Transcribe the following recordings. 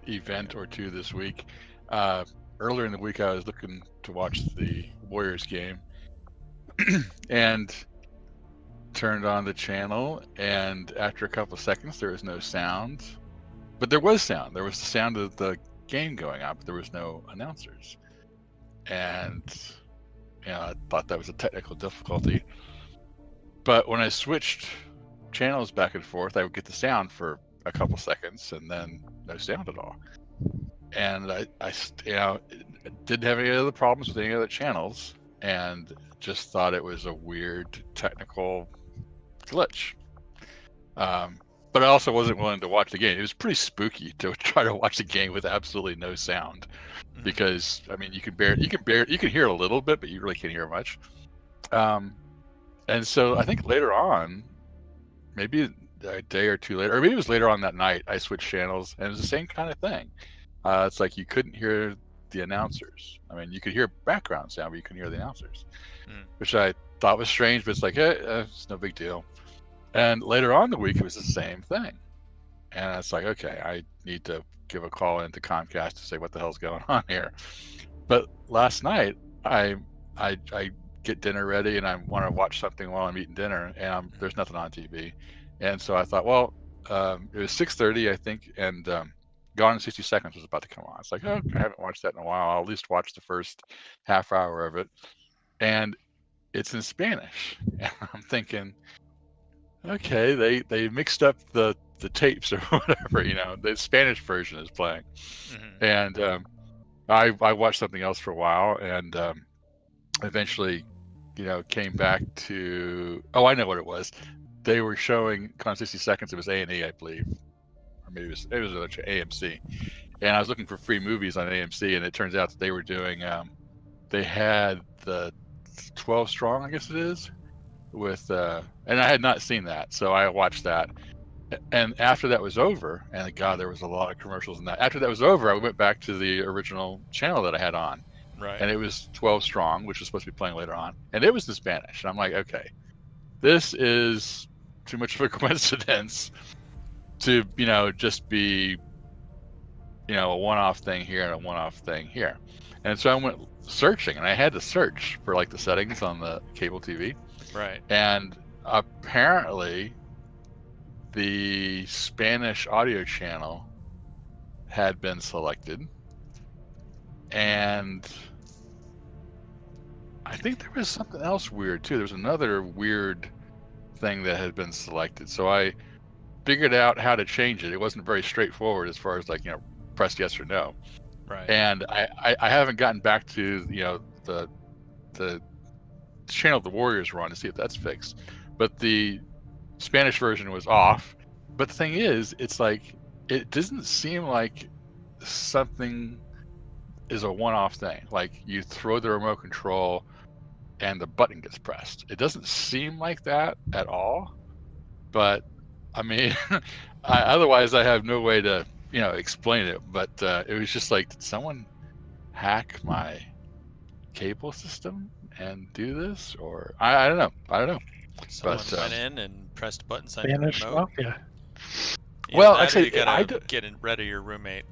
event or two this week. Earlier in the week, I was looking to watch the Warriors game and turned on the channel, and after a couple of seconds, there was no sound. But there was sound. There was the sound of the game going on, but there was no announcers. And I thought that was a technical difficulty. But when I switched channels back and forth, I would get the sound for a couple seconds, and then no sound at all. And I didn't have any other problems with any other channels, and just thought it was a weird technical glitch. But I also wasn't willing to watch the game. It was pretty spooky to try to watch the game with absolutely no sound, because I mean, you can hear a little bit, but you really can't hear much. And so I think later on, maybe a day or two later, or maybe it was later on that night, I switched channels, and it was the same kind of thing. It's like you couldn't hear the announcers. I mean, you could hear background sound, but you couldn't hear the announcers, which I thought was strange, but it's like, it's no big deal. And later on in the week, it was the same thing. And it's like, okay, I need to give a call into Comcast to say what the hell's going on here. But last night, I get dinner ready, and I want to watch something while I'm eating dinner, and there's nothing on TV. And so I thought, well, it was 6:30, I think, and Gone in 60 Seconds was about to come on. It's like, oh, I haven't watched that in a while. I'll at least watch the first half hour of it. And it's in Spanish. And I'm thinking, okay, they mixed up the tapes or whatever, the Spanish version is playing. And I watched something else for a while, and eventually, came back to, I know what it was. They were showing Gone in 60 Seconds. It was A&E, I believe. Or maybe it was AMC. And I was looking for free movies on AMC, and it turns out that they were doing, they had the 12 Strong, I guess it is, with, and I had not seen that, so I watched that. And after that was over, and God, there was a lot of commercials in that. After that was over, I went back to the original channel that I had on. Right. And it was 12 Strong, which was supposed to be playing later on. And it was in Spanish. And I'm like, okay, this is too much of a coincidence to, just be, a one-off thing here and a one-off thing here. And so I went searching, and I had to search for like the settings on the cable TV. Right. And apparently the Spanish audio channel had been selected. And I think there was something else weird too. There was another weird thing that had been selected. So I figured out how to change it. It wasn't very straightforward as far as like, press yes or no. Right. And I haven't gotten back to, the channel the Warriors were on to see if that's fixed. But the Spanish version was off. But the thing is, it's like, it doesn't seem like something is a one-off thing. Like you throw the remote control and the button gets pressed. It doesn't seem like that at all. But I mean, otherwise I have no way to, explain it. But it was just like, did someone hack my cable system and do this? Or I don't know. Someone went in and pressed buttons on Spanish your remote. mafia. Well, actually, actually, you gotta get rid of your roommate.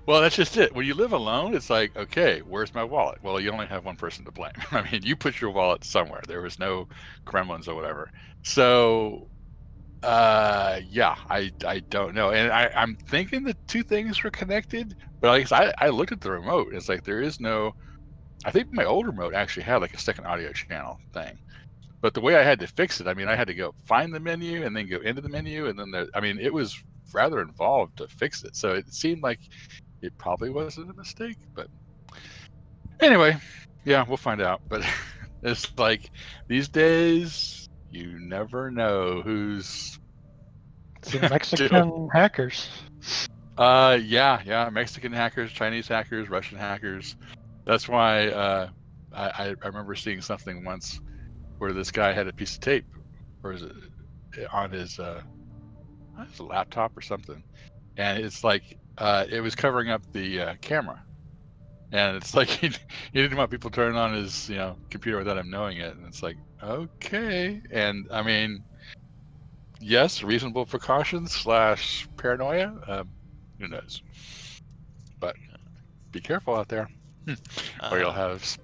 Well, that's just it. When you live alone, it's like, okay, where's my wallet? Well, you only have one person to blame. I mean, you put your wallet somewhere. There was no gremlins or whatever. So, yeah, I don't know. And I'm thinking the two things were connected, but I guess I looked at the remote. It's like there is no, I think my old remote actually had like a second audio channel thing. But the way I had to fix it, I mean, I had to go find the menu and then go into the menu. And then, it was rather involved to fix it. So it seemed like it probably wasn't a mistake, but anyway, yeah, we'll find out. But it's like these days, you never know who's The Mexican hackers. Yeah, Mexican hackers, Chinese hackers, Russian hackers. That's why I remember seeing something once where this guy had a piece of tape, or is it on his laptop or something, and it's like it was covering up the camera, and it's like he didn't want people turning on his computer without him knowing it, and it's like, okay. And I mean, yes, reasonable precautions / paranoia, Who knows? But be careful out there, or you'll have,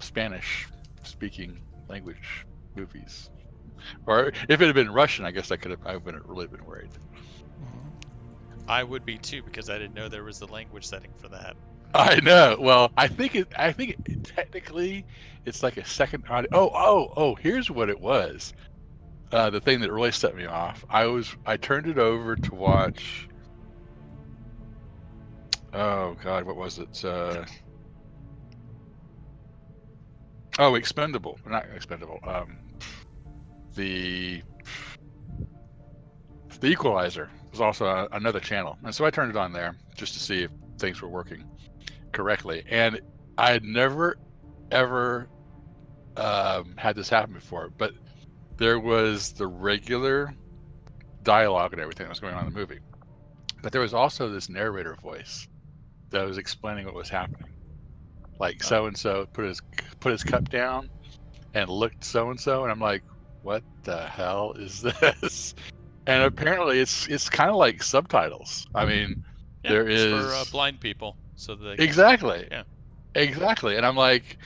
Spanish-speaking language movies. Or if it had been Russian, I guess I wouldn't really been worried. I would be too, because I didn't know there was the language setting for that. I know. Well, I think technically it's like a second audio. Oh, here's what it was. The thing that really set me off. I turned it over to watch. Oh God, what was it? Expendable. Not Expendable. The Equalizer was also another channel, and so I turned it on there just to see if things were working correctly. And I had never ever had this happen before, but there was the regular dialogue and everything that was going on in the movie, but there was also this narrator voice that was explaining what was happening. Like so and so put his cup down and looked so and so, and I'm like, what the hell is this? And apparently it's kind of like subtitles. I mean, there is for blind people, so that exactly. Yeah. Exactly. And I'm like,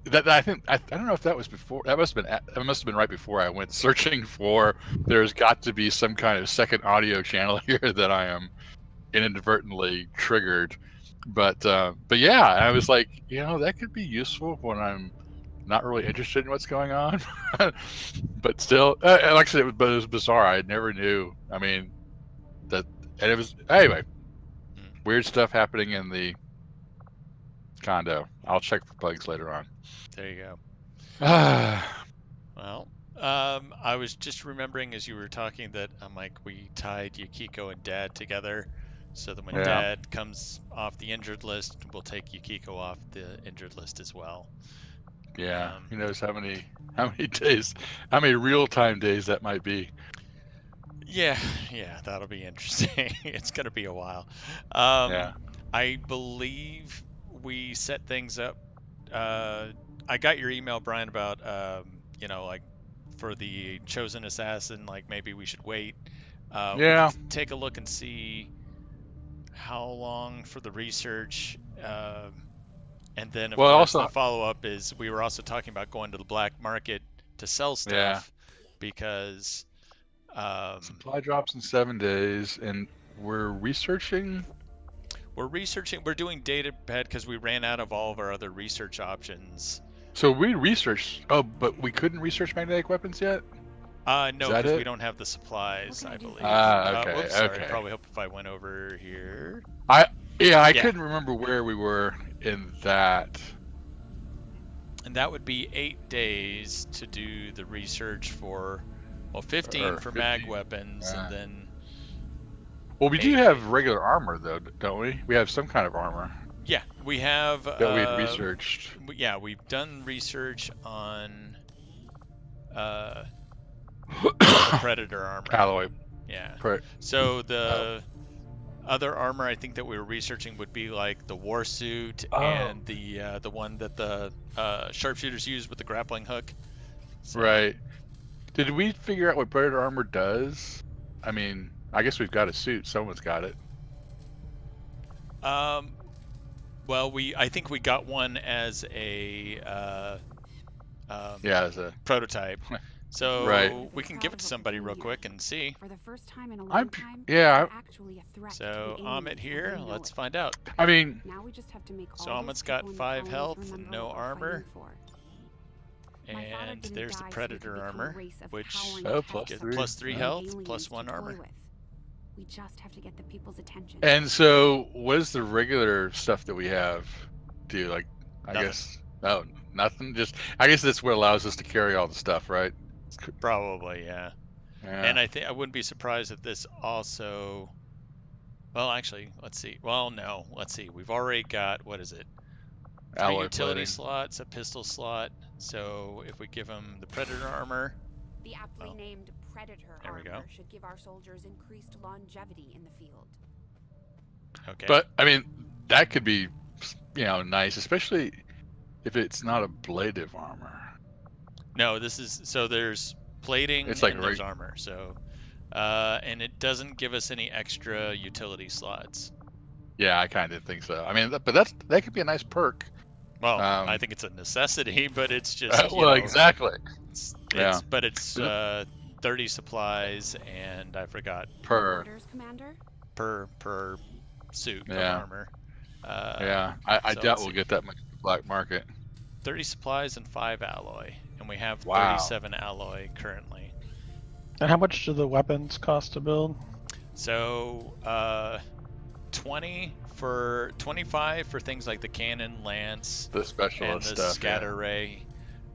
that I think I don't know if that was before. That must have been right before I went searching for. There's got to be some kind of second audio channel here that I am inadvertently triggered. But yeah, I was like, that could be useful when I'm not really interested in what's going on. But still, like I said, it was bizarre. I never knew. I mean, and it was anyway. Weird stuff happening in the condo. I'll check for bugs later on. There you go. Well, I was just remembering as you were talking that I'm like, we tied Yukiko and Dad together, so that when Dad comes off the injured list, we'll take Yukiko off the injured list as well. Yeah, who knows how many days, how many real-time days that might be. Yeah, that'll be interesting. It's gonna be a while. I believe we set things up. I got your email, Brian, about like for the chosen assassin, like maybe we should wait. We can take a look and see how long for the research. And then, of course, the follow-up is we were also talking about going to the black market to sell stuff because supply drops in 7 days, and we're researching. We're doing data pad because we ran out of all of our other research options. So we researched. Oh, but we couldn't research magnetic weapons yet? No, because we don't have the supplies, I believe. Okay. Sorry, I probably hope if I went over here. I couldn't remember where we were in that. And that would be 8 days to do the research for, 15 for mag weapons, and then. Well, we do have regular armor, though, don't we? We have some kind of armor. Yeah, we have. That we researched. Yeah, we've done research on Predator armor. Alloy. Yeah. So the other armor I think that we were researching would be like the war suit and the one that the sharpshooters use with the grappling hook. So, right. Did we figure out what Predator armor does? I mean, I guess we've got a suit. Someone's got it. Well, I think we got one as a as a prototype. So we can give it to somebody real quick and see. For the first time in a long time, actually a threat so Amit here, let's find out. I mean, now we just have to make so Amit's got 5 health, no armor. And there's the Predator armor, which plus 3 health, plus 1 armor. We just have to get the people's attention. And so, what does the regular stuff that we have do? Like, nothing. Just, I guess that's what allows us to carry all the stuff, right? Probably, yeah. And I wouldn't be surprised if this also. Well, actually, let's see. Well, no, let's see. We've already got, what is it? 3 utility slots, a pistol slot. So if we give them the Predator armor. The aptly named Predator armor should give our soldiers increased longevity in the field. Okay. But I mean, that could be, nice, especially if it's not ablative armor. No, this is there's plating and there's armor. So And it doesn't give us any extra utility slots. Yeah, I kind of think so. I mean, but that could be a nice perk. Well, I think it's a necessity, but it's just well, exactly. But it's 30 supplies, and I forgot per Orders, Commander? per suit of armor. I doubt we'll get that much in the black market. 30 supplies and 5 alloy, and we have 37 alloy currently. And how much do the weapons cost to build? So 25 for things like the cannon, lance, the specialist and the stuff, scatter ray,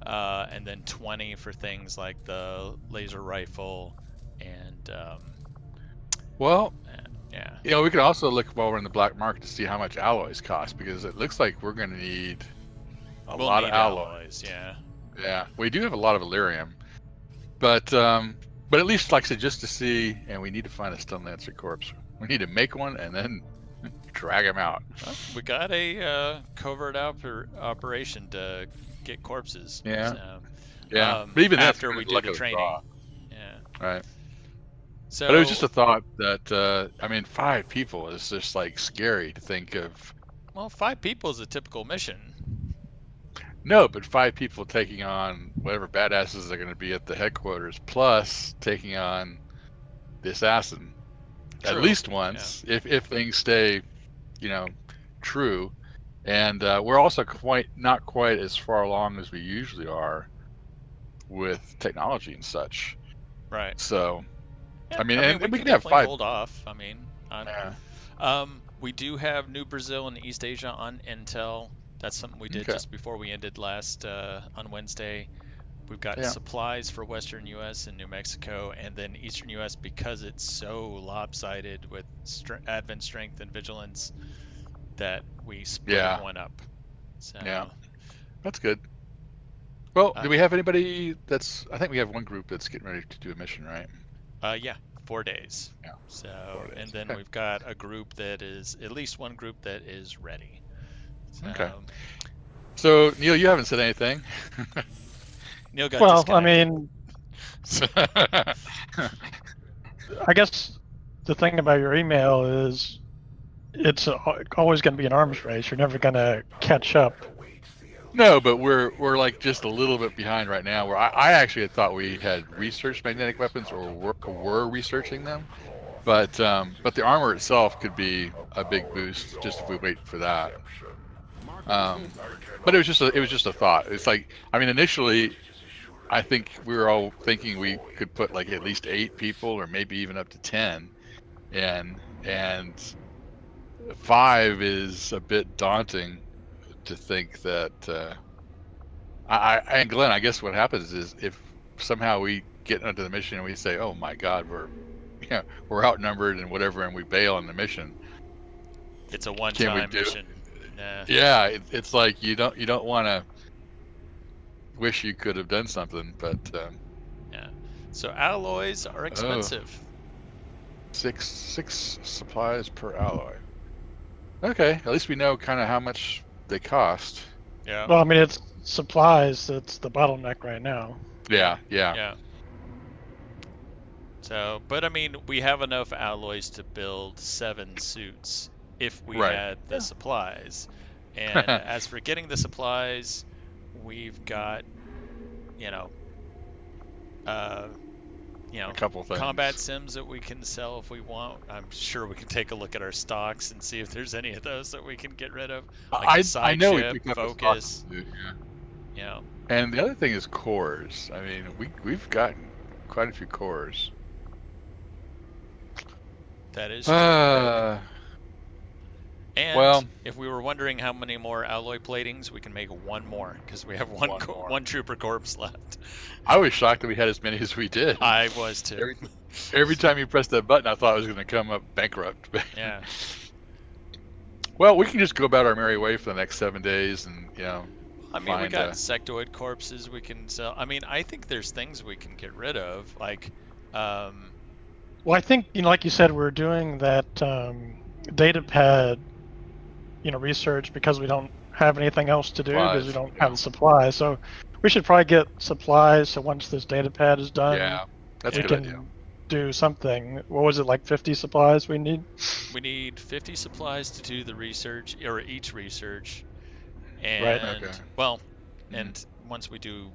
and then 20 for things like the laser rifle and we could also look while we're in the black market to see how much alloys cost, because it looks like we're going to need a lot of alloys. Yeah, we do have a lot of Illyrium, but at least, like I said, just to see, and we need to find a Stun Lancer corpse. We need to make one and then drag him out. Well, we got a covert operation to get corpses. Yeah. So, but even after we do the training. Right. So, but it was just a thought that 5 people is just like scary to think of. Well, 5 people is a typical mission. No, but 5 people taking on whatever badasses are going to be at the headquarters, plus taking on the assassin. True. At least once, if things stay, true. And we're also not quite as far along as we usually are with technology and such. Right. So, yeah, we can have 5. Hold off. We do have New Brazil and East Asia on Intel. That's something we did just before we ended last on Wednesday. We've got supplies for Western U.S. and New Mexico, and then Eastern U.S. because it's so lopsided with advent strength and vigilance that we split one up. So, that's good. Well, do we have anybody I think we have one group that's getting ready to do a mission, right? 4 days. Yeah. So, 4 days. And then we've got a group that is, at least one group that is ready. So, okay. So, Neil, you haven't said anything. Neil got disconnected. I guess the thing about your email is it's always going to be an arms race. You're never going to catch up. No, but we're like just a little bit behind right now. Where I actually had thought we had researched magnetic weapons or were researching them, but the armor itself could be a big boost just if we wait for that. But it was just a thought. It's like, initially, I think we were all thinking we could put like at least 8 people or maybe even up to 10, and 5 is a bit daunting to think that. And Glenn, I guess what happens is if somehow we get into the mission and we say, "Oh my God, we're outnumbered and whatever," and we bail on the mission. It's a one-time mission. Nah. Yeah, it's like you don't want to wish you could have done something, but So alloys are expensive. 6 supplies per alloy. Okay, at least we know kind of how much they cost. Yeah. Well, it's supplies that's the bottleneck right now. Yeah. So, but we have enough alloys to build 7 suits if we had the supplies. And as for getting the supplies, we've got, a couple things. Combat sims that we can sell if we want. I'm sure we can take a look at our stocks and see if there's any of those that we can get rid of. Like I know ship, we picked up Focus. Yeah. And the other thing is cores. We've gotten quite a few cores. That is true. And if we were wondering how many more alloy platings, we can make 1 more because we have one trooper corpse left. I was shocked that we had as many as we did. I was too. Every time you pressed that button, I thought it was going to come up bankrupt. Yeah. Well, we can just go about our merry way for the next 7 days, and we got sectoid corpses we can sell. I think there's things we can get rid of, like. Well, I think like you said, we're doing that data pad, research because we don't have anything else to do because we don't have the supplies. So we should probably get supplies. So once this data pad is done, that's a good idea. do something. What was it, like 50 supplies we need? We need 50 supplies to do the research, or each research. And, right. Okay. well, and once we do,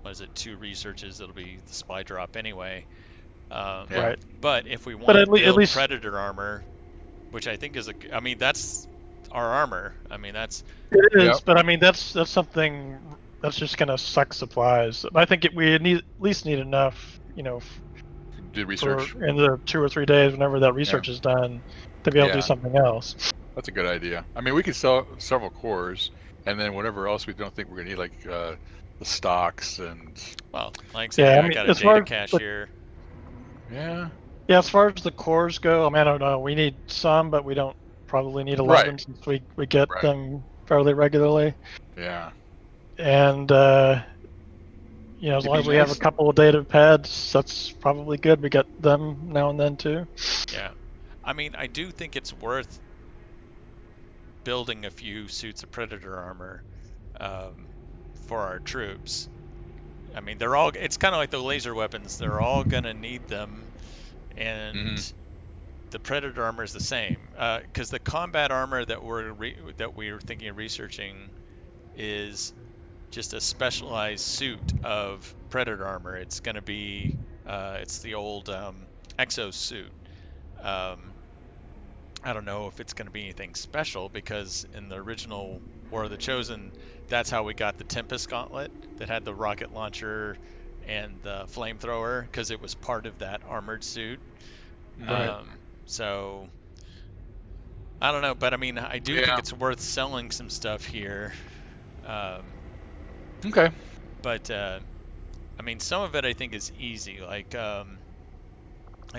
what is it, 2 researches, it'll be the supply drop anyway. Right. But if we want to build at least Predator armor, which I think is I mean, that's our armor. I mean, that's... It is, but I mean, that's something that's just going to suck supplies. I think we at least need enough, you know, do research in the 2 or 3 days whenever that research is done to be able to do something else. That's a good idea. I mean, we could sell several cores, and then whatever else we don't think we're going to need, like the stocks and... Well, like I said, I got a data cache here. Yeah. Yeah, as far as the cores go, I mean, I don't know. We need some, but we don't probably need a lot of them since we get them fairly regularly. Yeah. And, you know, as long as we have a couple of data pads, that's probably good. We get them now and then, too. Yeah. I mean, I do think it's worth building a few suits of Predator armor for our troops. I mean, they're all... It's kind of like the laser weapons. They're all going to need them. And the Predator armor is the same. Because the combat armor that we're thinking of researching is just a specialized suit of Predator armor. It's going to be... it's the old exo suit. I don't know if it's going to be anything special, because in the original War of the Chosen, that's how we got the Tempest Gauntlet that had the rocket launcher and the flamethrower, because it was part of that armored suit. So, I don't know, but I mean, I do think it's worth selling some stuff here. Okay. But, I mean, some of it I think is easy, like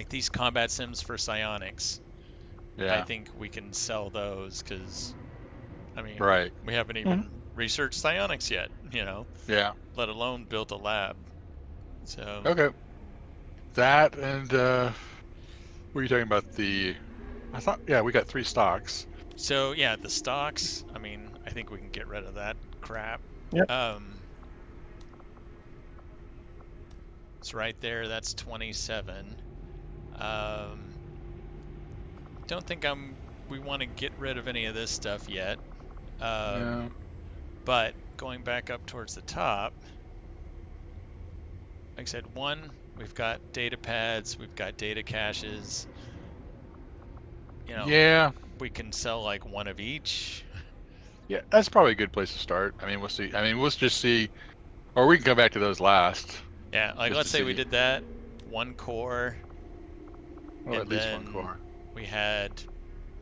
these combat sims for psionics. Yeah. I think we can sell those, because, I mean, we haven't even researched psionics yet, you know? Yeah. Let alone build a lab. So. Okay. That and, what are you talking about? I thought, we got 3 stocks. So, yeah, the stocks, I mean, I think we can get rid of that crap. Yep. It's right there, that's 27. Don't think we want to get rid of any of this stuff yet. But going back up towards the top, like I said, we've got data pads, we've got data caches. You know, we can sell like 1 of each. Yeah, that's probably a good place to start. I mean, we'll see. I mean, we'll just see, or we can come back to those last. Yeah, like let's say we did that 1 core. Well, at least 1 core. We had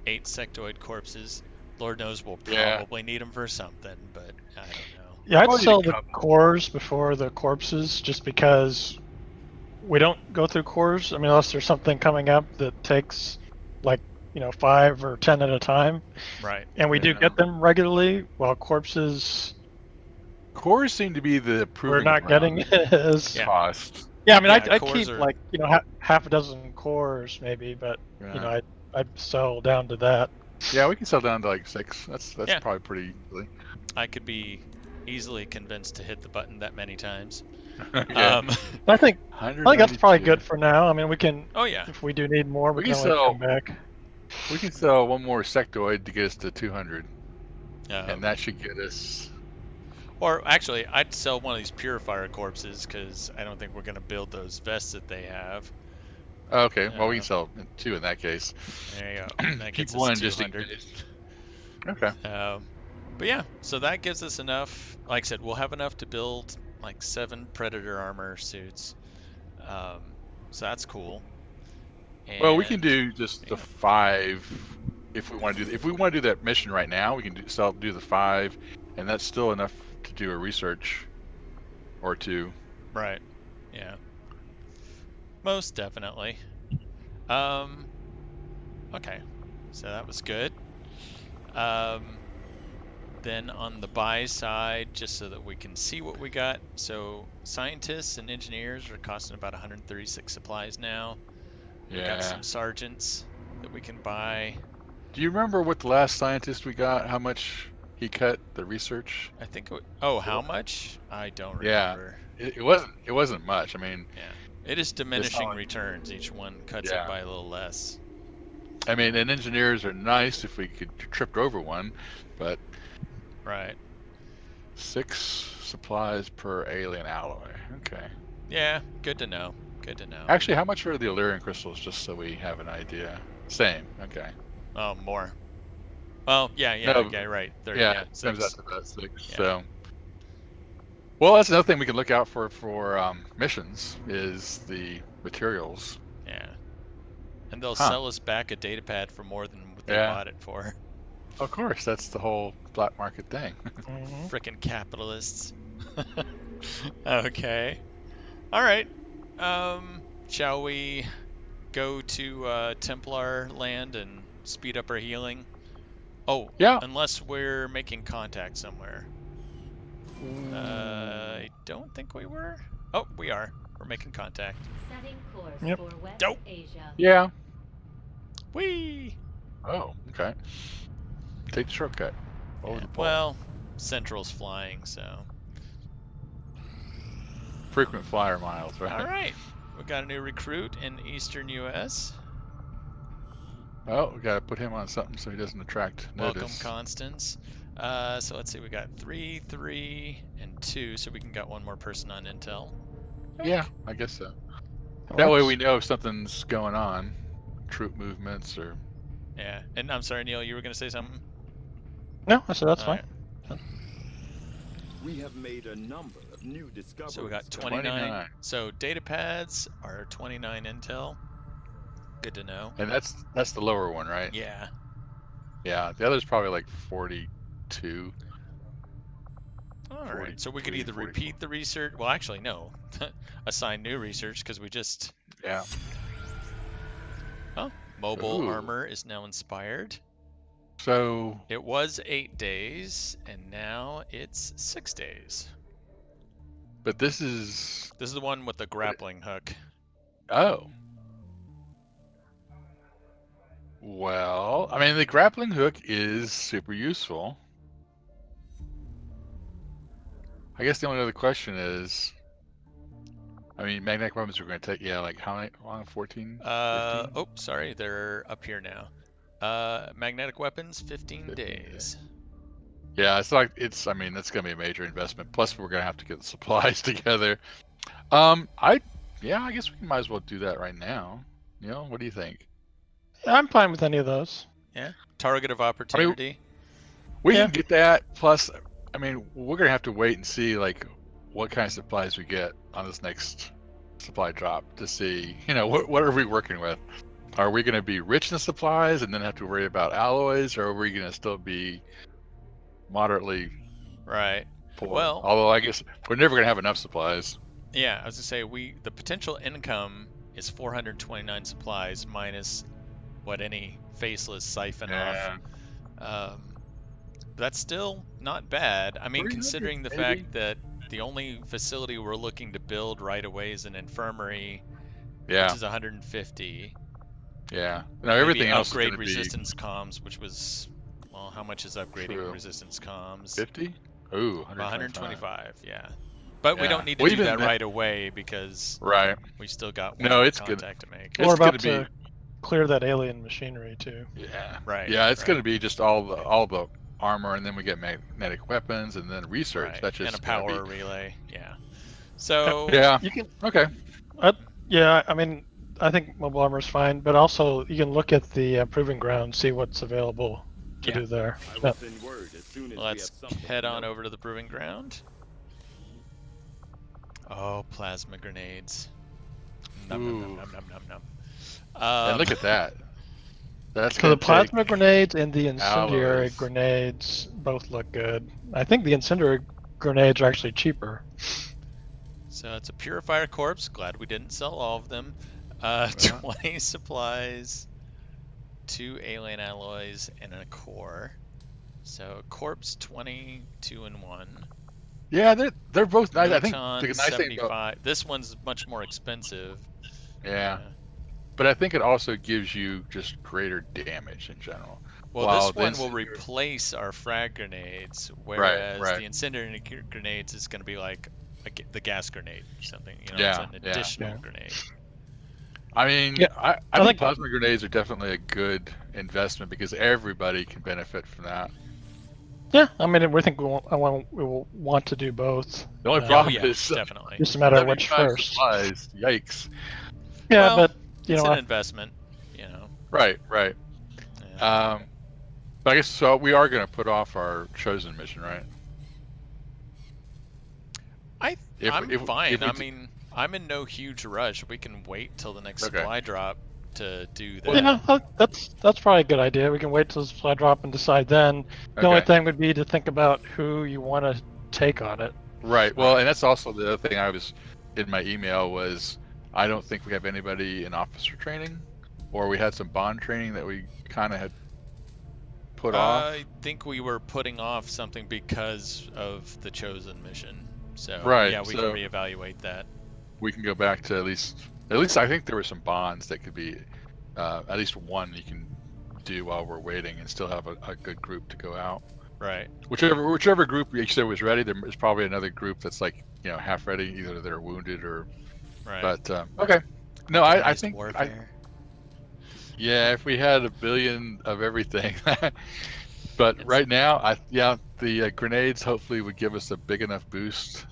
8 sectoid corpses. Lord knows we'll probably need them for something, but I don't know. Yeah, I'd sell the cores before the corpses, just because we don't go through cores. I mean, unless there's something coming up that takes, like, 5 or 10 at a time. Right. And we do get them regularly, while corpses... Cores seem to be the proving we're not getting as cost. Yeah, I mean, I keep like half a dozen cores maybe, but I'd sell down to that. Yeah, we can sell down to like 6. That's probably pretty easily. I could be easily convinced to hit the button that many times. I think that's probably good for now. I mean, we can. Oh yeah. If we do need more, we can come back. We can sell 1 more sectoid to get us to 200, and that should get us. Or actually, I'd sell 1 of these purifier corpses, because I don't think we're going to build those vests that they have. Okay, well we can sell 2 in that case. There you go. That Keep gets 1 us just in 200. case. Okay. But yeah, so that gives us enough. Like I said, we'll have enough to build like 7 Predator armor suits. So that's cool. And, well, we can do just the 5 if we want to do. If we want to do that mission right now, we can do the 5, and that's still enough to do a research or 2. Right. Yeah. Most definitely. Okay. So that was good. Then on the buy side, just so that we can see what we got. So scientists and engineers are costing about 136 supplies now. We got some sergeants that we can buy. Do you remember what the last scientist we got? How much he cut the research? I think. How much? I don't remember. Yeah, it wasn't much. I mean, It is diminishing returns. Each one cuts it by a little less. I mean, and engineers are nice if we could tripped over one, but right. 6 supplies per alien alloy. Okay. Yeah, good to know. Good to know. Actually, how much are the Illyrian crystals, just so we have an idea? Same. Okay. Oh, more. Well, yeah, right. 30, yeah, 6. Comes out to about 6. Yeah. So, well, that's another thing we can look out for missions is the materials. Yeah. And they'll sell us back a datapad for more than what they bought it for. Of course, that's the whole black market thing. Frickin' capitalists. Okay. All right. Shall we go to Templar land and speed up our healing? Oh, yeah. Unless we're making contact somewhere. I don't think we were. Oh, we are. We're making contact. Setting course for West Asia. Yeah. Whee! Oh, okay. Take the shortcut. Over the pole. Well, Central's flying, so. Frequent flyer miles, right? All right. We got a new recruit in Eastern U.S. Oh, we got to put him on something so he doesn't attract notice. Welcome, Constance. So let's see. We got 3, 3, and 2, so we can get one more person on Intel. Yeah, I guess so. That way we know if something's going on. Troop movements or... Yeah. And I'm sorry, Neil, you were going to say something? No, I said that's fine. Right. We have made a number of new discoveries. So we got 29. So data pads are 29 Intel. Good to know. And that's the lower one, right? Yeah. Yeah, the other's probably like 42. All right. So we could either repeat the research. Well, actually, no. Assign new research because we just... Yeah. Oh, mobile armor is now inspired. So... It was 8 days, and now it's 6 days. But this is... This is the one with the grappling hook. Oh. Well, I mean, the grappling hook is super useful. I guess the only other question is... I mean, magnetic weapons are going to take, like how many long? 14? 15? Oh, sorry, they're up here now. Magnetic weapons, 15 days. Yeah, I mean, that's going to be a major investment. Plus, we're going to have to get the supplies together. I guess we might as well do that right now. What do you think? Yeah, I'm fine with any of those. Yeah. Target of opportunity. I mean, we can get that. Plus, I mean, we're going to have to wait and see, like, what kind of supplies we get on this next supply drop to see, what are we working with? Are we going to be rich in supplies and then have to worry about alloys, or are we going to still be moderately poor? Well, although I guess we're never going to have enough supplies. Yeah, I was going to say the potential income is 429 supplies minus what any faceless siphon off. That's still not bad. I mean, considering the fact that the only facility we're looking to build right away is an infirmary, which is 150. Yeah. Now everything else is upgrade resistance comms, which was, well, how much is upgrading resistance comms? 50? Ooh, 125. Yeah. But we don't need to do that right away because we still got one contact to make. We're about to clear that alien machinery too. Yeah. Right. Yeah, it's going to be just all the armor, and then we get magnetic weapons, and then research. That's just and a power relay. Yeah. So you can I mean, I think mobile armor is fine, but also you can look at the proving ground, see what's available to do there. Let's head on over to the proving ground. Oh, plasma grenades. Nom. And look at that. So the plasma grenades and the incendiary grenades both look good. I think the incendiary grenades are actually cheaper. So it's a purifier corpse. Glad we didn't sell all of them. 20 supplies, 2 alien alloys, and a core. So corpse 20, 2 and 1. Yeah, they're both nice. Proton, I think the nice 75. This one's much more expensive. Yeah. But I think it also gives you just greater damage in general. Well, this one will replace our frag grenades, whereas the incendiary grenades is going to be like the gas grenade, something. You know, Yeah, it's an additional grenade. I mean, Yeah. I think plasma grenades are definitely a good investment because everybody can benefit from that. Yeah, I mean, we think we will want to do both. The only problem is definitely just a matter of which first. Supplies. Yikes. Yeah, well, but it's an investment. You know. Right. Yeah. But I guess so. We are going to put off our chosen mission, right? I'm fine. I mean, I'm in no huge rush. We can wait till the next supply drop to do that. Yeah, that's probably a good idea. We can wait till the supply drop and decide then. The only thing would be to think about who you want to take on it. Right. Well, and that's also the other thing I was in my email was I don't think we have anybody in officer training, or we had some bond training that we kind of had put off. I think we were putting off something because of the chosen mission. So yeah, we can reevaluate that. We can go back to at least I think there were some bonds that could be at least one you can do while we're waiting and still have a good group to go out. Right. Whichever group you said was ready, there's probably another group that's like, you know, half ready, either they're wounded or. Right. But okay. No, I think. Yeah, if we had 1 billion of everything. But right now, the grenades hopefully would give us a big enough boost.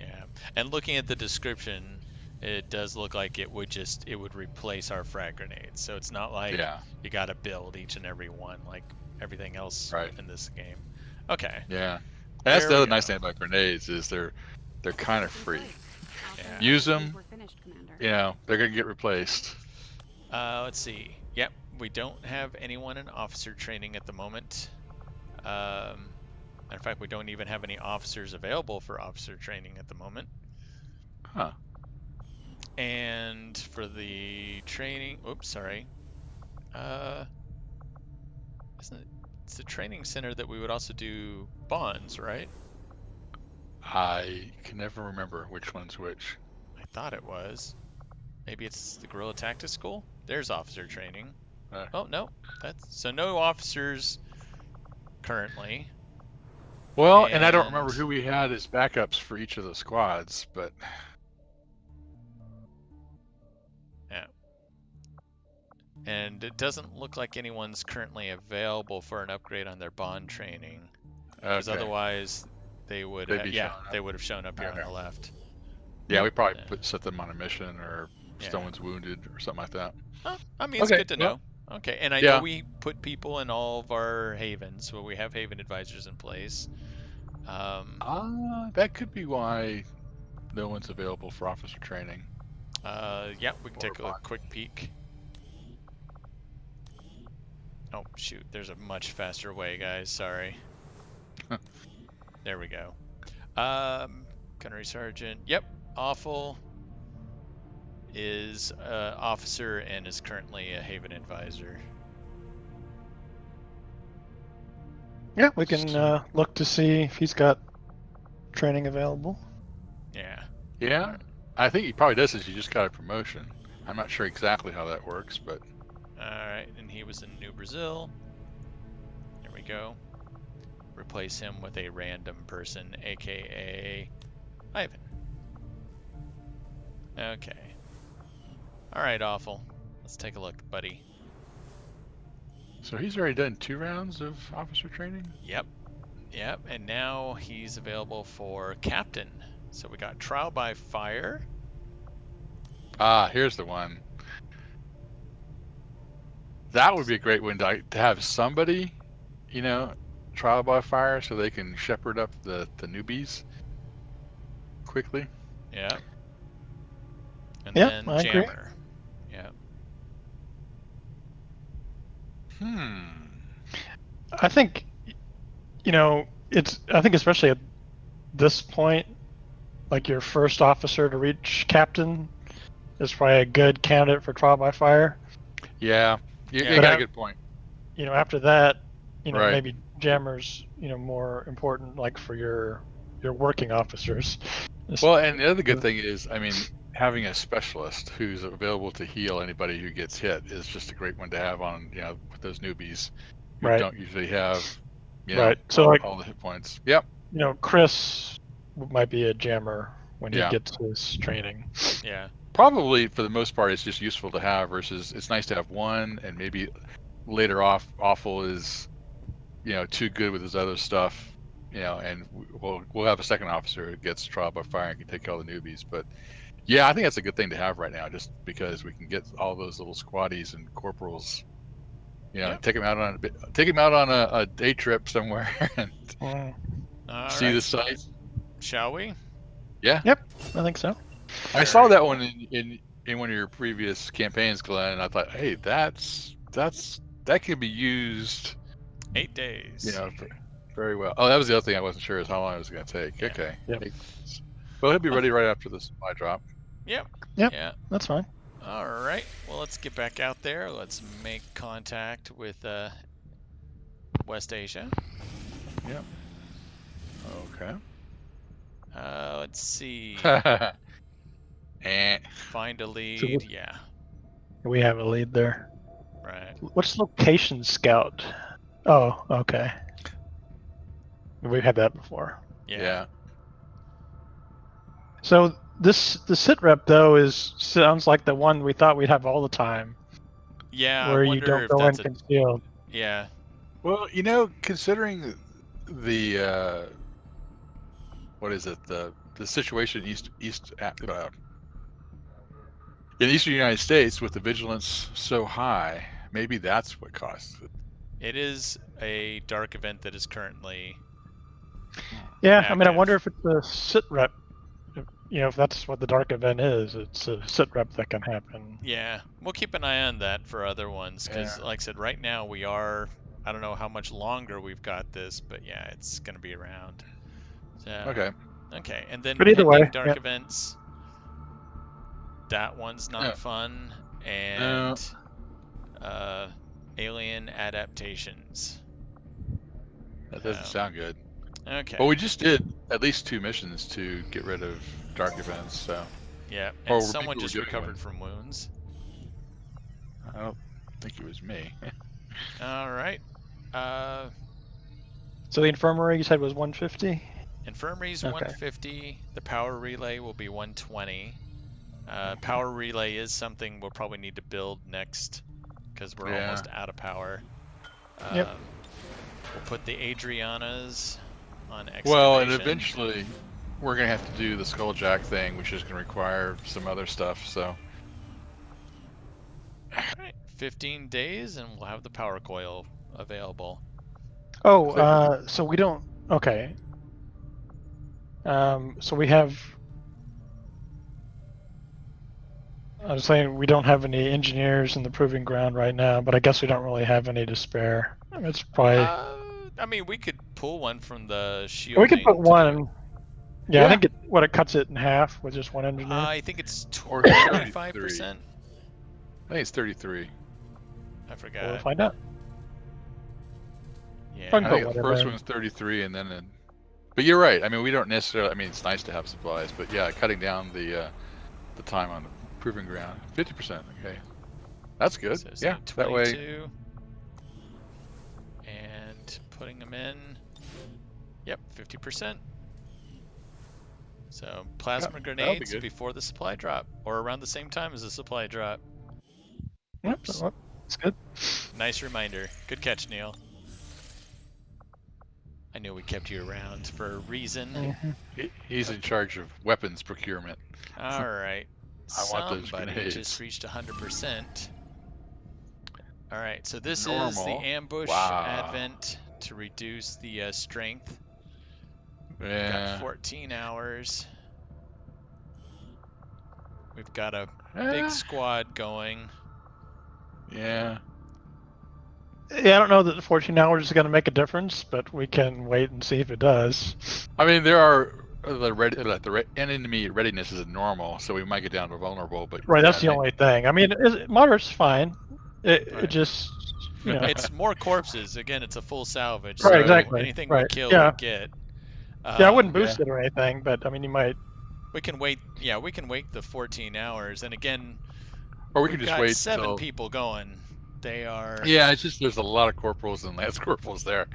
Yeah, and looking at the description, it does look like it would replace our frag grenades. So it's not like you got to build each and every one like everything else in this game. Okay. Yeah, and that's the other nice thing about grenades is they're kind of free. Yeah. Use them, you know, they're gonna get replaced. Let's see. Yep, we don't have anyone in officer training at the moment. Matter of fact, we don't even have any officers available for officer training at the moment. Huh. And for the training, it's the training center that we would also do bonds, right? I can never remember which one's which. I thought it was. Maybe it's the Guerrilla Tactics School? There's officer training. Oh, no. So no officers currently. Well, and I don't remember who we had as backups for each of the squads, but... Yeah. And it doesn't look like anyone's currently available for an upgrade on their bond training. Because otherwise, they would have shown up here on the left. Yeah, we probably set them on a mission, or someone's wounded, or something like that. Oh, I mean, it's good to know. Okay, and I know we put people in all of our havens, so we have haven advisors in place. That could be why no one's available for officer training. Yeah, we can take a quick peek. Oh, shoot, there's a much faster way, guys, sorry. There we go. Gunnery Sergeant, yep, Awful is officer and is currently a haven advisor. Yeah, we can look to see if he's got training available. Yeah, I think he probably does, as he just got a promotion. I'm not sure exactly how that works, but... Alright, and he was in New Brazil. There we go. Replace him with a random person, aka Ivan. Okay. Alright, Awful. Let's take a look, buddy. So he's already done 2 rounds of officer training? Yep, and now he's available for captain. So we got trial by fire. Here's the one. That would be a great one to have somebody, you know, trial by fire so they can shepherd up the newbies quickly. Yeah. And then I jammer. agree. Yeah. I think, you know, I think especially at this point, like your first officer to reach captain is probably a good candidate for trial by fire. Yeah, you got a good point. You know, after that, you know, maybe jammer's, you know, more important, like for your working officers. Well, and the other good thing is, I mean, having a specialist who's available to heal anybody who gets hit is just a great one to have on, you know, with those newbies who don't usually have, you know, so like, all the hit points. Yep. You know, Chris might be a jammer when he Yeah. gets his training. Yeah. Probably for the most part, it's just useful to have versus it's nice to have one, and maybe later awful is, too good with his other stuff, and we'll have a second officer who gets trial by fire and can take all the newbies. But yeah, I think that's a good thing to have right now, just because we can get all those little squaddies and corporals, Yep. take them out on a day trip somewhere and see the site. Shall we? Yeah. Yep, I think so. I saw that one in one of your previous campaigns, Glenn, and I thought, hey, that can be used 8 days. Very well. Oh, that was the other thing I wasn't sure is how long it was going to take. Yeah. Okay. Yep. Well, he'll be ready right after the supply drop. Yep. Yeah, that's fine. All right. Well, let's get back out there. Let's make contact with West Asia. Yep. Okay. Let's see. Eh. Find a lead. So yeah. We have a lead there. Right. What's location scout? Oh, okay. We've had that before. Yeah. So the sit rep though sounds like the one we thought we'd have all the time. Yeah. Where I wonder you don't if go in that's concealed. Yeah. Well, considering the what is it, the situation in the eastern United States with the vigilance so high, maybe that's what caused it. It is a dark event that is currently. Yeah, active. I mean, I wonder if it's a sit rep. If that's what the dark event is, it's a sit rep that can happen. Yeah, we'll keep an eye on that for other ones because, like I said, right now we are. I don't know how much longer we've got this, but yeah, it's going to be around. So, Okay, and then but either way, dark events. That one's not fun, and alien adaptations. That doesn't sound good. Okay. Well, we just did at least 2 missions to get rid of dark events, so. Yeah, and someone just recovered from wounds. I don't think it was me. All right. So the infirmary you said was 150? Infirmary's 150. The power relay will be 120. Power relay is something we'll probably need to build next because we're almost out of power. Yep. We'll put the Adrianas on excavation. Well, and eventually we're going to have to do the Skulljack thing, which is going to require some other stuff, so. All right, 15 days and we'll have the power coil available. Oh, so we don't. Okay. So we have. I was saying we don't have any engineers in the proving ground right now, but I guess we don't really have any to spare. It's probably. I mean, we could pull one from the shield. We could put one. Yeah, I think it cuts it in half with just one engineer. I think it's 25%. I think it's 33. I forgot. We'll find out. Yeah. I think the first one's 33, and then. But you're right. I mean, we don't necessarily. I mean, it's nice to have supplies, but yeah, cutting down the time on the proving ground, 50%. Okay, that's good. So yeah, that way. And putting them in. Yep, 50%. So plasma grenades before the supply drop, or around the same time as the supply drop. Yep, that's good. Nice reminder. Good catch, Neil. I knew we kept you around for a reason. He's in charge of weapons procurement. All right. I want those grenades. Just reached 100%. All right, so this is the ambush advent to reduce the strength. Yeah. Got 14 hours. We've got a big squad going. Yeah. Yeah, I don't know that the 14 hours is going to make a difference, but we can wait and see if it does. I mean, there are the enemy readiness is normal, so we might get down to vulnerable. But right, that's the only thing. I mean, moderate's fine. It just, it's more corpses. Again, it's a full salvage. Right, so exactly. Anything we kill, we get. I wouldn't boost it or anything, but I mean, you might. We can wait. Yeah, we can wait the 14 hours, and again, or we can just wait. 7 people going. They are. Yeah, it's just there's a lot of corporals and lance corporals there.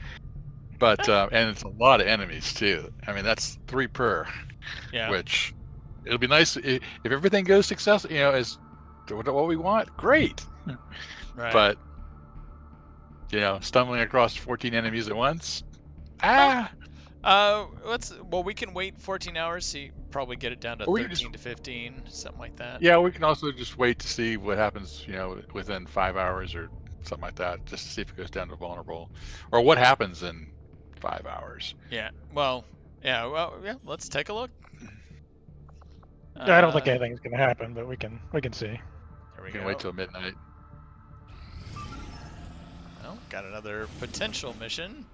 But and it's a lot of enemies too. I mean, that's 3 per. Yeah. Which it'll be nice if everything goes successful. You know, as to what we want. Great. Right. But you know, stumbling across 14 enemies at once. We can wait 14 hours, see, probably get it down to 13 to 15, something like that. Yeah, we can also just wait to see what happens, you know, within 5 hours or something like that, just to see if it goes down to vulnerable, or what happens in 5 hours. Yeah. Let's take a look. I don't think anything's gonna happen, but we can see. Here we can go. wait till midnight. Well, got another potential mission.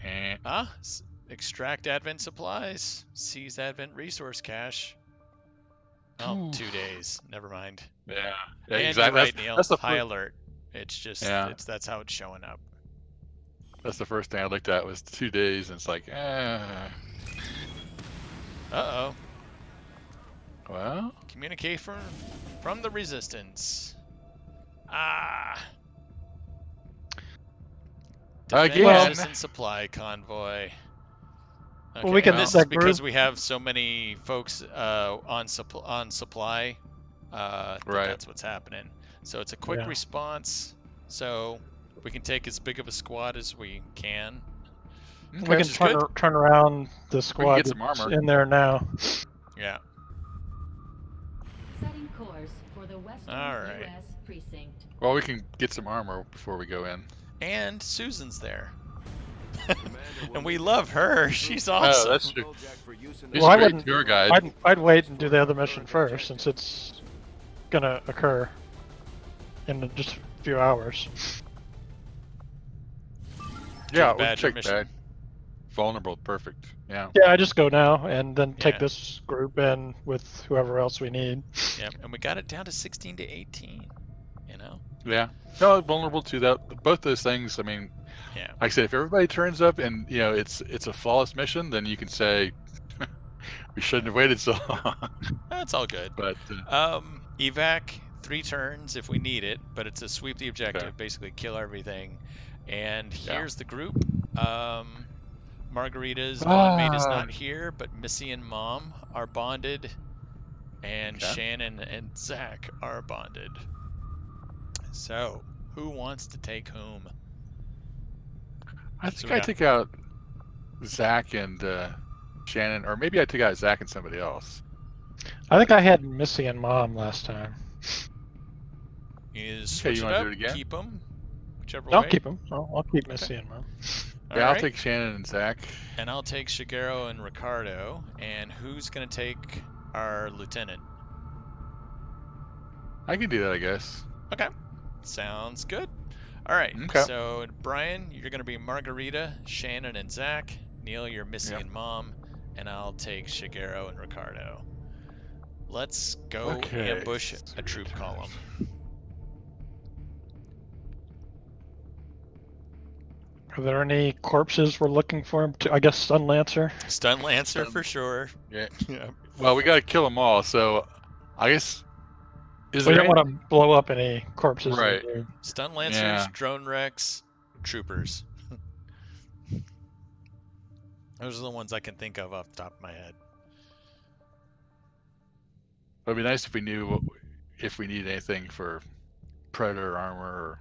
Eh. Extract Advent supplies. Seize Advent resource cache. Oh, 2 days. Never mind. Yeah. And exactly. You're right, Neil. That's the high alert. It's just that's how it's showing up. That's the first thing I looked at was 2 days, and it's like, Uh-oh. Well, communicate from the Resistance. Again. Resistance supply convoy. Okay. Well, we can. This is because we have so many folks on supply. Right. That's what's happening. So it's a quick response. So we can take as big of a squad as we can. We can turn around the squad that's in there now. Yeah. Setting course for the Western US precinct. Well, we can get some armor before we go in. And Susan's there. And we love her. She's awesome. Oh, that's true. Well, I wouldn't. Tour guide. I'd wait and do the other mission first, since it's gonna occur in just a few hours. Yeah, we'll check that. Vulnerable, perfect. Yeah. Yeah, I just go now and then take this group in with whoever else we need. Yeah, and we got it down to 16 to 18. You know. Yeah. No, vulnerable to that. Both those things. I mean, like I said, if everybody turns up and you know it's a flawless mission, then you can say we shouldn't have waited so long. That's all good. But evac 3 turns if we need it, but it's a sweep the objective, basically kill everything. And here's the group. Margarita's bondmate is not here, but Missy and Mom are bonded, and Shannon and Zach are bonded. So, who wants to take whom? I think I took out Zach and Shannon, or maybe I took out Zach and somebody else. I think I had Missy and Mom last time. Switch you it want to up, do it again? keep them, whichever I'll way. keep them. I'll keep Missy and Mom. Yeah, I'll take Shannon and Zach. And I'll take Shigeru and Ricardo. And who's going to take our lieutenant? I can do that, I guess. Okay. Sounds good. All right. Okay. So, Brian, you're going to be Margarita, Shannon, and Zach. Neil, you're Missy and Mom. And I'll take Shigeru and Ricardo. Let's go ambush a troop column. Are there any corpses we're looking for? I guess Stun Lancer. Stun Lancer for sure. Yeah. Well, we got to kill them all, so I guess. We don't want to blow up any corpses. Right. Stun Lancers, drone wrecks, troopers. Those are the ones I can think of off the top of my head. It'd be nice if we knew if we need anything for Predator armor.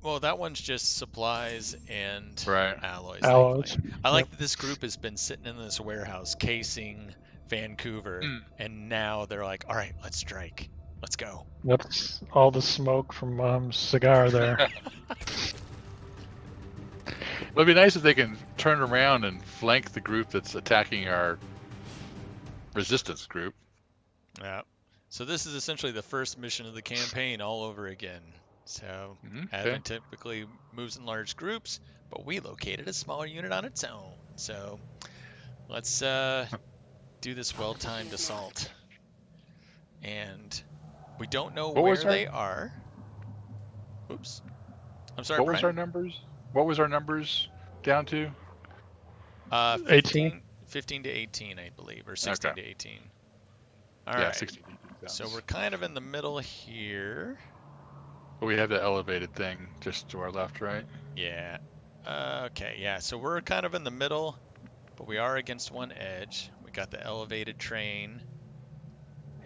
Well, that one's just supplies and alloys. I like that this group has been sitting in this warehouse casing Vancouver, and now they're like, all right, let's strike. Let's go. That's all the smoke from Mom's cigar there. It'd be nice if they can turn around and flank the group that's attacking our resistance group. Yeah. So this is essentially the first mission of the campaign all over again. So Advent typically moves in large groups, but we located a smaller unit on its own. So let's do this well-timed assault. And we don't know where they are. Oops. I'm sorry, What was our numbers? What was our numbers down to? 18? 15 to 18, I believe, or 16 to 18. All right. 16 to 18. So we're kind of in the middle here. But we have the elevated thing just to our left, right? Yeah. Okay, yeah, so we're kind of in the middle, but we are against one edge. We got the elevated train,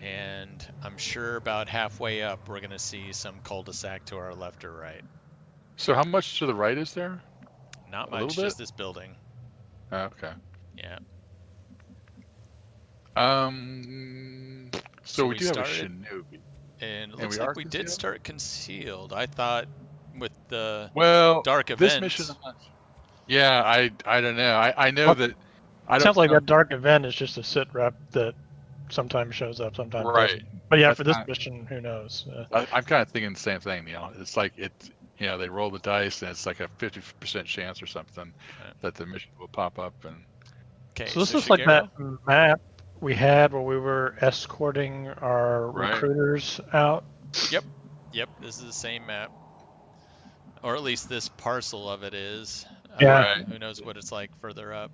and I'm sure about halfway up we're going to see some cul-de-sac to our left or right. So how much to the right is there? Not A much, little bit? just this building. Okay. Yeah. So we we do have a started, Shinobi. and it looks like we did start concealed. I thought with the dark event. This mission, yeah, I don't know. I know that. It sounds like that dark event is just a sit rep that sometimes shows up, sometimes doesn't. But yeah, for this mission, who knows? I'm kind of thinking the same thing. You know, it's like they roll the dice and it's like a 50% chance or something that the mission will pop up. And so this looks like that map we had where we were escorting our recruiters out. Yep, this is the same map, or at least this parcel of it is. Yeah. Who knows what it's like further up.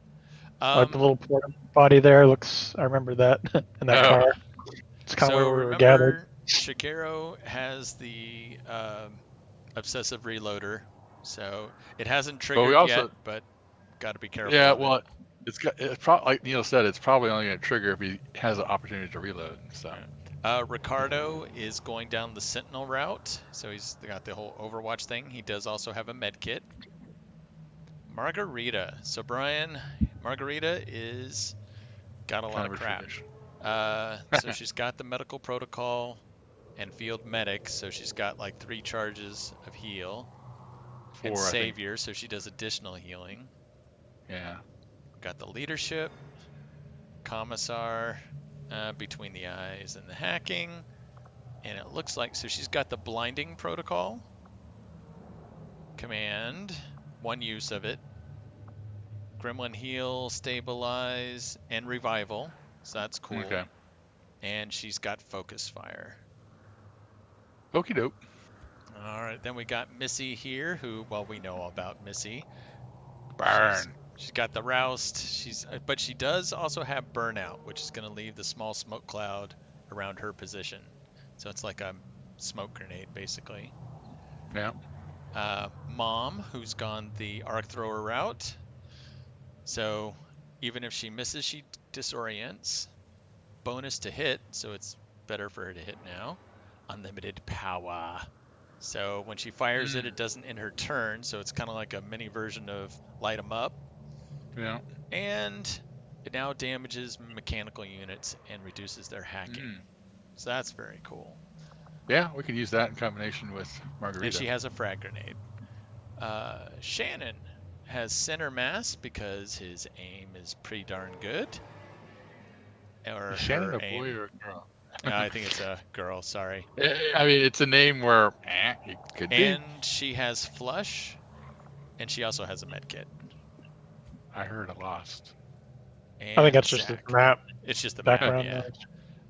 Like the little porta body there looks. I remember that in that car. It's kind of where we were gathered. Shigeru has the obsessive reloader, so it hasn't triggered yet, but got to be careful. Yeah, well, it's probably, like Neil said, it's probably only going to trigger if he has an opportunity to reload. So. Ricardo is going down the Sentinel route, so he's got the whole Overwatch thing. He does also have a med kit. Margarita. So Brian, Margarita is got a lot of crap. So she's got the medical protocol and field medic, so she's got like 3 charges of heal. 4, and savior, so she does additional healing. Yeah. Got the leadership, commissar, between the eyes and the hacking, and it looks like she's got the blinding protocol, command, 1 use of it, gremlin heal, stabilize, and revival, so that's cool. Okay. And she's got focus fire. Okie doke. All right, then we got Missy here, who, well, we know all about Missy. Burn. She's got the roust. But she does also have burnout, which is going to leave the small smoke cloud around her position. So it's like a smoke grenade, basically. Yeah. Mom, who's gone the arc thrower route. So even if she misses, she disorients. Bonus to hit, so it's better for her to hit now. Unlimited power. So when she fires it doesn't end her turn, so it's kind of like a mini version of Light 'em Up. Yeah. And it now damages mechanical units and reduces their hacking. So that's very cool. Yeah, we could use that in combination with Margarita. And she has a frag grenade. Shannon has center mass because his aim is pretty darn good. Is Shannon a boy or a girl? No, I think it's a girl, sorry. I mean, it's a name where it could be. And she has flush, and she also has a med kit. I heard a lost. And I think that's just the map. It's just the background. Map,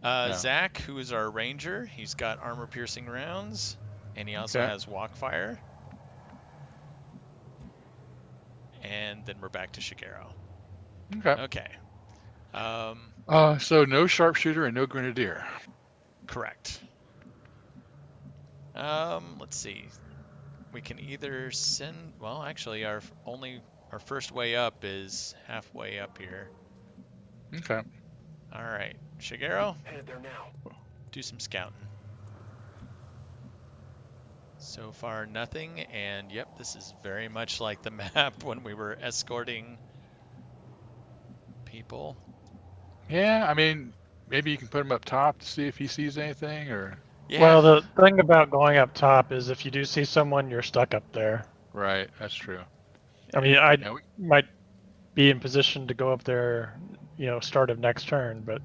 yeah. Zach, who is our ranger, he's got armor-piercing rounds, and he also has walk fire. And then we're back to Shigeru. Okay. So no sharpshooter and no grenadier. Correct. Let's see. We can either send. Well, actually, our first way up is halfway up here. Okay. All right, Shigeru. Headed there now. Do some scouting. So far, nothing. And yep, this is very much like the map when we were escorting people. Yeah, I mean, maybe you can put him up top to see if he sees anything, or. Yeah. Well, the thing about going up top is if you do see someone, you're stuck up there. Right, that's true. I mean, I might be in position to go up there, start of next turn, but.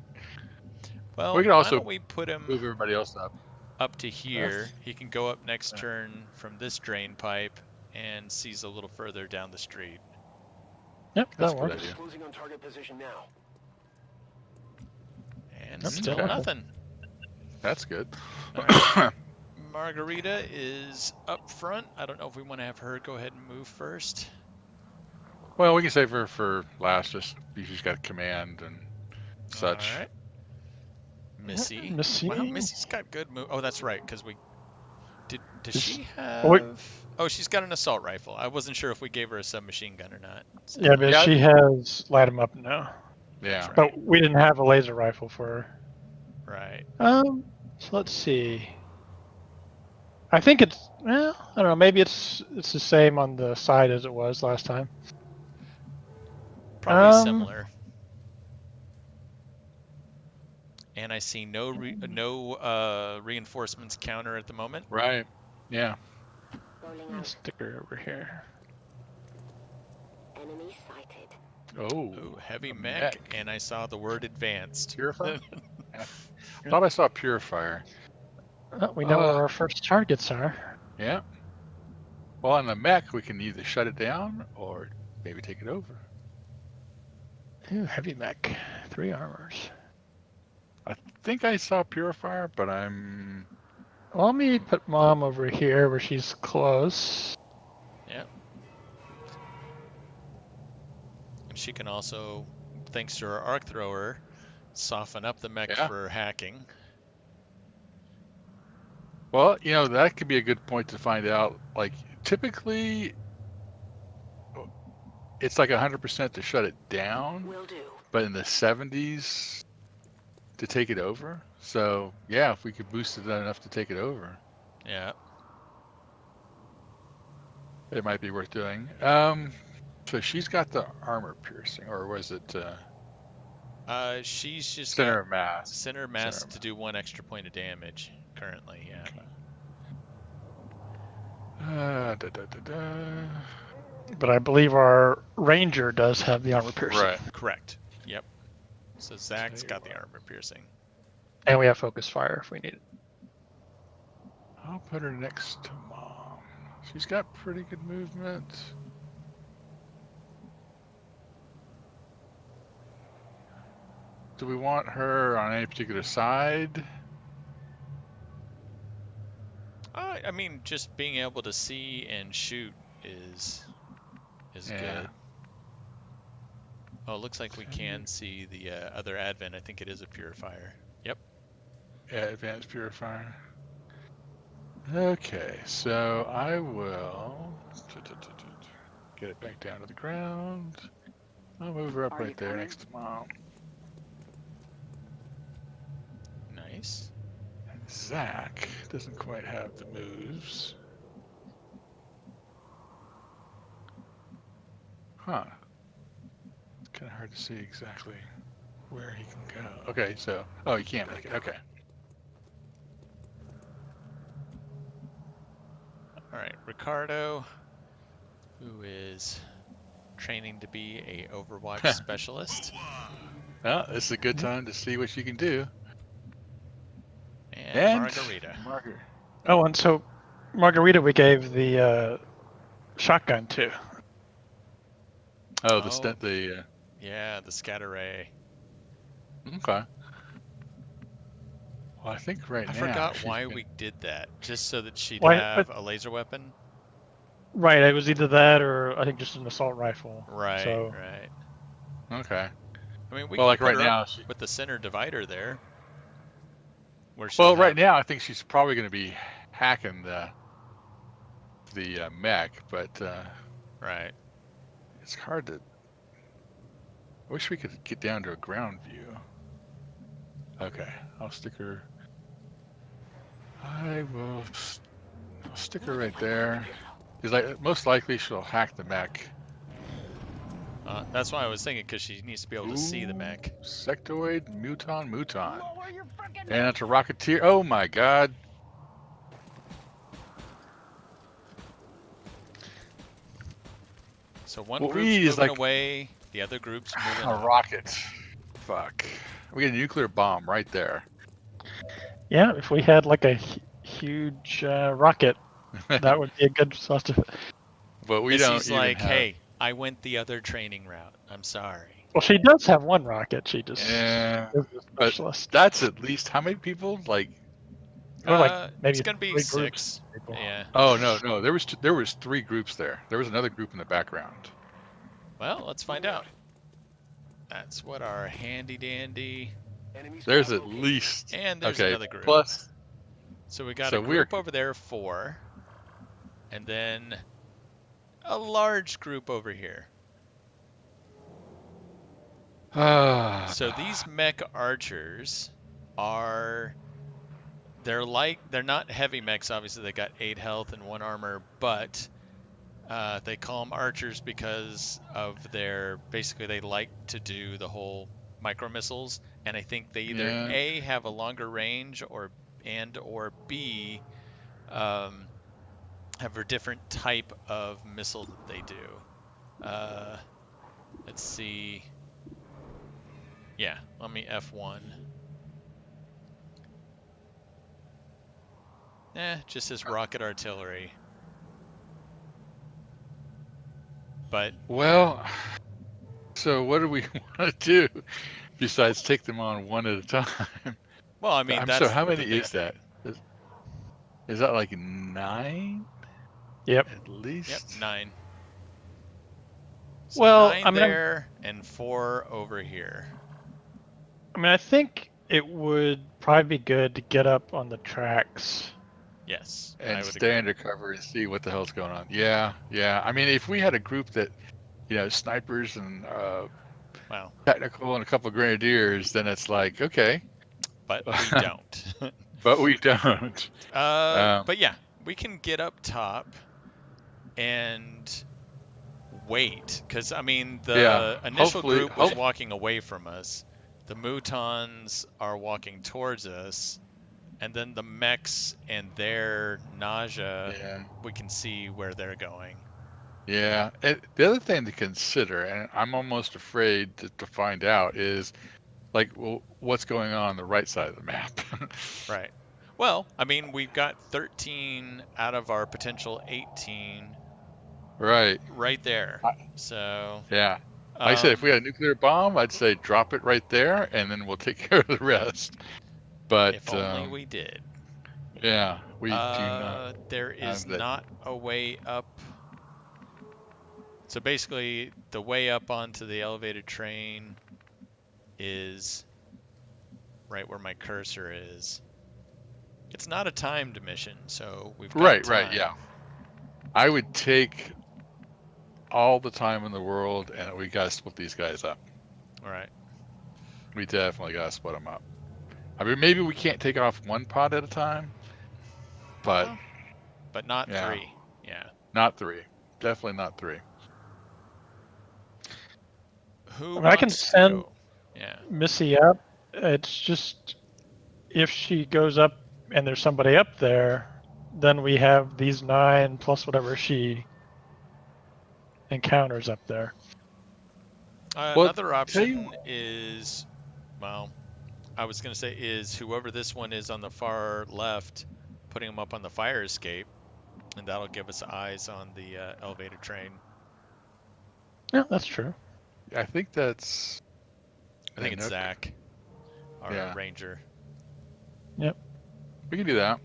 Well, we can also why don't we put him move everybody else up to here. He can go up next turn from this drain pipe and sees a little further down the street. Yep, that's that a good works. idea. Closing on target position now. And still nothing. That's good. Right. Margarita is up front. I don't know if we want to have her go ahead and move first. Well, we can save her for last. She's got command and such. All right. Missy. Missy. Wow, Missy's got good move. Oh, that's right, because we Does she have? Oh, she's got an assault rifle. I wasn't sure if we gave her a submachine gun or not. So. Yeah, but she has light 'em up now. Yeah. Right. But we didn't have a laser rifle for her. Right. So let's see. I think it's, well, I don't know, maybe it's the same on the side as it was last time. Probably similar. And I see no reinforcements counter at the moment. Right. Yeah. Stick her over here. Enemy sighted. Oh, heavy mech, and I saw the word advanced. Purifier? Thought I saw Purifier. We know where our first targets are. Yeah. Well, on the mech, we can either shut it down or maybe take it over. Ooh, heavy mech. 3 armors. I think I saw Purifier, but I'm... Well, let me put Mom over here where she's close. Yeah. And she can also, thanks to her arc thrower, soften up the mech for hacking. Well, you know, that could be a good point to find out. Like, typically, it's like 100% to shut it down. Will do. But in the 70s, to take it over. So, yeah, if we could boost it enough to take it over. Yeah. It might be worth doing. So she's got the armor piercing, or was it... she's just center of mass. Center of mass to do 1 extra point of damage currently, yeah. But I believe our ranger does have the armor piercing. Right. Correct. Yep. So Zach's got the armor piercing. And we have focus fire if we need it. I'll put her next to Mom. She's got pretty good movement. Do we want her on any particular side? I mean, just being able to see and shoot is good. Oh, it looks like we can see the other advent. I think it is a purifier. Yep. Yeah, advanced purifier. Okay, so I will get it back down to the ground. I'll move her up right there next to Mom. Nice. And Zach doesn't quite have the moves. Huh. It's kind of hard to see exactly where he can go. Okay, so... Oh, he can't make it. Okay. Alright, Ricardo, who is training to be a Overwatch specialist. Well, this is a good time to see what you can do. And Margarita. Oh, and so Margarita we gave the shotgun to. Oh, the yeah, the scatter ray. Okay. Well, I think right now... I forgot why we did that. Just so that she'd have a laser weapon? Right, it was either that or I think just an assault rifle. Right, so. right. Okay. I mean, we well, can like put right her now, up with the center divider there. Well, right now, I think she's probably going to be hacking the mech, but right. It's hard to... I wish we could get down to a ground view. Okay, I'll stick her... I'll stick her right there. Because most likely she'll hack the mech. That's why I was thinking, because she needs to be able to see the mech. Sectoid, Muton. And it's a Rocketeer. Oh my god. So one group's moving like away, the other group's moving a rocket. Fuck. We get a nuclear bomb right there. Yeah, if we had like a huge rocket, that would be a good source of it. But we don't even like, have... hey, I went the other training route. I'm sorry. Well, she does have one rocket. She just is a specialist. That's at least how many people? Like, maybe it's gonna be 6. Yeah. Oh no, there was 3 groups there. There was another group in the background. Well, let's find out. That's what our handy dandy. There's at least and there's another group. Plus, So we got a group over there of 4. And then a large group over here. So these mech archers are... They're not heavy mechs, obviously. They got 8 health and 1 armor, but they call them archers because of basically they like to do the whole micro missiles, and I think they either A, have a longer range, or B, have a different type of missile that they do. Let's see. Yeah, let me F1. Just says rocket artillery. But well, so what do we want to do besides take them on one at a time? Well, I mean, so how many is that? Is that like 9? Yep. At least. Yep, 9. So well, 9 there and 4 over here. I mean, I think it would probably be good to get up on the tracks. Yes. And stay undercover and see what the hell's going on. Yeah. I mean, if we had a group that, snipers and technical and a couple of grenadiers, then it's like, okay. But we don't. But we don't. But yeah, we can get up top and wait. Because, I mean, the initial group was walking away from us. The Mutons are walking towards us. And then the mechs and their nausea, we can see where they're going. Yeah. And the other thing to consider, and I'm almost afraid to find out, is what's going on the right side of the map. Right. Well, I mean, we've got 13 out of our potential 18. Right there. So. Yeah. Like I said, if we had a nuclear bomb, I'd say drop it right there, and then we'll take care of the rest. But if only we did. Yeah, we do not. There is not a way up. So basically, the way up onto the elevated train is right where my cursor is. It's not a timed mission, so we've got time. Right, yeah. I would take all the time in the world, and we gotta split these guys up. All right. We definitely gotta split them up. I mean, maybe we can't take off one pod at a time, but not 3. Yeah. Not 3. Definitely not 3. I can send Missy up. It's just if she goes up and there's somebody up there, then we have these 9 plus whatever she encounters up there. Another option is, I was going to say is whoever this one is on the far left, putting them up on the fire escape, and that'll give us eyes on the elevated train. Yeah, that's true. I think that's... I think it's Zach, our ranger. Yep. We can do that.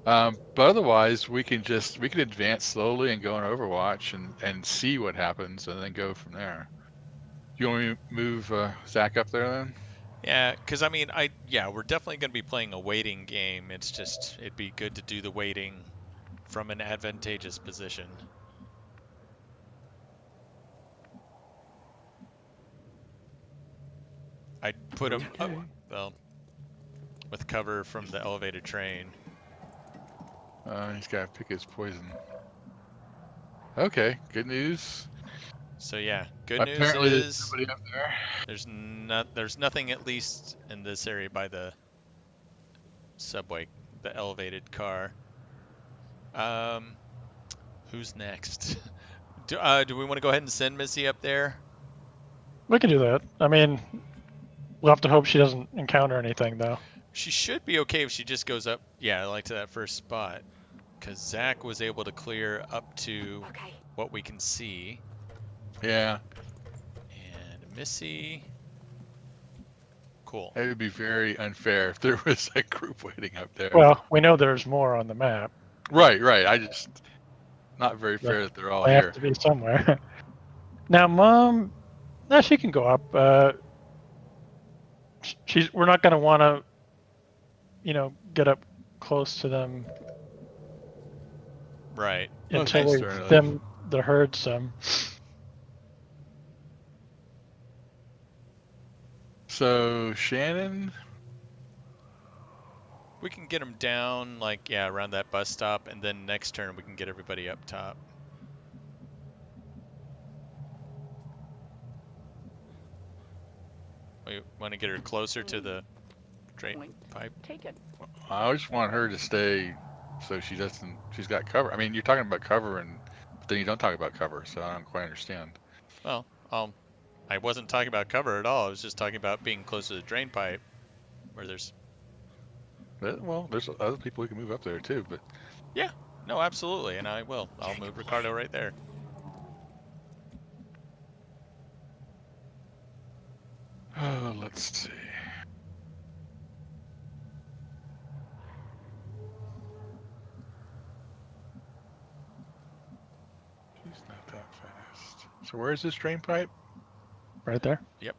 But otherwise, we can advance slowly and go on Overwatch and see what happens, and then go from there. You want me to move Zach up there then? Yeah, because I mean, we're definitely going to be playing a waiting game. It's just, it'd be good to do the waiting from an advantageous position. I'd put him up, with cover from the elevated train. He's got to pick his poison. Okay, good news. So yeah, good news is somebody up there. There's nothing at least in this area by the subway, the elevated car. Who's next? Do we want to go ahead and send Missy up there? We can do that. I mean, we'll have to hope she doesn't encounter anything though. She should be okay if she just goes up, to that first spot, because Zach was able to clear up to what we can see. Yeah. And Missy. Cool. It would be very unfair if there was a group waiting up there. Well, we know there's more on the map. Right. I just not very fair that they're all they here. Have to be somewhere. Now, Mom, she can go up. We're not going to want to, get up close to them. Right. Until Okay, we them the herd some. So Shannon, We can get them down, like, yeah, around that bus stop, and then next turn we can get everybody up top. We want to get her closer to the drain pipe. Taken. I just want her to stay so she doesn't. She's got cover. I mean, you're talking about cover, but then you don't talk about cover, so I don't quite understand. Well, I wasn't talking about cover at all. I was just talking about being close to the drain pipe, where there's. Well, there's other people who can move up there too, but. Yeah. No, absolutely, and I will. I'll move Ricardo right there. Oh, let's see. She's not that fast. So where is this drain pipe? Right there. Yep.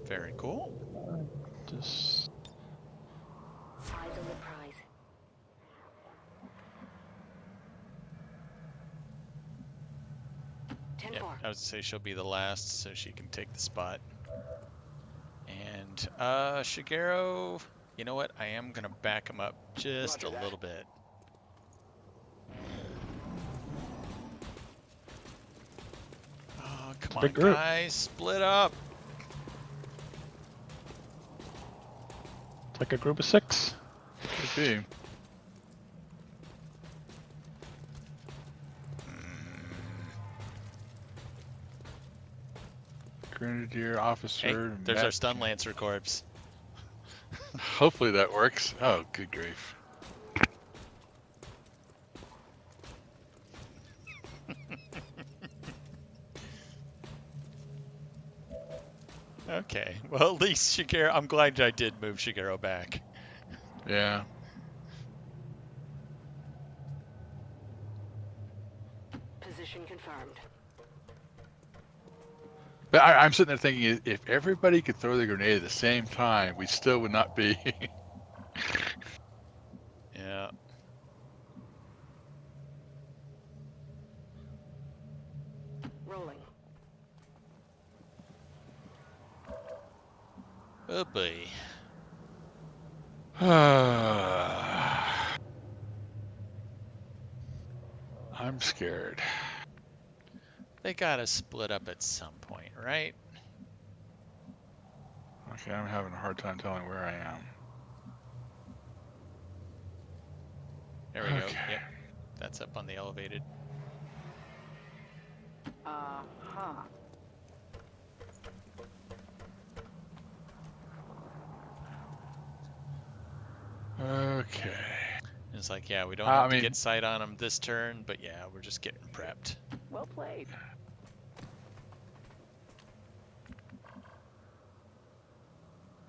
Very cool. Just. Eyes on the prize. Yeah, I was to say she'll be the last, so she can take the spot. And Shigeru, you know what? I am gonna back him up just a little bit. Oh, come on, guys, split up. It's like a group of 6. Could be. Grenadier officer. Hey, there's our stun lancer corpse. Hopefully that works. Oh, good grief. Okay, well at least Shigeru, I'm glad I did move Shigeru back. Yeah. Position confirmed. But I'm sitting there thinking, if everybody could throw the grenade at the same time, we still would not be. Yeah. Rolling. Oh boy. I'm scared. They gotta split up at some point, right? Okay, I'm having a hard time telling where I am. There we go. Yep. That's up on the elevated. Uh-huh. Okay. It's like, yeah, we don't have to get sight on them this turn, but yeah, we're just getting prepped. Well played.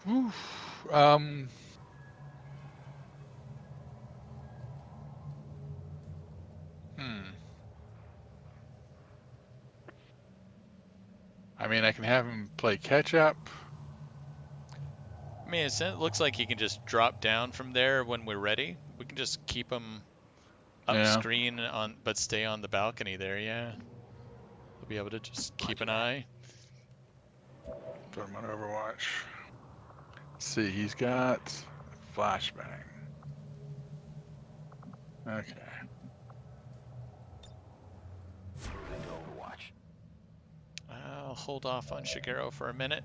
Whew. I mean, I can have him play catch up. I mean, it looks like he can just drop down from there when we're ready. We can just keep him up screen but stay on the balcony there. Yeah, we'll be able to just keep an eye. Put him on Overwatch. Let's see, he's got flashbang. Okay. I'll hold off on Shigeru for a minute.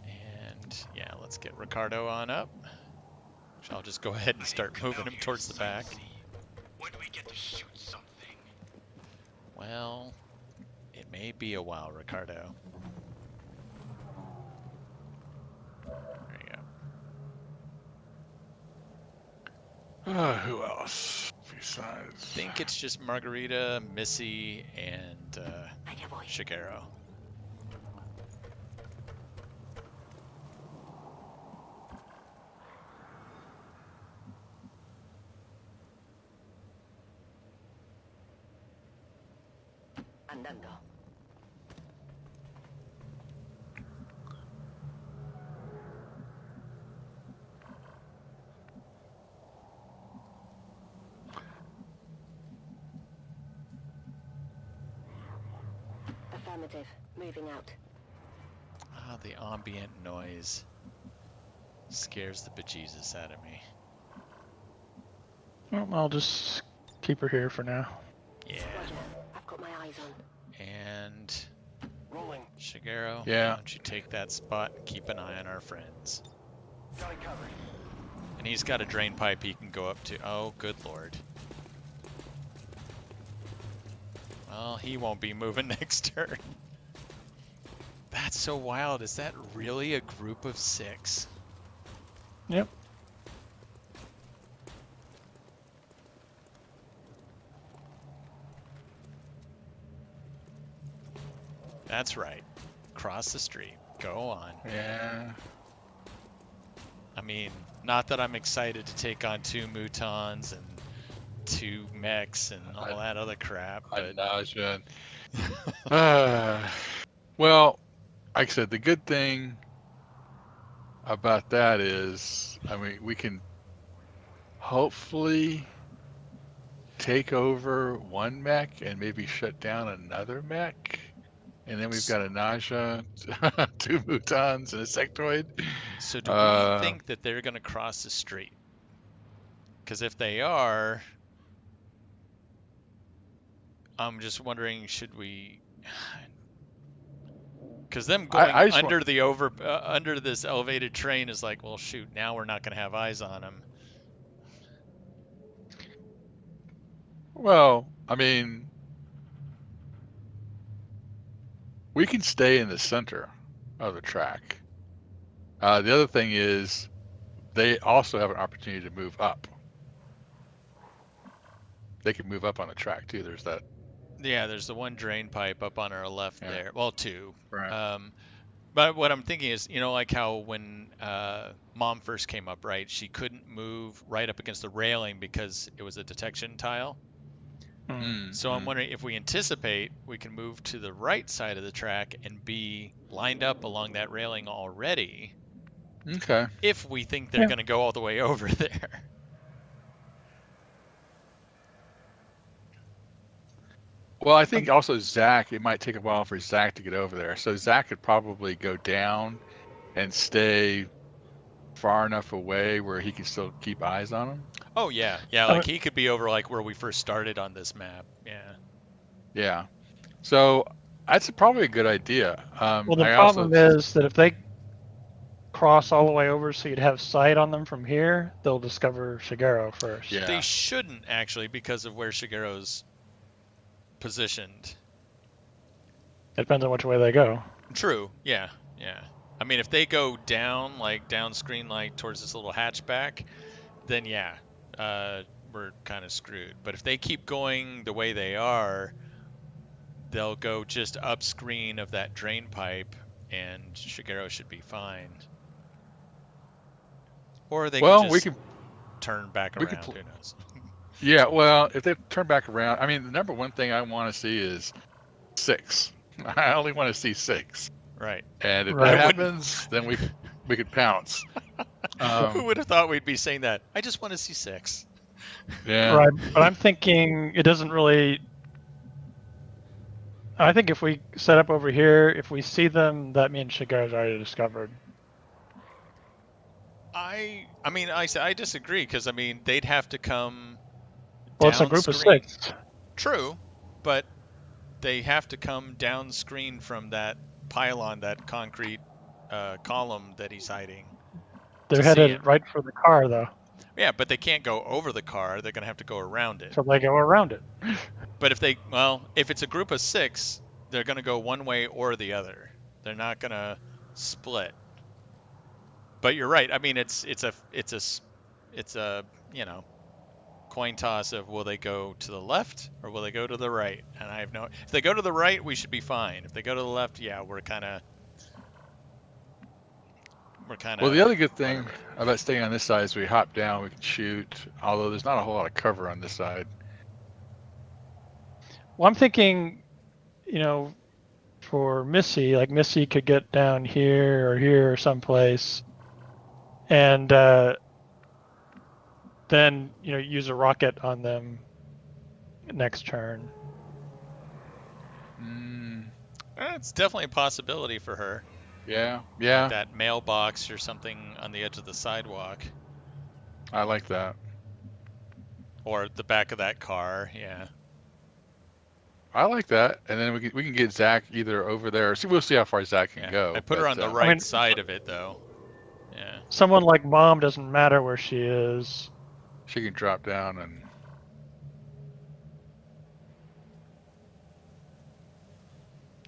And yeah, let's get Ricardo on up. So I'll just go ahead and start moving him towards the back. When do we get to shoot something? Well, it may be a while, Ricardo. There you go. Who else besides? I think it's just Margarita, Missy, and Shigeru. Affirmative. Moving out. Ah, the ambient noise scares the bejesus out of me. Well, I'll just keep her here for now. Yeah. Roger. I've got my eyes on. And Rolling. Shigeru, Yeah. why don't you take that spot and keep an eye on our friends? Got it covered. And he's got a drain pipe he can go up to. Oh, good lord. Well, he won't be moving next turn. That's so wild. Is that really a group of 6? Yep. That's right. Cross the street. Go on. Yeah. I mean, not that I'm excited to take on 2 Mutons and 2 mechs and all that other crap, but... Nausea. Well, like I said, the good thing about that is, I mean, we can hopefully take over one mech and maybe shut down another mech. And then we've got a nausea, 2 Mutons, and a sectoid. So do we think that they're going to cross the street? Because if they are, I'm just wondering, should we... Because them going under under this elevated train is like, well, shoot, now we're not going to have eyes on them. Well, I mean, we can stay in the center of the track. The other thing is, they also have an opportunity to move up. They can move up on the track too. There's that. Yeah, there's the one drain pipe up on our left there. Well, 2. Right. But what I'm thinking is, you know, like how when Mom first came up, right? She couldn't move right up against the railing because it was a detection tile. So I'm wondering if we anticipate, we can move to the right side of the track and be lined up along that railing already. Okay. If we think they're going to go all the way over there. Well, I think also Zach, it might take a while for Zach to get over there. So Zach could probably go down and stay far enough away where he can still keep eyes on him. Oh, yeah. Yeah, like he could be over like where we first started on this map. Yeah. Yeah. So that's probably a good idea. Well, the problem is that if they cross all the way over so you'd have sight on them from here, they'll discover Shigeru first. Yeah. They shouldn't, actually, because of where Shigeru's positioned. It depends on which way they go. True. Yeah. Yeah. I mean, if they go down, like down screen, like towards this little hatchback, then yeah, we're kind of screwed. But if they keep going the way they are, they'll go just up screen of that drain pipe, and Shigeru should be fine. Or they can just turn back around. Who knows? Yeah, well, if they turn back around, I mean, the number one thing I want to see is 6. I only want to see 6. Right. And if that happens, then we could pounce. Who would have thought we'd be saying that? I just want to see 6. Yeah. Right, but I'm thinking it doesn't really... I think if we set up over here, if we see them, that means Shigeru's already discovered. I mean, I disagree, because, I mean, they'd have to come... Well, it's a group of 6. True, but they have to come down screen from that pylon, that concrete column that he's hiding. They're headed right for the car, though. Yeah, but they can't go over the car. They're going to have to go around it. So they go around it. But if it's a group of 6, they're going to go one way or the other. They're not going to split. But you're right. I mean, it's a coin toss of will they go to the left or will they go to the right? And I have no. If they go to the right, we should be fine. If they go to the left, yeah, we're kind of. Well, the other good thing about staying on this side is we hop down, we can shoot. Although there's not a whole lot of cover on this side. Well, I'm thinking, for Missy, like Missy could get down here or someplace, and then use a rocket on them next turn. It's definitely a possibility for her. Yeah. Like that mailbox or something on the edge of the sidewalk. I like that. Or the back of that car, yeah. I like that, and then we can get Zach either over there. We'll see how far Zach can go. I put her on the right side of it, though. Yeah. Someone like Mom doesn't matter where she is. She can drop down and.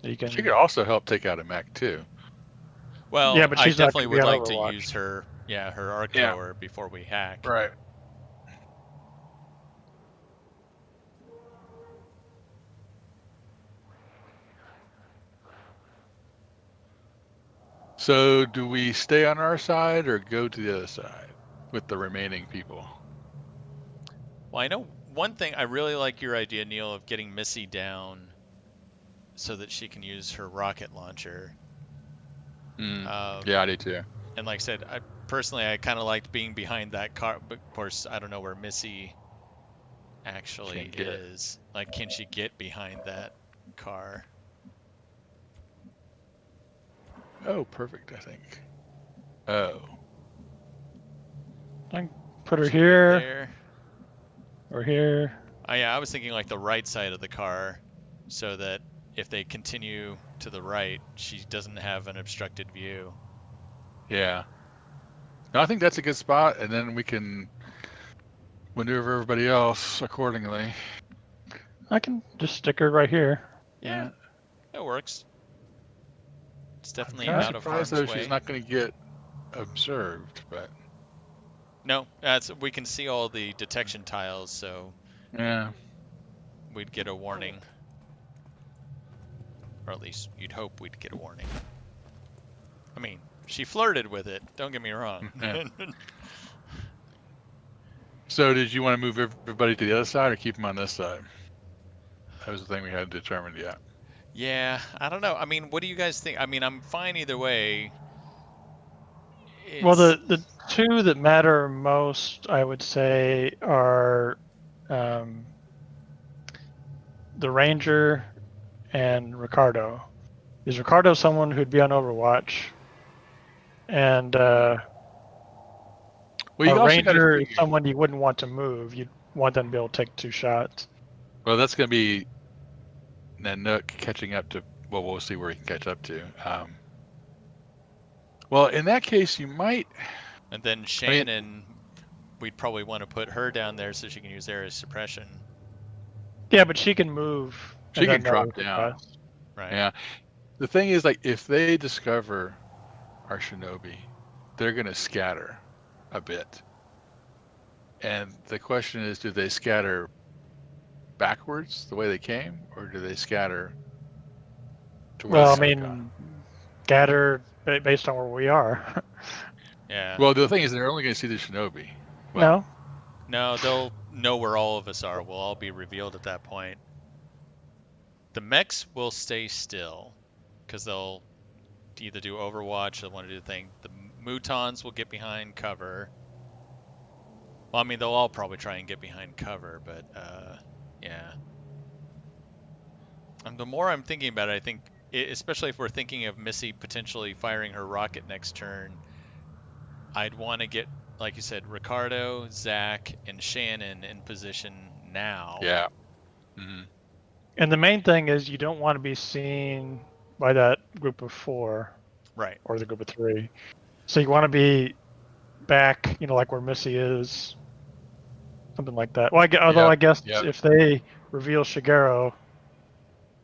She could also help take out a mech too. Well, yeah, but I definitely would like to use her, her arc thrower before we hack. Right. So, do we stay on our side or go to the other side with the remaining people? Well, I know one thing. I really like your idea, Neil, of getting Missy down so that she can use her rocket launcher. Yeah, I do too. And like I said, I kind of liked being behind that car, but of course, I don't know where Missy actually is. Like, can she get behind that car? Oh, perfect, I think. Oh. I can put her here. There. Or here. Oh, yeah, I was thinking like the right side of the car so that if they continue to the right, she doesn't have an obstructed view. Yeah. No, I think that's a good spot, and then we can maneuver everybody else accordingly. I can just stick her right here. Yeah, that works. It's definitely out of harm's way. She's not going to get observed, but no, we can see all the detection tiles, so yeah, we'd get a warning, or at least you'd hope we'd get a warning. I mean, she flirted with it. Don't get me wrong. Yeah. So, did you want to move everybody to the other side or keep them on this side? That was the thing we had determined yet. Yeah, I don't know. I mean, what do you guys think? I mean, I'm fine either way. Well, the two that matter most, I would say, are the Ranger and Ricardo. Is Ricardo someone who'd be on Overwatch? And a Ranger is someone you wouldn't want to move. You'd want them to be able to take 2 shots. Well, that's going to be Nanook catching up to, well, we'll see where he can catch up to. Well, in that case, you might... And then Shannon, we'd probably want to put her down there so she can use area suppression. Yeah, but she can move. She can drop down. Right. Yeah. The thing is, like, if they discover our Shinobi, they're going to scatter a bit. And the question is, do they scatter backwards the way they came, or do they scatter to where scatter based on where we are. Yeah. Well, the thing is, they're only going to see the Shinobi. Well, no, they'll know where all of us are. We'll all be revealed at that point. The mechs will stay still because they'll either do Overwatch, they'll want to do the thing. The Mutons will get behind cover. Well, I mean, they'll all probably try and get behind cover, but yeah. And the more I'm thinking about it, I think, especially if we're thinking of Missy potentially firing her rocket next turn, I'd want to get, like you said, Ricardo, Zach, and Shannon in position now. Yeah. Mm-hmm. And the main thing is you don't want to be seen by that group of 4. Right. Or the group of 3. So you want to be back, like where Missy is. Something like that. Well, I guess if they reveal Shigeru,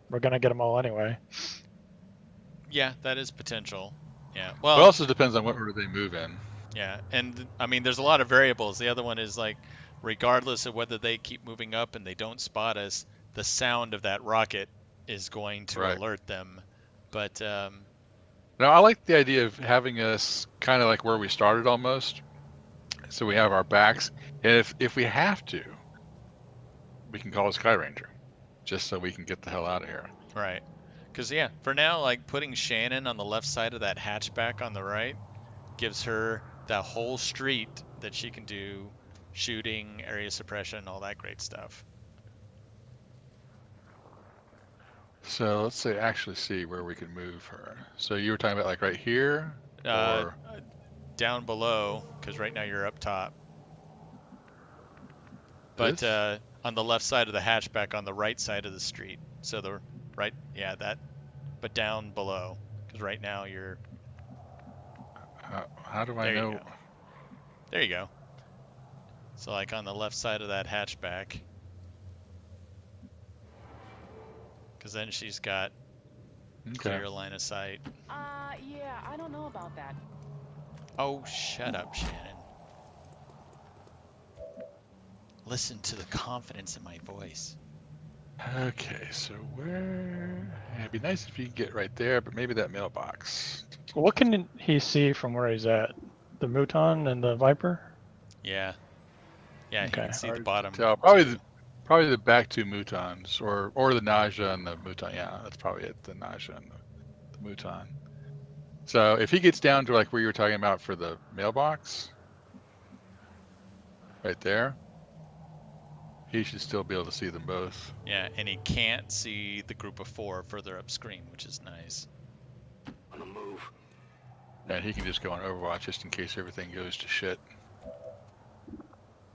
we're going to get them all anyway. Yeah, that is potential. Yeah. Well, it also depends on what order they move in. Yeah, and I mean, there's a lot of variables. The other one is like, regardless of whether they keep moving up and they don't spot us, the sound of that rocket is going to alert them. But no, I like the idea of having us kind of like where we started almost. So we have our backs, and if we have to, we can call a Sky Ranger, just so we can get the hell out of here. Right. Because yeah, for now, like putting Shannon on the left side of that hatchback on the right gives her that whole street that she can do shooting, area suppression, all that great stuff. So let's say actually see where we can move her. So you were talking about like right here, or down below, because right now you're up top. But on the left side of the hatchback, on the right side of the street. So the right, yeah, that. But down below, because right now you're. How do I there know? You go. There you go. So like on the left side of that hatchback. Because then she's got clear line of sight. Yeah, I don't know about that. Oh, shut up, Shannon. Listen to the confidence in my voice. Okay, so where... It'd be nice if you could get right there, but maybe that mailbox. What can he see from where he's at? The Mouton and the Viper? Yeah. Yeah, Okay. he can see the bottom. Probably the back two Moutons, or the Naja and the Mouton. Yeah, that's probably it, the Naja and the Mouton. So if he gets down to like where you were talking about for the mailbox, right there, he should still be able to see them both. Yeah, and he can't see the group of 4 further upstream, which is nice. On the move. And he can just go on Overwatch just in case everything goes to shit.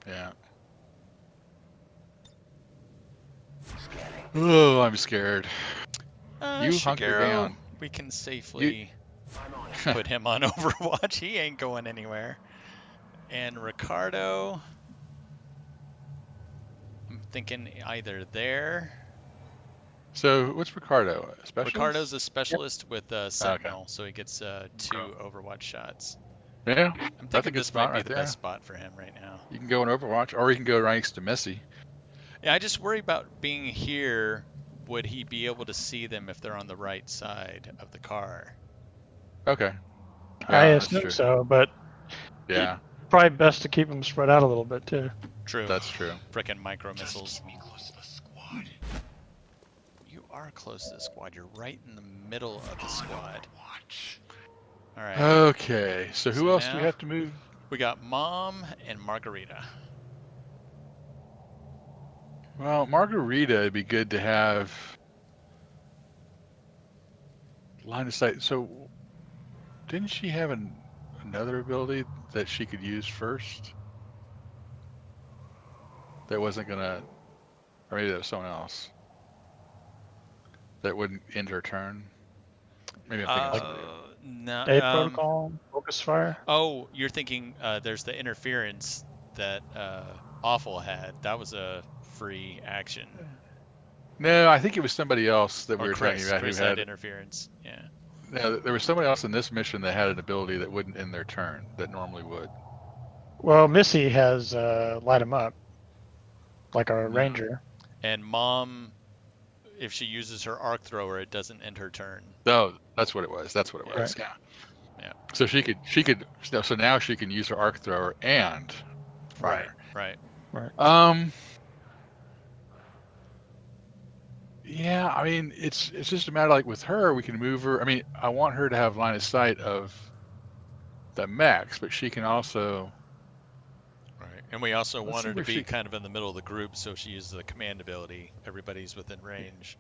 Yeah. Scanning. Oh, I'm scared. You Shigeru, hunker down. We can safely put him on Overwatch. He ain't going anywhere. And Ricardo, I'm thinking either there. So what's Ricardo? A specialist? Ricardo's a specialist with Sentinel, so he gets 2 Overwatch shots. Yeah, I'm thinking this might be the best spot for him right now. You can go in Overwatch, or you can go right next to Messi. Yeah, I just worry about being here. Would he be able to see them if they're on the right side of the car? Okay. I assume so, but yeah, probably best to keep them spread out a little bit too. True. That's true. Frickin' micro missiles. Keep me close to the squad. You are close to the squad. You're right in the middle of the squad. All right. Okay, so who else do we have to move? We got Mom and Margarita. Well, Margarita, it'd be good to have line of sight. So, didn't she have another ability that she could use first? That wasn't gonna, or maybe that was someone else. That wouldn't end her turn. Maybe I'm thinking no. A protocol, focus fire. Oh, you're thinking there's the interference that Awful had. That was a free action. No, I think it was somebody else that we were talking about Chris who had interference. Yeah. No, there was somebody else in this mission that had an ability that wouldn't end their turn, that normally would. Well, Missy has light him up, like a ranger. And Mom, if she uses her arc thrower, it doesn't end her turn. Oh, that's what it was. That's what it was. Right. Yeah. So she could. So now she can use her arc thrower and fire. Right. Yeah, I mean, it's just a matter like with her, we can move her. I mean, I want her to have line of sight of the mechs, but she can also. Right, and we also want her to be kind of in the middle of the group, so she uses the command ability. Everybody's within range.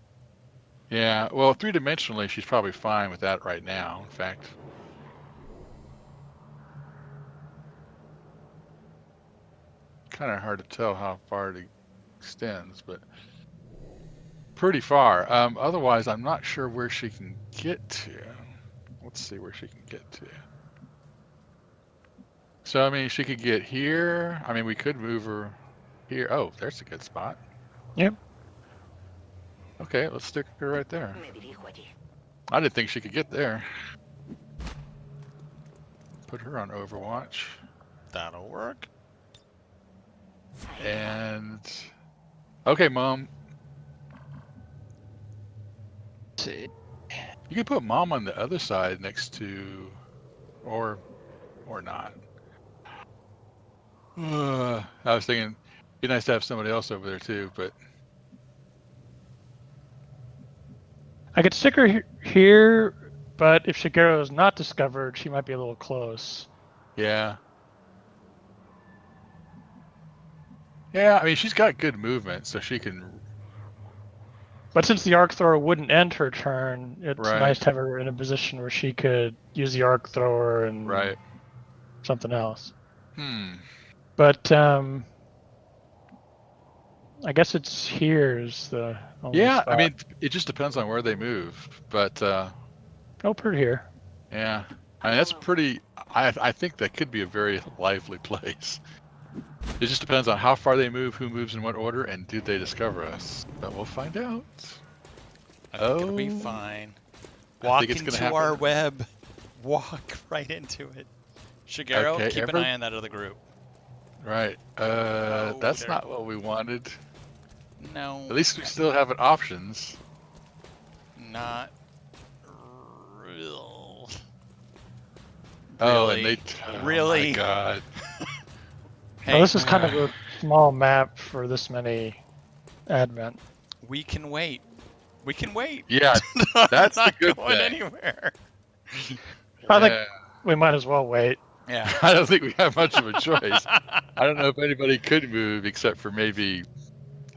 Yeah, well, 3-dimensionally, she's probably fine with that right now. In fact. Kind of hard to tell how far it extends, but pretty far. Otherwise, I'm not sure where she can get to. Let's see where she can get to. So, I mean, she could get here. I mean, we could move her here. Oh, there's a good spot. Yep. Okay, let's stick her right there. I didn't think she could get there. Put her on Overwatch. That'll work. And okay, Mom. Let's see. You could put Mom on the other side next to, or not. I was thinking, it'd be nice to have somebody else over there too, but I could stick her here, but if Shigeru is not discovered, she might be a little close. Yeah. Yeah, I mean, she's got good movement, so she can But since the arc thrower wouldn't end her turn, it's Right. nice to have her in a position where she could use the arc thrower and Right. something else. But I guess it's here's the only yeah, spot. I mean, it just depends on where they move. But per here. Yeah, I mean that's pretty. I think that could be a very lively place. It just depends on how far they move, who moves in what order, and do they discover us. But we'll find out. I think it'll be fine. Walk into our web. Walk right into it. Shigeru, Okay, keep an eye on that other group. Right. That's not what we wanted. No. At least we still have options. Not real. Oh, and they. Really? Oh my God. Hey, well, this is kind of a small map for this many advent. We can wait. We can wait. Yeah, that's not the good going thing. Anywhere. I think we might as well wait. Yeah. I don't think we have much of a choice. I don't know if anybody could move except for maybe.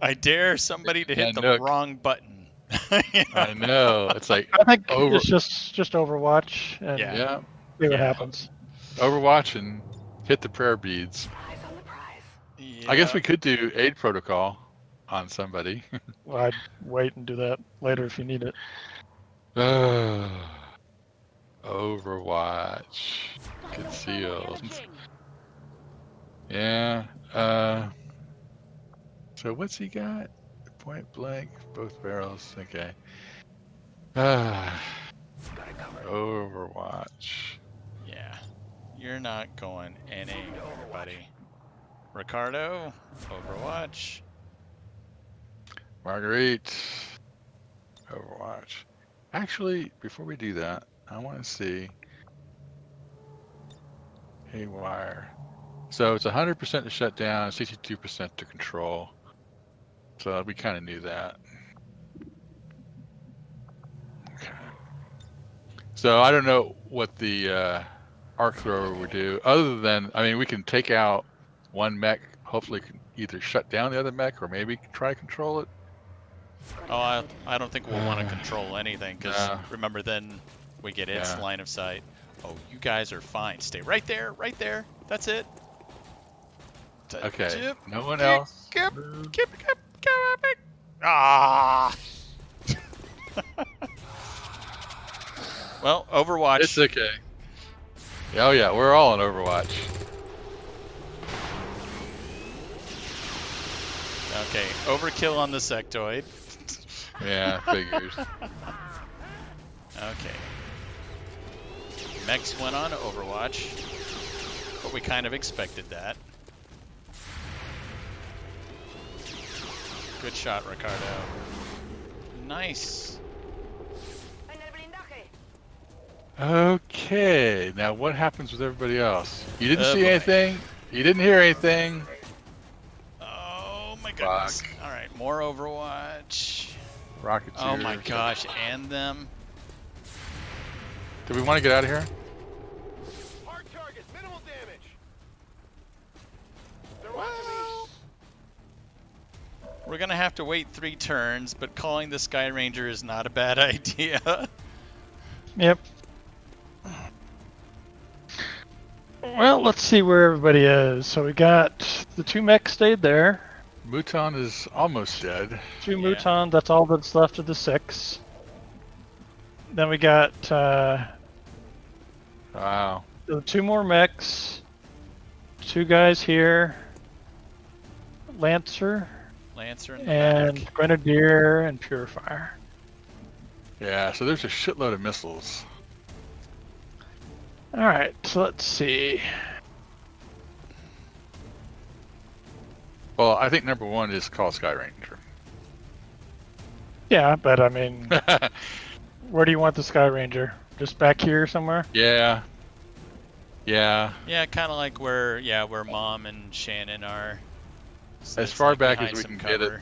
I dare somebody to hit the wrong button. I know. It's like I think it's just Overwatch and see what happens. Overwatch and hit the prayer beads. Yeah. I guess we could do aid protocol on somebody. Well, I'd wait and do that later if you need it. Overwatch. Concealed. Yeah. So what's he got? Point blank, both barrels. Okay. Overwatch. Yeah. You're not going anywhere, buddy. Ricardo, Overwatch. Marguerite, Overwatch. Actually, before we do that, I want to see Haywire. So it's 100% to shut down, 62% to control. So we kind of knew that. Okay. So I don't know what the arc thrower would do, other than, I mean, we can take out one mech, hopefully can either shut down the other mech or maybe try to control it. Oh, I don't think we'll want to control anything, because remember then we get its line of sight. Oh, you guys are fine. Stay right there, right there. That's it. Okay, no one else. Ah! Well, Overwatch. It's okay. Oh yeah, we're all on Overwatch. Okay, overkill on the sectoid. Yeah, figures. Okay. Mechs went on Overwatch, but we kind of expected that. Good shot, Ricardo. Nice. Okay, now what happens with everybody else? You didn't see anything? You didn't hear anything? Oh my goodness. Alright, more Overwatch. Rocketeers. Oh my gosh, and them. Do we want to get out of here? Hard target, minimal damage. We're gonna have to wait 3 turns, but calling the Sky Ranger is not a bad idea. Yep. Well, let's see where everybody is. So we got the 2 mechs stayed there. Mouton is almost dead. 2 Mouton, that's all that's left of the 6. Then we got wow. 2 more mechs. 2 guys here. Lancer and Grenadier and Purifier. Yeah, so there's a shitload of missiles. Alright, so let's see. Well, I think number 1 is call Sky Ranger. Yeah, but I mean, where do you want the Sky Ranger? Just back here somewhere? Yeah. Yeah. Yeah, kind of like where Mom and Shannon are. So as far like back as we can cover. get it.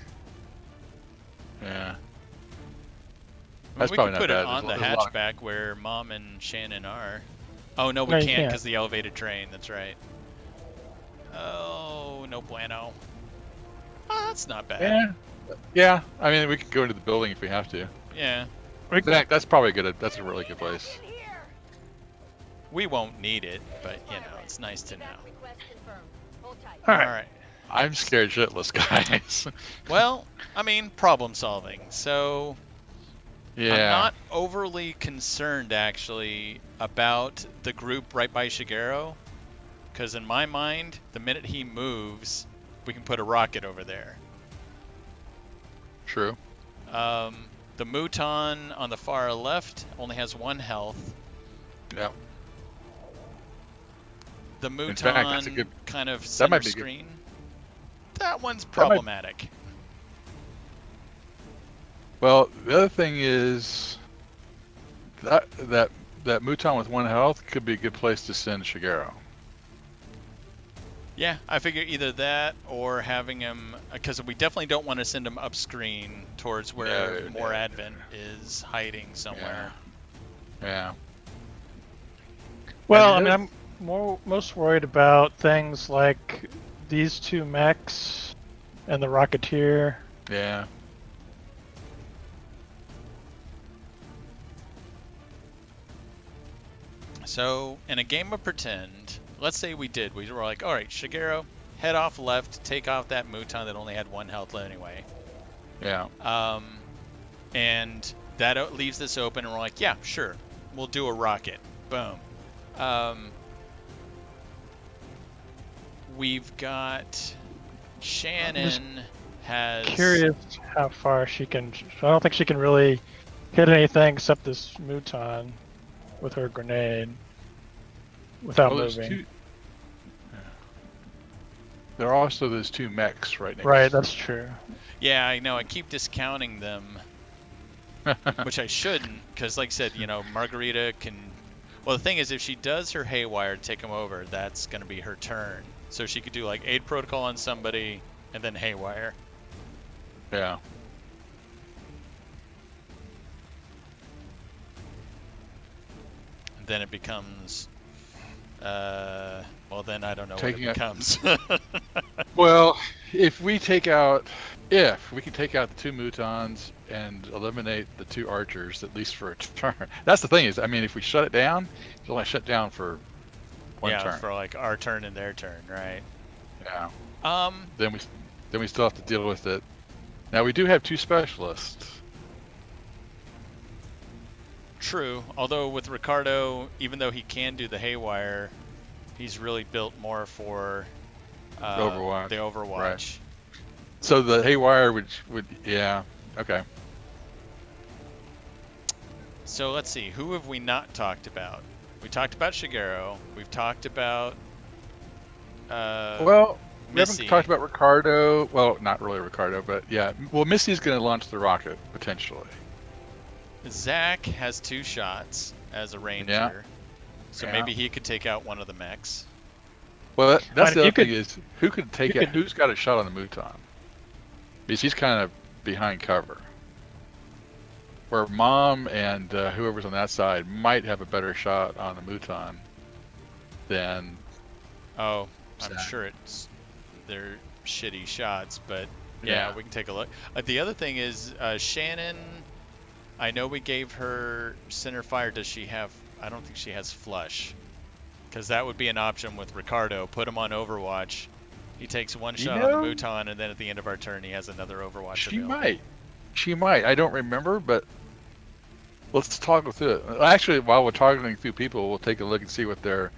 Yeah. That's probably not bad. We could put it on the hatchback where Mom and Shannon are. Oh, no, we can't because the elevated train. That's right. Oh, no bueno. Oh, that's not bad. Yeah. Yeah, I mean, we could go into the building if we have to. Yeah. That's probably good. That's a really good place. We won't need it, but you know, it's nice to know. All All right. right. I'm scared shitless, guys. Well, I mean, problem solving. So Yeah. I'm not overly concerned actually about the group right by Shigeru, because in my mind, the minute he moves, we can put a rocket over there. True. The Mouton on the far left only has 1 health. Yeah. The Mouton fact, that's a good- kind of that center might be good. screen. That one's might- problematic. Well, the other thing is that Mouton with 1 health could be a good place to send Shigeru. Yeah, I figure either that or having him, because we definitely don't want to send him up screen towards where more Advent is hiding somewhere. Yeah. Well, I And mean, I'm most worried about things like these 2 mechs and the Rocketeer. Yeah. So, in a game of pretend, let's say we were like, all right, Shigeru, head off left, take off that Mouton that only had 1 health anyway. Yeah. And that leaves this open, and we're like, yeah, sure, we'll do a rocket. Boom. We've got Shannon has. Curious how far she can. I don't think she can really hit anything except this Mouton with her grenade without moving. There are also those 2 mechs right next. Right, that's true. Yeah, I know. I keep discounting them, which I shouldn't, because, like I said, you know, Margarita can. Well, the thing is, if she does her haywire to take him over, that's going to be her turn. So she could do like aid protocol on somebody and then haywire. Yeah. And then it becomes. Well, then I don't know Taking what it becomes. Well, if we can take out the 2 Moutons and eliminate the 2 archers, at least for a turn. That's the thing is, I mean, if we shut it down, it's only shut down for 1 turn. Yeah, for like our turn and their turn, right? Yeah. Then we still have to deal with it. Now we do have 2 specialists. True. Although with Ricardo, even though he can do the haywire, he's really built more for Overwatch. the Overwatch. Right. So the haywire would yeah. Okay. So let's see. Who have we not talked about? We talked about Shigeru. We've talked about. Well, we Missy. haven't talked about Ricardo. Well, not really Ricardo, but yeah. Well, Missy's going to launch the rocket potentially. Zach has 2 shots as a ranger, Yeah. so Yeah. maybe he could take out one of the mechs. Well, that's the You other thing could- is who could take it? Who's got a shot on the Mouton? Because he's kind of behind cover. Where Mom and whoever's on that side might have a better shot on the Mouton than. Oh, I'm Zach. sure they're shitty shots, but yeah, we can take a look. The other thing is Shannon. I know we gave her center fire. Does she have? I don't think she has flush, because that would be an option with Ricardo. Put him on Overwatch. He takes 1 shot on the Mouton, and then at the end of our turn, he has another Overwatch. She available. might. I don't remember, but let's talk through it. Actually, while we're targeting through people, we'll take a look and see what their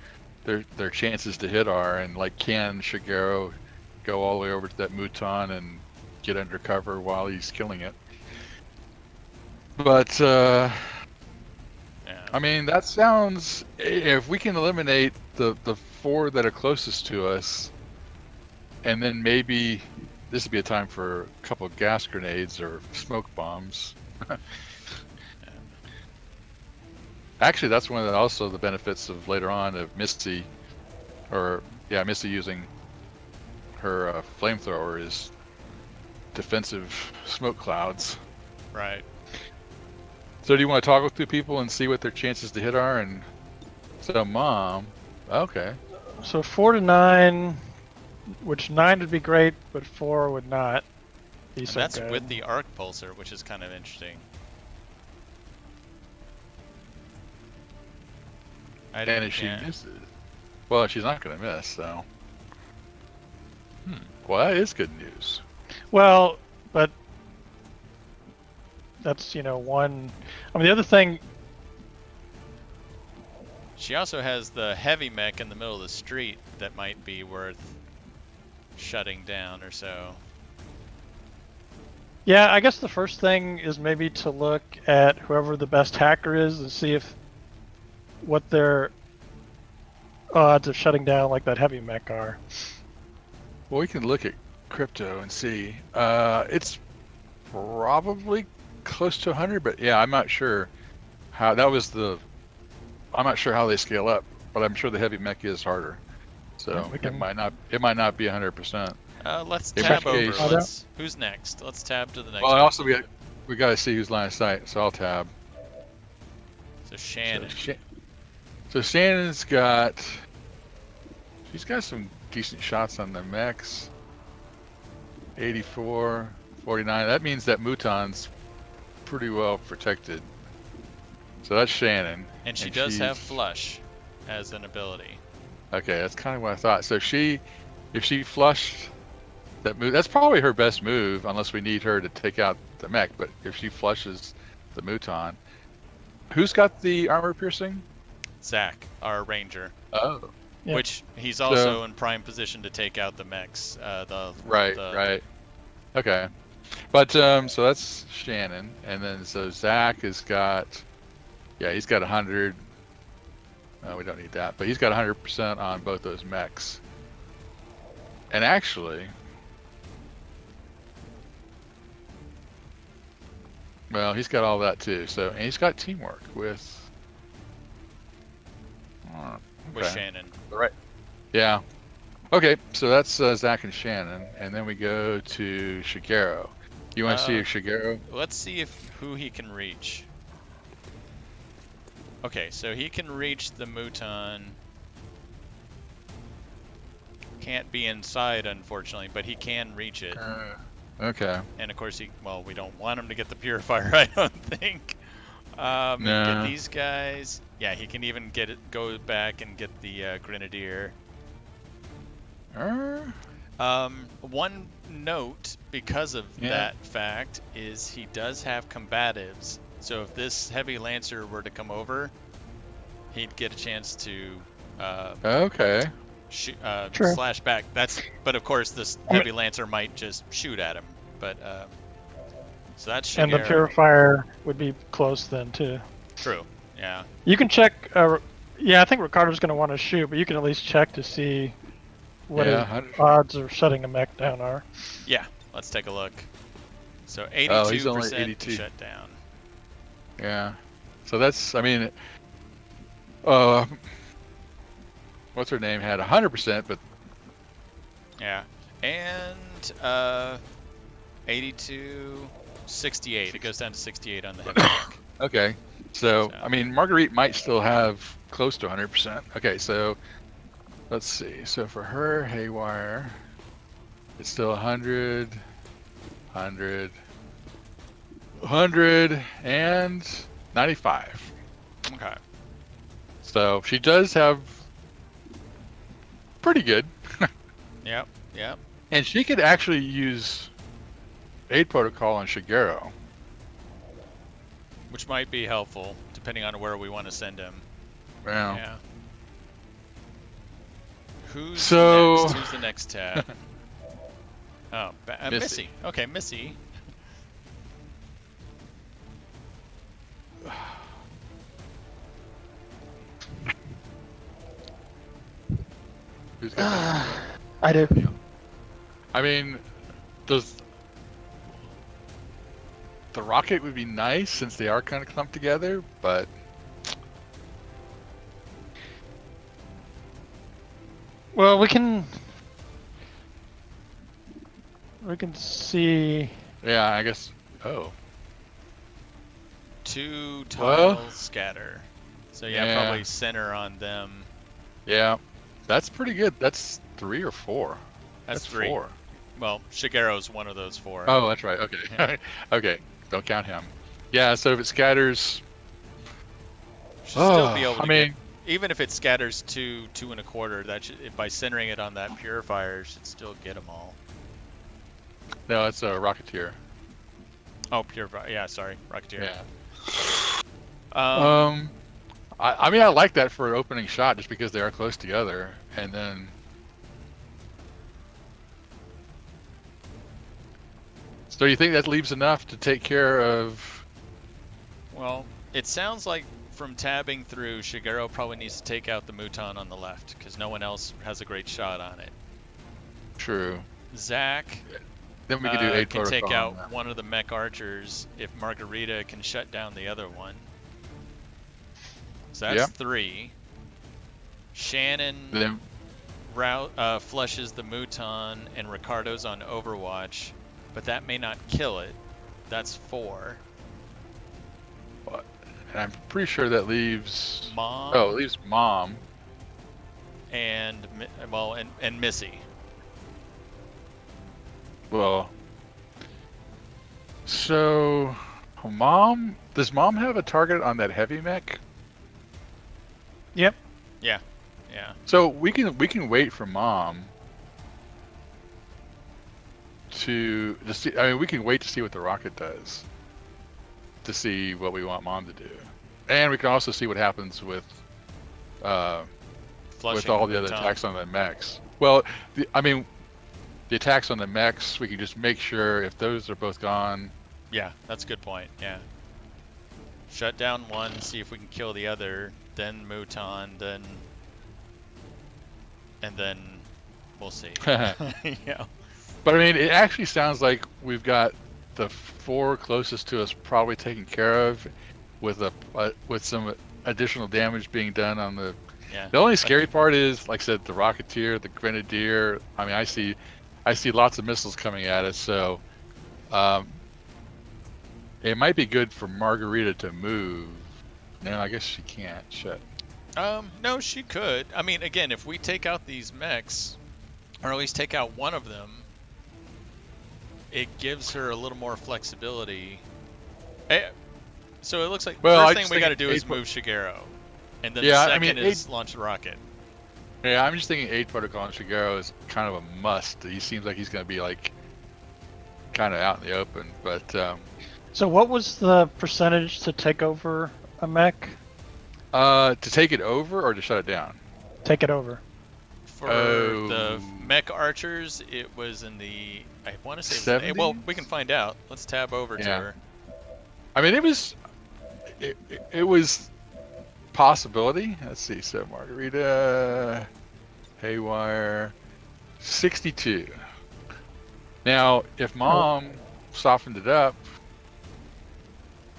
chances to hit are, and like, can Shigeru go all the way over to that Mouton and get under cover while he's killing it? But Yeah. I mean, that sounds. If we can eliminate the 4 that are closest to us, and then maybe this would be a time for a couple of gas grenades or smoke bombs. Actually, that's one of the benefits of later on of Misty, Misty using her flamethrower is defensive smoke clouds. Right. So do you want to talk with 2 people and see what their chances to hit are? And so Mom, okay. So 4 to 9, which 9 would be great, but 4 would not. He's And so that's good. with the arc pulsar, which is kind of interesting. And if she misses, well, she's not going to miss, so. Well, that is good news. Well, but that's, one. I mean, the other thing. She also has the heavy mech in the middle of the street that might be worth shutting down or so. Yeah, I guess the first thing is maybe to look at whoever the best hacker is and see what their odds of shutting down like that heavy mech are. Well, we can look at crypto and see. It's probably close to 100, but yeah, I'm not sure how I'm not sure how they scale up, but I'm sure the heavy mech is harder. So it might not be 100%. Let's tab over. Who's next? Let's tab to the next. Well, also we got to see who's line of sight, so I'll tab. So Shannon. So Shannon's she's got some decent shots on the mechs. 84, 49. That means that Muton's pretty well protected. So that's Shannon. And she does have flush as an ability. Okay, that's kind of what I thought. So if she flushed that move, that's probably her best move, unless we need her to take out the mech. But if she flushes the Muton, who's got the armor piercing? Zach, our ranger. Oh. Yeah. Which he's also in prime position to take out the mechs. Right. Okay. But so that's Shannon, and then so Zach has got, he's got 100. We don't need that, but he's got 100% on both those mechs. And actually, well, he's got all that too. So, and he's got teamwork with Shannon. Right. Yeah. Okay, so that's Zach and Shannon, and then we go to Shigeru. You want to see if Shigeru? Let's see who he can reach. Okay, so he can reach the Muton. Can't be inside, unfortunately, but he can reach it. Okay. And of course, we don't want him to get the purifier, I don't think. No. Get these guys. Yeah, he can even go back and get the Grenadier. One note because of that fact is he does have combatives. So if this heavy lancer were to come over, he'd get a chance to slash back. But of course this heavy lancer might just shoot at him. But so that's Shigeru. And the purifier would be close then too. True. Yeah. You can check. I think Ricardo's going to want to shoot, but you can at least check to see what his odds of shutting a mech down are. Yeah, let's take a look. So 82% to shut down. Yeah. So that's, what's her name had 100%, but. Yeah. And 82, 68. It goes down to 68 on the heavy mech. Okay. So, Marguerite might still have close to 100%. Okay, so let's see. So for her, Haywire, it's still 100, 100, 100, and 95. Okay. So she does have pretty good. Yep. And she could actually use aid protocol on Shigeru. Which might be helpful, depending on where we want to send him. Yeah. Who's the next tab? Missy. Okay, Missy. Who's got I do. Does the rocket would be nice since they are kind of clumped together, but well, we can see. Yeah, I guess. Oh. 2 tiles scatter. So probably center on them. Yeah, that's pretty good. That's 3 or 4. That's 3. 4. Well, Shigeru's one of those 4. Oh, that's right. Okay. Yeah. Okay. Don't count him. Yeah. So if it scatters, Should still be able to I mean, even if it scatters 2 1/4, that should, by centering it on that purifier, should still get them all. no, it's a Rocketeer. Oh, purifier. Yeah, sorry, Rocketeer. Yeah. Um, I mean, I like that for an opening shot just because they are close together, and then. So you think that leaves enough to take care of? Well, it sounds like from tabbing through, Shigeru probably needs to take out the Muton on the left because no one else has a great shot on it. True. Zach Then we could do 8 can take protocol on out that. one of the mech archers if Margarita can shut down the other one. So that's Yeah. 3. Shannon Then, flushes the Muton and Ricardo's on Overwatch, but that may not kill it. That's 4. and I'm pretty sure that leaves. Mom. Oh, it leaves Mom. And and Missy. Well. So, Mom. Does Mom have a target on that heavy mech? Yep. Yeah. Yeah. So we can wait for Mom to see. I mean, we can wait to see what the rocket does, to see what we want Mom to do, and we can also see what happens with all the other attacks on the mechs. Well, I mean, the attacks on the mechs, we can just make sure if those are both gone. Yeah, that's a good point. Yeah. Shut down one, see if we can kill the other, then Muton, and then we'll see. Yeah. But I mean, it actually sounds like we've got the 4 closest to us probably taken care of, with some additional damage being done on the. Yeah. The only scary part is, like I said, the Rocketeer, the Grenadier. I mean, I see lots of missiles coming at us, so it might be good for Margarita to move. No, I guess she can't. Shit. No, she could. I mean, again, if we take out these mechs, or at least take out one of them, it gives her a little more flexibility. So it looks like first thing we got to do is move Shigeru, and then the second is launch the rocket. Yeah, I'm just thinking 8 protocol on Shigeru is kind of a must. He seems like he's going to be like kind of out in the open, but. So what was the percentage to take over a mech? To take it over or to shut it down? Take it over. For the mech archers, it was in the, I want to say, 70s? Well, we can find out. Let's tab over to her. I mean, it was possibility. Let's see. So Margarita, Haywire, 62. Now, if Mom softened it up,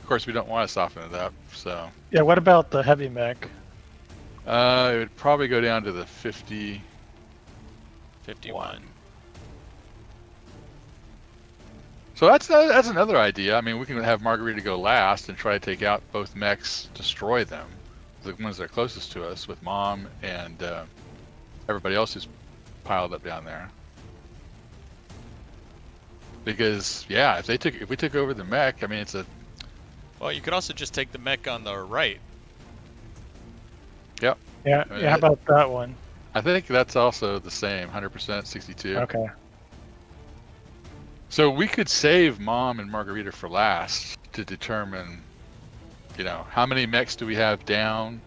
of course, we don't want to soften it up, so. Yeah, what about the heavy mech? It would probably go down to the 50. 51. So that's another idea. I mean, we can have Margarita go last and try to take out both mechs, destroy them, the ones that are closest to us, with Mom and everybody else who's piled up down there. Because yeah, if we took over the mech, I mean, it's a. Well, you could also just take the mech on the right. Yep. Yeah. I mean, how about that one? I think that's also the same, 100%, 62. Okay. So we could save Mom and Margarita for last to determine, how many mechs do we have down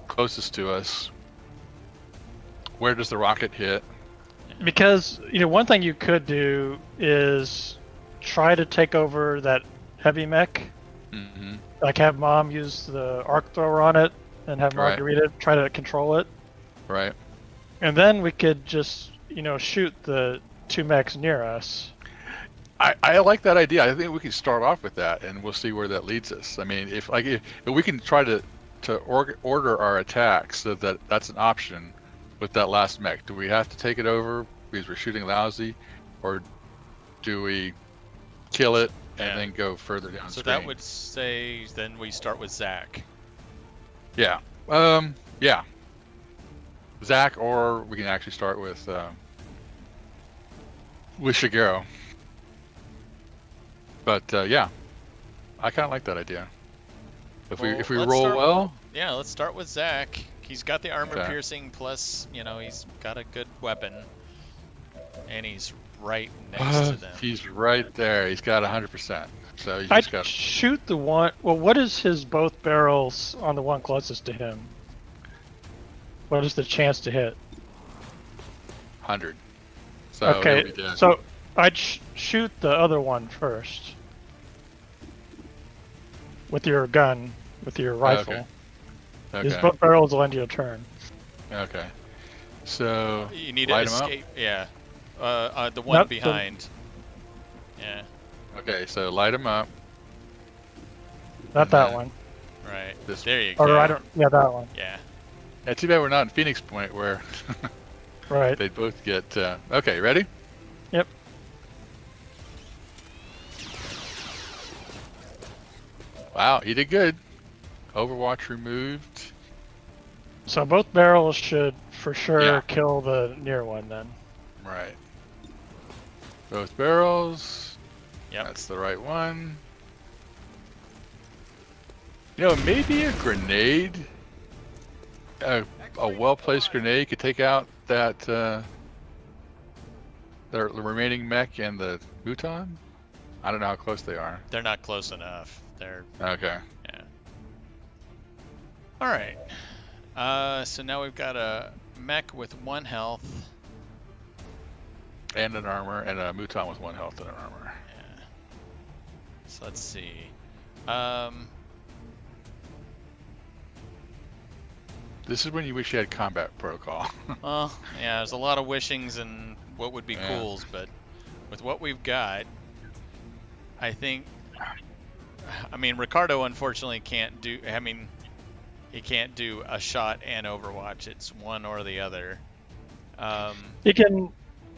closest to us? Where does the rocket hit? Because, one thing you could do is try to take over that heavy mech. Mm-hmm. Like have Mom use the arc thrower on it and have Margarita try to control it. Right. And then we could just, shoot the 2 mechs near us. I like that idea. I think we can start off with that, and we'll see where that leads us. I mean, if we can try to order our attacks so that that's an option with that last mech. Do we have to take it over because we're shooting lousy, or do we kill it and then go further downstream? So that would say then we start with Zach. Yeah. Yeah. Zach, or we can actually start with with Shigeru. But yeah, I kind of like that idea. If we roll well, yeah, let's start with Zach. He's got the armor piercing plus, he's got a good weapon, and he's right next to them. He's right there. He's got 100%. So you I'd just got shoot the one. Well, what is his both barrels on the one closest to him? What is the chance to hit? 100. So okay, so I'd shoot the other one first with your gun, with your rifle. Okay. His both barrels will end your turn. Okay. So you need to escape. Yeah. The one behind. Yeah. Okay, so light him up. Not that one. Right. There you go. Or I don't. Yeah, that one. Yeah. Yeah. Too bad we're not in Phoenix Point where. Right. They'd both get. Okay, ready? Yep. Wow, he did good. Overwatch removed. So both barrels should for sure kill the near one then. Right. Both barrels. Yep. That's the right one. Maybe a grenade, a well-placed grenade could take out that the remaining mech and the Muton. I don't know how close they are. They're not close enough. They're okay. Yeah. All right. So now we've got a mech with 1 health and an armor, and a Muton with 1 health and an armor. Yeah. So let's see. This is when you wish you had combat protocol. Well, yeah, there's a lot of wishings and what would be cools, but with what we've got, I think. I mean, Ricardo unfortunately can't do. I mean, he can't do a shot and Overwatch. It's one or the other. He can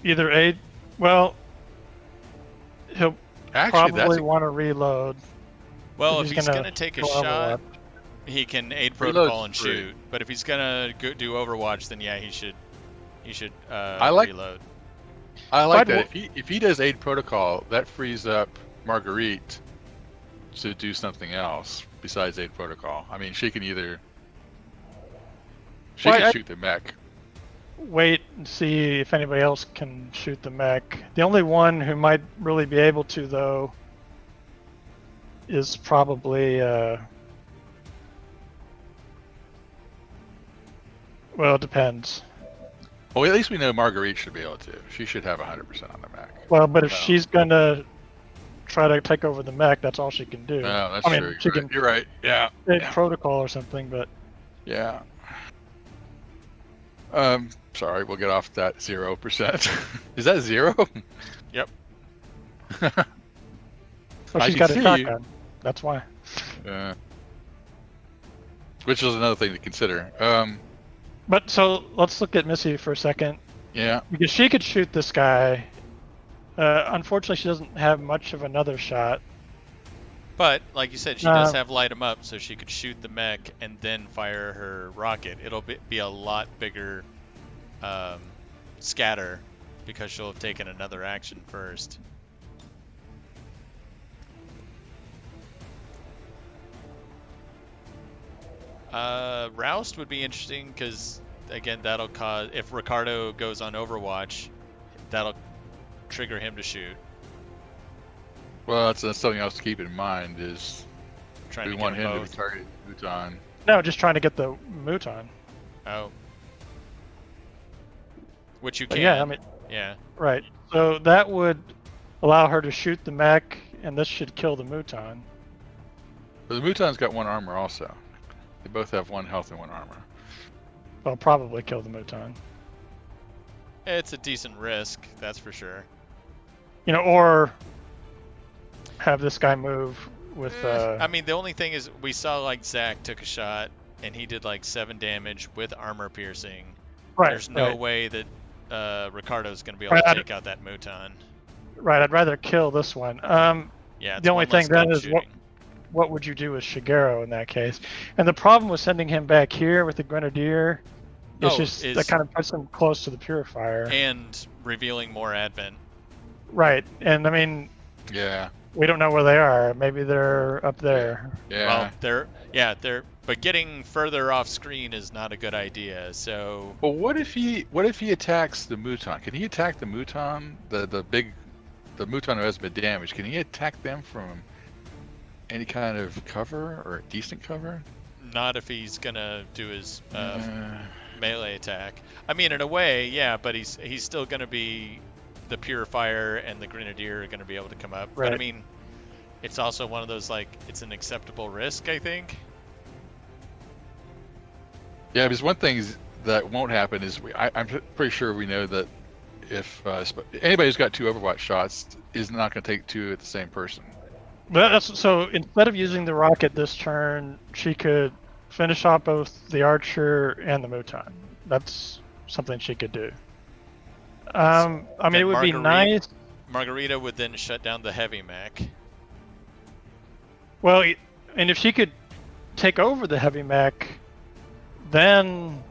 either aid. Well, he'll probably want to reload. Well, if he's gonna take a shot, he can aid protocol and shoot. But if he's gonna do Overwatch, then yeah, he should reload. I like that. If he does aid protocol, that frees up Marguerite to do something else besides aid protocol. I mean, she can either shoot the mech. Wait and see if anybody else can shoot the mech. The only one who might really be able to, though, is probably well, it depends. Well, at least we know Marguerite should be able to. She should have 100% on the mech. Well, but if she's gonna try to take over the mech, that's all she can do. No, that's true. You're right. Yeah. Protocol or something, but. Yeah. Sorry, we'll get off that 0%. Is that 0? Yep. Well, she's got a shotgun. That's why. Which is another thing to consider. But so let's look at Missy for a second. Yeah. Because she could shoot this guy. Unfortunately, she doesn't have much of another shot. But, like you said, she does have light 'em up, so she could shoot the mech and then fire her rocket. It'll be a lot bigger scatter because she'll have taken another action first. Roust would be interesting because, again, that'll cause, if Ricardo goes on Overwatch, that'll trigger him to shoot. Well, that's something else to keep in mind is we want him both. to target Muton. No, just trying to get the Muton. Oh. Which you can. Yeah, I mean. Yeah. Right. So that would allow her to shoot the mech, and this should kill the Muton. But the Muton's got 1 armor also. They both have 1 health and 1 armor. Well, probably kill the Muton. It's a decent risk, that's for sure. Or have this guy move with. I mean, the only thing is, we saw like Zach took a shot and he did like 7 damage with armor piercing. Right. There's no way that Ricardo's going to be able to take out that Muton. Right. I'd rather kill this one. Yeah. The only thing then is what would you do with Shigeru in that case? And the problem with sending him back here with the Grenadier is that kind of puts him close to the Purifier. And revealing more Advent. Right, and I mean, Yeah. we don't know where they are. Maybe they're up there. Yeah. Well, but getting further off screen is not a good idea. So. Well, what if he attacks the Muton? Can he attack the Muton, the Muton who has been damaged? Can he attack them from any kind of cover or decent cover? Not if he's gonna do his melee attack. I mean, in a way, yeah, but he's still gonna be the Purifier and the Grenadier are gonna be able to come up. Right. But I mean, it's also one of those like it's an acceptable risk, I think. Yeah, because one thing that won't happen is I'm pretty sure we know that if anybody who's got 2 Overwatch shots is not going to take 2 at the same person. But so instead of using the rocket this turn, she could finish off both the Archer and the Muton. That's something she could do. I mean, it would be nice. Margarita would then shut down the heavy mech. Well, and if she could take over the heavy mech, then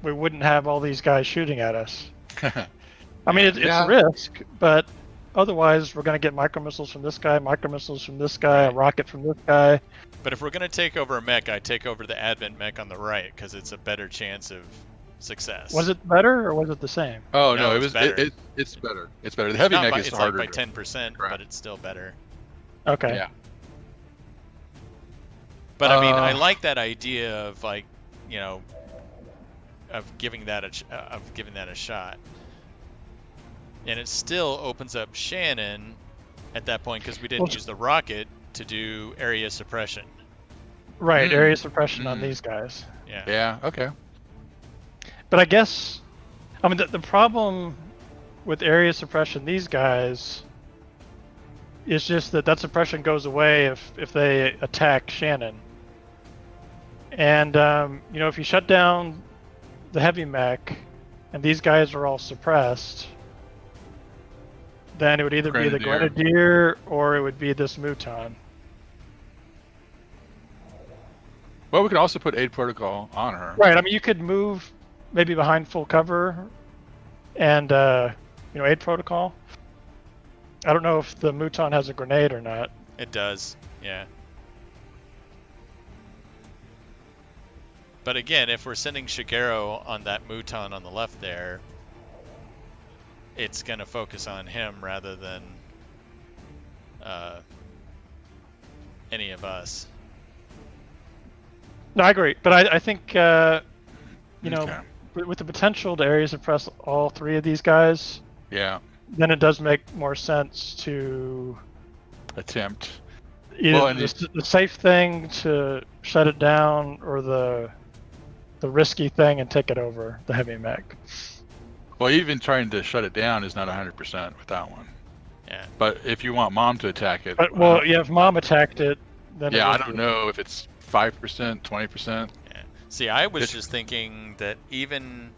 we wouldn't have all these guys shooting at us. I mean, it's a risk, but otherwise we're going to get micro missiles from this guy, micro missiles from this guy, a rocket from this guy. But if we're going to take over a mech, I take over the Advent mech on the right because it's a better chance of success. Was it better or was it the same? Oh no, it's better. It's better. It's better. The heavy mech is harder. It's like by 10%, but it's still better. Okay. Yeah. But I mean, I like that idea of like, of giving that a shot. And it still opens up Shannon at that point because we didn't use the rocket to do area suppression. Right, area suppression on these guys. Yeah. Yeah. Okay. But I guess, I mean, the problem with area suppression these guys is just that suppression goes away if they attack Shannon. And if you shut down the heavy mech and these guys are all suppressed, then it would either be the Grenadier or it would be this Muton. Well, we could also put aid protocol on her. Right. I mean, you could move maybe behind full cover and aid protocol. I don't know if the Muton has a grenade or not. It does. Yeah. But again, if we're sending Shigeru on that Muton on the left there, it's going to focus on him rather than any of us. No, I agree. But I think, with the potential to area suppress all 3 of these guys, yeah, then it does make more sense to attempt. Either the safe thing to shut it down or the risky thing and take it over, the heavy mech. Well, even trying to shut it down is not 100% with that one. Yeah. But if you want Mom to attack it... But, if Mom attacked it, then... Yeah, I don't know if it's 5%, 20%. Yeah. See, I was just thinking that even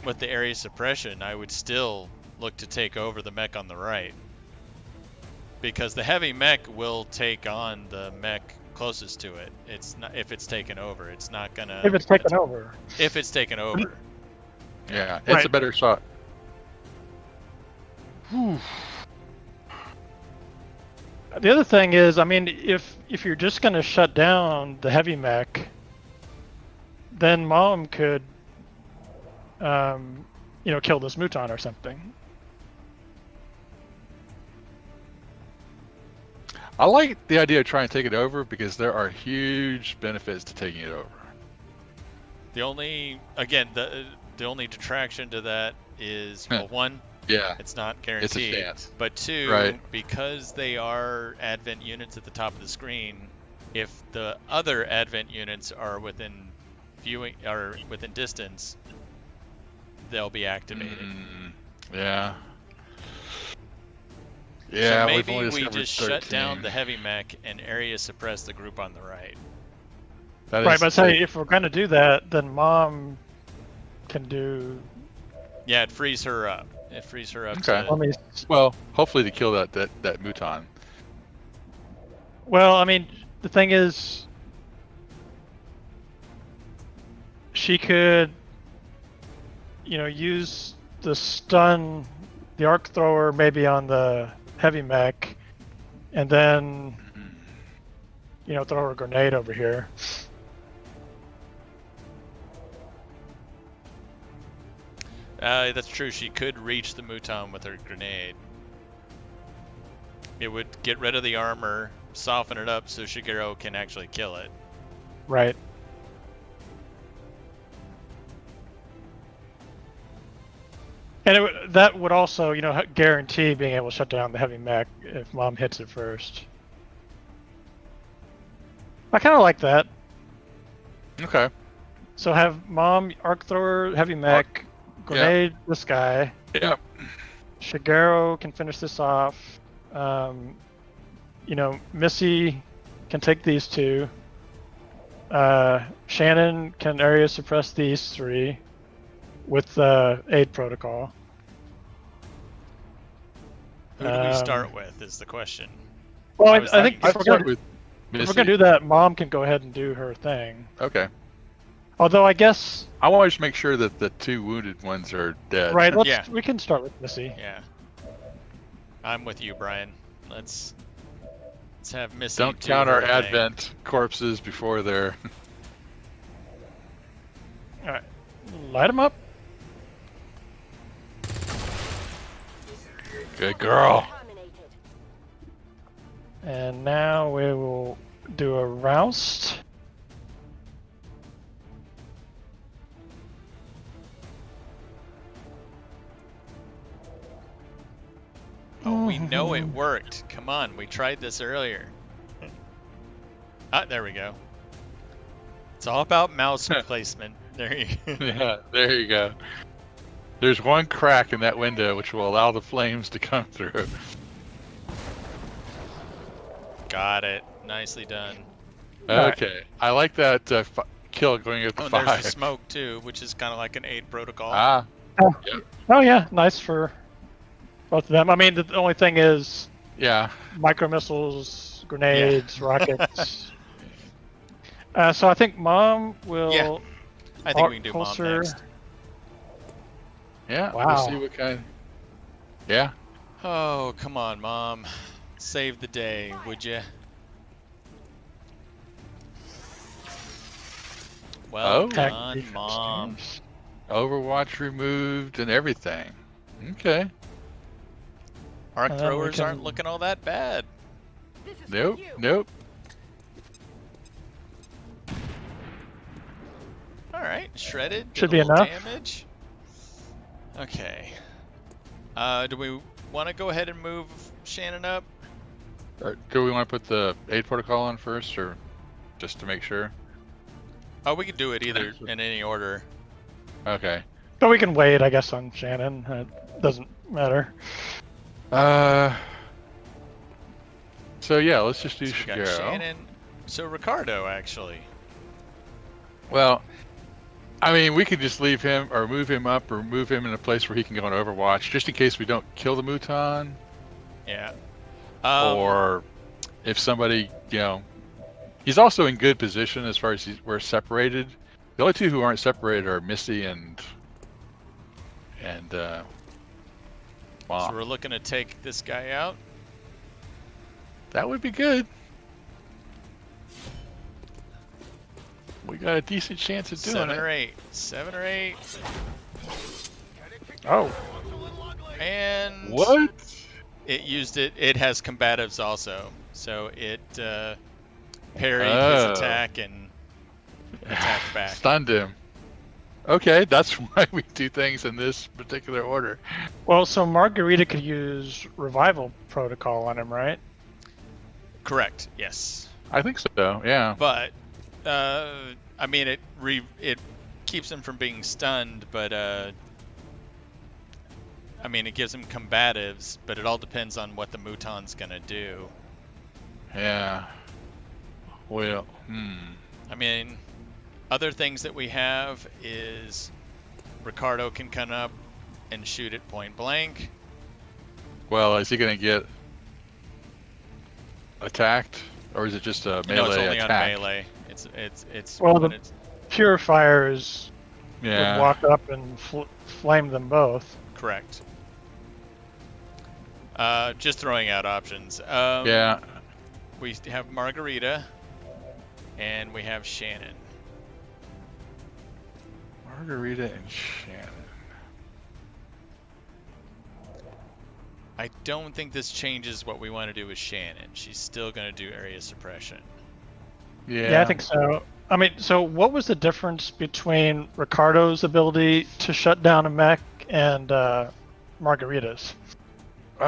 with the area suppression, I would still look to take over the mech on the right. Because the heavy mech will take on the mech closest to it. It's not if it's taken over. It's not gonna. If it's taken over. If it's taken over. Yeah, it's a better shot. The other thing is, I mean, if you're just gonna shut down the heavy mech, then Mom could, kill this Muton or something. I like the idea of trying to take it over because there are huge benefits to taking it over. The only detraction to that is, well, one, it's not guaranteed. It's a stance. But 2, because they are Advent units at the top of the screen, if the other Advent units are within distance, they'll be activated. Yeah. So maybe we just shut down the heavy mech and area suppress the group on the right. But say if we're going to do that, then Mom can do... Yeah, it frees her up. Okay. Well, hopefully to kill that Muton. Well, I mean, the thing is, she could, use the stun the arc thrower maybe on the heavy mech, and then, throw a grenade over here. That's true. She could reach the Mouton with her grenade. It would get rid of the armor, soften it up so Shigeru can actually kill it. Right. And that would also, guarantee being able to shut down the heavy mech if Mom hits it first. I kind of like that. Okay. So have Mom, arc thrower, heavy mech, grenade this guy. Yep. Shigeru can finish this off. Missy can take these two. Shannon can area suppress these three with the aid protocol. Who do we start with is the question. Well, I think if we're going to do that, Mom can go ahead and do her thing. Okay. Although I guess I want to make sure that the 2 wounded ones are dead. Right. We can start with Missy. Yeah. I'm with you, Brian. Let's have Missy. Don't count our advent corpses before they're. All right. Light them up. Good girl. And now we will do a roust. Oh, we know it worked. Come on, we tried this earlier. There we go. It's all about mouse placement. There you go. Yeah, there you go. There's one crack in that window which will allow the flames to come through. Got it. Nicely done. Okay. I like that kill going at the fire. There's the smoke too, which is kind of like an aid protocol. Yep. Oh yeah, nice for both of them. I mean, the only thing is, micro missiles, grenades, rockets. So I think Mom will. Yeah. I think we can do Mom next. Yeah. Wow. We'll see what kind. Yeah. Oh, come on, Mom. Save the day, would you? Well done, Mom. Overwatch removed and everything. Okay. Arc throwers aren't looking all that bad. Nope. Nope. All right, shredded. Should be enough. Damage. Okay. Do we want to go ahead and move Shannon up? Do we want to put the aid protocol on first, or just to make sure? Oh, we can do it either in any order. Okay. But we can wait, I guess, on Shannon. It doesn't matter. So yeah, let's just do So we got Shannon. So Ricardo, actually. Well, I mean, we could just leave him, or move him up, or move him in a place where he can go on Overwatch, just in case we don't kill the Mouton. Yeah. Or if somebody, he's also in good position as far as we're separated. The only two who aren't separated are Missy and Mom. So we're looking to take this guy out. That would be good. We got a decent chance of doing it. 7 or 8. Oh. And what? It used it. It has combatives also, so it parried his attack and attacked back. Stunned him. Okay, that's why we do things in this particular order. Well, so Margarita could use revival protocol on him, right? Correct. Yes. I think so. Yeah. But I mean, it keeps him from being stunned, but I mean, it gives him combatives, but it all depends on what the Mouton's gonna do. Yeah. Well, I mean, other things that we have is Ricardo can come up and shoot it point blank. Well, is he gonna get attacked, or is it just a melee attack? No, it's only on melee. It's well, the purifiers would walk up and flame them both. Correct. Just throwing out options. Yeah. We have Margarita, and we have Shannon. Margarita and Shannon. I don't think this changes what we want to do with Shannon. She's still going to do area suppression. Yeah, I think so. I mean, so what was the difference between Ricardo's ability to shut down a mech and Margarita's? We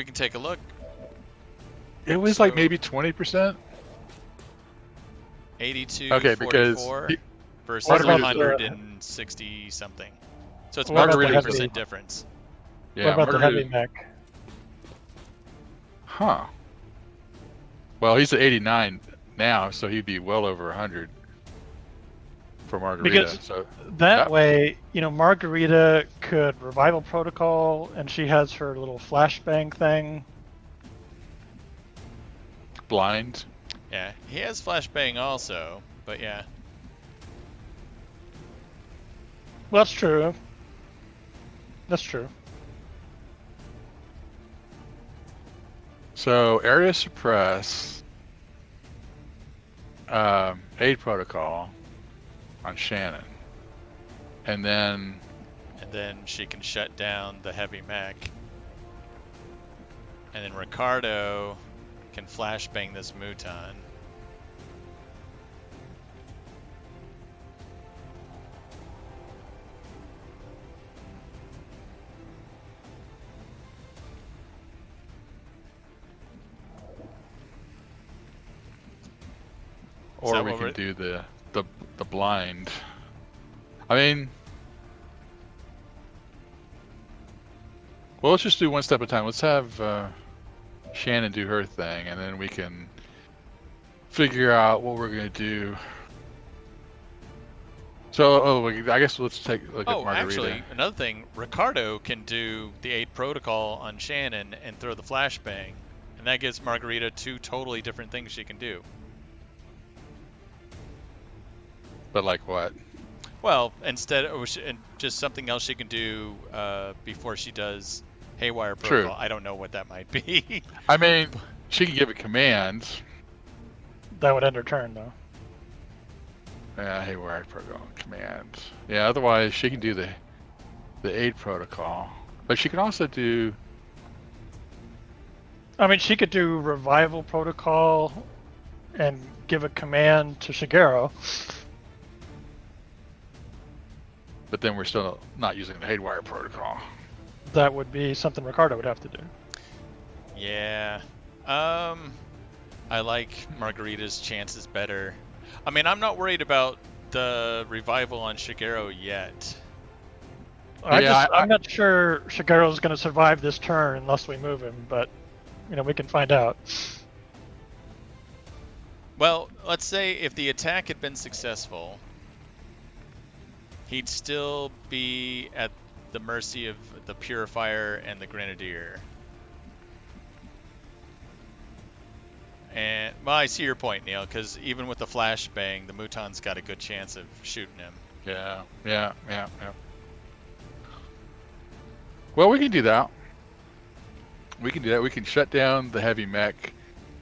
can take a look. It was like maybe 20%. 82, okay, 44 because versus Margarita's 160 something. So it's What about about the 20% heavy? difference. Yeah, What about the Margarita- heavy mech? Huh. Well, he's at 89 now, so he'd be well over 100 for Margarita. Because so that way, you know, Margarita could revival protocol, and she has her little flashbang thing. blind. Yeah, he has flashbang also, but yeah. Well, that's true. That's true. So area suppress, aid protocol on Shannon, and then she can shut down the heavy mech, and then Ricardo can flashbang this Muton. or we can do the blind. I mean, well, let's just do one step at a time. Let's have Shannon do her thing, and then we can figure out what we're gonna do. So, I guess let's take a look at Margarita. Actually, another thing, Ricardo can do the aid protocol on Shannon and throw the flashbang, and that gives Margarita two totally different things she can do. But like what? Well, instead, just something else she can do before she does Haywire Protocol. True. I don't know what that might be. I mean, she can give it commands. That would end her turn, though. Yeah, Haywire Protocol commands. Yeah, otherwise she can do the aid protocol. But she can also do... I mean, she could do revival protocol and give a command to Shigeru. But then we're still not using the Haywire protocol. That would be something Ricardo would have to do. Yeah. I like Margarita's chances better. I mean, I'm not worried about the revival on Shigeru yet. I'm not sure Shigeru's going to survive this turn unless we move him, but you know, we can find out. Well, let's say if the attack had been successful, he'd still be at the mercy of the Purifier and the Grenadier. And, well, I see your point, Neil, because even with the flashbang, the Muton's got a good chance of shooting him. Yeah. Well, we can do that. We can shut down the heavy mech,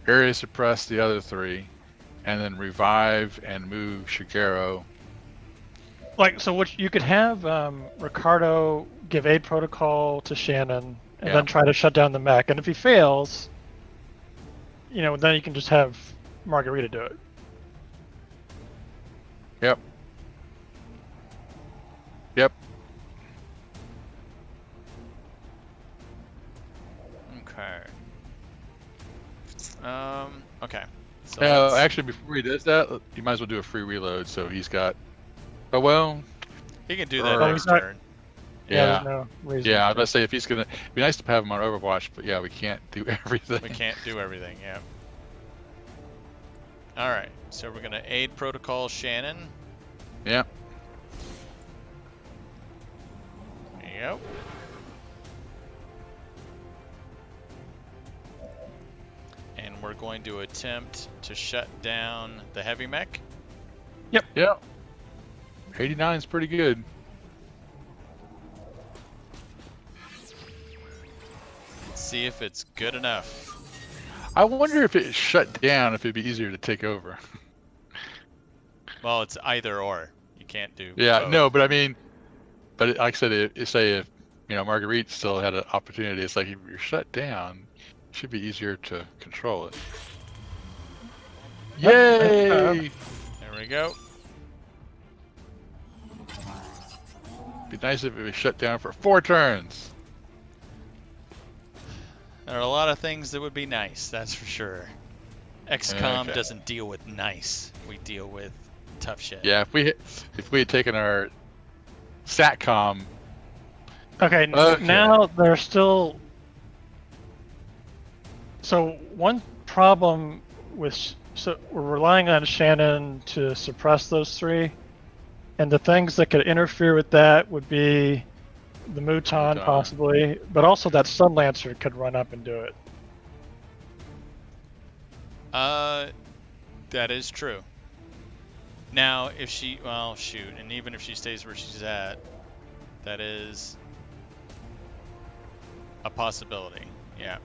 area suppress the other three, and then revive and move Shigeru. Like, so what you could have Ricardo give aid protocol to Shannon and then try to shut down the mech, and if he fails, you know, then you can just have Margarita do it. Yep. Okay. Okay. So actually, before he does that, you might as well do a free reload. So he's got. Oh well. He can do that next turn. There's no reason. Yeah, I was about to say if he's gonna. It'd be nice to have him on Overwatch, but yeah, we can't do everything. We can't do everything. Yeah. All right. So we're gonna aid protocol Shannon. Yep. Yep. And we're going to attempt to shut down the heavy mech. Yep. 89 is pretty good. see if it's good enough. I wonder if it shut down, if it'd be easier to take over. Well, it's either or. You can't do. Yeah, both. no, but I mean, but like I said, say if Marguerite still had an opportunity, it's like if you're shut down, it should be easier to control it. Yay! There we go. Be nice if it was shut down for 4 turns. There are a lot of things that would be nice, that's for sure. XCOM doesn't deal with nice. We deal with tough shit. Yeah, if we had taken our SATCOM. Okay, now they're still. So one problem with we're relying on Shannon to suppress those 3, and the things that could interfere with that would be the Mouton possibly, but also that Sun Lancer could run up and do it. That is true. Now, if she, well, shoot, and even if she stays where she's at, that is a possibility. Yeah.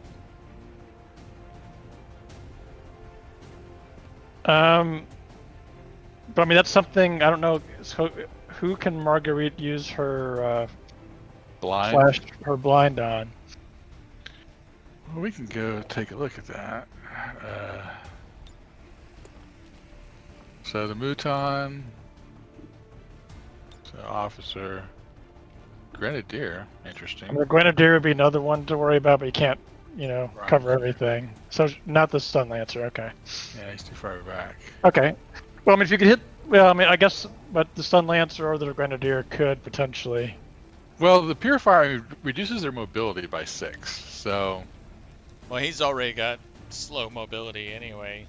But I mean, that's something I don't know. So, who can Marguerite use her her blind on? Well, we can go take a look at that. So the Mouton, so officer, Grenadier, interesting. The Grenadier would be another one to worry about, but you can't, cover everything. So not the Sun Lancer, okay. Yeah, he's too far back. Okay. Well, I mean, if you could hit, I guess, but the Sun Lancer or the Grenadier could potentially. Well, the Purifier reduces their mobility by 6, so. Well, he's already got slow mobility anyway.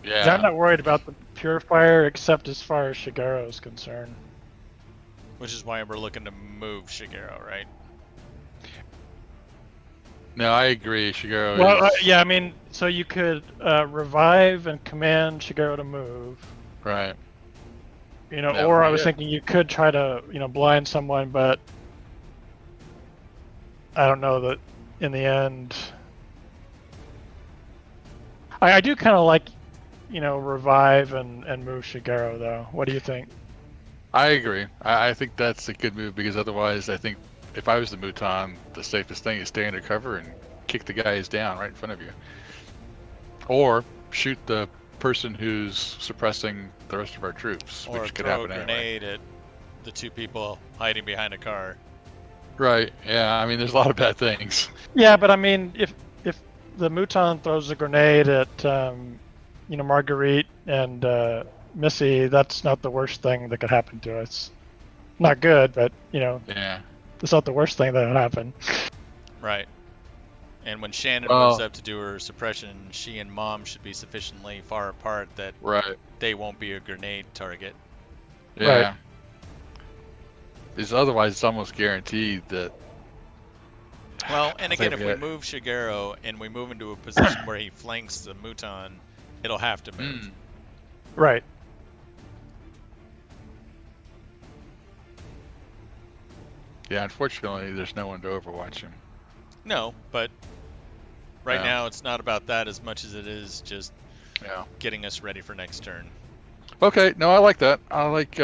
Yeah. I'm not worried about the Purifier, except as far as Shigeru is concerned. Which is why we're looking to move Shigeru, right? No, I agree. Shigeru. Well, yeah, I mean, so you could revive and command Shigeru to move. Right. Or I was thinking you could try to, blind someone, but I don't know that in the end. I do kind of like, revive and move Shigeru, though. What do you think? I agree. I think that's a good move because otherwise, I think if I was the Mouton, the safest thing is stay under cover and kick the guys down right in front of you. Or shoot the person who's suppressing the rest of our troops, which could happen anyway. Or throw a grenade at the 2 people hiding behind a car. Right, yeah, I mean, there's a lot of bad things. Yeah, but I mean, if the Mouton throws a grenade at, Marguerite and Missy, that's not the worst thing that could happen to us. Not good, but, Yeah. It's not the worst thing that would happen. Right. And when Shannon moves up to do her suppression, she and Mom should be sufficiently far apart that they won't be a grenade target. Yeah. Right. Because otherwise, it's almost guaranteed that. Well, and again, if we move Shigeru and we move into a position where he flanks the Mouton, it'll have to move. Right. Yeah, unfortunately, there's no one to overwatch him. No, but right now it's not about that as much as it is just getting us ready for next turn. Okay, no, I like that. I like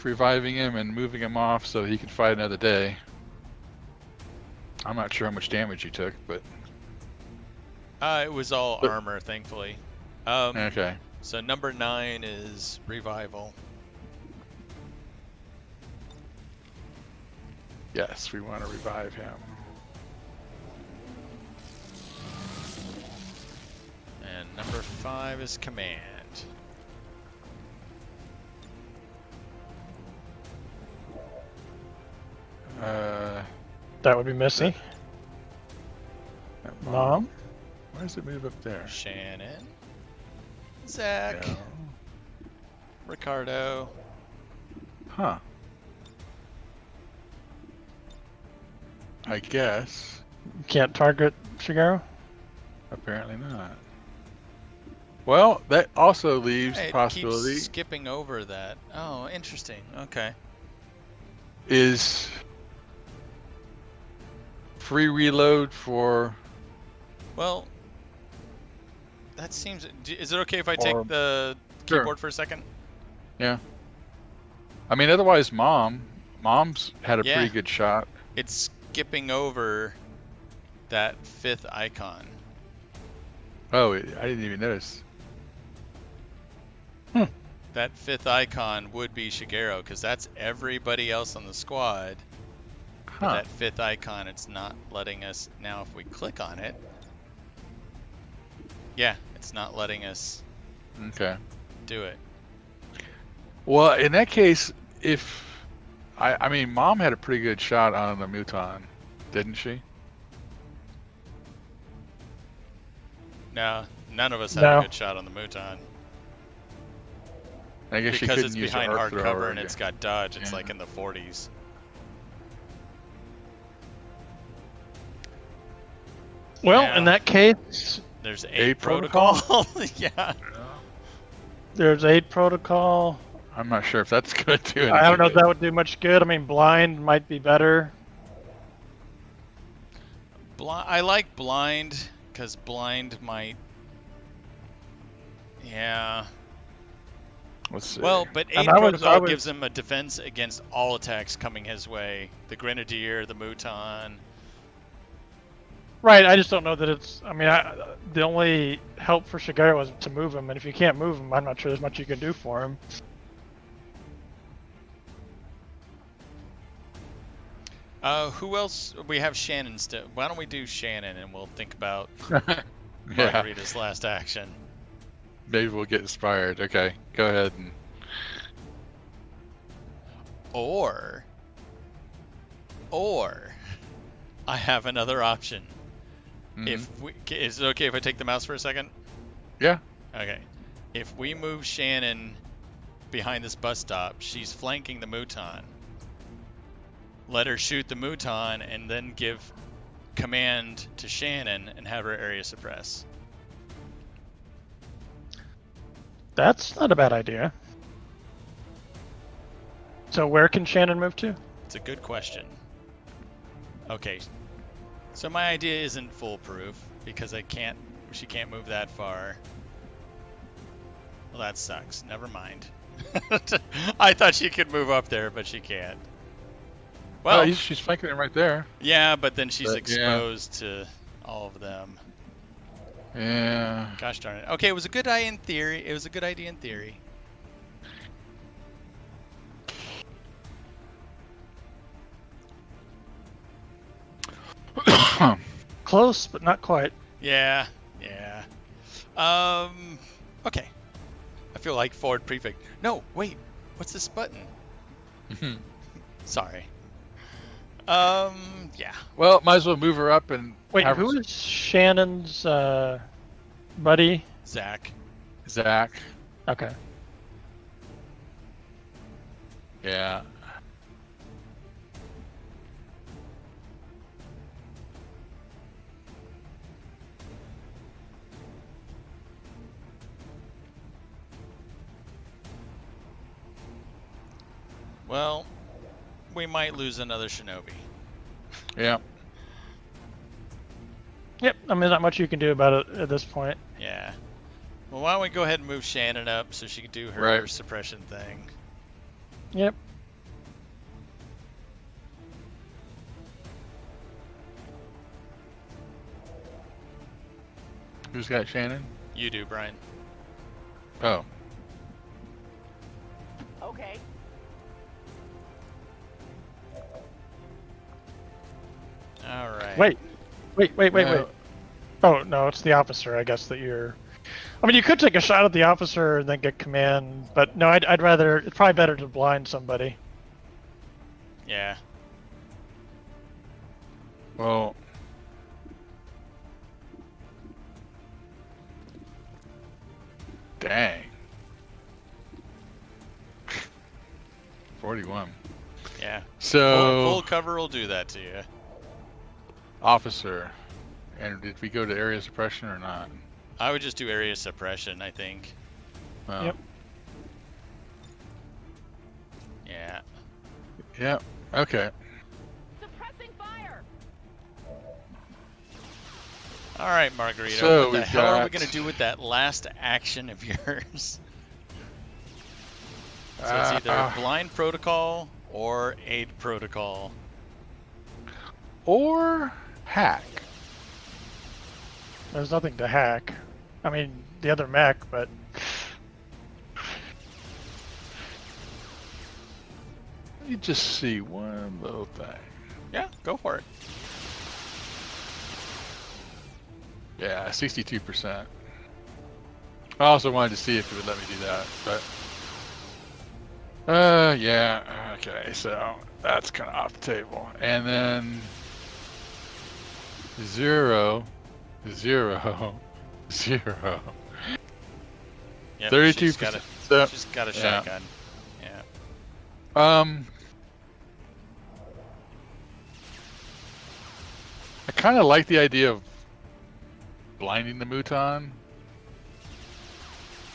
reviving him and moving him off so he can fight another day. I'm not sure how much damage he took, but it was all armor, thankfully. Okay. So number 9 is revival. Yes, we want to revive him. And number 5 is command. That would be Missy. Mom? Why does it move up there? Shannon. Zach. No. Ricardo. Huh. I guess. You can't target Shigeru? Apparently not. Well, that also leaves the possibility. Keeps skipping over that. Oh, interesting. Okay. Is free reload for... Well, that seems... Is it okay if I take the keyboard for a second? Yeah. I mean, otherwise, Mom's had a pretty good shot. It's skipping over that 5th icon. Oh, I didn't even notice. That 5th icon would be Shigeru, because that's everybody else on the squad. But that 5th icon, it's not letting us... Now, if we click on it... Yeah, it's not letting us do it. Well, in that case, if... I mean, Mom had a pretty good shot on the Muton, didn't she? No, none of us had a good shot on the Muton. I guess because it's behind hard cover and it's got dodge, it's like in the 40s. Well, in that case... There's 8 protocol. Yeah. There's 8 protocol. I'm not sure if that's good too. I don't know if that would do much good. I mean, blind might be better. I like blind, because blind might... Yeah. Let's see. Well, but 8 protocol gives him a defense against all attacks coming his way. The Grenadier, the Muton. Right, I just don't know that it's... I mean, the only help for Shigeru was to move him, and if you can't move him, I'm not sure there's much you can do for him. Who else? We have Shannon still. Why don't we do Shannon, and we'll think about Margarita's last action. Maybe we'll get inspired. Okay, go ahead. Or, I have another option. Is it okay if I take the mouse for a second? Yeah. Okay. If we move Shannon behind this bus stop, she's flanking the Muton. Let her shoot the Muton and then give command to Shannon and have her area suppress. That's not a bad idea. So where can Shannon move to? It's a good question. Okay. So my idea isn't foolproof because she can't move that far. Well, that sucks. Never mind. I thought she could move up there, but she can't. Well, she's flanking him right there. Yeah, but then she's exposed to all of them. Yeah. Gosh darn it. Okay, it was a good idea in theory. It was a good idea in theory. Close, but not quite. Yeah. Okay. I feel like forward prefect. No, wait. What's this button? Sorry. Yeah. Well, might as well move her up and... Wait, who is Shannon's, buddy? Zach. Okay. Yeah. Well, we might lose another Shinobi. Yeah. Yep, I mean, not much you can do about it at this point. Yeah. Well, why don't we go ahead and move Shannon up so she can do her suppression thing. Yep. Who's got Shannon? You do, Brian. Oh. Okay. All right. Wait. Oh, no, it's the officer, I guess, that you're... I mean, you could take a shot at the officer and then get command, but no, I'd rather... It's probably better to blind somebody. Yeah. Well... Dang. 41. Yeah. So... Full cover will do that to you. Officer. And did we go to area suppression or not? I would just do area suppression, I think. Oh. Yep. Yeah. Yep. Okay. Suppressing fire. All right, Margarita. So what the hell are we going to do with that last action of yours? So it's either blind protocol or aid protocol. Or hack. There's nothing to hack. I mean, the other mech, but... You just see one little thing. Yeah, go for it. Yeah, 62%. I also wanted to see if it would let me do that, but... yeah, okay, so that's kind of off the table. And then... 0, 0, 0. Yep, 32%. She's got a shotgun. Yeah. I kind of like the idea of blinding the Mouton.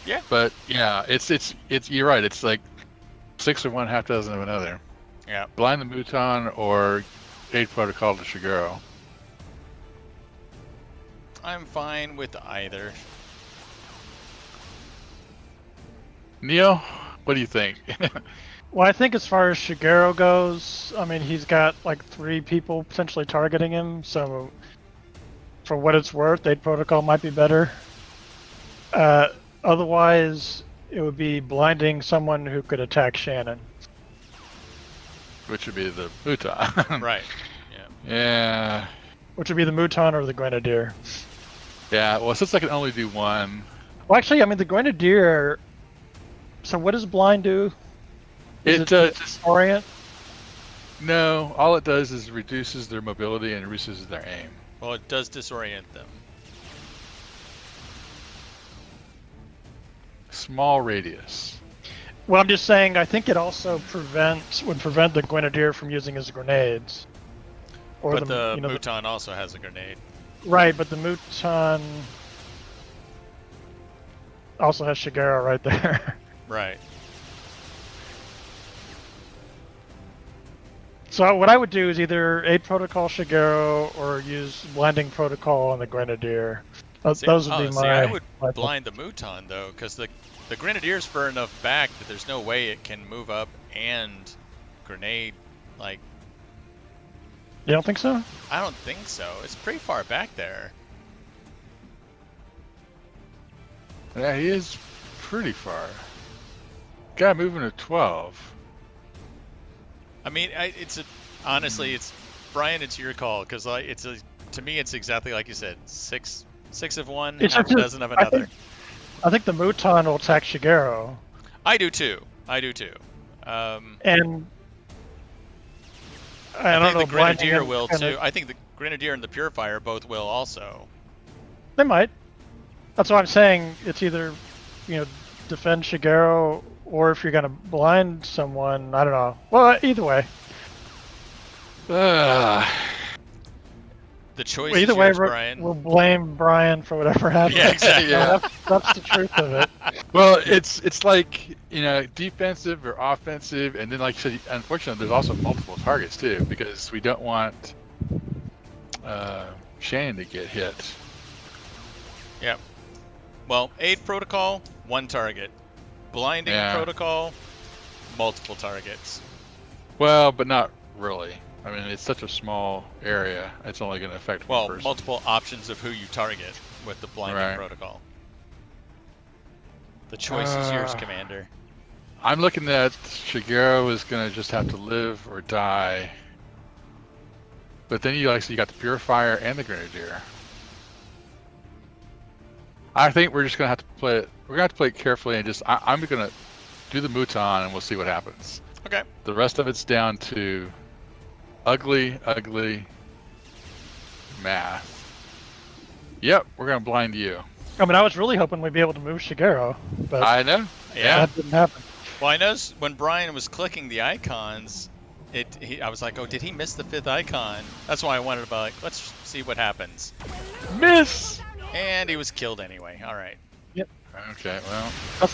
Yeah. But yeah, it's you're right. It's like 6 of one, half dozen of another. Yeah. Blind the Mouton or aid protocol to Shigeru. I'm fine with either. Neil, what do you think? Well, I think as far as Shigeru goes, I mean, he's got like 3 people potentially targeting him, so for what it's worth, aid protocol might be better. Otherwise, it would be blinding someone who could attack Shannon. Which would be the Mouton. Right. Yeah. Yeah. Which would be the Mouton or the Grenadier. Yeah, well, since I can only do one... Well, actually, I mean, the Grenadier... So what does blind do? Is it just orient? No, all it does is reduces their mobility and reduces their aim. Well, it does disorient them. Small radius. Well, I'm just saying, I think it also would prevent the Grenadier from using his grenades. Or But the Mouton also has a grenade. Right, but the Mouton also has Shigeru right there. Right. So what I would do is either aid protocol Shigeru or use blinding protocol on the Grenadier. Those would be my... I would blind the Mouton though, because the Grenadier's far enough back that there's no way it can move up and grenade, like... You don't think so? I don't think so. It's pretty far back there. Yeah, he is pretty far. Guy moving to 12. I mean, honestly, it's Brian. It's your call because to me, it's exactly like you said. Six of one, half a dozen of another. I think the Mouton will attack Shigeru. I do too. And I don't know. The Grenadier will too. I think the Grenadier and the Purifier both will also. They might. That's what I'm saying. It's either, defend Shigeru, or if you're gonna blind someone, I don't know. Well, either way. The choice either is way, yours, Brian. We'll blame Brian for whatever happened. Yeah, exactly. Yeah. That's the truth of it. Well, it's like, defensive or offensive, and then like you said, unfortunately, there's also multiple targets too, because we don't want Shannon to get hit. Yep. Well, aid protocol, 1 target. Blinding protocol, multiple targets. Well, but not really. I mean, it's such a small area. It's only going to affect one person. Multiple options of who you target with the blinding protocol. The choice is yours, Commander. I'm looking at Shigeru is going to just have to live or die. But then you got the Purifier and the Grenadier. I think we're just going to have to play it. We're going to have to play it carefully and I'm going to do the Mouton and we'll see what happens. Okay. The rest of it's down to ugly math. Yep, we're going to blind you. I mean, I was really hoping we'd be able to move Shigeru, but I know. Yeah. That didn't happen. Well, I noticed when Brian was clicking the icons, I was like, oh, did he miss the 5th icon? That's why I wanted to let's see what happens. Miss! And he was killed anyway. All right. Yep. Okay, well.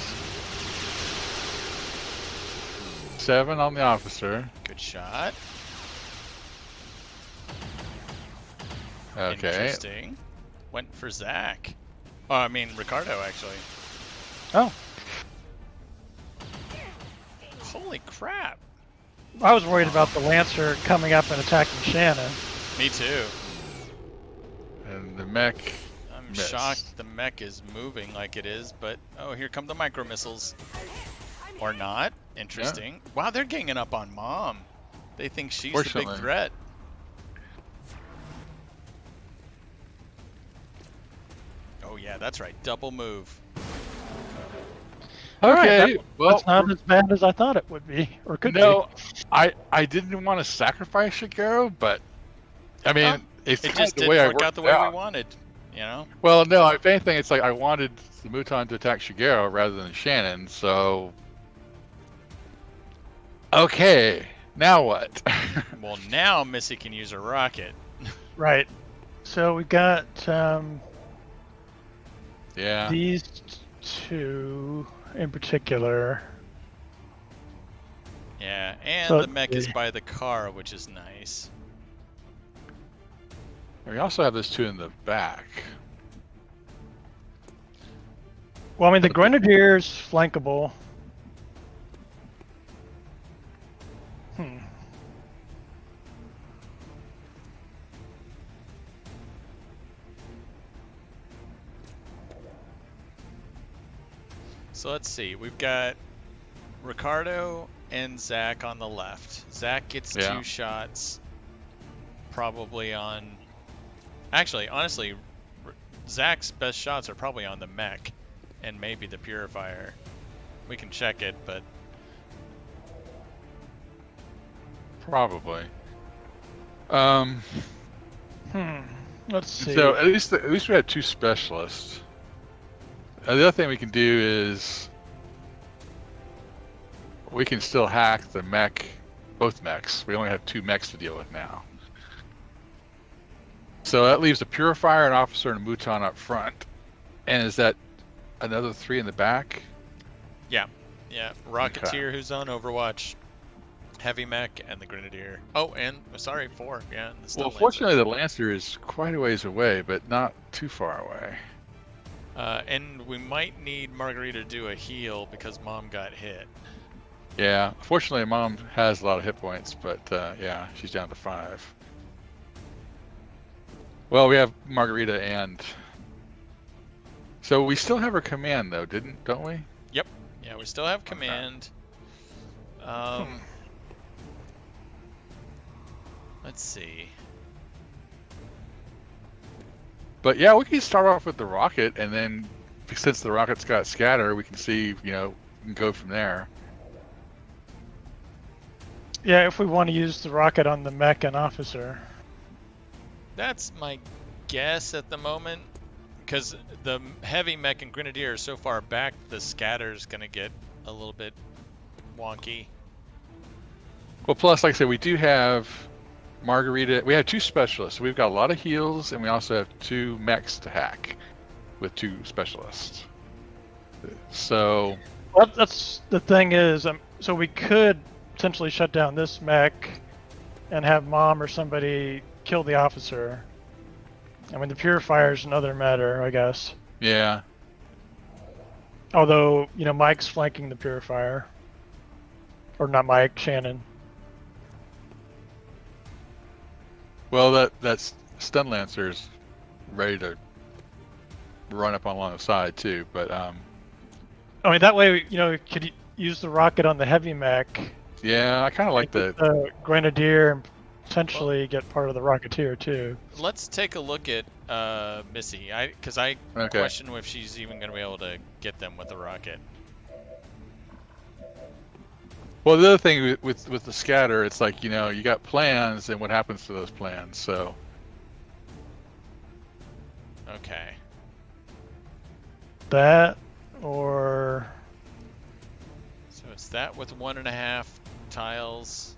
7 on the officer. Good shot. Okay. Interesting. went for Zach. Oh, I mean Ricardo actually. Oh. Holy crap! I was worried about the Lancer coming up and attacking Shannon. Me too. And the mech. I'm shocked the mech is moving like it is, but oh, here come the micro missiles. Or not. Interesting. Yeah. Wow, they're ganging up on Mom. They think she's the big threat. Oh yeah, that's right. Double move. Okay, right, that's not as bad as I thought it would be, or could be. No, I didn't want to sacrifice Shigeru, but I mean, it just didn't work out the way we wanted, you know? Well, no, if anything, it's like I wanted the Muton to attack Shigeru rather than Shannon, so... Okay, now what? Well, now Missy can use a rocket. Right. So we got these two in particular. Yeah, and the mech is by the car, which is nice. We also have those two in the back. Well, I mean, the Grenadier's flankable. So let's see. We've got Ricardo and Zach on the left. Zach gets 2 shots, probably on... Actually, honestly, Zach's best shots are probably on the mech and maybe the purifier. We can check it, but... Probably. Let's see. So at least we had 2 specialists. The other thing we can do is we can still hack the mech, both mechs. We only have 2 mechs to deal with now. So that leaves a purifier, an officer, and a Muton up front. And is that another 3 in the back? Yeah. Rocketeer, who's on Overwatch, Heavy Mech, and the Grenadier. Oh, and, sorry, 4. Yeah. Well, fortunately, the Lancer is quite a ways away, but not too far away. And we might need Margarita to do a heal because Mom got hit. Yeah, fortunately, Mom has a lot of hit points, but yeah, she's down to 5. Well, we have Margarita and... So we still have her command, though, don't we? Yep. Yeah, we still have command. Let's see. But yeah, we can start off with the rocket, and then since the rocket's got scatter, we can see, we can go from there. Yeah, if we want to use the rocket on the mech and officer. That's my guess at the moment, because the heavy mech and Grenadier are so far back, the scatter's going to get a little bit wonky. Well, plus, like I said, we do have Margarita. We have 2 specialists. So we've got a lot of heals, and we also have 2 mechs to hack with 2 specialists. So... Well, that's the thing is, so we could potentially shut down this mech and have Mom or somebody kill the officer. I mean, the purifier's another matter, I guess. Yeah. Although, Mike's flanking the purifier. Or not Mike, Shannon. Well, that's Stun Lancer's ready to run up along the side too, but I mean, that way, could use the rocket on the heavy mech. Yeah, I kind of like the Grenadier and potentially get part of the Rocketeer too. Let's take a look at Missy, because I question if she's even going to be able to get them with the rocket. Well, the other thing with the scatter, it's like, you got plans, and what happens to those plans, so... Okay. That, or... So it's that with 1.5 tiles.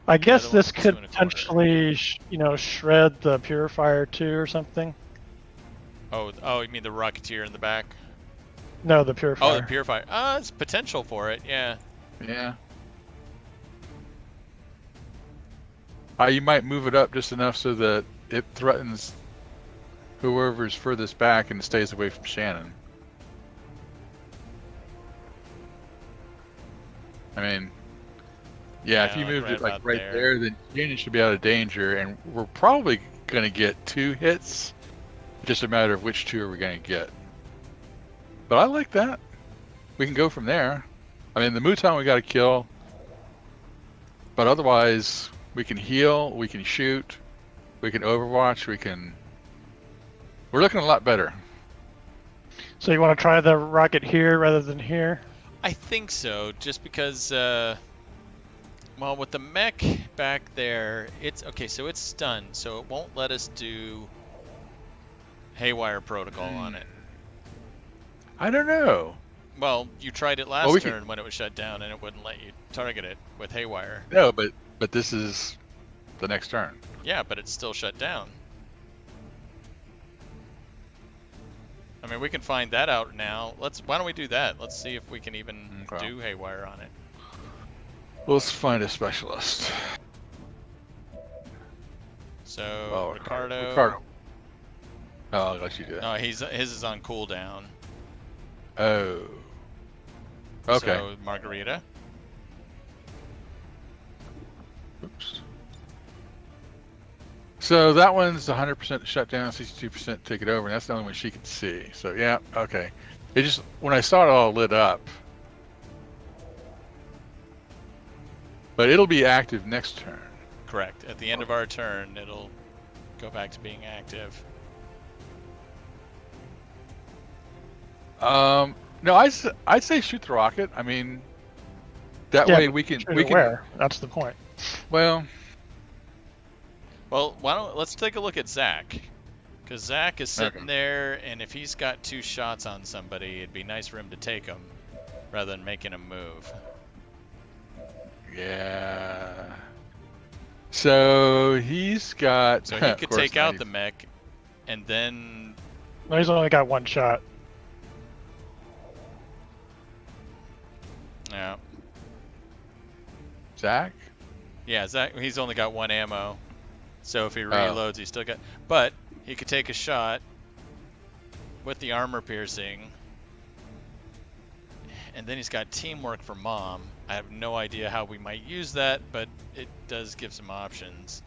I guess this could potentially, shred the purifier too, or something. Oh, you mean the Rocketeer in the back? No, the purifier. Oh, the purifier. It's potential for it, yeah. Yeah. You might move it up just enough so that it threatens whoever's furthest back and stays away from Shannon. I mean, yeah, if you moved it like right there, then Shannon should be out of danger, and we're probably going to get 2 hits. Just a matter of which 2 are we going to get. But I like that. We can go from there. I mean, the Mouton we got to kill. But otherwise, we can heal, we can shoot, we can overwatch, we're looking a lot better. So you want to try the rocket here rather than here? I think so, just because, well, with the mech back there, it's, okay, so it's stunned, so it won't let us do Haywire Protocol on it. I don't know. Well, you tried it last turn when it was shut down, and it wouldn't let you target it with Haywire. No, but this is the next turn. Yeah, but it's still shut down. I mean, we can find that out now. Why don't we do that? Let's see if we can even do Haywire on it. Let's find a specialist. So, Ricardo. Oh, I'll let you do that. No, his is on cooldown. Oh. Okay. So, Margarita. Oops. So that one's 100% shut down, 62% take it over, and that's the only one she can see. So yeah, okay. It just, when I saw it all lit up. But it'll be active next turn. Correct. At the end of our turn, it'll go back to being active. No, I'd say shoot the rocket. I mean, that way we can. Where? That's the point. Well, let's take a look at Zach, because Zach is sitting there, and if he's got 2 shots on somebody, it'd be nice for him to take them rather than making him move. Yeah. So he's got. So he could take out the mech, and then. No, he's only got 1 shot. Yeah. Zach? Yeah, Zach. He's only got 1 ammo, so if he reloads, he's still got. But he could take a shot with the armor piercing, and then he's got teamwork for Mom. I have no idea how we might use that, but it does give some options.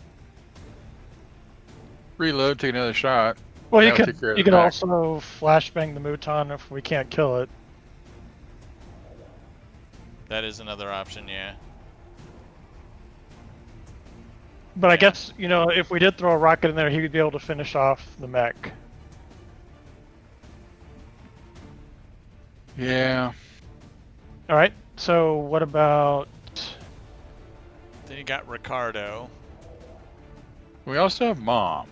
Reload, take another shot. Well, you can also flashbang the Mouton if we can't kill it. That is another option, yeah. But I guess, if we did throw a rocket in there, he would be able to finish off the mech. Yeah. All right. So what about? Then you got Ricardo. We also have Mom.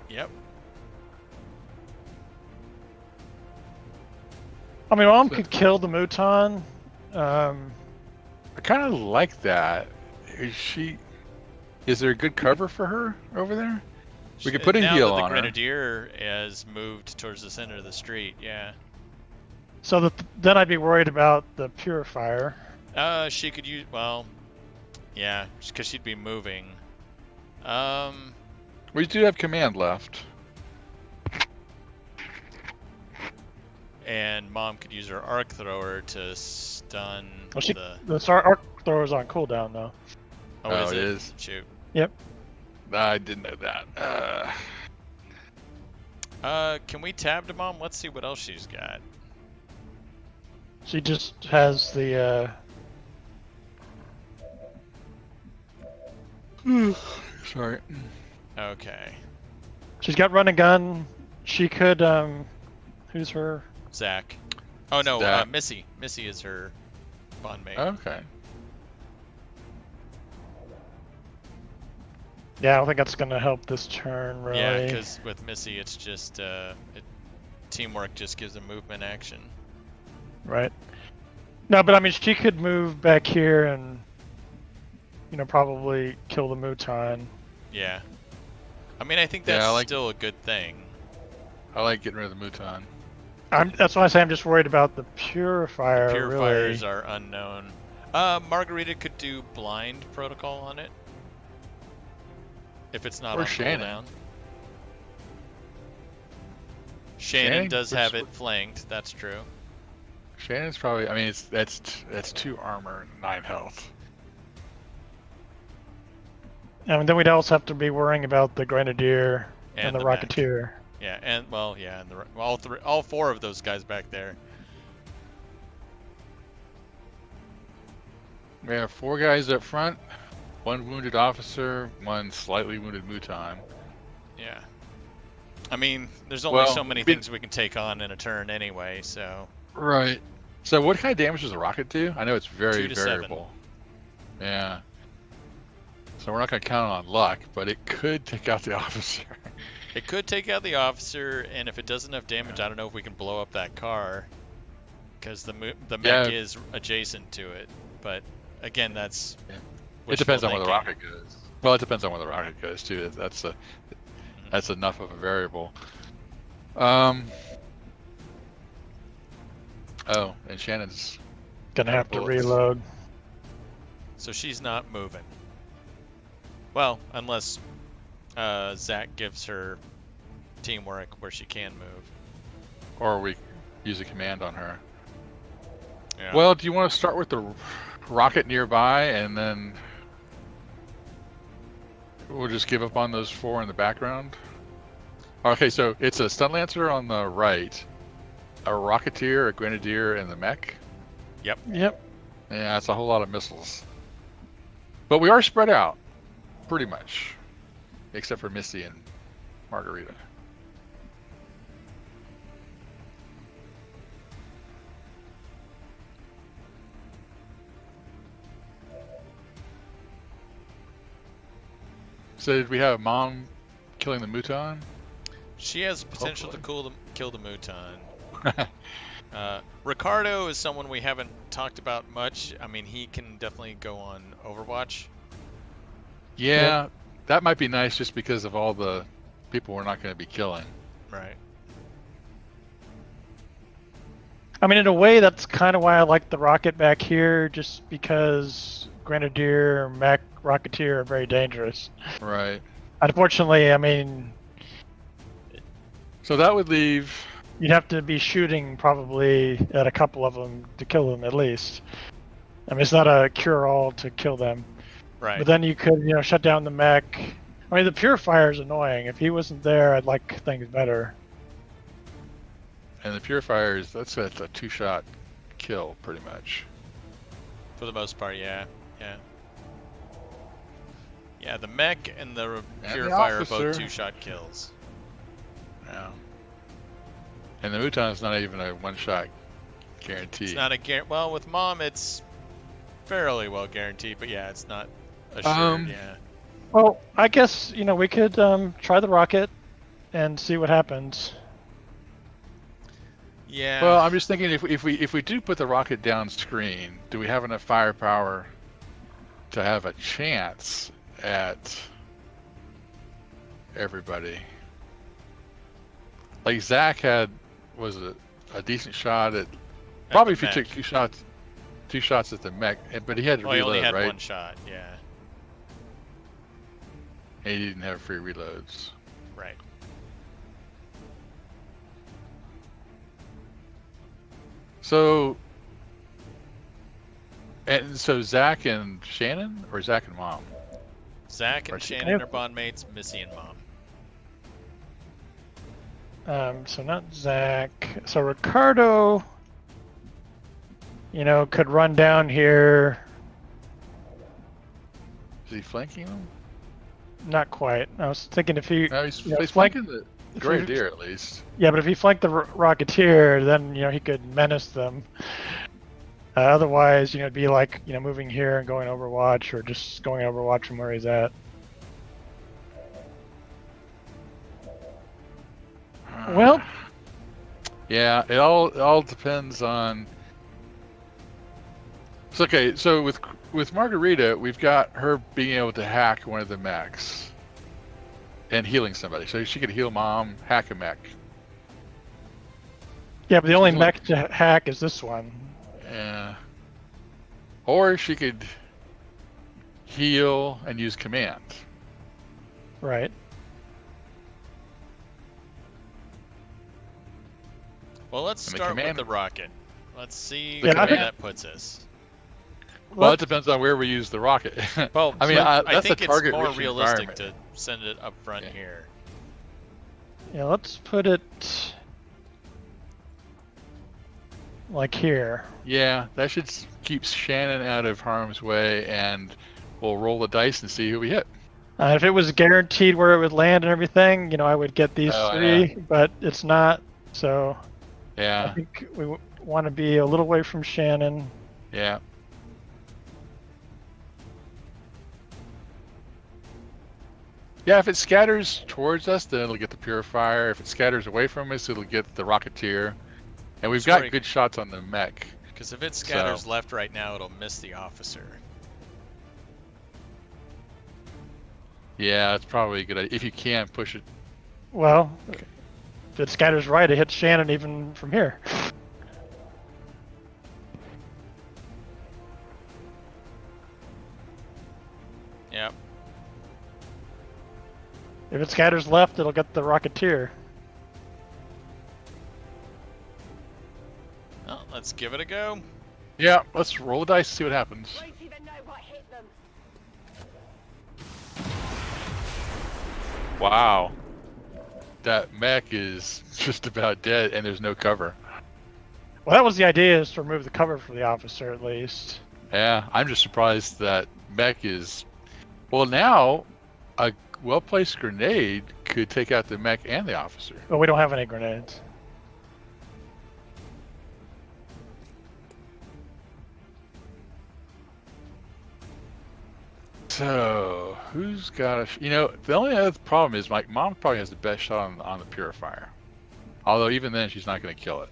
Yep. I mean, Mom could kill the Mouton. I kind of like that. Is there a good cover for her over there? We could put a heal on her. Now that the Grenadier has moved towards the center of the street, yeah. So then I'd be worried about the Purifier. She could use, well, yeah, because she'd be moving. We do have command left. And Mom could use her arc thrower to stun the arc thrower's on cooldown though. Oh, it is? Shoot. Yep. I didn't know that. Can we tab to Mom? Let's see what else she's got. She just has the Sorry. Okay. She's got run and gun. She could who's her? Zach. Oh no, Zach. Missy. Missy is her bondmate. Okay. Yeah, I don't think that's gonna help this turn, really. Yeah, because with Missy, it's just teamwork just gives a movement action. Right. No, but I mean, she could move back here and, probably kill the Mouton. Yeah. I mean, I think that's still a good thing. I like getting rid of the Mouton. That's why I say I'm just worried about the Purifier. The Purifiers really. are unknown. Margarita could do blind protocol on it. If it's not on cooldown. Shannon does have it flanked. That's true. Shannon's probably. I mean, that's 2 armor, 9 health. And then we'd also have to be worrying about the Grenadier and the Rocketeer. Mech. Yeah, and all 4 of those guys back there. We have 4 guys up front, 1 wounded officer, 1 slightly wounded Muton. Yeah. I mean, there's only so many things we can take on in a turn anyway, so. Right. So what kind of damage does a rocket do? I know it's very 2 to variable. 7. Yeah. So we're not going to count on luck, but it could take out the officer. It could take out the officer, and if it does enough damage, I don't know if we can blow up that car, because the mech is adjacent to it. But again, that's. Yeah. It depends on where the rocket goes. Well, it depends on where the rocket goes too. That's enough of a variable. Oh, and Shannon's gonna have to reload. So she's not moving. Well, unless Zach gives her teamwork where she can move. Or we use a command on her. Yeah. Well, do you want to start with the rocket nearby and then we'll just give up on those 4 in the background? Okay, so it's a Stun Lancer on the right, a Rocketeer, a Grenadier, and the mech. Yep. Yeah, that's a whole lot of missiles. But we are spread out, pretty much, except for Misty and Margarita. So did we have Mom killing the Muton? She has potential to kill the Muton. Ricardo is someone we haven't talked about much. I mean, he can definitely go on Overwatch. Yeah, that might be nice just because of all the people we're not going to be killing. Right. I mean, in a way, that's kind of why I like the rocket back here, just because Grenadier, Mech, Rocketeer are very dangerous. Right. Unfortunately, I mean... So that would leave... You'd have to be shooting probably at a couple of them to kill them at least. I mean, it's not a cure-all to kill them. Right. But then you could, shut down the mech. I mean, the Purifier is annoying. If he wasn't there, I'd like things better. And the Purifier that's a 2-shot kill, pretty much. For the most part, yeah. Yeah, the mech and the Purifier are both 2-shot kills. Yeah. And the Muton is not even a 1-shot guarantee. It's not a well, with Mom, it's fairly well guaranteed, but yeah, it's not assured. Yeah. Well, I guess we could try the rocket and see what happens. Yeah. Well, I'm just thinking if we do put the rocket downstream, do we have enough firepower to have a chance at everybody? Like Zach was a decent shot at probably if you took 2 shots at the mech, but he had to reload, he only had right? 1 shot, yeah. And he didn't have free reloads. Right. So Zach and Shannon, or Zach and Mom? Zach and Shannon are bond mates, Missy and Mom. So not Zach. So Ricardo, could run down here. Is he flanking them? Not quite. I was thinking if he... No, he's flanking the Grenadier at least. Yeah, but if he flanked the Rocketeer, then, he could menace them. Otherwise, it'd be like, moving here and going Overwatch, or just going Overwatch from where he's at. Well... Yeah, it all depends on... So, okay, so with Margarita, we've got her being able to hack one of the mechs and healing somebody. So she could heal Mom, hack a mech. Yeah, but the only mech to hack is this one. Yeah. Or she could heal and use command. Right. Well, let's start with the rocket. Let's see Yeah, where that puts us. Well, it depends on where we use the rocket. Well, I mean, I that's think a it's target more rich realistic environment. to send it up front here. Yeah, let's put it like here. Yeah, that should keep Shannon out of harm's way, and we'll roll the dice and see who we hit. If it was guaranteed where it would land and everything, you know, I would get these three, but it's not. So yeah, I think we want to be a little away from Shannon. Yeah. Yeah, if it scatters towards us, then it'll get the Purifier. If it scatters away from us, it'll get the Rocketeer. And we've got good shots on the mech. Because if it scatters left right now, it'll miss the officer. Yeah, it's probably a good idea. If you can push it. Well, if it scatters right, it hits Shannon even from here. Yep. If it scatters left, it'll get the Rocketeer. Well, let's give it a go. Yeah, let's roll the dice and see what happens. Won't even know what hit them. Wow. That mech is just about dead and there's no cover. Well, that was the idea, is to remove the cover for the officer at least. Yeah, I'm just surprised that mech is... Well, now, a well-placed grenade could take out the mech and the officer. But we don't have any grenades. So, who's got a... You know, the only other problem is my mom probably has the best shot on the Purifier. Although, even then, she's not going to kill it.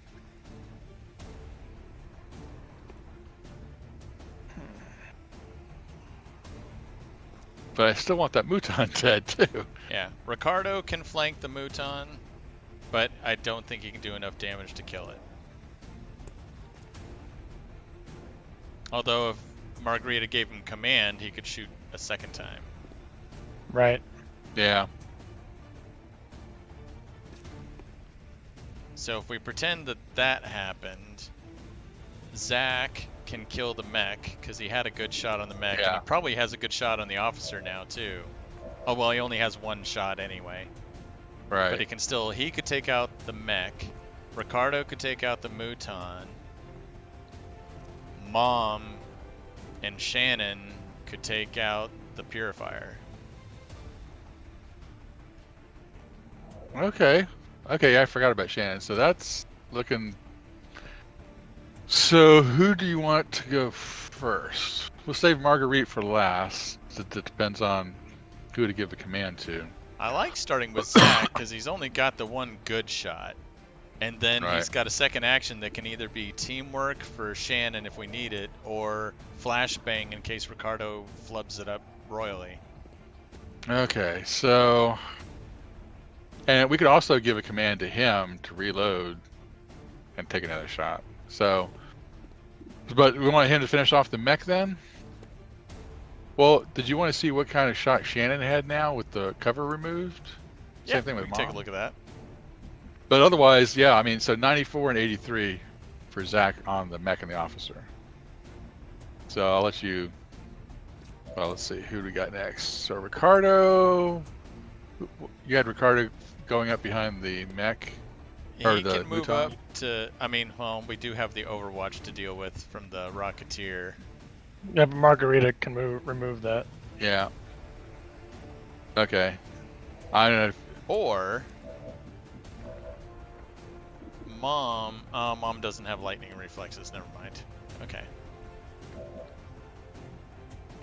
But I still want that Mouton dead, too. Yeah, Ricardo can flank the Mouton, but I don't think he can do enough damage to kill it. Although if Margarita gave him command, he could shoot a second time. Right. Yeah. So if we pretend that that happened, Zach can kill the mech because he had a good shot on the mech. Yeah. And he probably has a good shot on the officer now too. Oh well, he only has one shot anyway. Right. But he could take out the mech. Ricardo could take out the Mouton. Mom and Shannon could take out the Purifier. Okay. Okay, yeah, I forgot about Shannon. So that's looking... So who do you want to go first? We'll save Marguerite for last. It depends on who to give the command to. I like starting with Zach because he's only got the one good shot. And then he's got a second action that can either be teamwork for Shannon if we need it, or flashbang in case Ricardo flubs it up royally. Okay, so... And we could also give a command to him to reload and take another shot. So... But we want him to finish off the mech then? Well, did you want to see what kind of shot Shannon had now with the cover removed? Yeah, Same thing with we Mom. can take a look at that. But otherwise, yeah, I mean, so 94 and 83 for Zach on the mech and the officer. So I'll let you... Well, let's see, who do we got next? So Ricardo... You had Ricardo going up behind the mech? He Or the can move Mouton? up to... I mean, well, we do have the Overwatch to deal with from the Rocketeer. Yeah, but Margarita can remove that. Yeah. Okay. I don't know. Or... Mom... Mom doesn't have lightning reflexes, never mind. Okay.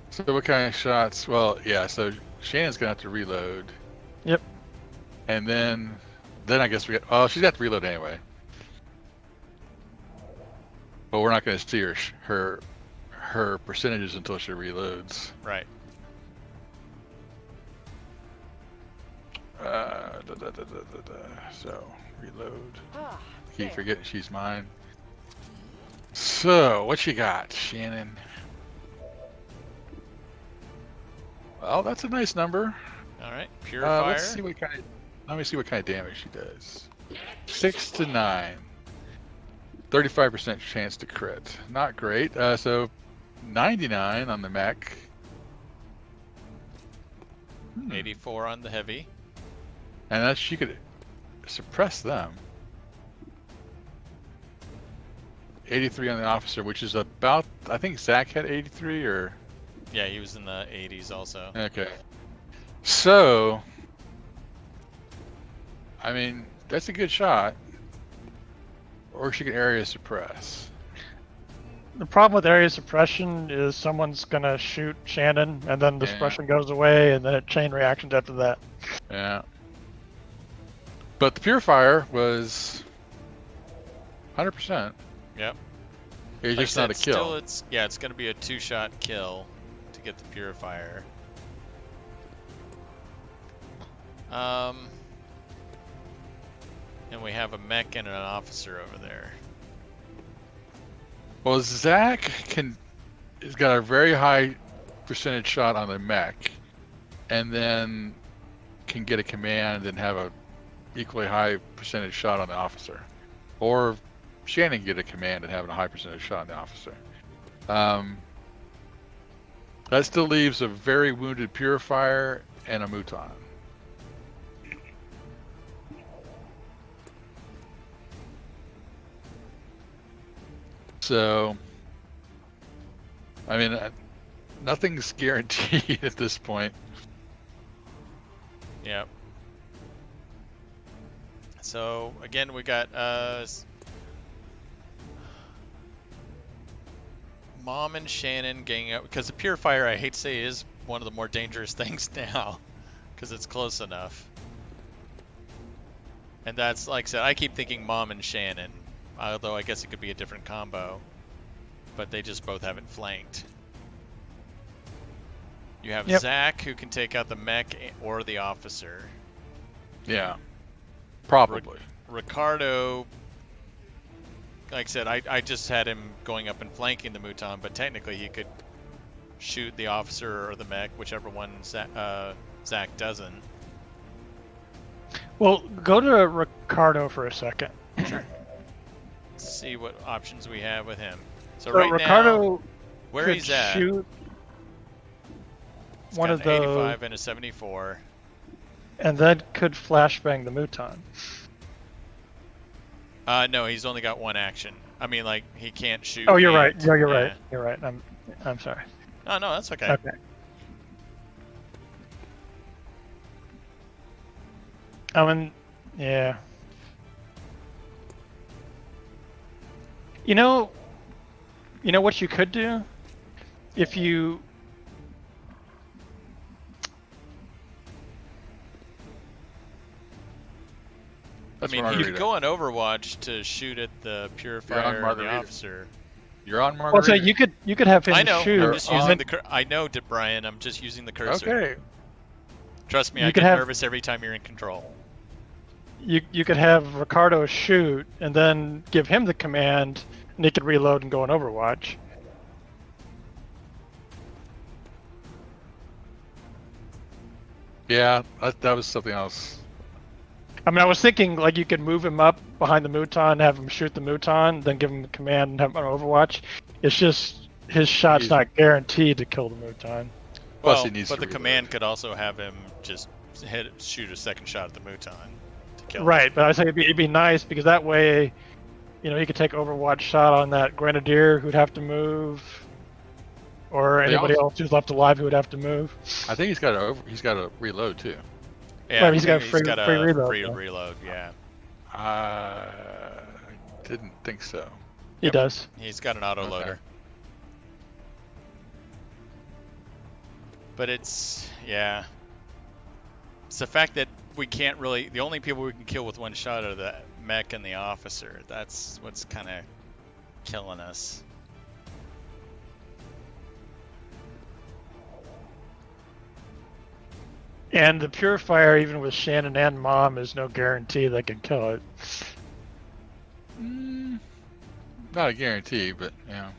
So what kind of shots? Well, yeah, so Shannon's going to have to reload. Yep. And then I guess we got... Oh, she's got to reload anyway. But we're not going to see her percentages until she reloads. Right. So, reload. Ah, Keep there. forgetting she's mine. So, what you got, Shannon? Well, that's a nice number. All right. Purifier. Let me see what kind of damage she does. 6 to 9. 35% chance to crit. Not great. So 99 on the mech. 84 on the heavy. And that she could suppress them. 83 on the officer, which is about, I think Zach had 83 or... Yeah, he was in the 80s also. Okay. So, I mean, that's a good shot. Or she can area suppress. The problem with area suppression is someone's going to shoot Shannon, and then the suppression goes away, and then it chain reactions after that. Yeah. But the purifier was 100%. Yep. It's just not a kill. Still, it's going to be a 2-shot kill to get the purifier. And we have a mech and an officer over there. Well, Zach has got a very high percentage shot on the mech, and then can get a command and have a equally high percentage shot on the officer. Or Shannon can get a command and have a high percentage shot on the officer. That still leaves a very wounded purifier and a Muton. So, I mean, nothing's guaranteed at this point. Yep. So, again, we got Mom and Shannon ganging up, because the purifier, I hate to say, is one of the more dangerous things now, because it's close enough. And that's, like I said, I keep thinking Mom and Shannon. Although I guess it could be a different combo, but they just both have it flanked. You have Zach, who can take out the mech or the officer. Yeah, probably. Ricardo, like I said, I just had him going up and flanking the Muton, but technically he could shoot the officer or the mech, whichever one Zach doesn't. Well, go to Ricardo for a second. Sure. See what options we have with him. So Ricardo now, where he's at, shoot he's one got of an those, 85 and a 74, and then could flashbang the Muton. No, he's only got one action. I mean, like, he can't shoot. Oh, you're right. No, you're right. You're right. I'm sorry. Oh no, that's okay. Okay. I mean, yeah. You know what you could do? If you... I mean, you could go on Overwatch to shoot at the purifier and the officer. You're on Margarita. Well, so you could have him shoot. I'm just using I know, Brian. I'm just using the cursor. Okay. Trust me, I get nervous every time you're in control. You could have Ricardo shoot and then give him the command, and he could reload and go on Overwatch. Yeah, that was something else. I mean, I was thinking like you could move him up behind the Muton, have him shoot the Muton, then give him the command and have him on Overwatch. It's just his shot's not guaranteed to kill the Muton. Well, but the command could also have him just shoot a second shot at the Muton. Right, but I say it'd be nice because that way, he could take Overwatch shot on that Grenadier who'd have to move, or anybody else who's left alive who would have to move. I think he's got a reload too. Yeah, right, he's got a free reload. Free reload, yeah. I didn't think so. He does. He's got an auto loader. But it's the fact that we can't really, the only people we can kill with one shot are the mech and the officer. That's what's kind of killing us. And the purifier, even with Shannon and Mom, is no guarantee they can kill it. Not a guarantee, but yeah.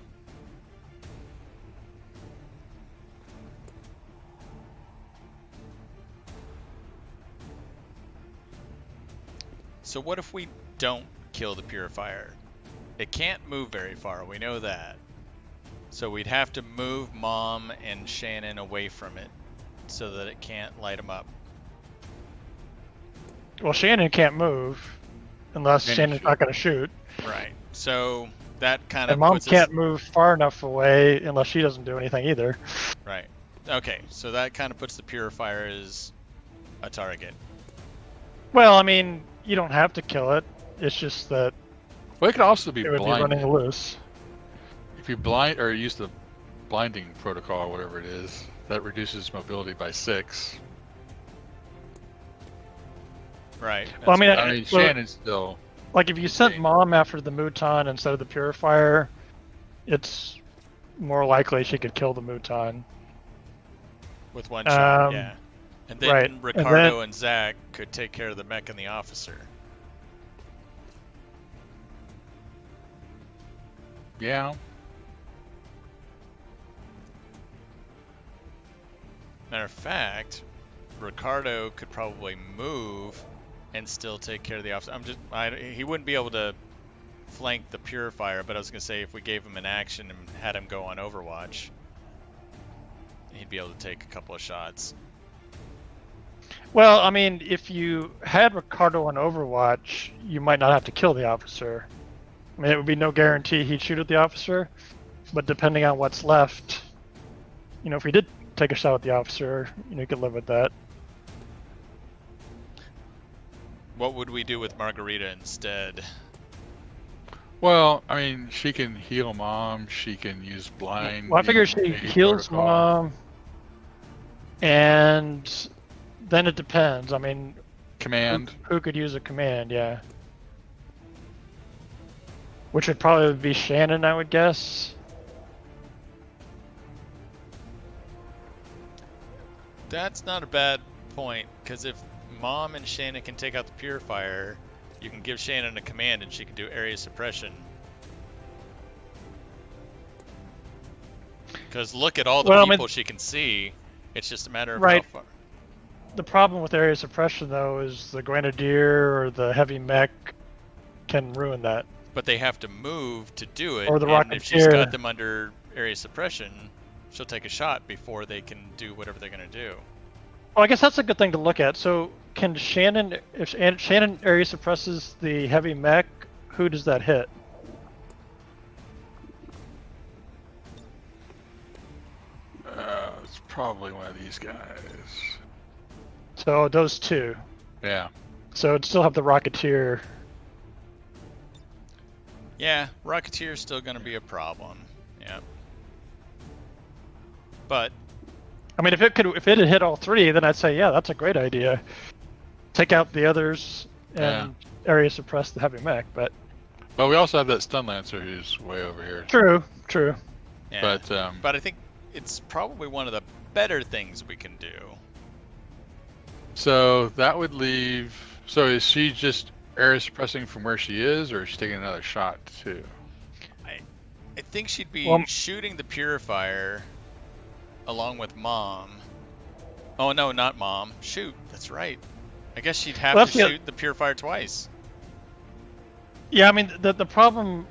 So what if we don't kill the purifier? It can't move very far, we know that. So we'd have to move Mom and Shannon away from it so that it can't light them up. Well, Shannon can't move unless Shannon's not going to shoot. Right. So that kind of and Mom can't move far enough away unless she doesn't do anything either. Right. Okay, so that kind of puts the Purifier as a target. Well, I mean, you don't have to kill it. It's just that well, it could also be it would be running loose. If you blind or use the blinding protocol or whatever it is, that reduces mobility by 6. Right. Well, I mean, Shannon's still. Like if you sent Mom after the Muton instead of the Purifier, it's more likely she could kill the Muton. With one shot, yeah. And then right. Ricardo and Zach could take care of the mech and the officer. Yeah. Matter of fact, Ricardo could probably move and still take care of the officer. He wouldn't be able to flank the Purifier, but I was gonna say if we gave him an action and had him go on Overwatch, he'd be able to take a couple of shots. Well, I mean, if you had Ricardo on Overwatch, you might not have to kill the officer. I mean, it would be no guarantee he'd shoot at the officer, but depending on what's left, you know, if we did take a shot at the officer, you know, you could live with that. What would we do with Margarita instead? Well, I mean, she can heal Mom. She can use blind. Well, I figure she heals Mom, and then it depends. I mean, command. Who could use a command? Yeah. Which would probably be Shannon, I would guess. That's not a bad point, because if Mom and Shannon can take out the Purifier, you can give Shannon a command and she can do area suppression. Because look at all the people she can see. It's just a matter of how far. The problem with area suppression, though, is the Grenadier or the heavy mech can ruin that. But they have to move to do it. Or the and Rocketeer. If she's got them under area suppression, she'll take a shot before they can do whatever they're going to do. Well, I guess that's a good thing to look at. So, can Shannon, if Shannon area suppresses the heavy mech, who does that hit? It's probably one of these guys. So those two. Yeah. So it'd still have the Rocketeer. Yeah, Rocketeer's still going to be a problem. Yeah. But I mean, if it had hit all three, then I'd say, yeah, that's a great idea. Take out the others and area suppress the heavy mech, but. Well, we also have that stun lancer who's way over here. True. Yeah. But I think it's probably one of the better things we can do. So that would leave. So is she just area suppressing from where she is, or is she taking another shot too? I think she'd be shooting the Purifier along with Mom. Oh no, not Mom. Shoot, that's right. I guess she'd have to shoot the Purifier twice. Yeah, I mean the problem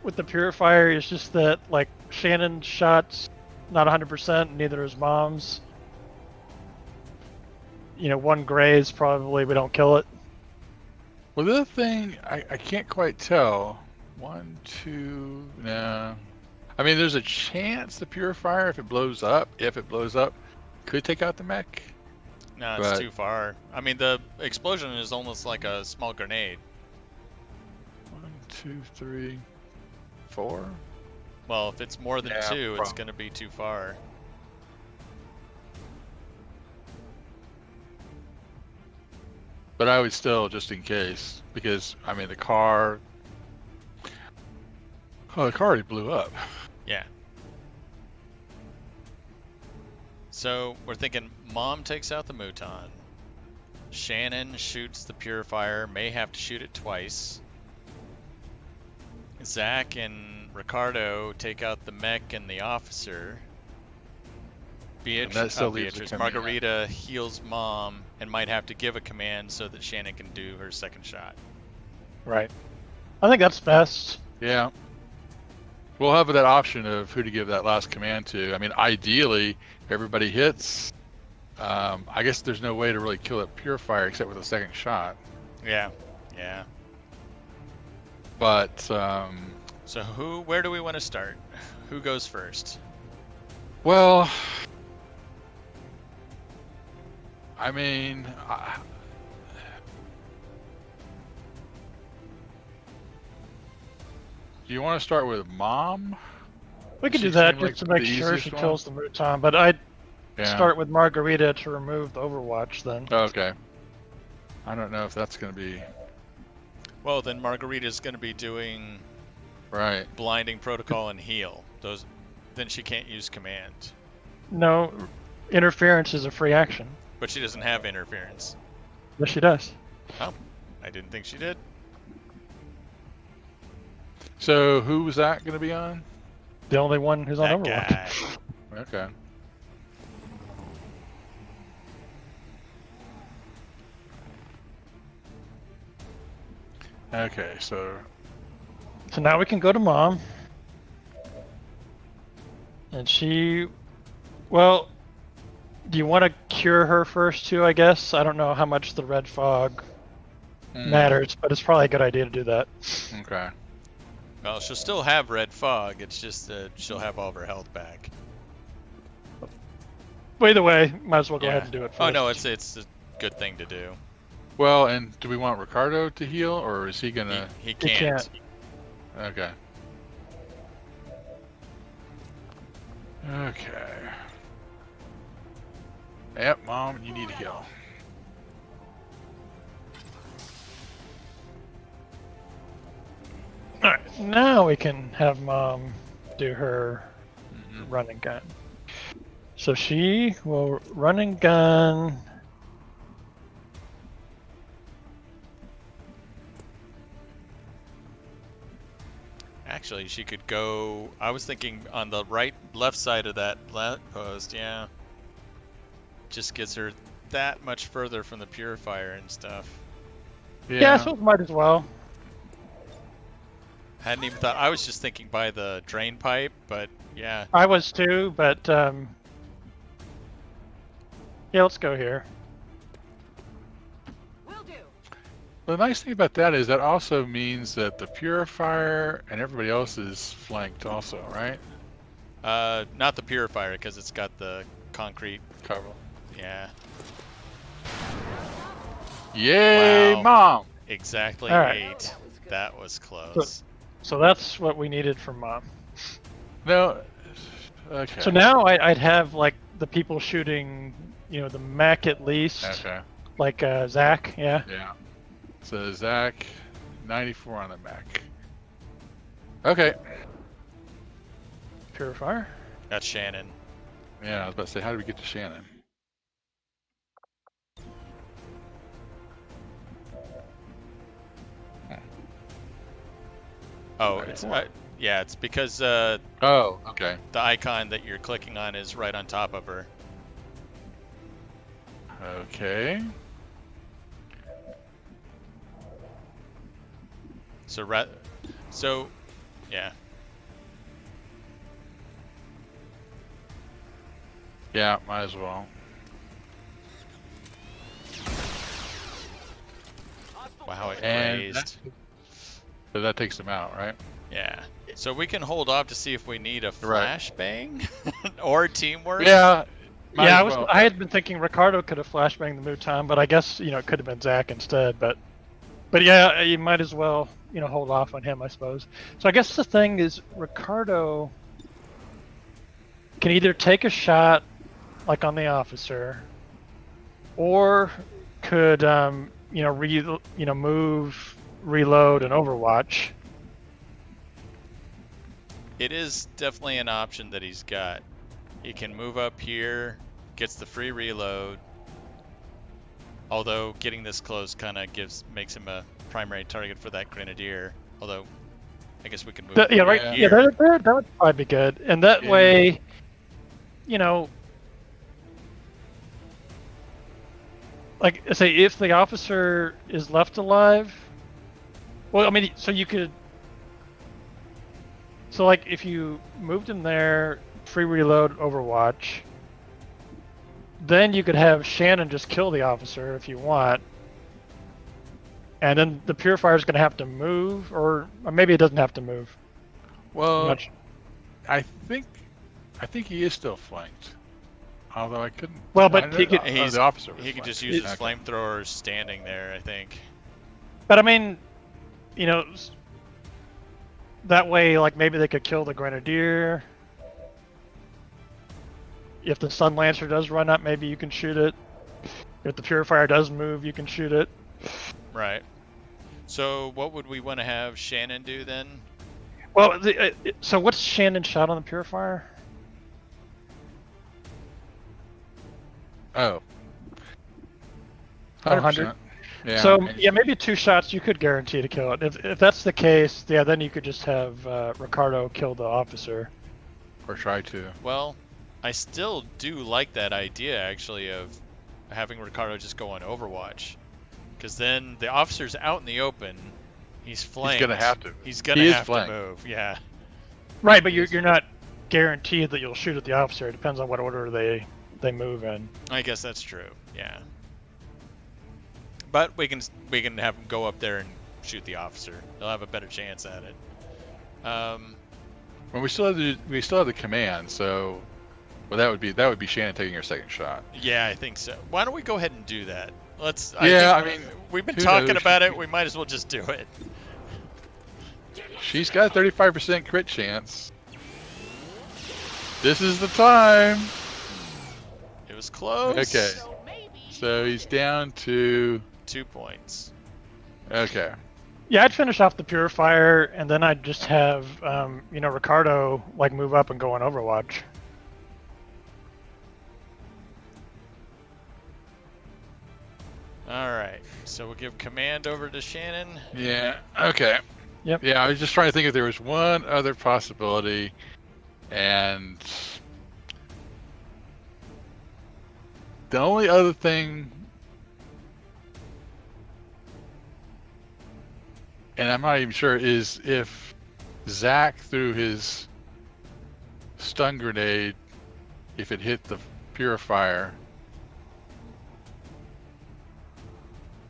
with the Purifier is just that like Shannon's shots not 100%, neither is Mom's. You know, one graze probably we don't kill it. Well, the other thing I can't quite tell. 1, 2, no. I mean, there's a chance the Purifier, if it blows up, could take out the mech. No, it's too far. I mean, the explosion is almost like a small grenade. 1, 2, 3, 4. Well, if it's more than 2, it's going to be too far. But I would still, just in case, because I mean the car. Oh, the car already blew up. Yeah. So we're thinking Mom takes out the Muton. Shannon shoots the Purifier, may have to shoot it twice. Zach and Ricardo take out the mech and the officer. Beatrice, Margarita heals Mom and might have to give a command so that Shannon can do her second shot. Right. I think that's best. Yeah. We'll have that option of who to give that last command to. I mean, ideally, if everybody hits, I guess there's no way to really kill that purifier except with a second shot. Yeah. Yeah. But, so where do we want to start? Who goes first? Well, I mean, do you want to start with Mom? We could do that just to make sure she kills the Muton, but I'd start with Margarita to remove the Overwatch then. Okay. I don't know if that's going to be... Well, then Margarita's going to be doing blinding protocol and heal. Then she can't use command. No, interference is a free action. But she doesn't have interference. Yes, she does. Oh, I didn't think she did. So who was that going to be on? The only one who's on Overwatch. Guy. Okay. Okay, so now we can go to Mom. And she, well, do you want to cure her first too, I guess? I don't know how much the red fog matters, but it's probably a good idea to do that. Okay. Well, she'll still have red fog, it's just that she'll have all of her health back. Well, either way, might as well go ahead and do it first. Oh no, it's a good thing to do. Well, and do we want Ricardo to heal, or is he gonna... He can't. Okay. Okay. Yep, Mom, you need to heal. Alright, now we can have Mom do her run and gun. So she will run and gun. Actually, she could go... I was thinking on the left side of that post, yeah. Just gets her that much further from the purifier and stuff. Yeah, so might as well. Hadn't even thought... I was just thinking by the drain pipe, but yeah. I was too, but yeah, let's go here. The nice thing about that is that also means that the purifier and everybody else is flanked also, right? Not the purifier, because it's got the concrete cover. Yeah. Yay, wow. Mom! Exactly 8. That was close. So that's what we needed from Mom. No. Okay. So now I'd have like the people shooting, you know, the mech at least. Okay. Like Zach, yeah. Yeah. So Zach, 94 on the mech. Okay. Purifier. That's Shannon. Yeah, I was about to say, how do we get to Shannon? Oh, it's yeah, it's because oh, okay. The icon that you're clicking on is right on top of her. Okay. So, yeah. Yeah, might as well. Wow, it raised. So that takes them out, right? Yeah. So we can hold off to see if we need a flashbang or teamwork. Yeah. Yeah, I had been thinking Ricardo could have flashbanged the Muton, but I guess, you know, it could have been Zach instead. But yeah, you might as well, you know, hold off on him, I suppose. So I guess the thing is Ricardo can either take a shot, like on the officer, or could, you know, move, reload, and Overwatch. It is definitely an option that he's got. He can move up here, gets the free reload. Although getting this close kind of makes him a primary target for that grenadier. Although I guess we can move. Yeah, right. Yeah, that would probably be good. And that way, you know, like say if the officer is left alive, well, I mean, so you could So like if you moved him there, free reload Overwatch, then you could have Shannon just kill the officer if you want. And then the Purifier's going to have to move, or maybe it doesn't have to move. Well, I think he is still flanked. Although I couldn't. Well, but he could. The officer. He could just use his flamethrowers standing there, I think. But I mean, you know, that way, like maybe they could kill the Grenadier. If the Sun Lancer does run up, maybe you can shoot it. If the Purifier does move, you can shoot it. Right. So what would we want to have Shannon do then? Well, so what's Shannon's shot on the Purifier? Oh. 100. Yeah. So yeah, maybe 2 shots you could guarantee to kill it. If that's the case, yeah, then you could just have Ricardo kill the officer. Or try to. Well, I still do like that idea actually of having Ricardo just go on Overwatch, because then the officer's out in the open. He's flanked. He's gonna have to. He's gonna have to move. Yeah. Right, but you're not guaranteed that you'll shoot at the officer. It depends on what order they move in. I guess that's true. Yeah. But we can have him go up there and shoot the officer. He'll have a better chance at it. Well, we still have the command, so well that would be Shannon taking her second shot. Yeah, I think so. Why don't we go ahead and do that? Let's. I mean, we've been talking about it. We might as well just do it. She's got a 35% crit chance. This is the time. It was close. Okay. So he's down to 2 points. Okay. Yeah, I'd finish off the Purifier, and then I'd just have, Ricardo, like, move up and go on Overwatch. Alright, so we'll give command over to Shannon. Yeah, okay. Yep. Yeah, I was just trying to think if there was one other possibility, and the only other thing, and I'm not even sure, is if Zach threw his stun grenade, if it hit the Purifier.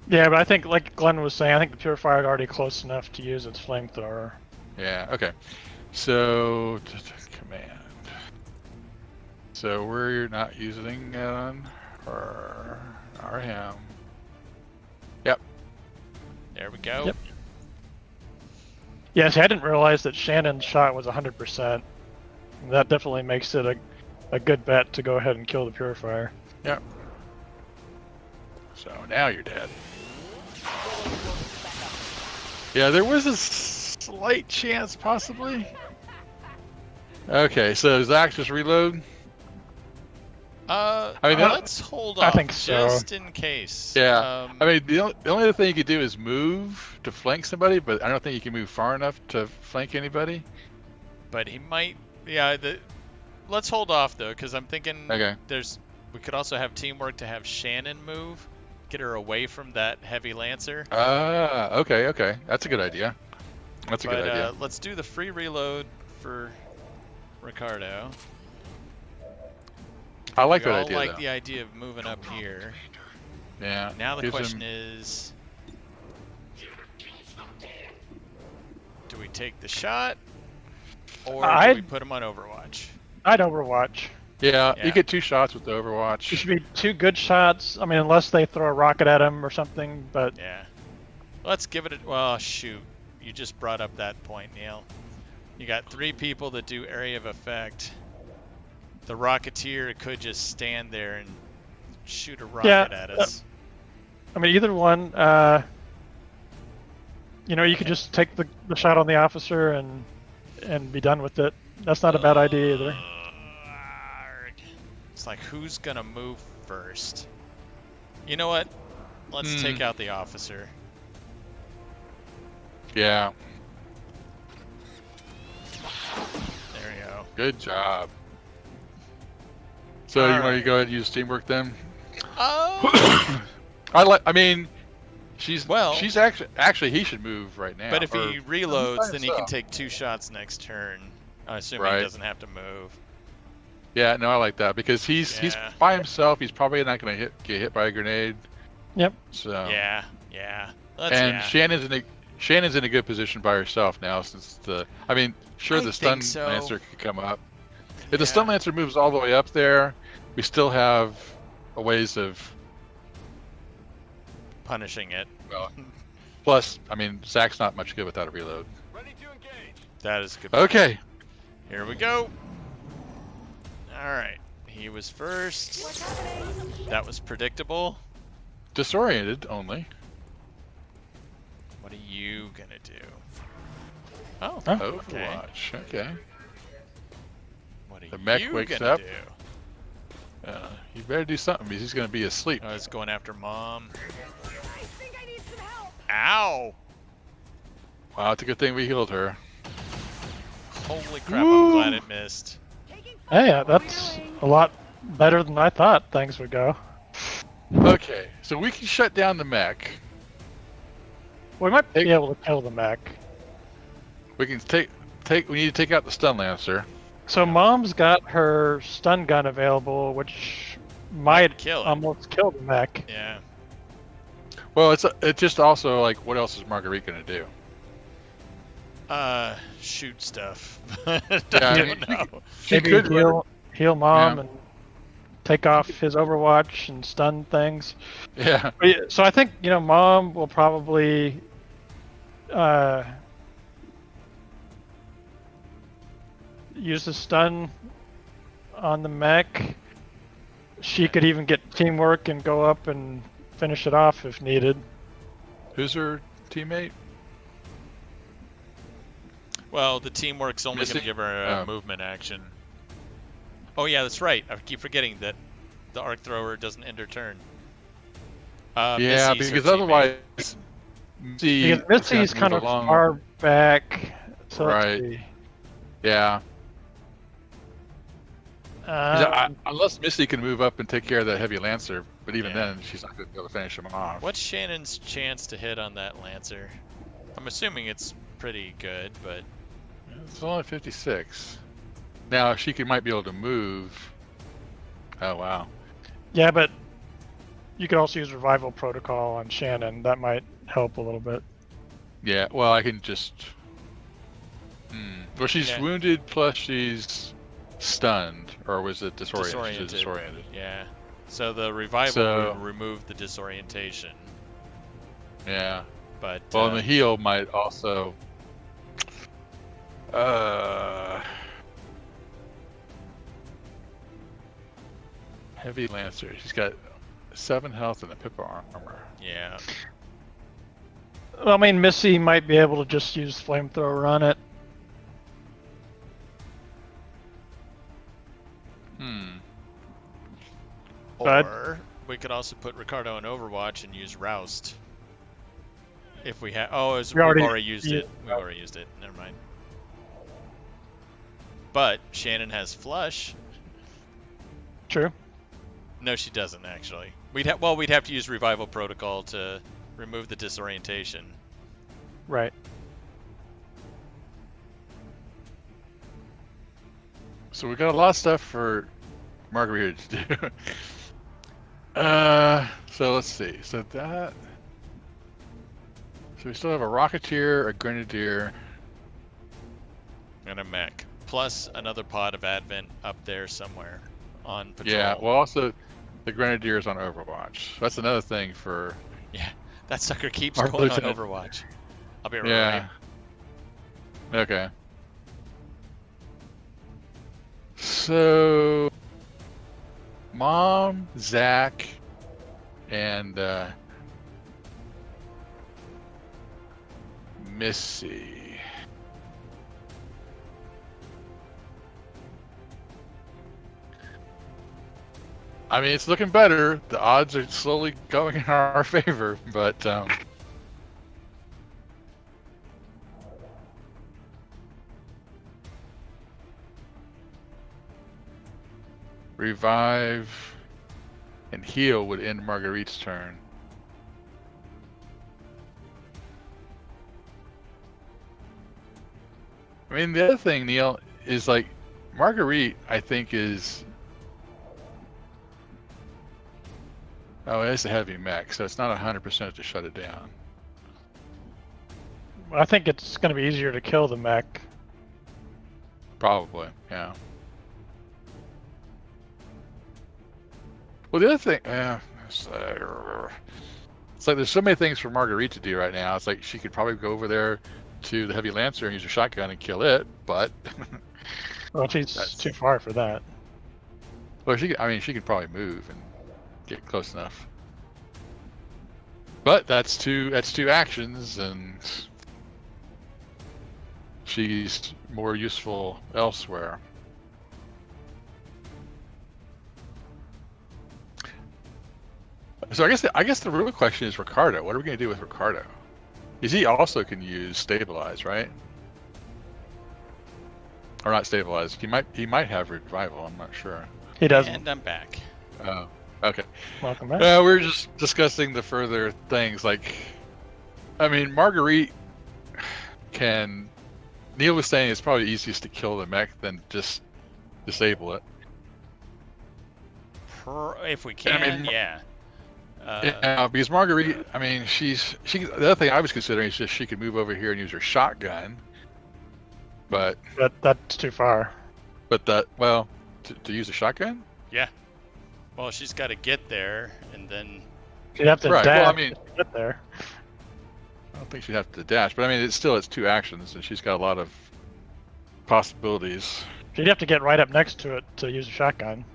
Yeah, but I think, like Glenn was saying, I think the Purifier is already close enough to use its flamethrower. Yeah, okay. So, command. So we're not using it on her or him. Yep. There we go. Yep. Yeah, see, I didn't realize that Shannon's shot was 100%. That definitely makes it a good bet to go ahead and kill the Purifier. Yep. So now you're dead. Yeah, there was a slight chance, possibly. Okay, so Zach just reload. Let's hold off. I think so. Just in case. Yeah. I mean, the only other thing you could do is move to flank somebody, but I don't think you can move far enough to flank anybody. But he might. Yeah. Let's hold off though, because I'm thinking. Okay. We could also have teamwork to have Shannon move, get her away from that heavy lancer. Okay. That's a good idea. That's a good idea. Let's do the free reload for Ricardo. I like that I idea. like the idea of moving up here. Yeah. Now the question is, do we take the shot, or do we put him on Overwatch? I'd Overwatch. Yeah, you get 2 shots with the Overwatch. It should be 2 good shots. I mean, unless they throw a rocket at him or something, but... Yeah. Let's give it a... Well, shoot. You just brought up that point, Neil. You got 3 people that do area of effect. The Rocketeer could just stand there and shoot a rocket at us. I mean, either one. You could just take the shot on the officer and be done with it. That's not a bad idea either. It's like, who's gonna move first? You know what? Let's take out the officer. Yeah. There you go. Good job. So you want to go ahead and use teamwork then? She's actually he should move right now. But if he reloads, then he can take 2 shots next turn. I assume he doesn't have to move. Yeah, no, I like that because he's by himself. He's probably not going to get hit by a grenade. Yep. So yeah. Shannon's in a good position by herself now since the stun lancer could come up. If the stun lancer moves all the way up there, we still have a ways of punishing it. Well, plus, Zach's not much good without a reload. Ready to engage. That is good. Okay. Here we go. All right. He was first. That was predictable. Disoriented only. What are you gonna do? Oh, Overwatch. Okay. What are the mech you wakes gonna up. do? You better do something because he's gonna be asleep. Oh, it's going after Mom. I think I need some help. Ow! Wow, it's a good thing we healed her. Holy crap! I'm glad it missed. Hey, that's a lot better than I thought things would go. Okay, so we can shut down the mech. We might be able to kill the mech. We can we need to take out the stun lancer. So Mom's got her stun gun available, which might almost kill the mech. Yeah. Well, it's just also like, what else is Marguerite gonna do? Shoot stuff. Maybe heal Mom and take off his Overwatch and stun things. Yeah. So I think Mom will probably use the stun on the mech. She could even get teamwork and go up and finish it off if needed. Who's her teammate? Well, the teamwork's only going to give her a movement action. Oh yeah, that's right. I keep forgetting that the arc thrower doesn't end her turn. Yeah, because otherwise, Missy's kind of far back. So right. Yeah. Unless Missy can move up and take care of that heavy lancer, but even then, she's not going to be able to finish him off. What's Shannon's chance to hit on that lancer? I'm assuming it's pretty good, but it's only 56. Now she might be able to move. Oh wow. Yeah, but you could also use revival protocol on Shannon. That might help a little bit. Yeah. Well, I can just. Well, she's wounded plus she's stunned, or was it disoriented? She's disoriented. Yeah. So the revival will remove the disorientation. Yeah. But and the heal might also. Heavy lancer. She's got 7 health and a Pippa armor. Yeah. Well, Missy might be able to just use flamethrower on it. Or we could also put Ricardo in Overwatch and use Roust. If we have, we've already used it. We already used it. Never mind. But Shannon has Flush. True. No, she doesn't actually. We'd have to use Revival Protocol to remove the disorientation. Right. So we got a lot of stuff for Marguerite to do. So let's see. So we still have a Rocketeer, a Grenadier, and a mech. Plus another pod of Advent up there somewhere on patrol. Yeah, well also the Grenadier is on Overwatch. That's another thing for... Yeah, that sucker keeps going on Overwatch. I'll be right. Yeah. Okay. So... Mom, Zach, and Missy. It's looking better. The odds are slowly going in our favor, but revive and heal would end Marguerite's turn. The other thing, Neil, is like Marguerite, I think is. Oh, it's a heavy mech, so it's not 100% to shut it down. I think it's going to be easier to kill the mech. Probably, yeah. Well, the other thing, it's like there's so many things for Marguerite to do right now. It's like she could probably go over there to the heavy lancer and use a shotgun and kill it, but well, she's too far for that. Well, she could probably move and get close enough. But that's two actions, and she's more useful elsewhere. So I guess the real question is Ricardo. What are we going to do with Ricardo? Because he also can use stabilize, right? Or not stabilize. He might have revival. I'm not sure. He doesn't. And I'm back. Oh, okay. Welcome back. We're just discussing the further things. Like, I mean, Marguerite can. Neil was saying it's probably easiest to kill the mech than just disable it. If we can, I mean, yeah. Yeah, because Marguerite, I mean, she. The other thing I was considering is just she could move over here and use her shotgun, but that's too far. But to use a shotgun? Yeah. Well, she's got to get there, and then she'd have to dash. Well, I mean, to get there. I don't think she'd have to dash, but I mean, it's 2 actions, and she's got a lot of possibilities. She'd have to get right up next to it to use a shotgun.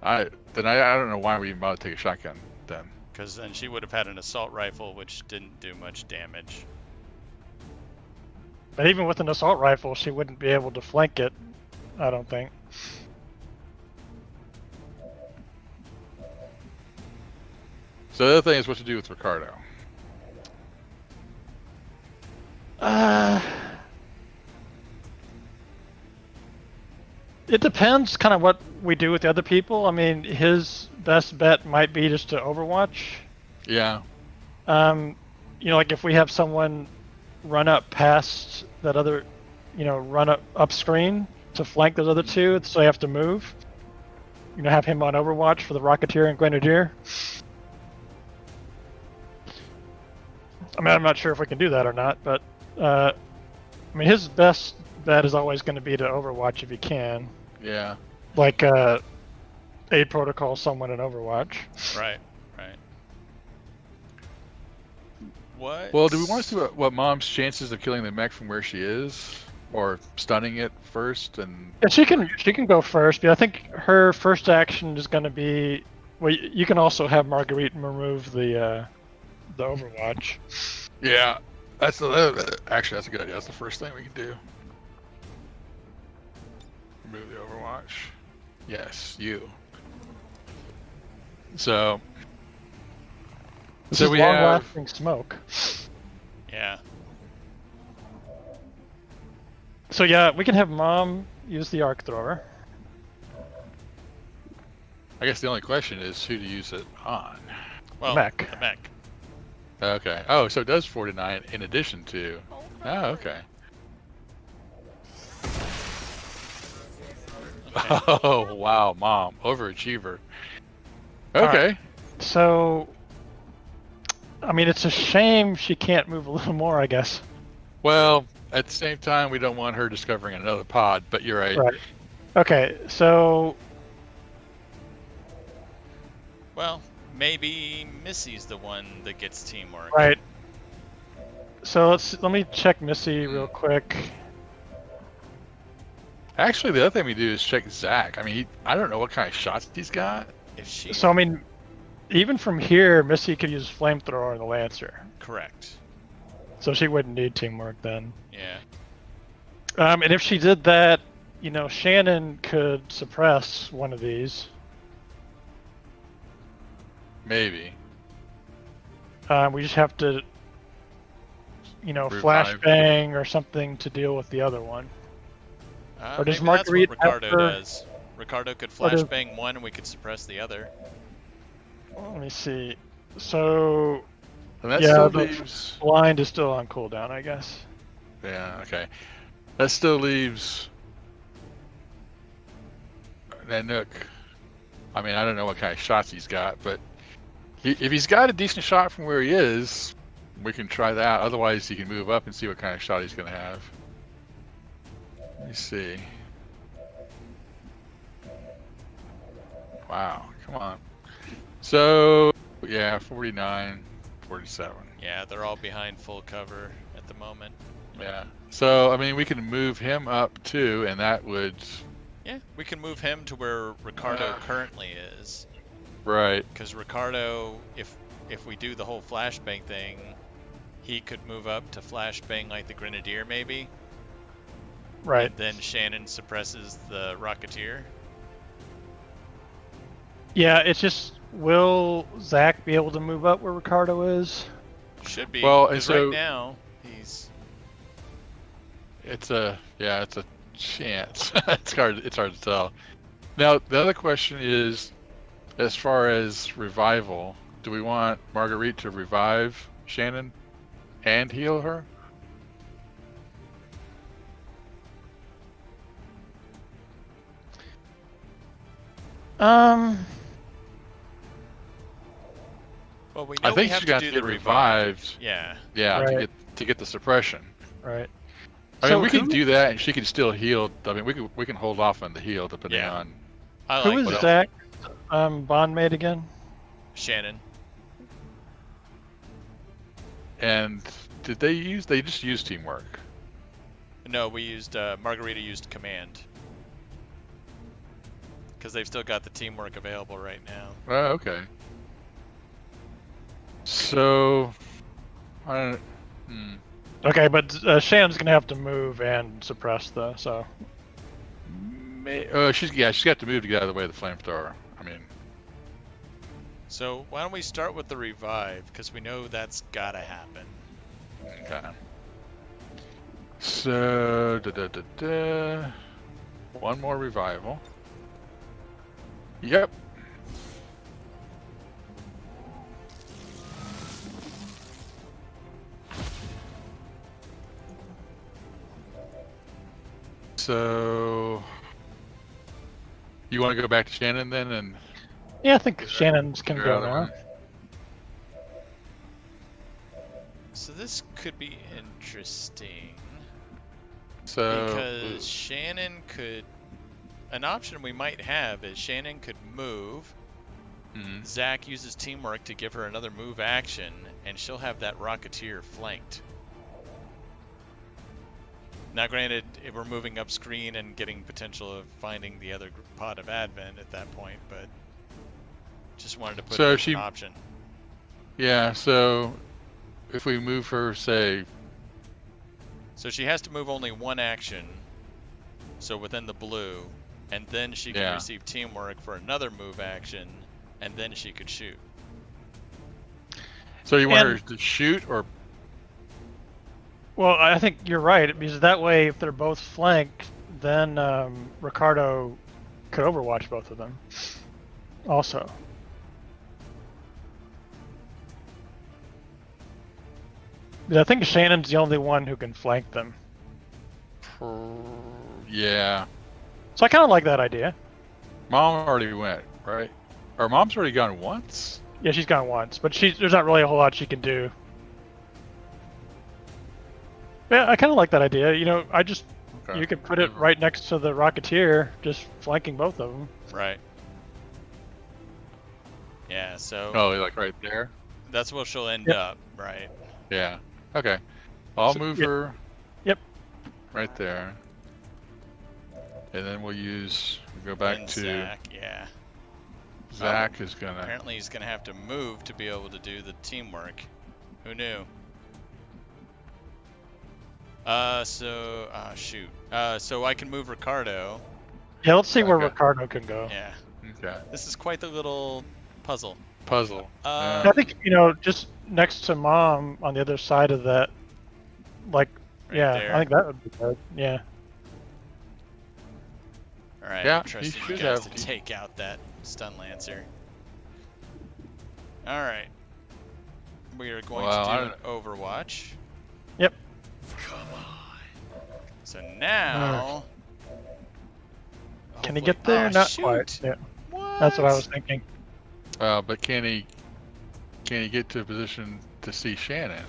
I don't know why we even bothered to take a shotgun then. Because then she would have had an assault rifle, which didn't do much damage. But even with an assault rifle, she wouldn't be able to flank it, I don't think. So the other thing is what to do with Ricardo. It depends kind of what we do with the other people. I mean, his best bet might be just to Overwatch. Yeah. You know, like if we have someone run up past that other, run up screen to flank those other two, so they have to move. Have him on Overwatch for the Rocketeer and Grenadier. I mean, I'm not sure if we can do that or not, but I mean, his best bet is always going to be to Overwatch if he can. Yeah. Like aid protocol someone in Overwatch. Right. What? Well, do we want to see what Mom's chances of killing the mech from where she is, or stunning it first? And yeah, she can go first, but I think her first action is going to be. Well, you can also have Marguerite remove the Overwatch. Yeah, actually that's a good idea. That's the first thing we can do. Remove the Overwatch. Yes, you. So we have long-lasting smoke. Yeah. So yeah, we can have Mom use the arc thrower. I guess the only question is who to use it on. Well, the mech. Okay. Oh, so it does 49 in addition to. Oh, okay. Oh, wow, Mom. Overachiever. Okay. Right. So, I mean, it's a shame she can't move a little more, I guess. Well, at the same time, we don't want her discovering another pod, but you're right. Right. Okay, so... Well, maybe Missy's the one that gets teamwork. Right. So let me check Missy real quick. Actually, the other thing we do is check Zach. I mean, I don't know what kind of shots he's got. So, I mean, even from here, Missy could use Flamethrower on the Lancer. Correct. So she wouldn't need teamwork then. Yeah. And if she did that, Shannon could suppress one of these. Maybe. We just have to, flashbang or something to deal with the other one. Or does Marguerite that's what Ricardo does. Ricardo could flashbang one and we could suppress the other. Let me see. So, and that still leaves... blind is still on cooldown, I guess. Yeah, okay. That still leaves Nanook. I mean, I don't know what kind of shots he's got, but if he's got a decent shot from where he is, we can try that. Otherwise, he can move up and see what kind of shot he's going to have. Let me see. Wow, come on. So, yeah, 49, 47. Yeah, they're all behind full cover at the moment. Yeah. So, I mean, we can move him up too, and that would... Yeah, we can move him to where Ricardo currently is. Right. Because Ricardo, if we do the whole flashbang thing, he could move up to flashbang like the Grenadier, maybe. Right. And then Shannon suppresses the Rocketeer. Yeah, it's just, will Zach be able to move up where Ricardo is? Should be. Well, and so right now he's. It's a chance. it's hard to tell. Now the other question is, as far as revival, do we want Marguerite to revive Shannon and heal her? Well, we know I think we have she's to got do to get the revived. Yeah. Yeah, Right. to get the suppression. Right. I So mean, we can who- do that, and she can still heal. I mean, we can hold off on the heal depending Yeah. on. I Who like is that. Zach bondmate again? Shannon. And did they use? They just used teamwork. No, we used Margarita used command. Because they've still got the teamwork available right now. Oh, okay. So, I don't. Okay, but Shannon's gonna have to move and suppress though, so. She's got to move to get out of the way of the flamethrower. I mean. So why don't we start with the revive? Because we know that's gotta happen. Okay. So, one more revival. Yep. So, you want to go back to Shannon then, and Yeah, I think Shannon's can go now. So this could be interesting. So, Because Shannon could... An option we might have is Shannon could move. mhm. Zach uses teamwork to give her another move action, and she'll have that Rocketeer flanked. Now granted, if we're moving up screen and getting potential of finding the other pod of Advent at that point, but just wanted to put So it as she- an option. Yeah. So, if we move her, say, So she has to move only one action, so within the blue, and then she can Yeah. receive teamwork for another move action, and then she could shoot. so you want And- her to shoot or? Well, I think you're right, because that way, if they're both flanked, then Ricardo could overwatch both of them. Also. But I think Shannon's the only one who can flank them. Yeah. So I kind of like that idea. Mom already went, right? Or Mom's already gone once. Yeah, she's gone once, but there's not really a whole lot she can do. Yeah, I kind of like that idea. You know, Okay. you could put it right next to the Rocketeer, just flanking both of them. Right. Yeah, so Oh, like right there. that's where she'll end Yep. up, right? Yeah. Okay. I'll So- move yeah. her. Yep. Right there. And then we'll go back And to Zach, yeah. Zach is gonna. Apparently he's gonna have to move to be able to do the teamwork. Who knew? Shoot. So I can move Ricardo. Yeah, let's see where Okay. Ricardo can go. Yeah. Okay. This is quite the little puzzle. Puzzle. Uh, I think, just next to Mom on the other side of that, like, Right yeah, there. I think that would be good. Yeah. Alright, Yeah, I'm trusting you you should guys have- to take out that stun lancer. Alright. We are going Well, I to do an Overwatch. Yep. So now... Can he get there? Not shoot. quite. Yeah. What? That's what I was thinking. But can he get to a position to see Shannon?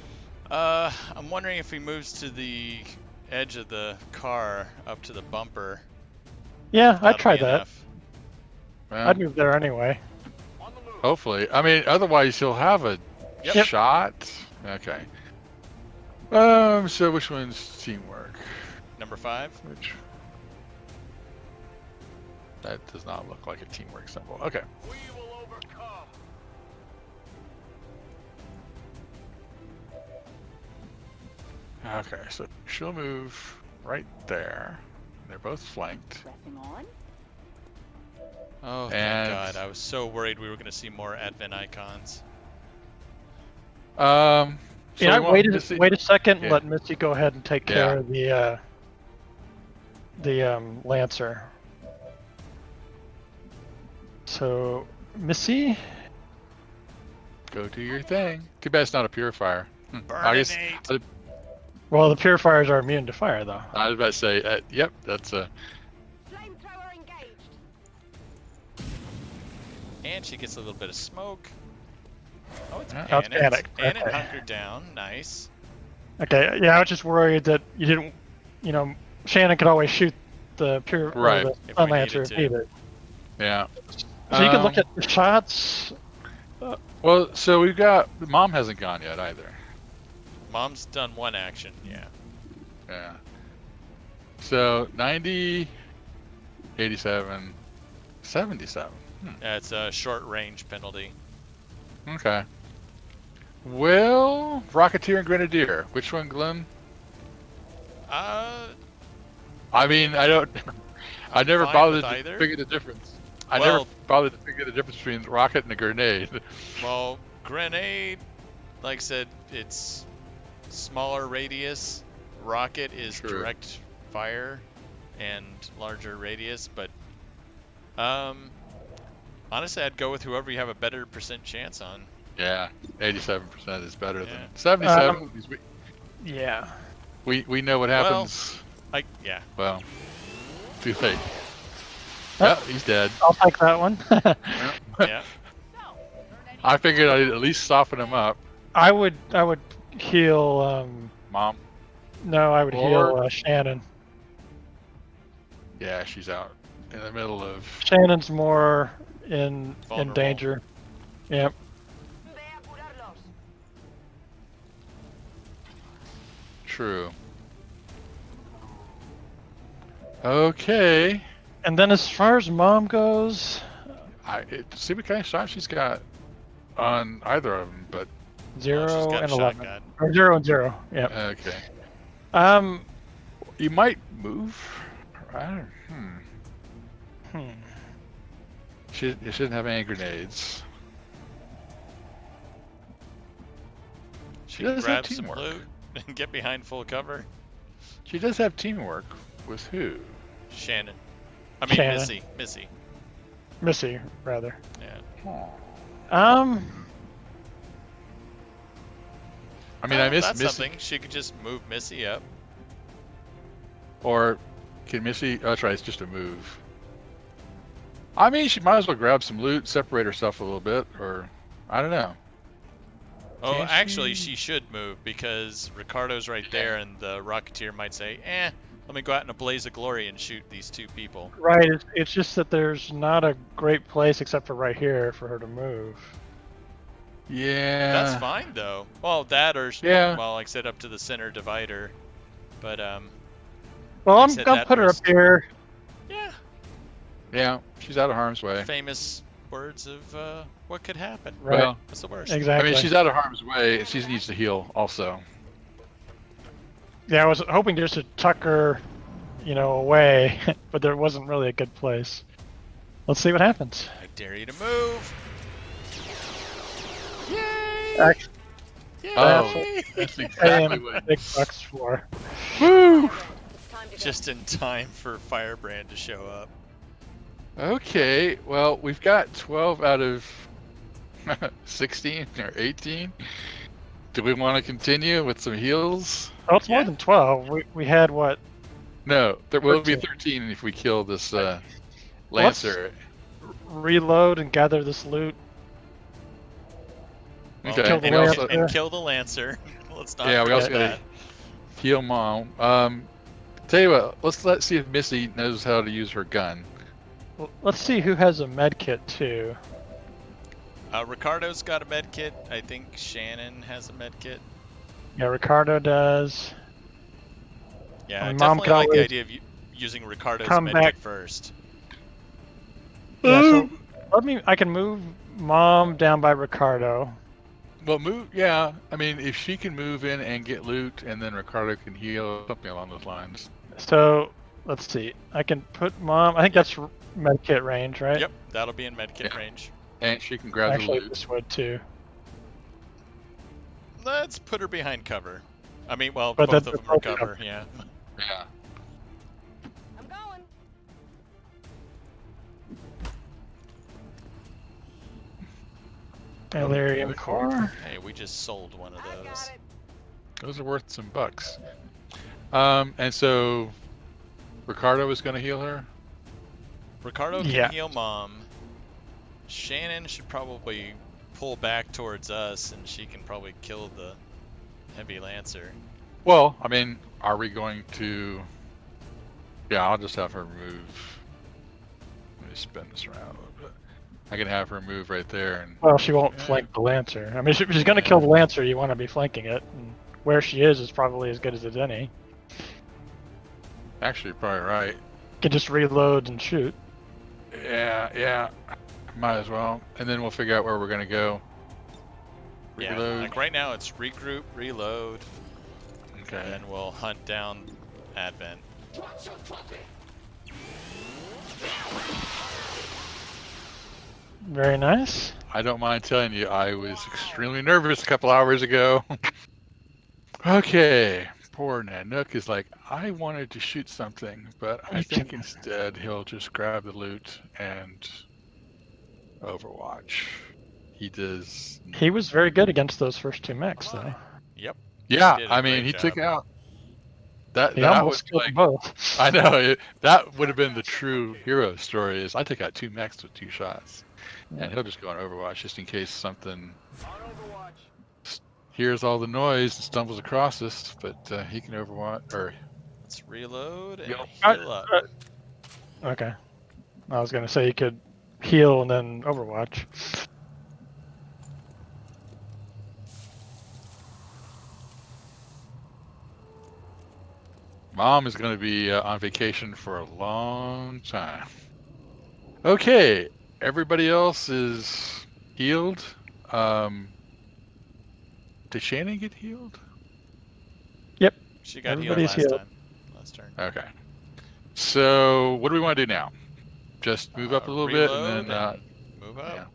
I'm wondering if he moves to the edge of the car up to the bumper. Yeah, I'd try that. Well, I'd move there anyway. hopefully. I mean, otherwise he'll have a Yep. shot. Okay. So which one's teamwork? Number 5. Which? That does not look like a teamwork symbol. Okay. We will overcome. Okay, so she'll move right there. They're both flanked. Pressing on. Oh, thank God. I was so worried we were going to see more Advent icons. So Yeah, we want wait Missy- a second. Yeah. Let Missy go ahead and take care of the Lancer. So, Missy. Go do your thing. Too bad it's not a purifier. I guess. Well, the purifiers are immune to fire, though. I was about to say, yep, that's a. Flamethrower engaged. And she gets a little bit of smoke. Oh, it's Yeah. Oh, it's panicked. panicked. And it Okay. hunkered down. Nice. Okay, yeah, I was just worried that you didn't, Shannon could always shoot the Right. the If Sun we Lancer needed if to. needed. Yeah. So you can look at the shots. Well, so we've got. Mom hasn't gone yet either. Mom's done one action, yeah. Yeah. So 90, 87, 77. That's a short range penalty. Okay. Well, Rocketeer and Grenadier. Which one, Glenn? I mean, I don't. I never Fine bothered with to either. figure the difference. I Well- never bothered to figure the difference between a rocket and a grenade. Well, grenade, like I said, it's smaller radius. Rocket is True. direct fire and larger radius, but honestly, I'd go with whoever you have a better percent chance on. Yeah, 87% is better Yeah. than 77. because Yeah. we know what happens. Yeah. Well, too late. Yeah, he's dead. I'll take that one. Yeah. I figured I'd at least soften him up. I would heal. Mom. No, I would heal Or- Shannon. Yeah, she's out in the middle of. Shannon's more in Vulnerable. danger. Yep. Ve a curarlos. True. Okay. And then as far as Mom goes, See what kind of shot she's got on either of them, but 0 she's got a and 11. shotgun. Or 0 and 0. Yep. okay. You might move. I don't. You shouldn't have any grenades. She does have grab some teamwork. loot and get behind full cover. She does have teamwork with who? Shannon. I mean, Shannon. Missy. Missy, rather. Yeah. I mean, I Well, miss that's Missy. something. She could just move Missy up. Or can Missy? Oh, that's right. It's just a move. I mean, she might as well grab some loot, separate herself a little bit, or I don't know. Oh, Can actually, she- she should move because Ricardo's right there, and the Rocketeer might say, let me go out in a blaze of glory and shoot these two people. Right. It's just that there's not a great place except for right here for her to move. Yeah. That's fine, though. Well, that or, Yeah. well, like I said, up to the center divider. But, Well, I I'm said gonna that put her risk. up here. yeah, Yeah, she's out of harm's way. famous words of what could happen. Right. Well, What's the worst? Exactly. I mean, she's out of harm's way, and she needs to heal also. Yeah, I was hoping just to tuck her, away, but there wasn't really a good place. Let's see what happens. I dare you to move. Yay! Act- Oh, Yay! that's Paying exactly what. big bucks for. Woo! It's time to go. Just in time for Firebrand to show up. Okay, well, we've got 12 out of 16 or 18. Do we want to continue with some heals? Oh, it's more Yeah. than 12. We had what? No, there will be 13. 13 if we kill this. Lancer. Reload and gather this loot. Well, Okay. And kill the Lancer. Let's not forget we also that. gotta heal Mom. Tell you what, let's see if Missy knows how to use her gun. Well, let's see who has a med kit too. Ricardo's got a med kit. I think Shannon has a med kit. Yeah, Ricardo does. Yeah, I Mom definitely like the idea of using Ricardo's med kit first. Yeah, so I can move Mom down by Ricardo. Well, yeah. I mean, if she can move in and get loot, and then Ricardo can heal, something along those lines. So, let's see. I can put Mom. I think that's medkit range, right? Yep, that'll be in medkit range. And she can grab the loot. This would too. Let's put her behind cover. I mean, well, but both of them are cover, yeah. Yeah. I'm going. Delirium core. Hey, we just sold one of those. Those are worth some bucks. And so Ricardo is going to heal her? Ricardo can heal Mom. Shannon should probably pull back towards us, and she can probably kill the heavy Lancer. Well, I mean, are we going to... Yeah, I'll just have her move. Let me spin this around a little bit. I can have her move right there. And well, she won't flank the Lancer. I mean, if she's going to kill the Lancer, you want to be flanking it. And where she is probably as good as it's any. Actually, you're probably right. You can just reload and shoot. Yeah. Might as well. And then we'll figure out where we're going to go. Reload. Yeah, like right now it's regroup, reload. Okay. And then we'll hunt down Advent. Very nice. I don't mind telling you, I was extremely nervous a couple hours ago. Okay. Poor Nanook is like, I wanted to shoot something, but I think instead he'll just grab the loot and Overwatch. He does. He was very good against those first two mechs, though. Yep. Yeah, I mean, he took out. That almost was killed like, both. I know, that would have been the true hero story, is I took out 2 mechs with 2 shots. And he'll just go on Overwatch just in case something hears all the noise and stumbles across us, but he can Overwatch, or... Let's reload and heal up. Okay. I was going to say you could heal and then Overwatch. Mom is going to be on vacation for a long time. Okay, everybody else is healed. Did Shannon get healed? Yep. She got healed last turn. Okay. So, what do we want to do now? Just move up a little bit and then... move up. Yeah.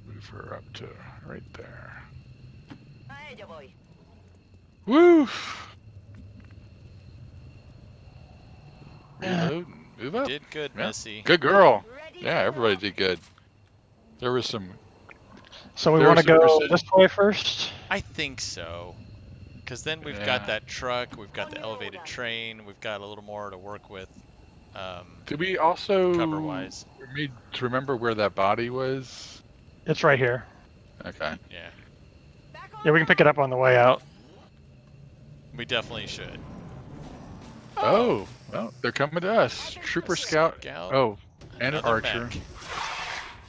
Move her up to right there. Woo! Reload, move up. Did good, Missy. Good girl. Yeah, everybody did good. There was some... So we want to go this way first? I think so. Because then we've got that truck, we've got the elevated train, we've got a little more to work with. Did we also cover-wise need to remember where that body was? It's right here. Okay. Yeah. Yeah, we can pick it up on the way out. We definitely should. Oh, well, they're coming to us. Trooper Scout. Oh, and an Archer. Mech.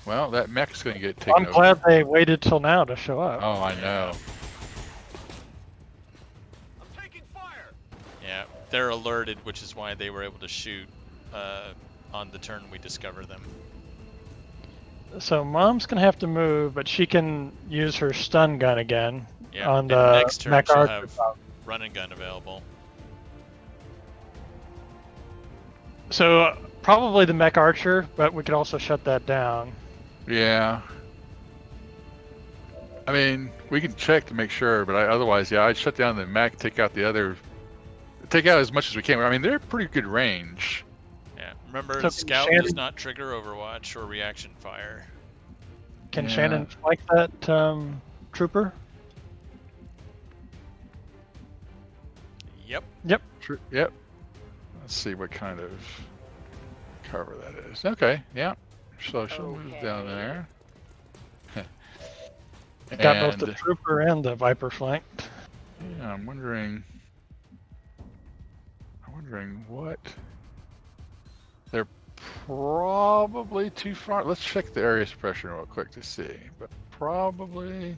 Well, that mech's going to get taken over. I'm glad they waited till now to show up. Oh, I know. I'm taking fire. Yeah, they're alerted, which is why they were able to shoot on the turn we discover them. So Mom's going to have to move, but she can use her stun gun again on the next turn mech she'll Archer. have run and gun available. So probably the mech Archer, but we could also shut that down. Yeah. I mean, we can check to make sure, but otherwise, yeah, I'd shut down the mech, take out as much as we can. I mean, they're pretty good range. Yeah, remember, So Scout Shannon... does not trigger Overwatch or reaction fire. Can Shannon flank that trooper? Yep. Yep. Let's see what kind of cover that is. Okay, yeah. So she'll move down there. Got both the trooper and the Viper flanked. Yeah, I'm wondering what they're probably too far. Let's check the area suppression real quick to see, but probably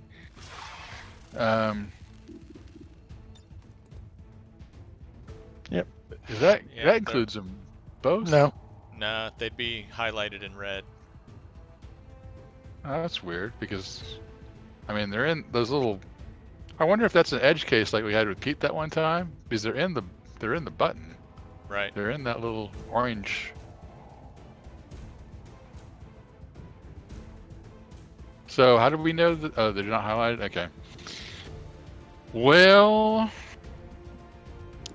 Yep. Is that includes them both? No. Nah, they'd be highlighted in red. Oh, that's weird because I mean they're in those little. I wonder if that's an edge case like we had with Pete that one time because they're in the button. Right. They're in that little orange. So how do we know that? Oh, they're not highlighted. Okay. Well,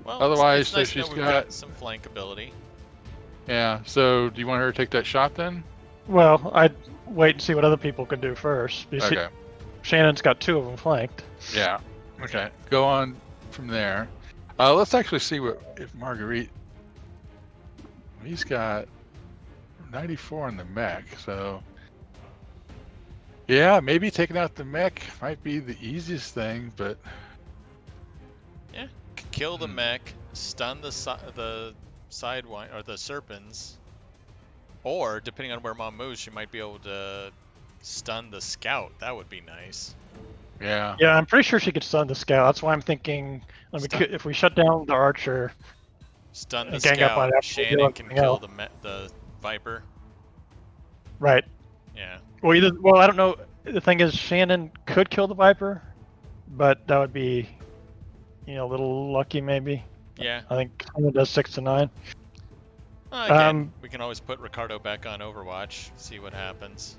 otherwise, it's nice so she's to know we've got some flank ability. Yeah. So do you want her to take that shot then? Well, I'd wait and see what other people can do first. Okay. Shannon's got 2 of them flanked. Yeah. Okay. Go on from there. Let's actually see if Marguerite. He's got 94 on the mech, so yeah, maybe taking out the mech might be the easiest thing, but yeah, kill the mech, stun the sidewind or the serpents, or depending on where Mom moves, she might be able to stun the scout. That would be nice. Yeah. Yeah, I'm pretty sure she could stun the scout. That's why I'm thinking if we shut down the archer, stun the scout, Shannon can kill the Viper. Right. Yeah. Well, I don't know. The thing is, Shannon could kill the Viper, but that would be, a little lucky maybe. Yeah. I think Shannon does 6 to 9. Again, we can always put Ricardo back on Overwatch, see what happens.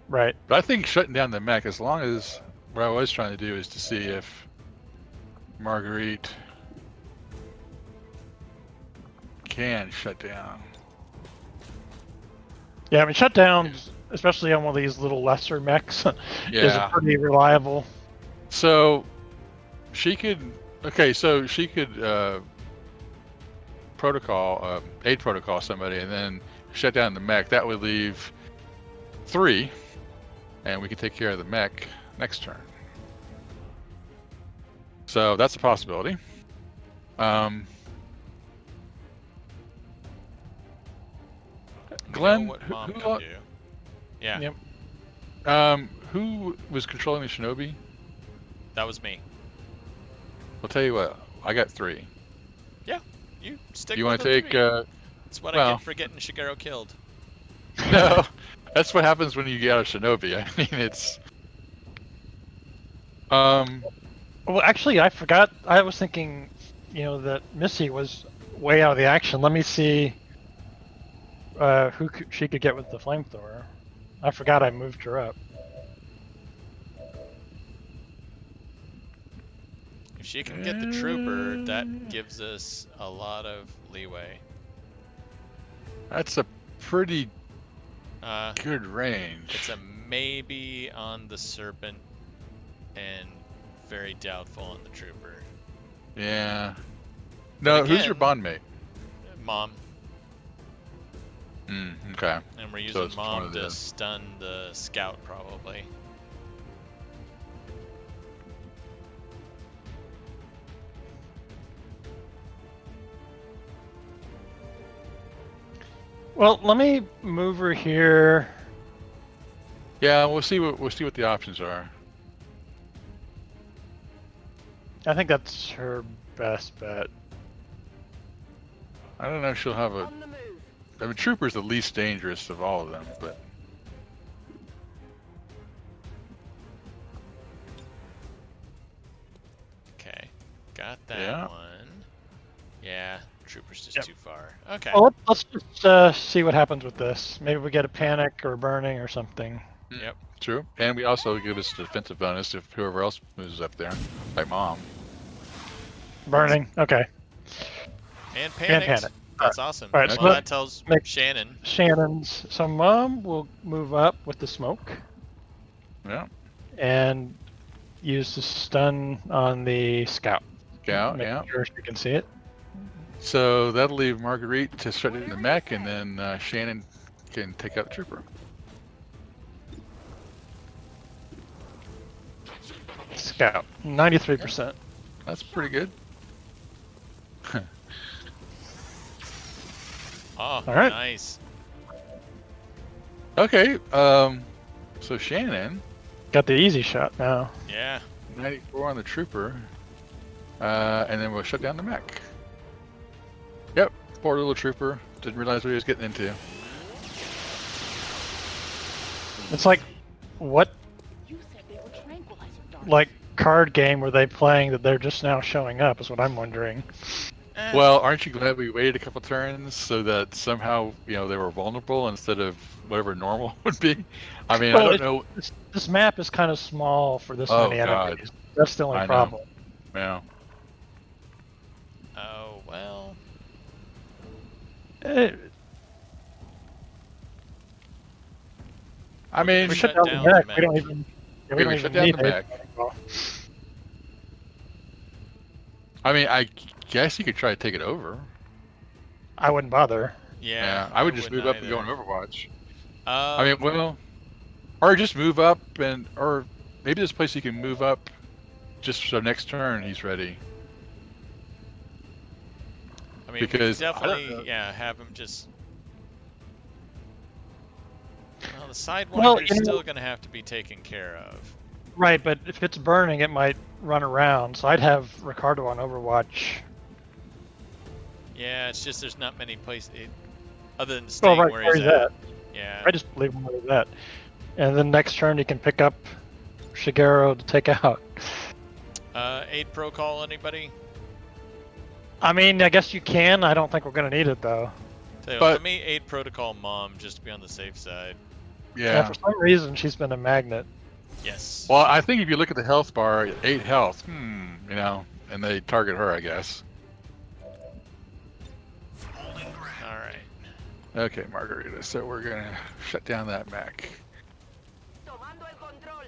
Right. But I think shutting down the mech, as long as what I was trying to do is to see if Marguerite can shut down. Yeah, I mean, shutdowns, especially on one of these little lesser mechs, is pretty reliable. So she could, aid protocol somebody and then shut down the mech. That would leave 3, and we can take care of the mech next turn. So that's a possibility. Glenn, what Mom can do. Yeah. Yep. Who was controlling the shinobi? That was me. I'll tell you what. I got 3. Yeah, you stick. You want to take? That's what I get for getting Shigeru killed. No, that's what happens when you get out of shinobi. I mean, it's. Well, actually, I forgot. I was thinking, that Missy was way out of the action. Let me see. Who she could get with the flamethrower. I forgot I moved her up. If she can get the trooper, that gives us a lot of leeway. That's a pretty good range. It's a maybe on the serpent and very doubtful on the trooper. Yeah. No, who's your bond mate? Mom. Okay. And we're using Mom to stun the scout, probably. Well, let me move her here. Yeah, we'll see what the options are. I think that's her best bet. I don't know if she'll have a. I mean, Trooper's the least dangerous of all of them, but. Okay, got that one. Yeah, Trooper's just too far. Okay. Well, let's just see what happens with this. Maybe we get a panic or burning or something. Yep. True. And we also give us a defensive bonus if whoever else moves up there, like Mom. Burning. Okay. And panic. And panic. That's awesome. All right, well, so that tells Shannon. Shannon's. So Mom will move up with the smoke. Yeah. And use the stun on the scout. Yeah, Make yeah. sure she can see it. So that'll leave Marguerite to shut in the mech, and then Shannon can take out the trooper. Scout, 93%. That's pretty good. Oh, All right. Nice. Okay, so Shannon, Got the easy shot now. Yeah. 94 on the trooper, and then we'll shut down the mech. Yep, poor little trooper, didn't realize what he was getting into. It's like, what, like, card game were they playing that they're just now showing up is what I'm wondering. Well, aren't you glad we waited a couple turns so that somehow, you know, they were vulnerable instead of whatever normal would be? I mean, Well, I don't know. This map is kind of small for this Oh, many God. enemies. That's the only I know. problem. Yeah. Oh, well. I mean, We shut shut down down the the mech. mech. We don't even. Yeah, we don't shut even down need the mech. it. I mean, I guess you could try to take it over. I wouldn't bother. Yeah. I would just move wouldn't up and go on either. Overwatch. I I mean, well, or just move up or maybe this place you can move up just so next turn he's ready. mean, because we could definitely, have him just. Well, the Sidewinder is still going to have to be taken care of. Right, but if it's burning, it might run around. So I'd have Ricardo on Overwatch. Yeah, it's just there's not many places other than staying where he's at. Yeah. I just leave him where he's at. And then next turn he can pick up Shigeru to take out. Aid Pro call anybody? I mean, I guess you can. I don't think we're going to need it, though. But let me Aid Protocol Mom just to be on the safe side. Yeah. For some reason, she's been a magnet. Yes. Well, I think if you look at the health bar, 8 health, you know, and they target her, I guess. All right. Okay, Margarita. So we're going to shut down that mech. Tomando el control.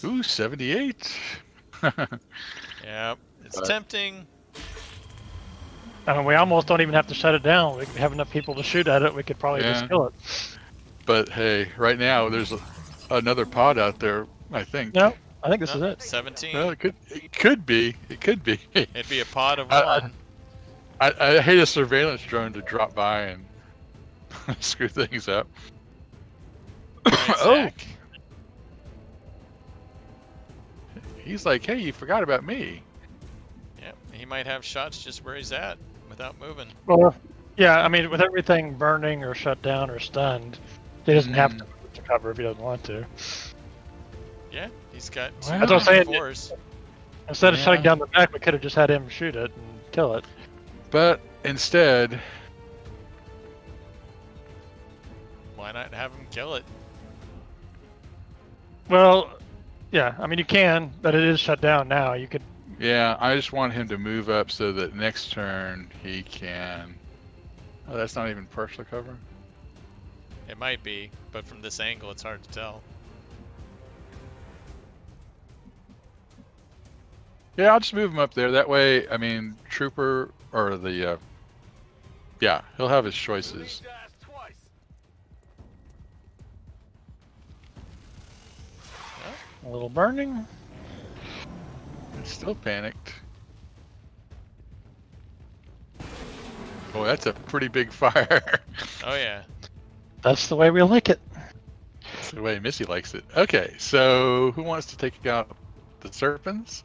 Ooh, 78. Yep. It's tempting. I mean, we almost don't even have to shut it down. We have enough people to shoot at it. We could probably just kill it. But hey, right now there's another pod out there, I think. No, I think this is it. 17. Well, it could be. It could be. It'd be a pod of one. I hate a surveillance drone to drop by and screw things up. Oh. He's like, hey, you forgot about me. Yep, he might have shots just where he's at without moving. Well, yeah, I mean, with everything burning or shut down or stunned, he doesn't have to move to cover if he doesn't want to. Yeah, he's got two That's what I'm saying. fours. Instead of shutting down the back, we could have just had him shoot it and kill it. But instead, why not have him kill it? Well, yeah, I mean, you can, but it is shut down now. You could. yeah, I just want him to move up so that next turn he can. Oh, that's not even partial cover. It might be, but from this angle, it's hard to tell. Yeah, I'll just move him up there. That way, I mean, Trooper or the, yeah, he'll have his choices. A little burning. It's still panicked. Oh, that's a pretty big fire. Oh, yeah. That's the way we like it. That's the way Missy likes it. Okay, so who wants to take out the Serpents?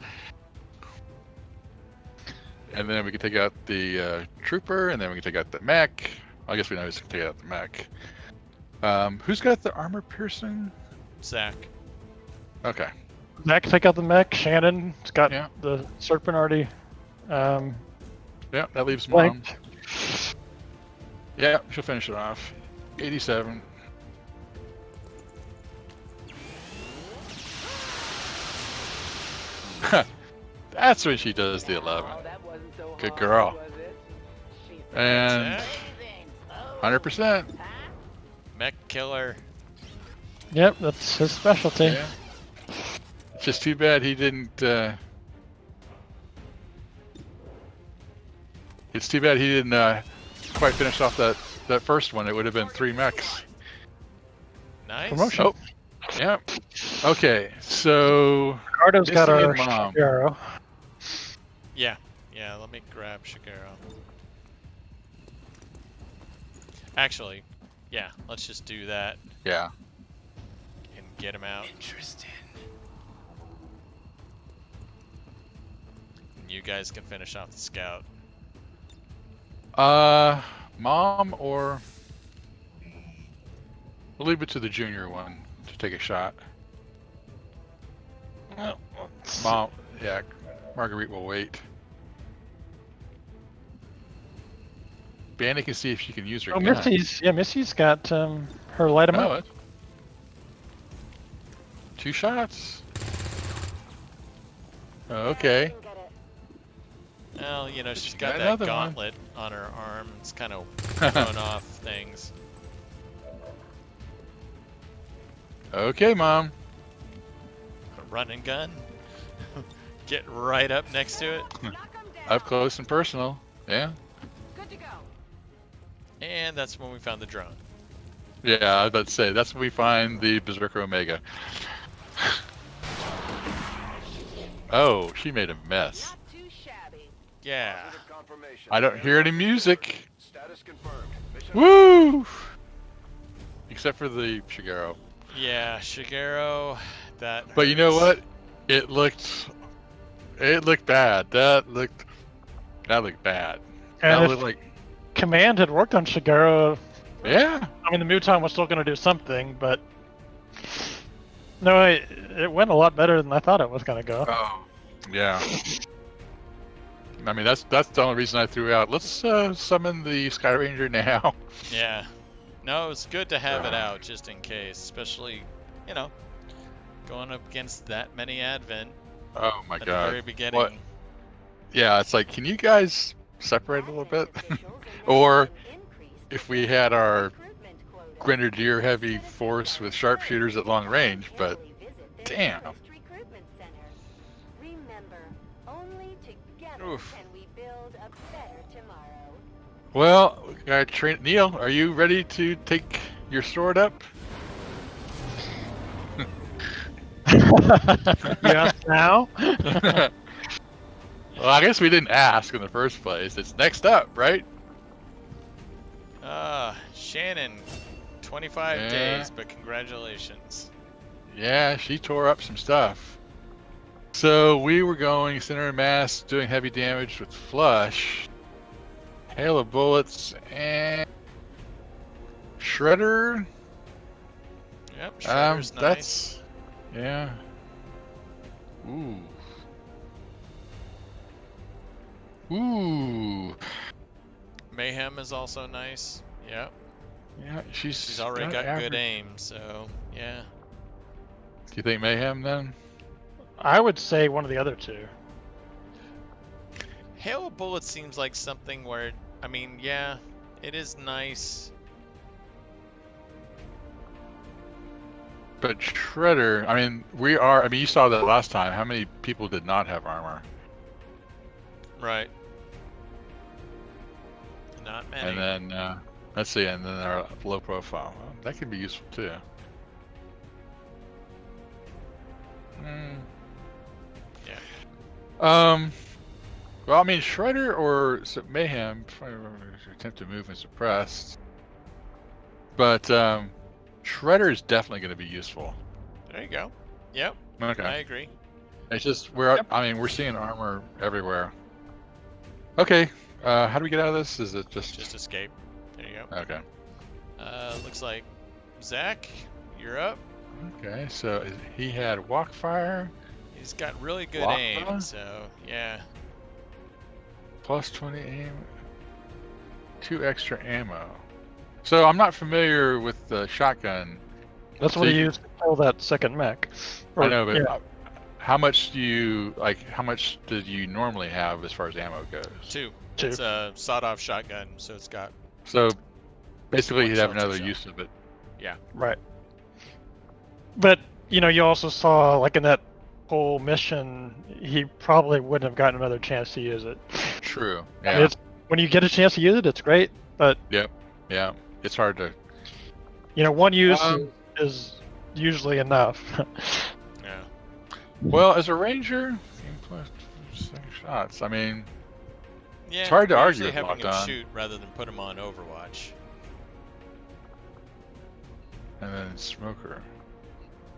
And then we can take out the Trooper, and then we can take out the mech. I guess we know who's going to take out the mech. Who's got the armor piercing? Zach. Okay. Zach can take out the mech. Shannon's got the Serpent already. Yeah, that leaves Mom. Blanked. Yeah, she'll finish it off. 87. That's when she does the 11. Good girl. And 100%. Mech killer. Yep, that's his specialty. Yeah. It's just too bad he didn't. It's too bad he didn't quite finish off that first one. It would have been 3 mechs. Nice. Promotion. Oh, yeah. Okay, so Ricardo's got Missy our and Mom. Shigeru. Yeah. Yeah, let me grab Shigeru. Actually, yeah, let's just do that Yeah. and get him out. Interesting. And you guys can finish off the scout. Mom or we'll leave it to the junior one to take a shot. Mom, yeah, Marguerite will wait. Banny can see if she can use her gun. Missy's got her light 'em Oh, up. 2 shots. Okay. Well, you know, she's got got that another gauntlet on her arm. It's kind of throwing off things. Okay, Mom. A run and gun. Get right up next to it. Up close and personal. Yeah. Good to go. And that's when we found the drone. Yeah, I was about to say, that's when we find the Berserker Omega. Oh, she made a mess. Not too shabby. Yeah. I don't hear any music. Status confirmed. Mission Woo! Except for the Shigeru. Yeah, Shigeru. That. But you know hurts. what? It looked bad. That looked bad. That And looked if like, Command had worked on Shigeru, yeah. I mean, the Muton was still going to do something, but no, it went a lot better than I thought it was going to go. Oh, yeah. I mean, that's the only reason I threw out. Let's summon the Sky Ranger now. Yeah. No, it's good to have it out just in case, especially, you know, going up against that many Advent Oh my at god. the very beginning. What? Yeah, it's like, can you guys separate a little bit? Or if we had our Grenadier heavy force with sharpshooters at long range, but damn. Oof. Well, Neil, are you ready to take your sword up? Yes, now? Well, I guess we didn't ask in the first place. It's next up, right? Shannon, 25 Yeah. days, but congratulations. Yeah, she tore up some stuff. So we were going center of mass, doing heavy damage with flush, hail of bullets, and shredder. Yep, Shredder's nice. That's yeah. Ooh. Mayhem is also nice. Yep. Yeah, she's already got average. good aim, so yeah. Do you think Mayhem then? I would say one of the other two. Hail of Bullets seems like something where, I mean, yeah, it is nice. But Shredder, I mean, you saw that last time. How many people did not have armor? Right. Not many. And then, let's see, and then our low profile. Well, that could be useful too. Yeah. Well, I mean, Shredder or Mayhem, attempt to move and suppressed. But, Shredder is definitely going to be useful. There you go. Yep. Okay. I agree. It's just, we're seeing armor everywhere. Okay, how do we get out of this? Is it just escape? There you go. Okay. Looks like Zach, you're up. Okay, so he had walk fire. He's got really good Walk aim, fire? so yeah. Plus 20 aim. 2 extra ammo. So I'm not familiar with the shotgun. That's what he used to kill that second mech. I know, but how much did you normally have as far as ammo goes? 2. Two. It's a sawed-off shotgun, so it's got. So basically, One he'd have shelter another shot. use of it Yeah. Right. But, you know, you also saw, like, in that whole mission, he probably wouldn't have gotten another chance to use it. True. I Yeah. mean, when you get a chance to use it, it's great, but... Yep. Yeah. It's hard to... You know, one use is usually enough. Yeah. Well, as a ranger, shots. I mean, yeah, it's hard to argue usually with having locked him on. shoot rather than put him on Overwatch. And then smoker.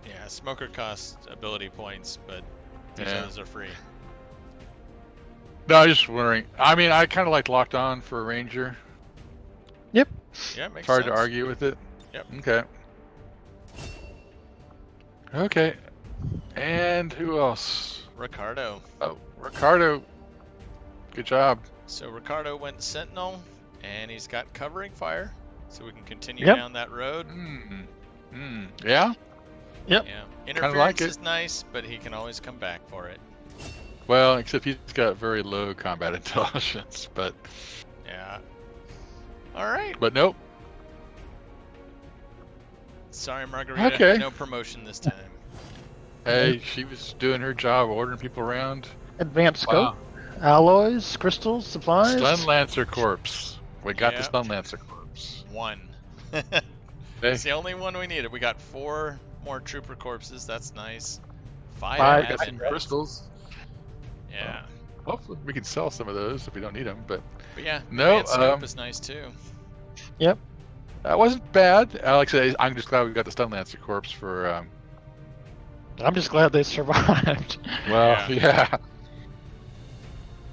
Yeah, smoker costs ability points, but these others are free. No, I was just wondering. I mean, I kind of like locked on for a ranger. Yep. Yeah, makes it's hard sense. to argue with it. Yep. Okay. Okay. And who else? Ricardo. Oh, Ricardo. Good job. So Ricardo went Sentinel, and he's got covering fire, so we can continue Yep. down that road. Yeah? Yep. Yeah. Kinda Interference like it. is nice, but he can always come back for it. Well, except he's got very low combat intelligence, but... Yeah. Alright. But nope. Sorry, Margarita. Okay. No promotion this time. Hey, she was doing her job, ordering people around. Advanced scope, alloys, crystals, supplies. Stun Lancer Corpse. We got the Yep. Stun Lancer Corpse. One. Hey. It's the only one we needed. We got 4 more trooper corpses. That's nice. 5 Five. Got some acid. crystals. Yeah. Hopefully we can sell some of those if we don't need them, but But yeah, No, advanced scope is nice too. Yep. that wasn't bad. Alex, I'm just glad we got the Stun Lancer Corpse for, I'm just glad they survived. well, yeah.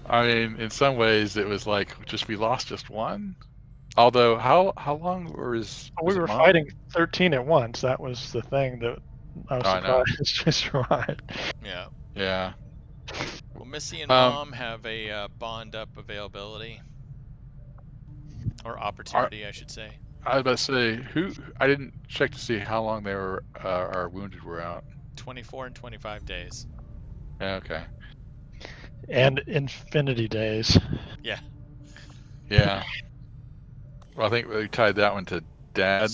I mean, in some ways it was like, we lost just one. Although, how long was We it were Mom? fighting 13 at once. That was the thing that I was I know. surprised to survive. Yeah. Yeah. Well, Missy and Um, Mom have a bond up availability. Or opportunity, I should say. I was about to say, I didn't check to see how long they were, our wounded were out. 24 and 25 days. Yeah, okay. And infinity days. Yeah. Yeah. Well, I think we tied that one to Dad,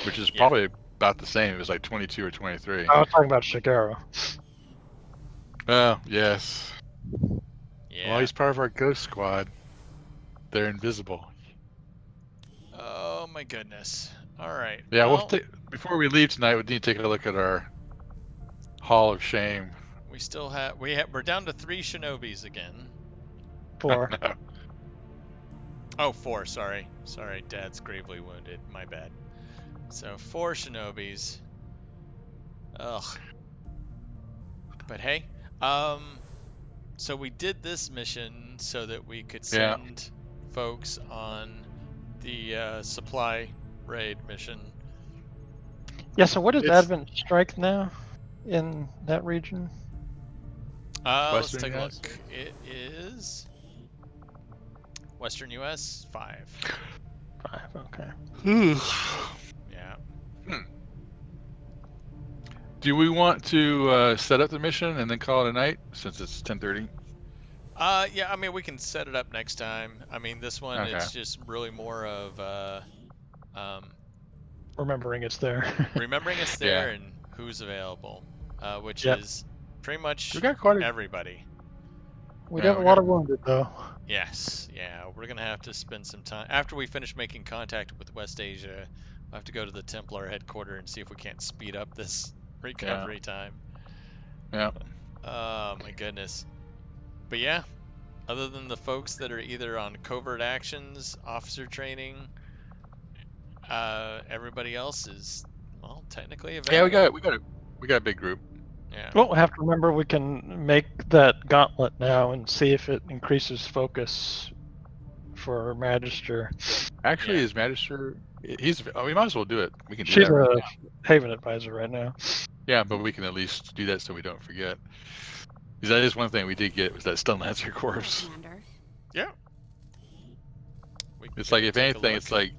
which is probably about the same. It was like 22 or 23. I was talking about Shigeru. Oh, yes. Yeah. Well, he's part of our ghost squad. They're invisible. Oh my goodness. All right. Yeah, well, before we leave tonight, we need to take a look at our Hall of Shame. we still have we're down to 3 shinobis again. 4. No. Oh, 4, sorry. Sorry, Dad's gravely wounded. My bad. So 4 shinobis. Ugh. But hey, so we did this mission so that we could send folks on the supply raid mission. Yeah, so what is Advent Strike now in that region? Let's Western take a US? look. It is Western US 5. 5, okay. Yeah. Do we want to set up the mission and then call it a night since it's 10:30? Yeah, I mean, we can set it up next time. I mean, this one, it's just really more of remembering it's there. remembering it's there and who's available, which is pretty much We got quite everybody. We got a lot of wounded, though. Yes, yeah, we're going to have to spend some time. After we finish making contact with West Asia, we'll have to go to the Templar headquarters and see if we can't speed up this recovery time. Yeah. Oh, my goodness. But yeah, other than the folks that are either on covert actions, officer training, everybody else is, well, technically available. Yeah, we got a big group. Yeah. Well, we have to remember we can make that gauntlet now and see if it increases focus for Magister. Actually, his Magister, we might as well do it. We can do She's that right a now. Haven advisor right now. Yeah, but we can at least do that so we don't forget. Because that is one thing we did get was that Stun Lancer Corpse. Commander. Yeah. It's like, if anything, it's like,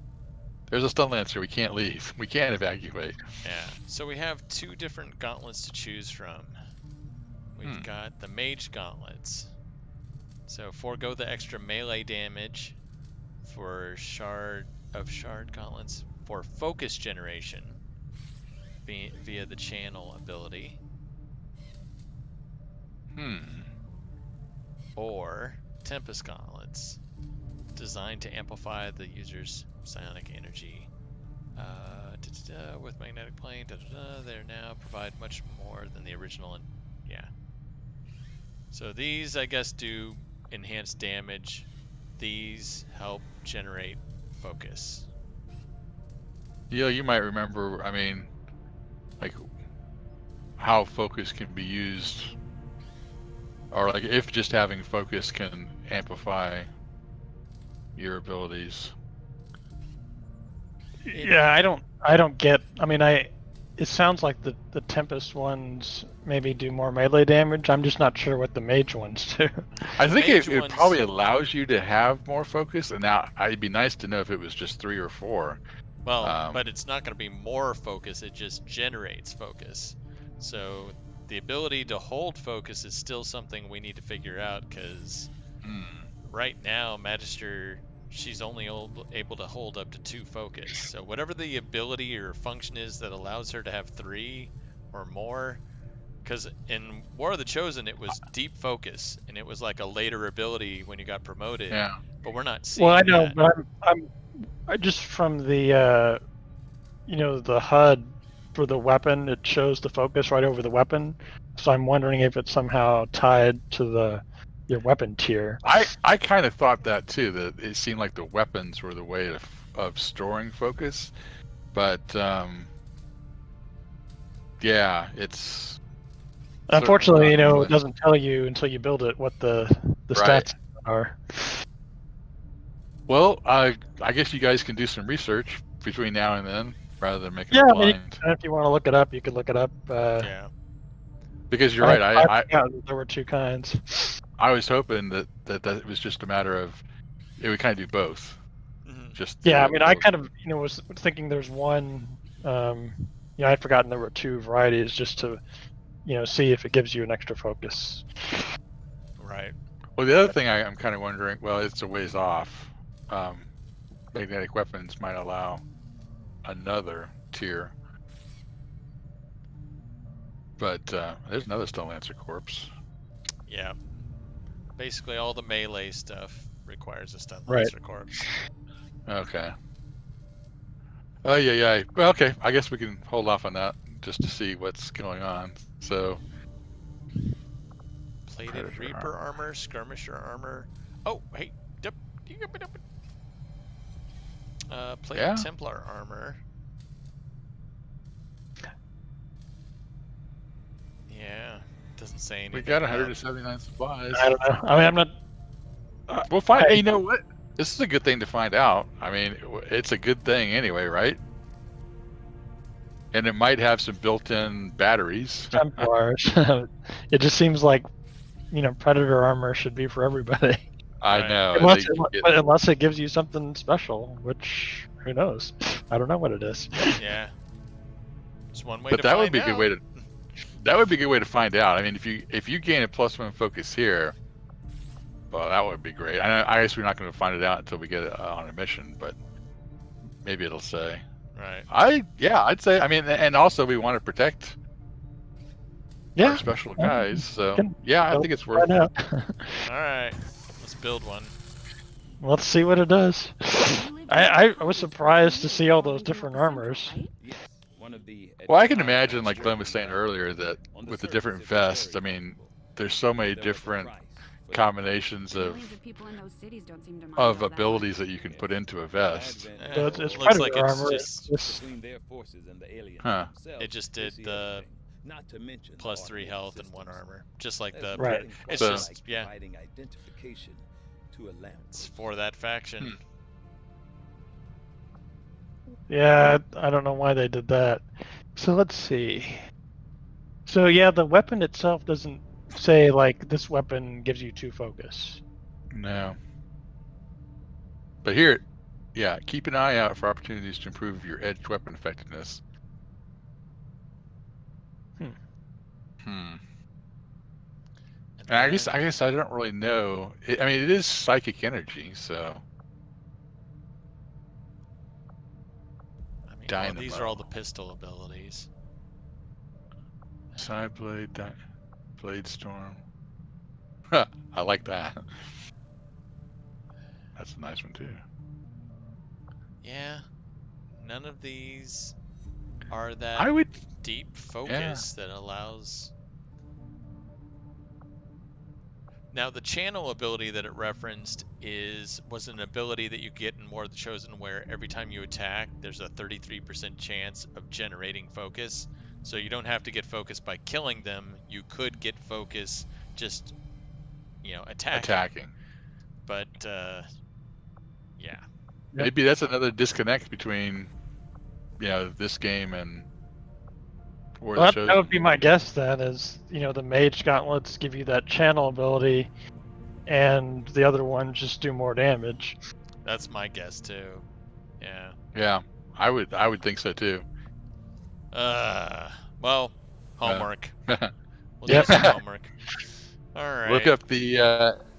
there's a Stun Lancer, we can't leave. We can't evacuate. Yeah, so we have 2 different gauntlets to choose from. We've got the Mage Gauntlets. So forego the extra melee damage for Shard Gauntlets. for focus generation via the channel ability. Or Tempest Gauntlets, designed to amplify the user's psionic energy. With magnetic plane, they now provide much more than the original. And yeah. So these, I guess, do enhanced damage. These help generate focus. Yeah, you might remember, I mean, like, how focus can be used, or like if just having focus can amplify your abilities. Yeah, I don't get. I mean, it sounds like the Tempest ones maybe do more melee damage. I'm just not sure what the Mage ones do. I think it probably allows you to have more focus, and now it'd be nice to know if it was just 3 or 4. Well, but it's not going to be more focus, it just generates focus. So the ability to hold focus is still something we need to figure out, because right now, Magister, she's only able to hold up to 2 focus. So whatever the ability or function is that allows her to have 3 or more, because in War of the Chosen, it was deep focus, and it was like a later ability when you got promoted. Yeah. But we're not seeing Well, I know, that. but I just from the the HUD for the weapon, it shows the focus right over the weapon. So I'm wondering if it's somehow tied to your weapon tier. I kind of thought that too, that it seemed like the weapons were the way of storing focus, but yeah, it's unfortunately, it doesn't tell you until you build it what the stats are. Well, I guess you guys can do some research between now and then, rather than making it blind. I mean, if you want to look it up, you could look it up. Yeah. Because you're right. I there were 2 kinds. I was hoping that it was just a matter of it would kind of do both. Just I mean, I kind of was thinking there's one. I'd forgotten there were 2 varieties, just to see if it gives you an extra focus. Right. Well, the other thing I'm kind of wondering, well, it's a ways off. Magnetic weapons might allow another tier, but there's another Stone Lancer corpse. Yeah. Basically, all the melee stuff requires a Stone Right. Lancer corpse. Okay. Oh yeah. Well, okay. I guess we can hold off on that just to see what's going on. So. Plated Reaper armor, Skirmisher armor. Oh, hey. Plated Templar armor. Yeah. Doesn't say anything. We got 179 supplies. I don't know. I mean, I'm not. We'll find. Hey, you know what? This is a good thing to find out. I mean, it's a good thing anyway, right? And it might have some built-in batteries. Templars. It just seems like, Predator armor should be for everybody. I know. Unless it gives you something special, which who knows? I don't know what it is. Yeah. It's one way but to that find would be out. a good way to. That would be a good way to find out. I mean, if you gain a +1 focus here, well, that would be great. I guess we're not going to find it out until we get it on a mission, but maybe it'll say. Right. I'd say. I mean, and also we want to protect our special guys. So I think it's worth it. All right, let's build one. Let's see what it does. I was surprised to see all those different armors. Well, I can imagine, like Glenn was saying earlier, that with the different vests, I mean, there's so many different combinations of abilities that you can put into a vest. So it's looks like armor. It just did the +3 health and 1 armor, just like the. Right. It's just It's for that faction. Yeah, I don't know why they did that. So let's see. So yeah, the weapon itself doesn't say like this weapon gives you 2 focus. No. But here, keep an eye out for opportunities to improve your edged weapon effectiveness. And I guess I don't really know. I mean, it is psychic energy, so. Dynamo. Well, these are all the pistol abilities. Side blade, blade storm. I like that. That's a nice one too. Yeah, none of these are that I would deep focus that allows. Now, the channel ability that it referenced was an ability that you get in War of the Chosen, where every time you attack, there's a 33% chance of generating focus. So you don't have to get focus by killing them. You could get focus just, attacking. But yeah. Maybe that's another disconnect between, this game and War of the Chosen. That would be my guess then, is, the mage gauntlets give you that channel ability, and the other ones just do more damage. That's my guess too. Yeah. Yeah, I would think so too. Well, homework. We'll do some homework. All right. Look up the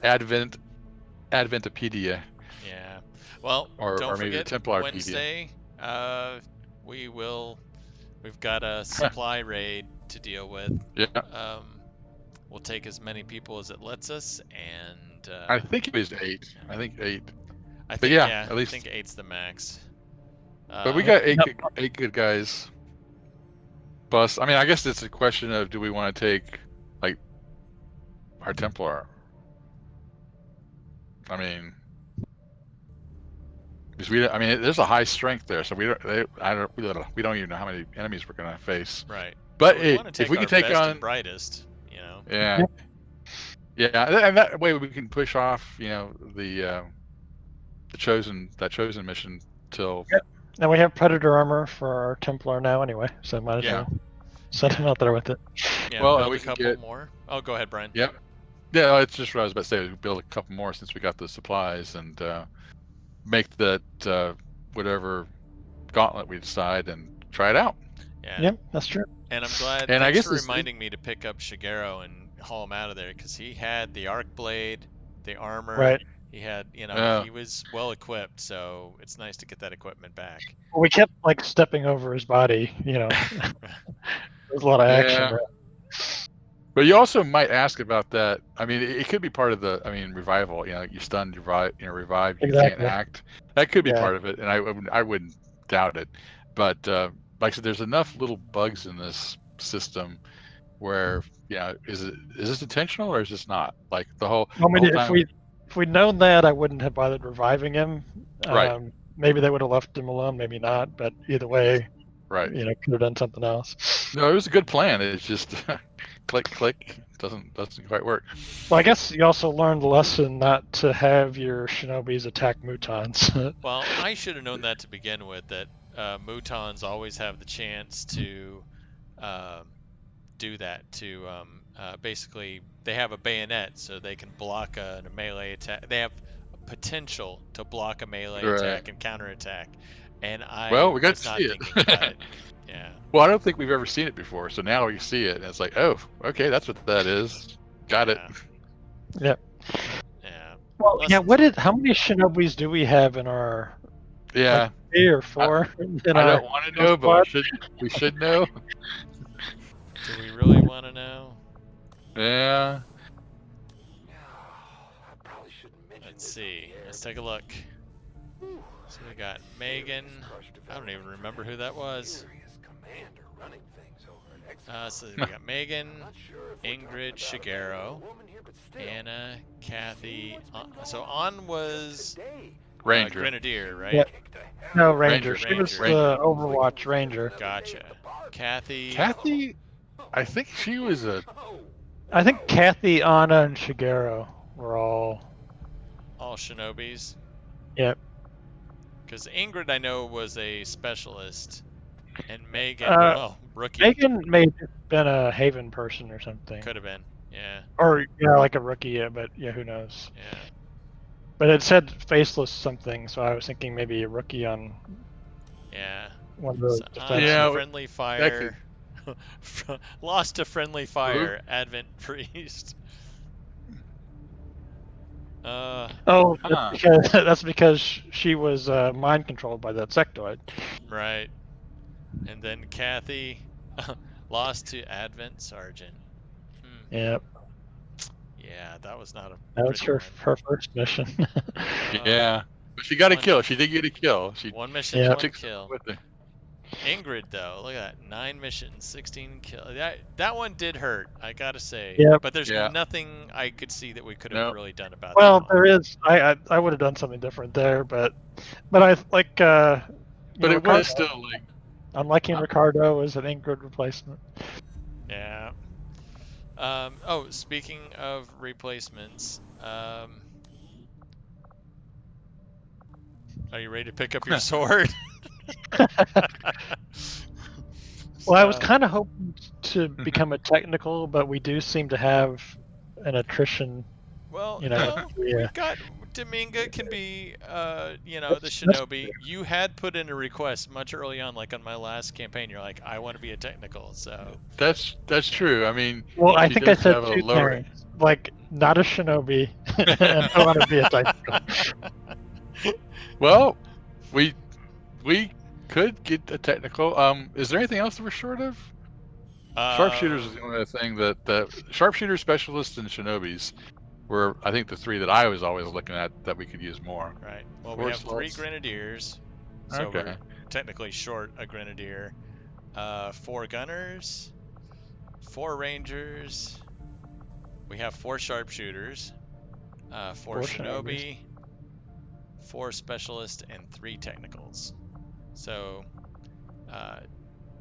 Adventopedia. Yeah. Well, don't forget Templar Wednesday. We've got a supply raid to deal with. Yeah. We'll take as many people as it lets us, and I think it was 8. I think 8. At least I think 8's the max. But we got 8 good guys. Plus, I mean, I guess it's a question of, do we want to take like our Templar? I mean, because there's a high strength there, so we don't even know how many enemies we're gonna face. Right. But so if we can take best on and brightest, Yeah. Yeah, and that way we can push off, the chosen mission till. Yep. And we have Predator armor for our Templar now anyway, so might as well send him out there with it. Yeah, well, build a couple more. Oh, go ahead, Brian. Yep. Yeah, it's just what I was about to say. We build a couple more since we got the supplies, and make that whatever gauntlet we decide and try it out. Yeah. Yep, that's true. And I'm glad. And I guess for reminding me to pick up Shigeru and haul him out of there, because he had the arc blade, the armor. Right. He had, he was well equipped, so it's nice to get that equipment back. We kept stepping over his body, There's a lot of action there. But you also might ask about that. I mean, it could be part of the, revival. You stunned, revive, you can't act. That could be part of it, and I wouldn't doubt it. But like I said, there's enough little bugs in this system where, is this intentional or is this not? Like the whole. If we'd known that, I wouldn't have bothered reviving him. Right. Maybe they would have left him alone, maybe not. But either way, right. Could have done something else. No, it was a good plan. It's just click doesn't quite work. Well, I guess you also learned the lesson not to have your shinobis attack mutons. Well, I should have known that to begin with. That mutons always have the chance to do that. To basically, they have a bayonet, so they can block a melee attack. They have potential to block a melee attack and counterattack. And we got to see it. It. Yeah. Well, I don't think we've ever seen it before, so now we see it, and it's like, oh, okay, that's what that is. Got it. Yeah. Yeah. Well, how many shinobis do we have in our? Yeah. 3 or 4. I don't want to know, but we should know. Do we really want to know? Yeah. Let's see. Let's take a look. So we got Megan. I don't even remember who that was. So we got Megan, Ingrid, Shigeru, Anna, Kathy. So On was Ranger. Grenadier, right? Yeah. No, Ranger. Ranger. She was the Overwatch Ranger. Gotcha. Kathy, I think she was I think Kathy, Anna, and Shigeru were all shinobis. Yep. Because Ingrid, I know, was a specialist, and Megan, rookie. Megan may have been a Haven person or something. Could have been, yeah. Or like a rookie, but who knows? Yeah. But it said faceless something, so I was thinking maybe a rookie on. Yeah. One of those. Friendly fire. Lost to friendly fire. Advent priest. That's because she was mind controlled by that sectoid. Right. And then Kathy lost to Advent Sergeant. Yep. Yeah, that was not a. That was her first mission. Yeah, but she got a kill. She did get a kill. She one mission, one kill. With her. Ingrid though, look at that, 9 missions, 16 kills. That one did hurt, I gotta say. Yep. But there's nothing I could see that we could have really done about well, that. Well, there is. I would have done something different there, but I like. But it was still like. I'm liking Ricardo as an Ingrid replacement. Yeah. Oh, speaking of replacements, are you ready to pick up your sword? Well, I was kind of hoping to become a technical, but we do seem to have an attrition. Well, yeah. We've got Dominga can be, the shinobi. You had put in a request much early on, like on my last campaign. You're like, I want to be a technical. So that's true. I mean, well, I think I said 2 times, like not a shinobi, and I want to be a technical. Well, we could get a technical. Is there anything else that we're short of? Sharpshooters is the only thing that sharpshooter specialists and shinobis were, I think, the 3 that I was always looking at that we could use more. Right. Well, we have 3 grenadiers, so we're technically short a grenadier. 4 gunners, 4 rangers. We have 4 sharpshooters, 4 shinobi, 4 specialists, and 3 technicals. So,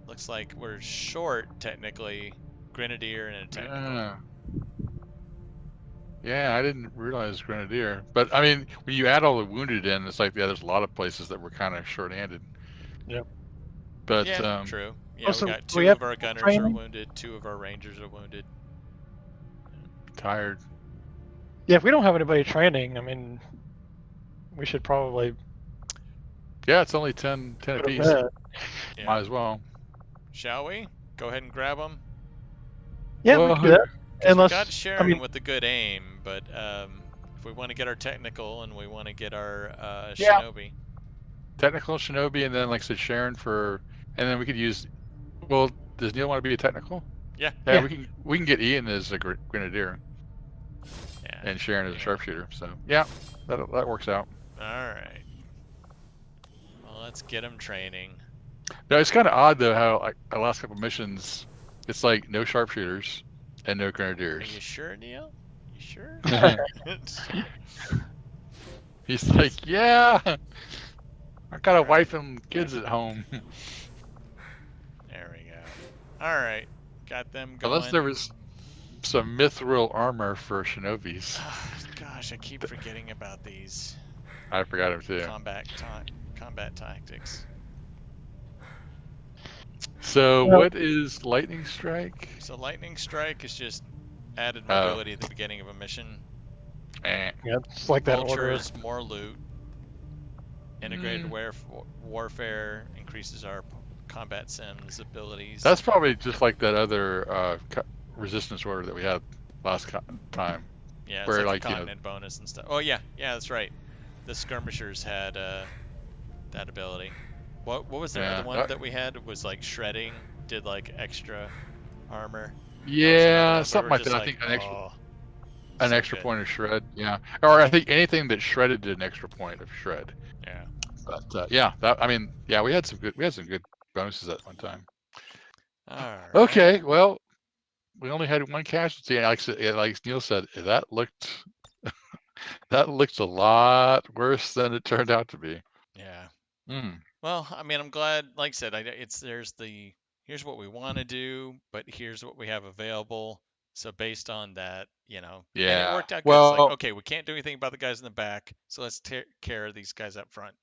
looks like we're short technically grenadier and a technical. Yeah, I didn't realize grenadier, but I mean, when you add all the wounded in, it's like there's a lot of places that we're kind of short-handed. Yep. But true. Yeah, we got 2 of our gunners are wounded, 2 of our rangers are wounded. Tired. Yeah, if we don't have anybody training, I mean, we should probably. Yeah, it's only 10 apiece. Yeah. Might as well. Shall we go ahead and grab them? Yeah, we can do that. Unless we got Sharon with a good aim, but if we want to get our technical and we want to get our shinobi. Technical shinobi, and then like I said, Sharon for, and then we could use. Well, does Neil want to be a technical? Yeah. Yeah. We can get Ian as a grenadier. Yeah. And Sharon as a sharpshooter. So yeah, that works out. All right. Well, let's get them training. No, it's kind of odd though how like the last couple missions, it's like no sharpshooters and no grenadiers. Are you sure, Neil? You sure? He's like, yeah, I got a wife and kids at home. There we go. All right, got them going. Unless there was some mithril armor for shinobis. Gosh, I keep forgetting about these. I forgot them too. Combat tactics. So what is lightning strike? So lightning strike is just added mobility at the beginning of a mission. Yeah, it's like that order. Is more loot. Integrated warfare increases our combat sims abilities. That's probably just like that other resistance order that we had last time. Yeah, it's like a continent bonus and stuff. Oh yeah, that's right. The skirmishers had that ability. What was the other one that we had? It was like shredding, did like extra armor. Yeah, something like that. I think an extra point of shred. Yeah, or I think anything that shredded did an extra point of shred. Yeah. But yeah, we had some good bonuses at one time. All right. Okay, well, we only had 1 casualty. Like Neil said, that looked a lot worse than it turned out to be. Yeah. Well, I mean, I'm glad. Like I said, here's what we want to do, but here's what we have available. So based on that, and it worked out good. It's like, okay, we can't do anything about the guys in the back, so let's take care of these guys up front.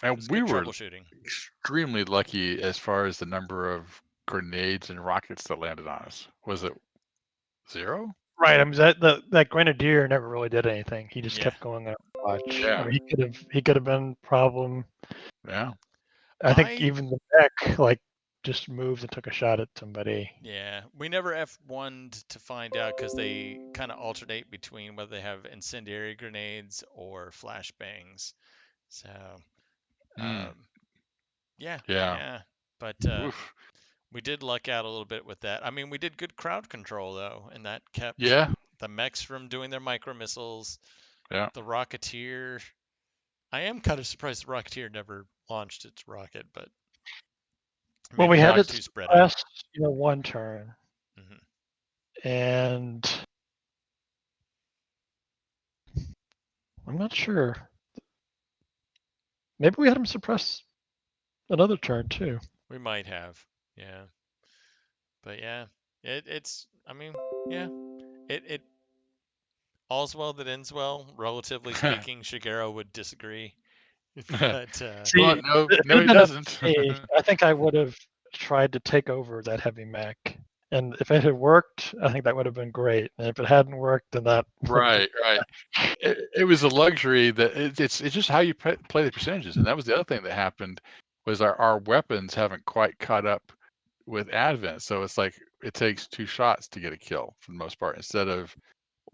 And we were troubleshooting. Extremely lucky as far as the number of grenades and rockets that landed on us. Was it 0? Right. I mean, that grenadier never really did anything. He just kept going up. Yeah. I mean, he could have been a problem. Yeah. I think even the mech just moved and took a shot at somebody. Yeah, we never F1'd to find out because they kind of alternate between whether they have incendiary grenades or flashbangs. So, yeah. But we did luck out a little bit with that. I mean, we did good crowd control though, and that kept the mechs from doing their micro missiles. Yeah. The Rocketeer. I am kind of surprised the Rocketeer never launched its rocket, but well, we had it too spread last, one turn, and I'm not sure. Maybe we had him suppress another turn too. We might have, yeah. But yeah, it's. I mean, yeah, it all's well that ends well. Relatively speaking, Shigeru would disagree. But See, well, no, he doesn't. I think I would have tried to take over that heavy mech, and if it had worked, I think that would have been great. And if it hadn't worked, then that right. It was a luxury that it's just how you play the percentages, and that was the other thing that happened was our weapons haven't quite caught up with Advent, so it's like it takes 2 shots to get a kill for the most part instead of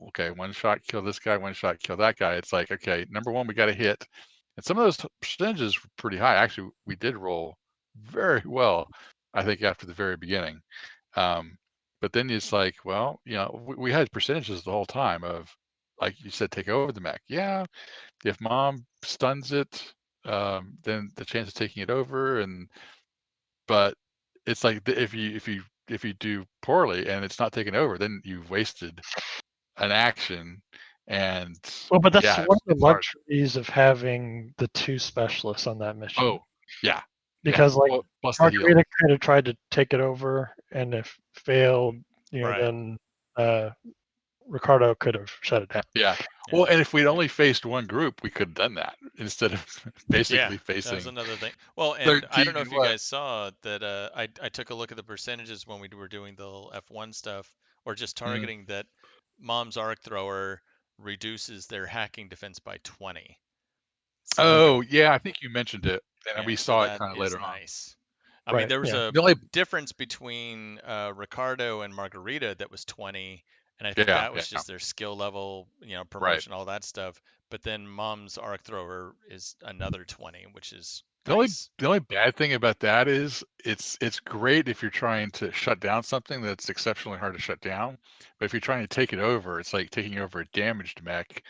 okay, 1 shot kill this guy, 1 shot kill that guy. It's like okay, number 1 we got to hit, and some of those percentages were pretty high. Actually, we did roll very well, I think, after the very beginning. But then it's like, well, we had percentages the whole time of, like you said, take over the mech. Yeah, if mom stuns it, then the chance of taking it over, but it's like if you do poorly and it's not taken over, then you've wasted an action. And but that's one of the luxuries of having the 2 specialists on that mission. Oh, yeah. Because Margarita kind of tried to take it over, and if failed, then Ricardo could have shut it down. Yeah. Well, and if we'd only faced one group, we could have done that instead of basically facing. That was another thing. Well, and I don't know if you guys saw that. I took a look at the percentages when we were doing the F1 stuff, or just targeting that. Mom's arc thrower reduces their hacking defense by 20. So, yeah, I think you mentioned it, and we saw it kind of later on. I mean, there was a difference between Ricardo and Margarita that was 20, and I think that was just their skill level, promotion, all that stuff. But then Mom's arc thrower is another 20, which is nice. The only bad thing about that is it's great if you're trying to shut down something that's exceptionally hard to shut down. But if you're trying to take it over, it's like taking over a damaged mech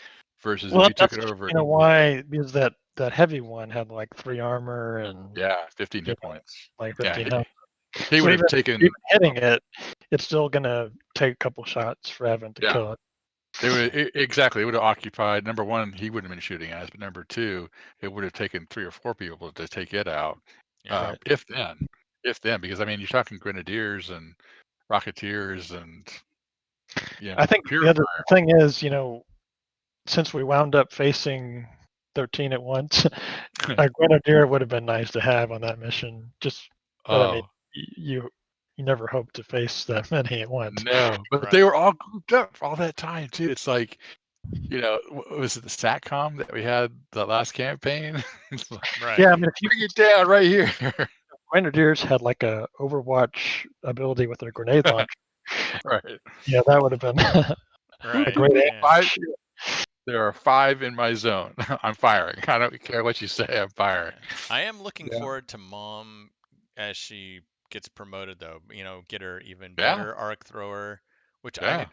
versus if you took it over. Why? Because that heavy one had like 3 armor and 15 hit points. Like 15 health. He would have taken. Even hitting it, it's still gonna take a couple shots for Evan to kill it. Exactly. It would have occupied, number 1, he wouldn't have been shooting at us, but number 2, it would have taken 3 or 4 people to take it out. If then, because I mean, you're talking grenadiers and rocketeers and I think the other thing is, since we wound up facing 13 at once, a grenadier would have been nice to have on that mission. I mean, you never hope to face that many at once. No, but they were all grouped up all that time too. It's like, was it the SATCOM that we had the last campaign? Right. Yeah, I mean, if you bring it down right here. Grenadiers had like a Overwatch ability with their grenade launcher. Right. Yeah, that would have been a great aim. There are 5 in my zone. I'm firing. I don't care what you say. I'm firing. I am looking forward to Mom as she gets promoted, though. Get her even better arc thrower, which I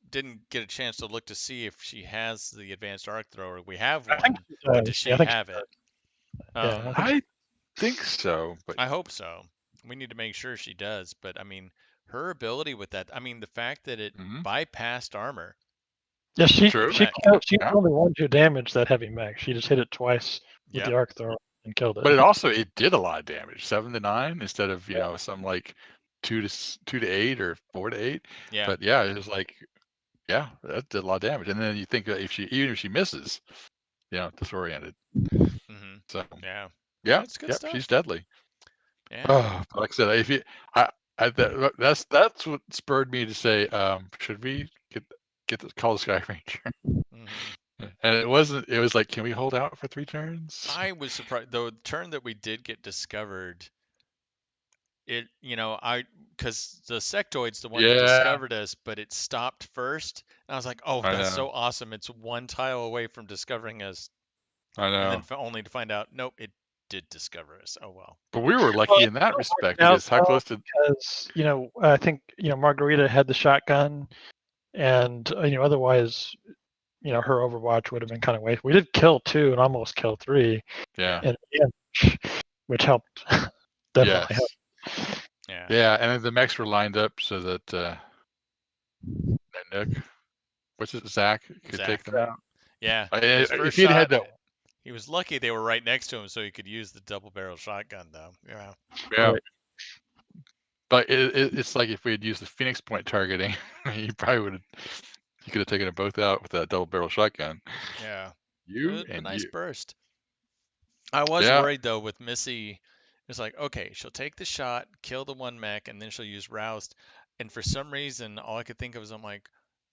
didn't get a chance to look to see if she has the advanced arc thrower. We have one, but does she have it? I think so. But I hope so. We need to make sure she does. But I mean, her ability with that. I mean, the fact that it bypassed armor. Yeah, she's the only one who damaged that heavy mech. She just hit it twice with the arc thrower and killed it. But it did a lot of damage, 7 to 9 instead of some like 2 to 8 or 4 to 8. Yeah. But it was like, that did a lot of damage. And then you think that even if she misses, the story ended. Mm-hmm. So yeah, it's good stuff. She's deadly. Yeah. Like I said, that's what spurred me to say, should we call the Sky Ranger? And it was like, can we hold out for 3 turns? I was surprised, though. The turn that we did get discovered, because the sectoid's the one that discovered us, but it stopped first. And I was like, oh, that's so awesome. It's 1 tile away from discovering us. I know. And then only to find out, nope, it did discover us. Oh well. But we were lucky in that respect because how close did? Because I think Margarita had the shotgun, and otherwise, her Overwatch would have been kind of wasted. We did kill 2 and almost kill 3. Yeah. And which helped. Definitely helped. Yeah. Yeah, and then the mechs were lined up so that Nick, what's it, Zach could take them out. Yeah. If he'd had that, he was lucky they were right next to him, so he could use the double-barrel shotgun, though. Yeah. Yeah. Right. But it's like if we had used the Phoenix point targeting, you probably would have. You could have taken them both out with that double-barrel shotgun. Yeah. You and a nice burst. I was worried though with Missy. It's like, okay, she'll take the shot, kill the one mech, and then she'll use Roust. And for some reason, all I could think of is I'm like,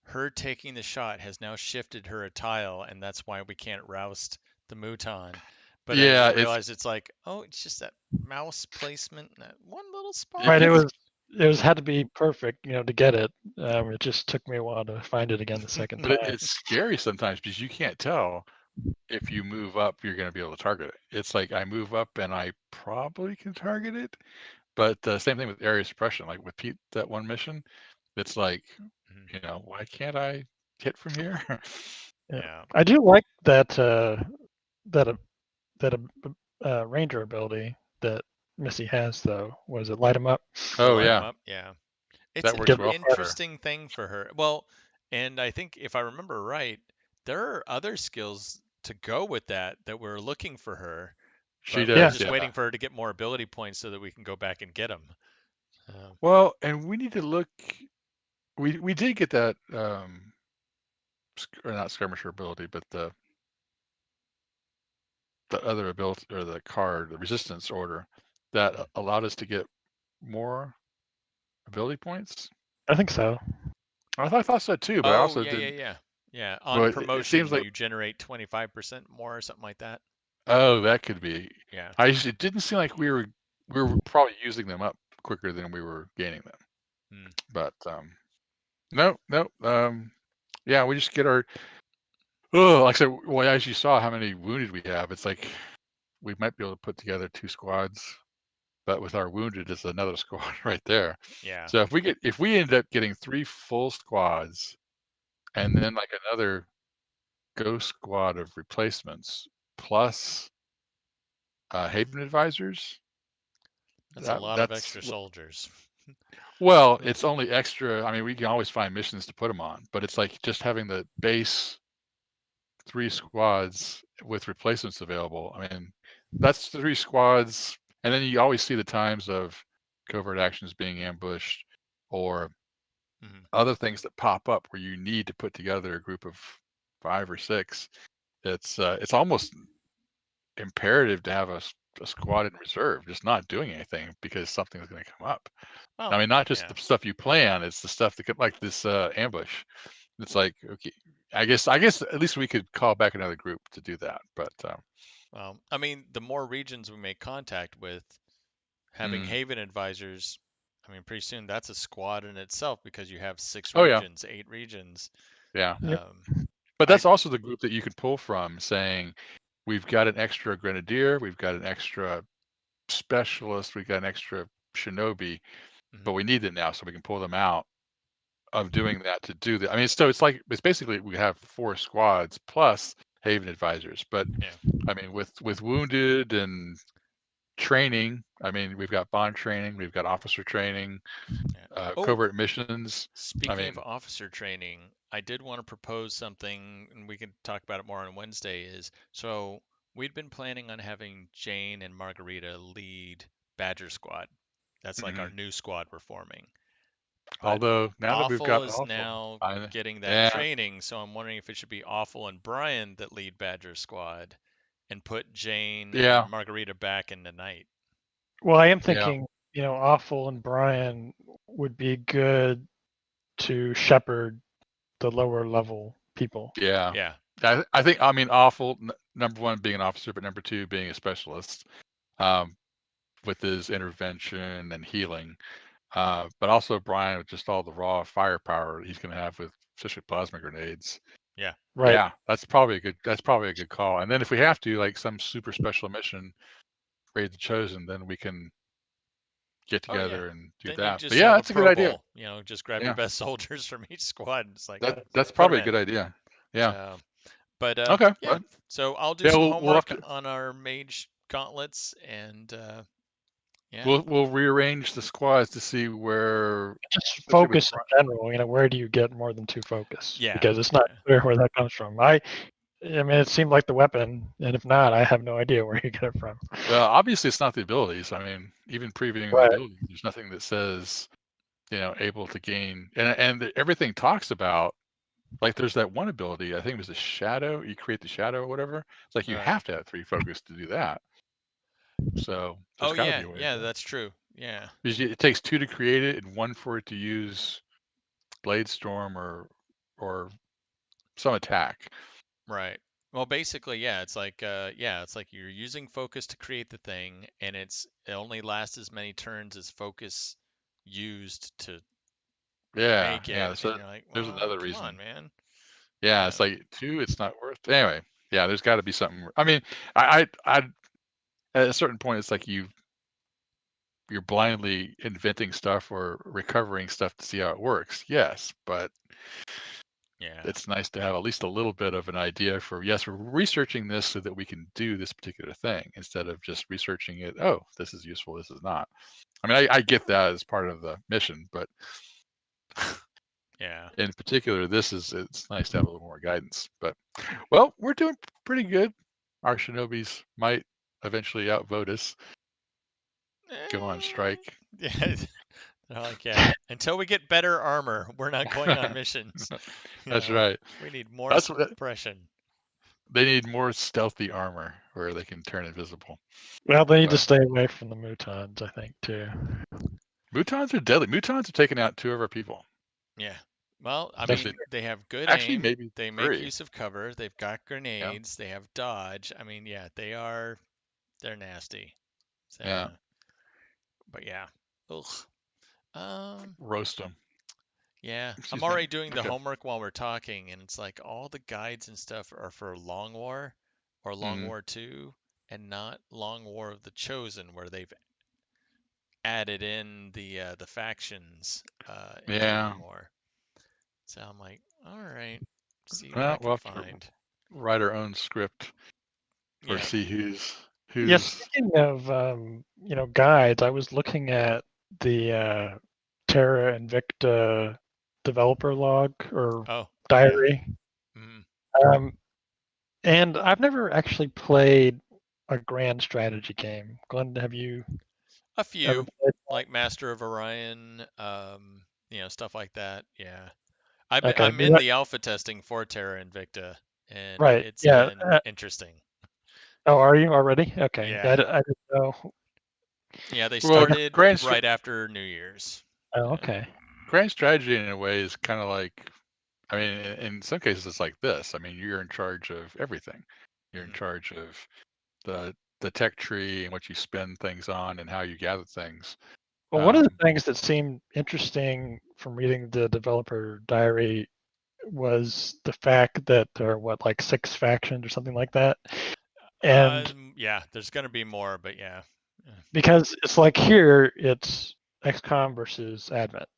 her taking the shot has now shifted her a tile, and that's why we can't Roust the Mouton. But I just realized it's like, oh, it's just that mouse placement, that one little spot. Right, it had to be perfect, to get it. It just took me a while to find it again the second time. But it's scary sometimes because you can't tell if you move up, you're going to be able to target it. It's like I move up and I probably can target it. But same thing with area suppression. Like with Pete, that one mission, it's like, why can't I hit from here? Yeah. I do like that ranger ability that Missy has, though. Was it light him up? Oh, light yeah. him up? Yeah. It's an interesting thing for her. Well, and I think if I remember right, there are other skills to go with that we're looking for her. She does. We're just waiting for her to get more ability points so that we can go back and get them. Well, and we need to look. We did get that, or not skirmisher ability, but the other ability or the card, the resistance order, that allowed us to get more ability points. I think so. I thought so too, but I also didn't. Yeah. On promotion, it seems like you generate 25% more or something like that. Oh, that could be. Yeah. It didn't seem like we were probably using them up quicker than we were gaining them. But no. Yeah, we just get our. Oh, like I said, well, as you saw how many wounded we have, it's like we might be able to put together 2 squads, but with our wounded, it's another squad right there. Yeah. So if we end up getting 3 full squads, and then like another ghost squad of replacements plus Haven advisors, that's a lot of extra soldiers. Well, it's only extra. I mean, we can always find missions to put them on, but it's like just having the base 3 squads with replacements available. I mean, that's 3 squads, and then you always see the times of covert actions being ambushed or other things that pop up where you need to put together a group of 5 or 6. It's almost imperative to have a squad in reserve, just not doing anything because something's going to come up. Oh, I mean, not just the stuff you plan; it's the stuff that could, like this ambush. It's like, okay, I guess at least we could call back another group to do that. But well, I mean, the more regions we make contact with, having Haven advisors, I mean, pretty soon that's a squad in itself because you have 6 regions, 8 regions. Yeah. But that's also the group that you could pull from, saying, we've got an extra grenadier, we've got an extra specialist, we've got an extra shinobi, but we need it now, so we can pull them out of doing that to do that. I mean, so it's basically we have 4 squads plus Haven advisors. But I mean, with wounded and training, I mean, we've got bond training, we've got officer training, covert missions. Speaking of officer training, I did want to propose something, and we can talk about it more on Wednesday. So we'd been planning on having Jane and Margarita lead Badger Squad. That's like our new squad we're forming. But although now that we've got Awful is now getting that training, so I'm wondering if it should be Awful and Brian that lead Badger Squad, and put Jane and Margarita back in the night. Well, I am thinking, Awful and Brian would be good to shepherd the lower level people. Yeah. I think, I mean, Awful, number 1 being an officer, but number 2 being a specialist, with his intervention and healing. But also Brian with just all the raw firepower he's going to have with especially plasma grenades. Yeah. Right. Yeah, that's probably a good call. And then if we have to, like some super special mission, raid the Chosen, then we can get together and do then that. You just but yeah, have that's a good Pro idea. Bowl. Just grab your best soldiers from each squad. It's like that's probably a good idea. Yeah. So, but okay. yeah. So I'll do some we'll homework on our mage gauntlets, and yeah. We'll rearrange the squads to see where just focus in general. Where do you get more than 2 focus? Yeah. Because it's not clear where that comes from. I mean, it seemed like the weapon, and if not, I have no idea where you get it from. Well, obviously it's not the abilities. I mean, even previewing the abilities, there's nothing that says, able to gain, and everything talks about, like, there's that one ability, I think it was the shadow, you create the shadow or whatever. It's like you have to have 3 focus to do that. So there's gotta be a way. Yeah, that's true. Yeah. Because it takes 2 to create it and 1 for it to use Blade Storm or some attack. Right. Well, basically, yeah, it's like you're using focus to create the thing, and it only lasts as many turns as focus used to make it. Yeah. So and you're like, there's another reason. Come on, man. Yeah, it's like 2, it's not worth. Anyway, yeah, there's got to be something. I mean, I at a certain point, it's like you're blindly inventing stuff or recovering stuff to see how it works. Yes, but yeah, it's nice to have at least a little bit of an idea for, yes, we're researching this so that we can do this particular thing instead of just researching it. Oh, this is useful, this is not. I mean, I get that as part of the mission, but yeah, in particular, it's nice to have a little more guidance. But, well, we're doing pretty good. Our Shinobis might eventually outvote us. Go on strike. Yeah. They're like, yeah, until we get better armor, we're not going on missions. That's right. We need more suppression. They need more stealthy armor where they can turn invisible. Well, they need to stay away from the Mutons, I think, too. Mutons are deadly. Mutons are taking out 2 of our people. Yeah. Well, I mean, they have good aim. Maybe they make use of cover. They've got grenades. Yeah. They have dodge. I mean, yeah, they're nasty. So, yeah. But yeah. Ugh. Roast them. Yeah. I'm already doing the homework while we're talking, and it's like all the guides and stuff are for Long War or Long War 2 and not Long War of the Chosen, where they've added in the factions into Long War. So I'm like, all right, see what I can find. Write our own script or see who's. Yes, speaking of guides, I was looking at the Terra Invicta developer log or diary. Yeah. And I've never actually played a grand strategy game. Glenn, have you? A few, like Master of Orion, stuff like that. Yeah. I'm in the alpha testing for Terra Invicta, and it's been interesting. Oh, are you already? Okay. Yeah. I didn't know. Yeah, they started right after New Year's. Oh, okay. Grand strategy, in a way, is kind of like, I mean, in some cases, it's like this. I mean, you're in charge of everything. You're in charge of the tech tree and what you spend things on and how you gather things. Well, one of the things that seemed interesting from reading the developer diary was the fact that there are 6 factions or something like that. And yeah, there's going to be more, but yeah. Because it's like here, it's XCOM versus Advent.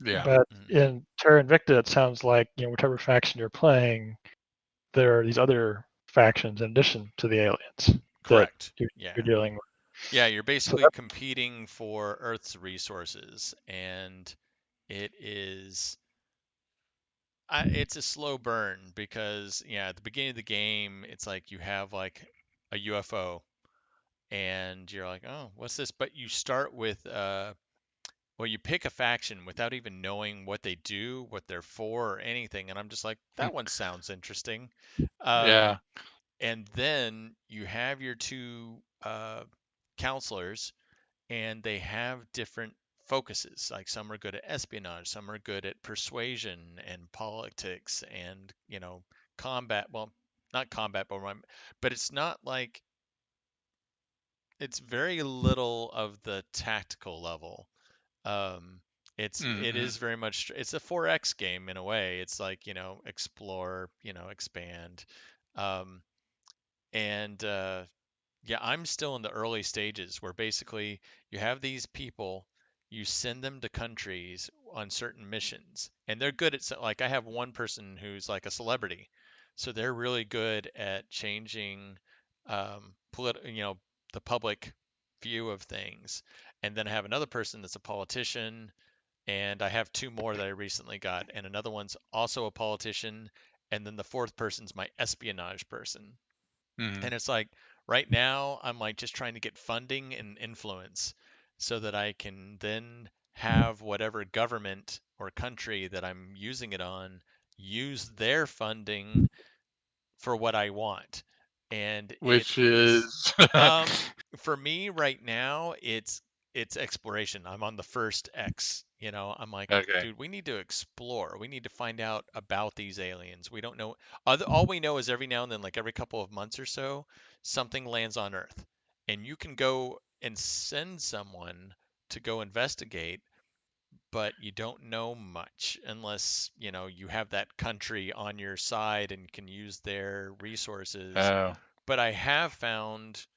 Yeah. But in Terra Invicta, it sounds like whatever faction you're playing, there are these other factions in addition to the aliens. Correct. You're dealing with. Yeah, you're basically competing for Earth's resources, and it's a slow burn because at the beginning of the game, it's like you have like a UFO, and you're like, oh, what's this? But you start with you pick a faction without even knowing what they do, what they're for, or anything, and I'm just like, that one sounds interesting. Yeah. And then you have your 2 counselors, and they have different focuses. Like some are good at espionage, some are good at persuasion and politics and combat. Well, not combat, but it's not like, it's very little of the tactical level. It is very much, it's a 4X game in a way. It's like, explore, expand, and Yeah, I'm still in the early stages where basically you have these people, you send them to countries on certain missions, and they're good at like I have one person who's like a celebrity, so they're really good at changing the public view of things. And then I have another person that's a politician, and I have two more that I recently got, and another one's also a politician, and then the fourth person's my espionage person. Mm-hmm. And it's like right now I'm like just trying to get funding and influence so that I can then have whatever government or country that I'm using it on use their funding for what I want. And it Which is is for me right now, it's exploration. I'm on the first X, I'm like, okay. dude, we need to explore. We need to find out about these aliens. We don't know. All we know is every now and then, like every couple of months or so, something lands on Earth. And you can go and send someone to go investigate, but you don't know much unless, you have that country on your side and can use their resources. Oh. But I have found,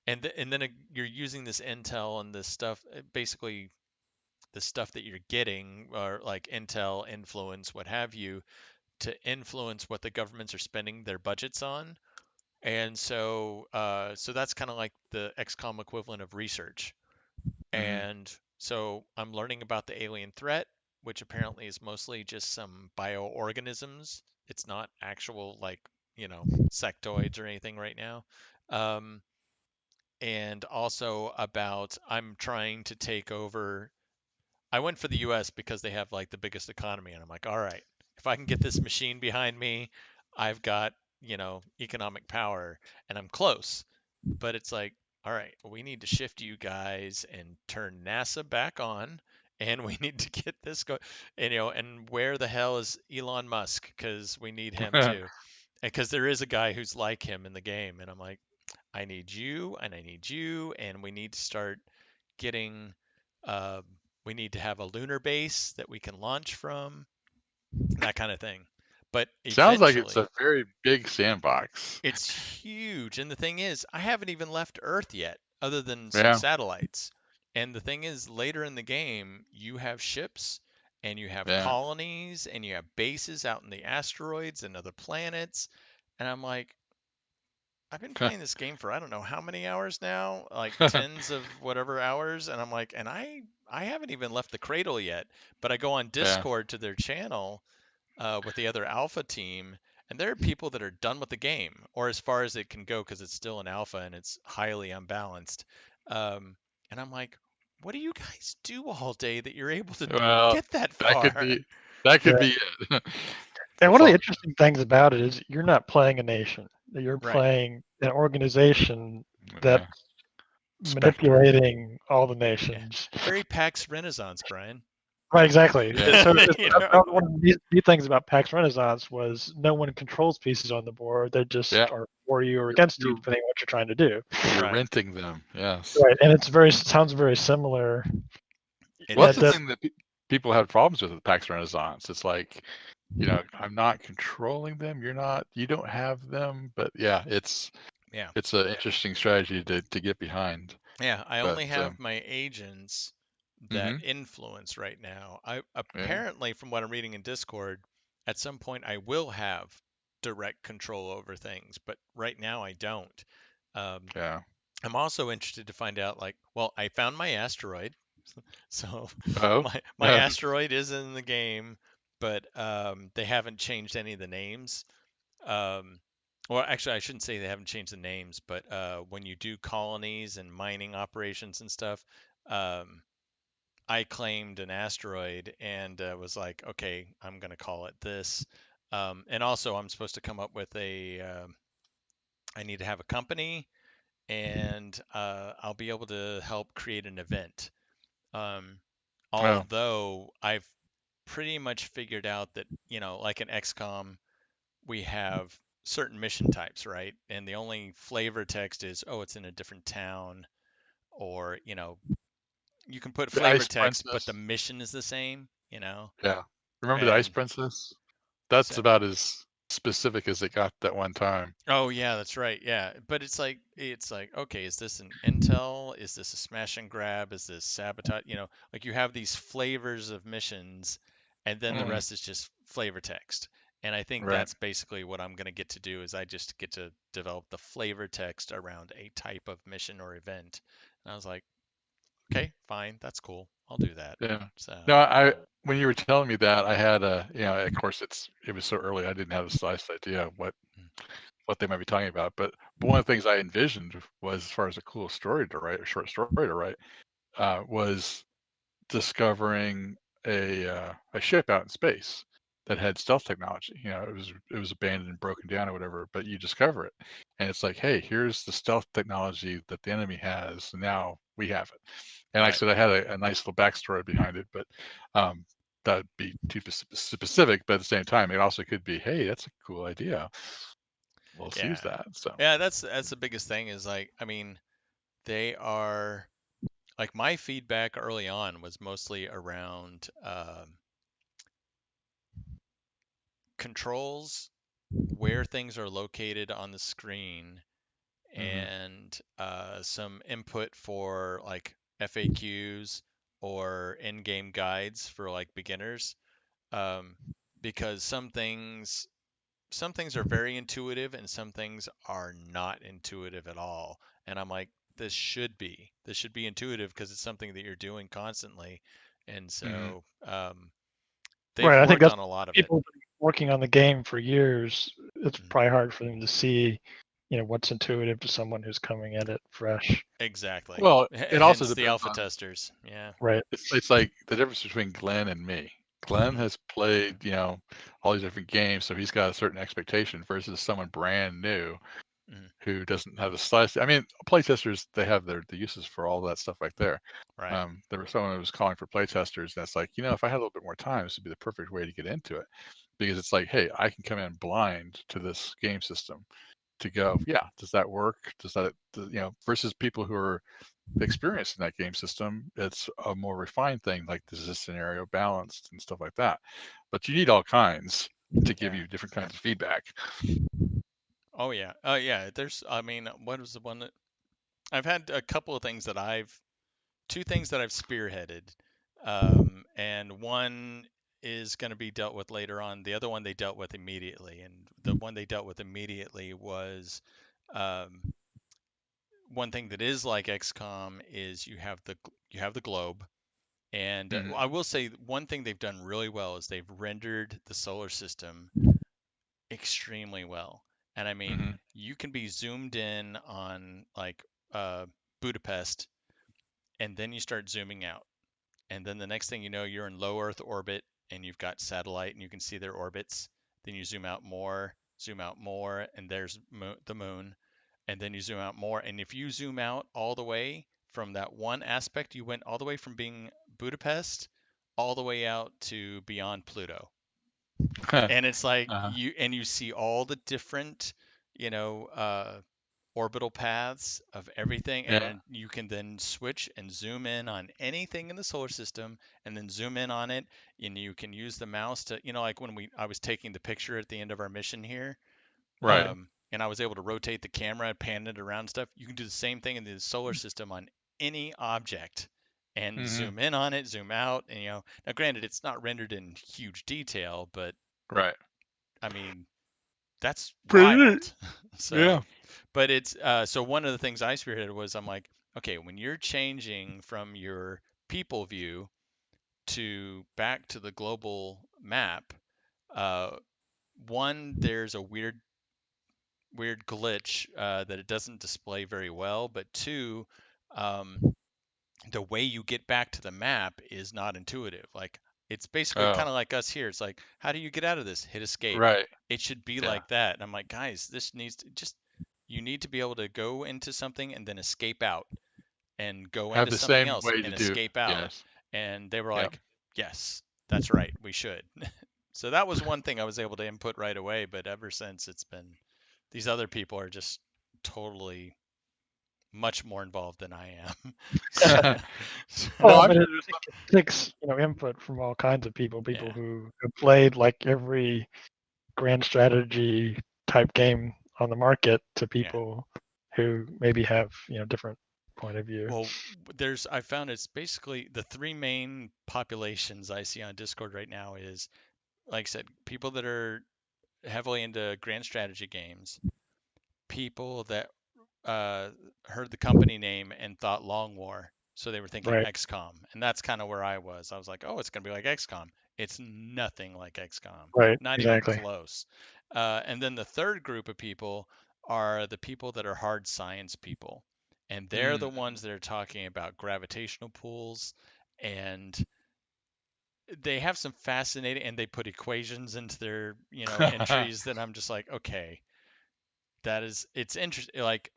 and then you're using this intel and this stuff, basically the stuff that you're getting, or like intel, influence, what have you, to influence what the governments are spending their budgets on. And so that's kind of like the XCOM equivalent of research. Mm-hmm. And so I'm learning about the alien threat, which apparently is mostly just some bioorganisms. It's not actual, like, sectoids or anything right now. Um, and also about I'm trying to take over. I went for the US because they have like the biggest economy, and I'm like, all right, if I can get this machine behind me, I've got, economic power, and I'm close. But it's like, all right, we need to shift you guys and turn NASA back on, and we need to get this going. And where the hell is Elon Musk? Because we need him too. Because there is a guy who's like him in the game, and I'm like, I need you, and I need you, and we need to start getting. Uh, we need to have a lunar base that we can launch from, that kind of thing. But Sounds like it's eventually, a very big sandbox. it's huge. And the thing is, I haven't even left Earth yet, other than some Yeah. satellites. And the thing is, later in the game, you have ships and you have Yeah. colonies and you have bases out in the asteroids and other planets. And I'm like, I've been playing this game for I don't know how many hours now, like tens of whatever hours, and I'm like, and I haven't even left the cradle yet. But I go on Yeah. Discord to their channel with the other alpha team, and there are people that are done with the game, or as far as it can go, because it's still an alpha and it's highly unbalanced. Um, and I'm like, what do you guys do all day that you're able to Well, get that that could far? be that could Yeah. be it. And That's one of the all. interesting things about it is you're not playing a nation. You're Right. playing an organization that's Yeah. Spectre. manipulating all the Yeah. nations. Very PAX Renaissance, Brian. Right, exactly. Yeah. So You know? one of the neat things about PAX Renaissance was no one controls pieces on the board. They just Yeah. are for you or You're against you, you're, depending on what you're trying to do. you're Right. renting them. Yes. Right, and sounds very similar. It Well, that's the That thing that people have problems with PAX Renaissance. It's like, I'm not controlling them. You don't have them. But yeah, it's Yeah. an interesting strategy to get behind. Yeah, I But only have my agents that hmm influence right now. I yeah, apparently, from what I'm reading in Discord, at some point I will have direct control over things, but right now I don't. Um, yeah. I'm also interested to find out, like, well, I found my asteroid, so Oh, my asteroid is in the game, but they haven't changed any of the names. Um, well, actually, I shouldn't say they haven't changed the names, but when you do colonies and mining operations and stuff, um, I claimed an asteroid and was like, okay, I'm going to call it this. And also, I'm supposed to come up with I need to have a company, and I'll be able to help create an event. Um, oh, although I've pretty much figured out that, like in XCOM, we have certain mission types, right? And the only flavor text is, oh, it's in a different town, or, you can put the flavor Ice text, but the Princess. mission is the same, Yeah. Remember the Ice And Princess? That's so, about as specific as it got that one time. Oh yeah, that's right. Yeah, but it's like okay, is this an intel? Is this a smash and grab? Is this sabotage? Like you have these flavors of missions, and then the rest is just flavor text. And I think that's basically what I'm going to get to do is I just get to develop the flavor text around a type of mission or event. And I was like, okay, fine, that's cool. I'll do that. Yeah. So No, when you were telling me that, I had of course it was so early, I didn't have the slightest idea what they might be talking about. But one of the things I envisioned was, as far as a cool story to write, a short story to write, was discovering a ship out in space that had stealth technology. It was abandoned and broken down or whatever, but you discover it, and it's like, hey, here's the stealth technology that the enemy has. And now we have it. And like I said, I had a nice little backstory behind it, but that'd be too specific. But at the same time, it also could be, hey, that's a cool idea. Let's use that. So yeah, that's the biggest thing is like, I mean, they are like my feedback early on was mostly around controls, where things are located on the screen, and some input for like FAQs or in-game guides for like beginners, because some things are very intuitive and some things are not intuitive at all. And I'm like, this should be intuitive because it's something that you're doing constantly. And so they've I think worked that's on a lot of people working on the game for years. It's probably hard for them to see, what's intuitive to someone who's coming at it fresh. Exactly. Well, it also the depends alpha on, testers. Yeah. Right. It's like the difference between Glenn and me. Glenn has played, all these different games, so he's got a certain expectation versus someone brand new who doesn't have the slightest. I mean, playtesters, they have the uses for all that stuff right there. Right. There was someone who was calling for playtesters, and that's like, if I had a little bit more time, this would be the perfect way to get into it, because it's like, hey, I can come in blind to this game system to go, yeah, does that work? Does that, versus people who are experienced in that game system, it's a more refined thing, like, is this scenario balanced and stuff like that. But you need all kinds to give you different kinds of feedback. Oh yeah. Yeah. There's, I mean, what was the one that I've had a couple of things that two things that I've spearheaded. And one is going to be dealt with later on. The other one they dealt with immediately. And the one they dealt with immediately was, one thing that is like XCOM is you have the globe. And I will say one thing they've done really well is they've rendered the solar system extremely well. And I mean, you can be zoomed in on like Budapest, and then you start zooming out. And then the next thing you know, you're in low Earth orbit and you've got satellite and you can see their orbits. Then you zoom out more, and there's the moon. And then you zoom out more. And if you zoom out all the way from that one aspect, you went all the way from being Budapest all the way out to beyond Pluto. And it's like you see all the different, orbital paths of everything, and you can then switch and zoom in on anything in the solar system and then zoom in on it, and you can use the mouse to, like when I was taking the picture at the end of our mission here, right, and I was able to rotate the camera and pan it around stuff. You can do the same thing in the solar system on any object and zoom in on it, zoom out, and now granted it's not rendered in huge detail, but right, I mean that's wild. So yeah. But it's so one of the things I spearheaded was I'm like, okay, when you're changing from your people view to back to the global map, one, there's a weird glitch that it doesn't display very well, but two, the way you get back to the map is not intuitive. Like it's basically kind of like us here. It's like, how do you get out of this? Hit escape. Right. It should be like that. And I'm like, guys, this needs to just, you need to be able to go into something and then escape out and go into something else and escape out. Yes. And they were like, yes, that's right. We should. So that was one thing I was able to input right away. But ever since, it's been, these other people are just totally much more involved than I am. It takes input from all kinds of people who have played like every grand strategy type game on the market to people who maybe have different point of view. Well, I found it's basically the three main populations I see on Discord right now is, like I said, people that are heavily into grand strategy games, people that heard the company name and thought Long War, so they were thinking Right. XCOM, and that's kind of where I was. I was like, oh, it's gonna be like XCOM. It's nothing like XCOM. Right. Not Exactly. even close. And then the third group of people are the people that are hard science people, and they're the ones that are talking about gravitational pulls, and they have some fascinating, and they put equations into their entries that I'm just like, okay, it's interesting. Like,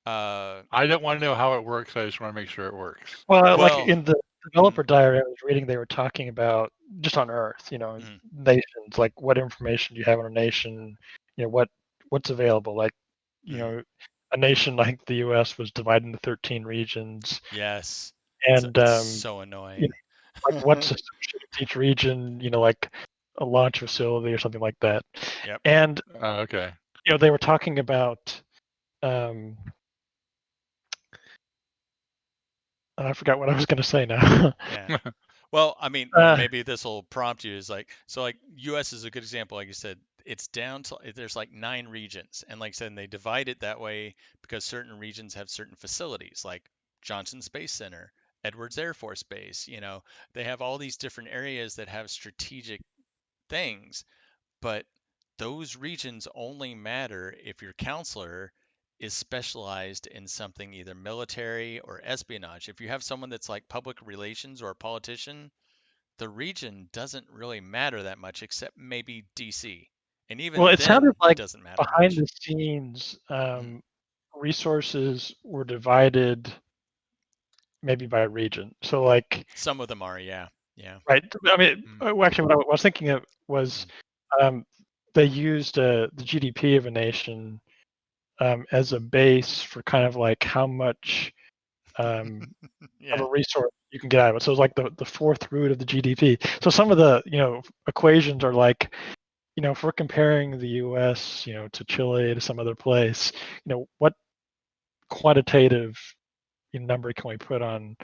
I don't want to know how it works. I just want to make sure it works. Well, like in the developer diary I was reading, they were talking about just on Earth, nations, like what information do you have on a nation, what's available. Like, a nation like the U.S. was divided into 13 regions. Yes. And it's so annoying. Like what's associated with each region, like a launch facility or something like that. Yep. And okay. They were talking about I forgot what I was going to say now. Yeah. Well, I mean, maybe this will prompt you. Is like, so like U.S. is a good example. Like you said, it's down to there's like 9 regions, and like I said, they divide it that way because certain regions have certain facilities, like Johnson Space Center, Edwards Air Force Base. They have all these different areas that have strategic things, but those regions only matter if your counselor is specialized in something either military or espionage. If you have someone that's like public relations or a politician, the region doesn't really matter that much, except maybe DC. And even well, it sounded like it doesn't matter behind much. the scenes, resources were divided maybe by region. So like some of them are, yeah. Right. I mean, actually, what I was thinking of was they used the GDP of a nation as a base for kind of like how much of a resource you can get out of it. So it's like the fourth root of the GDP. So some of the equations are like, if we're comparing the U.S. To Chile to some other place, what quantitative number can we put on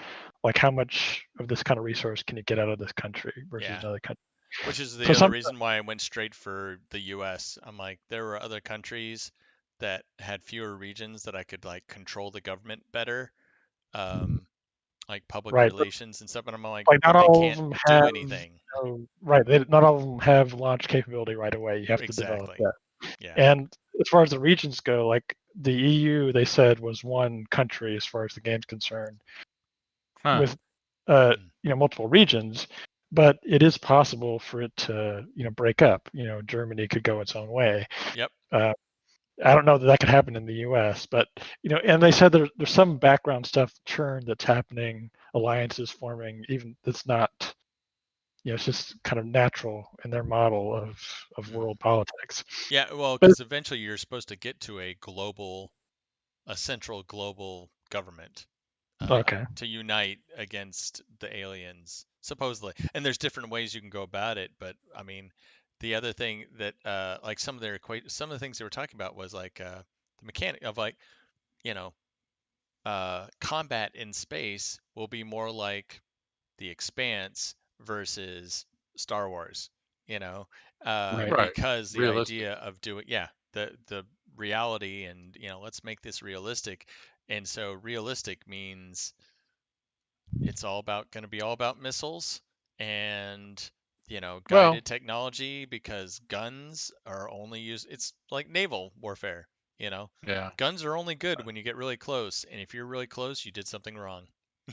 like how much of this kind of resource can you get out of this country versus another country? Which is the other reason why I went straight for the US. I'm like, there were other countries that had fewer regions that I could like control the government better, like public relations and stuff. And I'm like not all of them have, do anything. Right. Not all of them have launch capability right away. You have to develop that. Yeah. And as far as the regions go, like the EU, they said was one country as far as the game's concerned, with multiple regions. But it is possible for it to break up. Germany could go its own way. Yep. I don't know that could happen in the U.S., but and they said there's some background stuff churn that's happening, alliances forming, even that's not. It's just kind of natural in their model of world politics. Yeah, well, because eventually you're supposed to get to a central global government. To unite against the aliens, supposedly. And there's different ways you can go about it, but I mean, the other thing that like some of the things they were talking about was like the mechanic of like, combat in space will be more like The Expanse versus Star Wars, because the idea of doing the reality and let's make this realistic. And so realistic means it's going to be all about missiles and guided technology, because guns are only used. It's like naval warfare. Guns are only good when you get really close, and if you're really close, you did something wrong.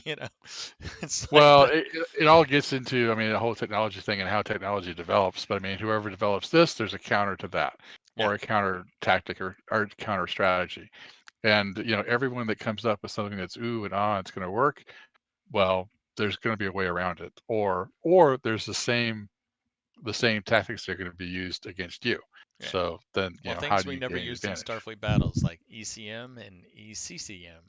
It's it all gets into, I mean, the whole technology thing and how technology develops. But I mean, whoever develops this, there's a counter to that, or a counter tactic or counter strategy. And everyone that comes up with something that's ooh and ah, it's going to work. Well, there's going to be a way around it, or there's the same tactics that are going to be used against you. Yeah. So then, things we never used in Starfleet battles, like ECM and ECCM.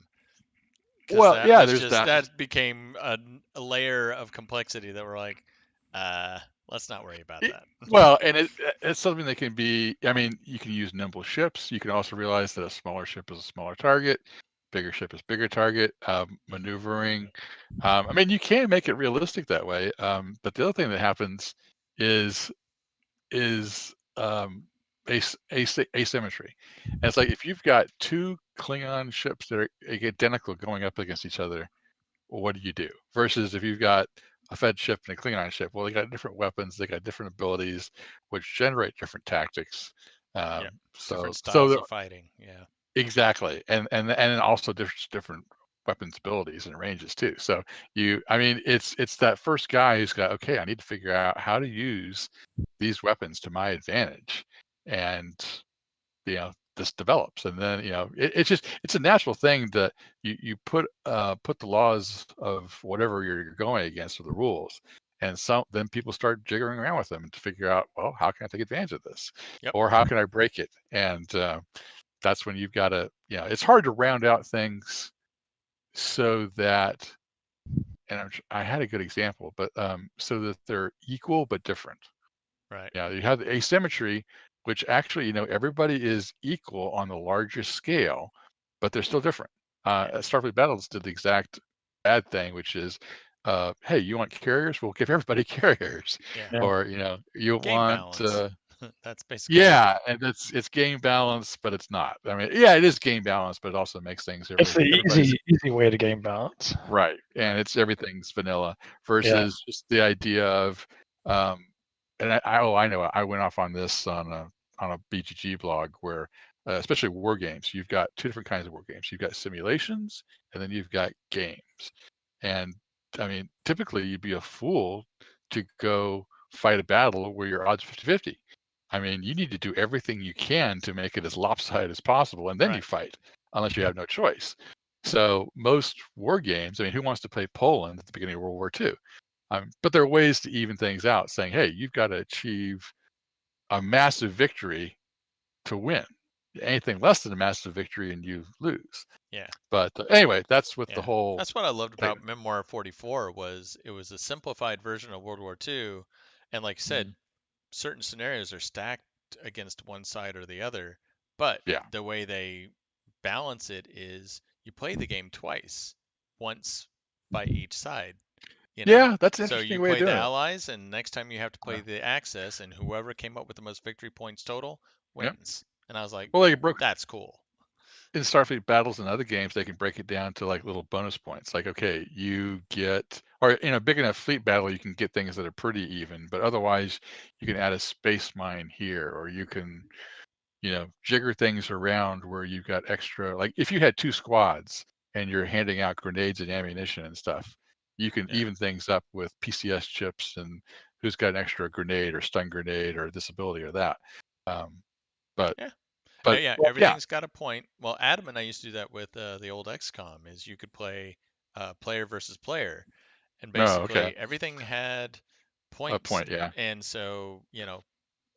Well, yeah, there's that became a layer of complexity that we're like, Let's not worry about that. Well, and it's something that can be. I mean, you can use nimble ships. You can also realize that a smaller ship is a smaller target, bigger ship is bigger target. Maneuvering. I mean, you can make it realistic that way. But the other thing that happens is asymmetry. And it's like if you've got two Klingon ships that are identical going up against each other, well, what do you do? Versus if you've got a Fed ship and a Klingon ship, well, they got different weapons, they got different abilities, which generate different tactics. Yeah, So, different styles of fighting. Yeah, exactly, and then also different weapons abilities and ranges too. So I mean, it's that first guy who's got, okay, I need to figure out how to use these weapons to my advantage, and this develops, and then it's a natural thing that you put the laws of whatever you're going against, or the rules, and then people start jiggering around with them to figure out, well, how can I take advantage of this, or how can I break it, and that's when you've got to, it's hard to round out things so that, and I had a good example, but so that they're equal but different. Right. Yeah, you have the asymmetry, which actually, everybody is equal on the largest scale, but they're still different. Starfleet Battles did the exact bad thing, which is, hey, you want carriers? We'll give everybody carriers. Yeah. Or, you game want balance. That's basically yeah, and it's game balance, but it's not. I mean, yeah, it is game balance, but it also makes things It's the easy way to game balance. right, and it's everything's vanilla versus just the idea of, and I know I went off on this on a BGG blog where, especially war games, you've got two different kinds of war games. You've got simulations, and then you've got games. And I mean, typically you'd be a fool to go fight a battle where your odds 50-50. I mean, you need to do everything you can to make it as lopsided as possible, and then you fight, unless you have no choice. So most war games, I mean, who wants to play Poland at the beginning of World War II? But there are ways to even things out, saying, hey, you've got to achieve a massive victory to win. Anything less than a massive victory and you lose. Yeah. But anyway, that's what the whole. That's what I loved about Memoir 44 was it was a simplified version of World War II, and like I said, certain scenarios are stacked against one side or the other, but the way they balance it is you play the game twice, once by each side. Yeah, that's an interesting way to do it. So you play the Allies, and next time you have to play the Axis, and whoever came up with the most victory points total wins. And I was like, well, that's cool. In Starfleet Battles and other games, they can break it down to like little bonus points. Like, okay, you get, or in a big enough fleet battle, you can get things that are pretty even, but otherwise you can add a space mine here, or you can, jigger things around where you've got extra, like if you had two squads and you're handing out grenades and ammunition and stuff, you can even things up with PCS chips and who's got an extra grenade or stun grenade or this ability or that. But everything's got a point. Well, Adam and I used to do that with the old XCOM. Is you could play player versus player, and basically everything had points. A point, yeah. And so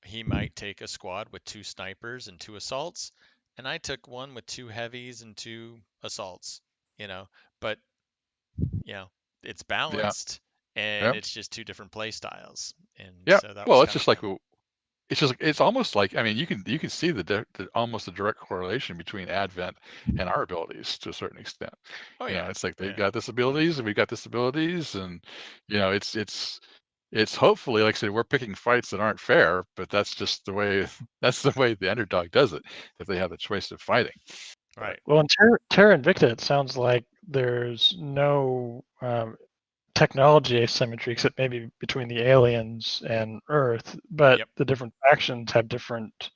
he might take a squad with 2 snipers and 2 assaults, and I took one with 2 heavies and 2 assaults. But it's balanced, and it's just 2 different play styles. And so that was it's just fun. it's almost like, I mean, you can see the almost a direct correlation between Advent and our abilities to a certain extent. Oh yeah, it's like they've got this abilities and we've got this abilities, and it's hopefully, like I said, we're picking fights that aren't fair, but that's just the way the underdog does it if they have the choice of fighting. Right. Well, in Terra Invicta, it sounds like there's no technology asymmetry except maybe between the aliens and Earth, but the different factions have different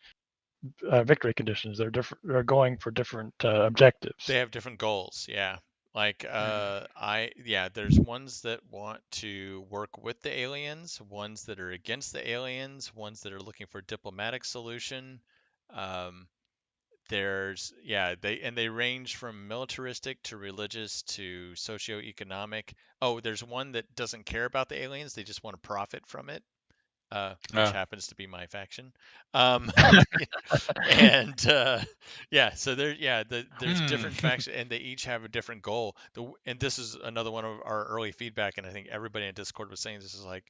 victory conditions. They're going for different objectives. They have different goals. Yeah. Like there's ones that want to work with the aliens, ones that are against the aliens, ones that are looking for a diplomatic solution. They range from militaristic to religious to socioeconomic. Oh, there's one that doesn't care about the aliens; they just want to profit from it, which happens to be my faction. So there's different factions, and they each have a different goal. And this is another one of our early feedback, and I think everybody in Discord was saying this is like,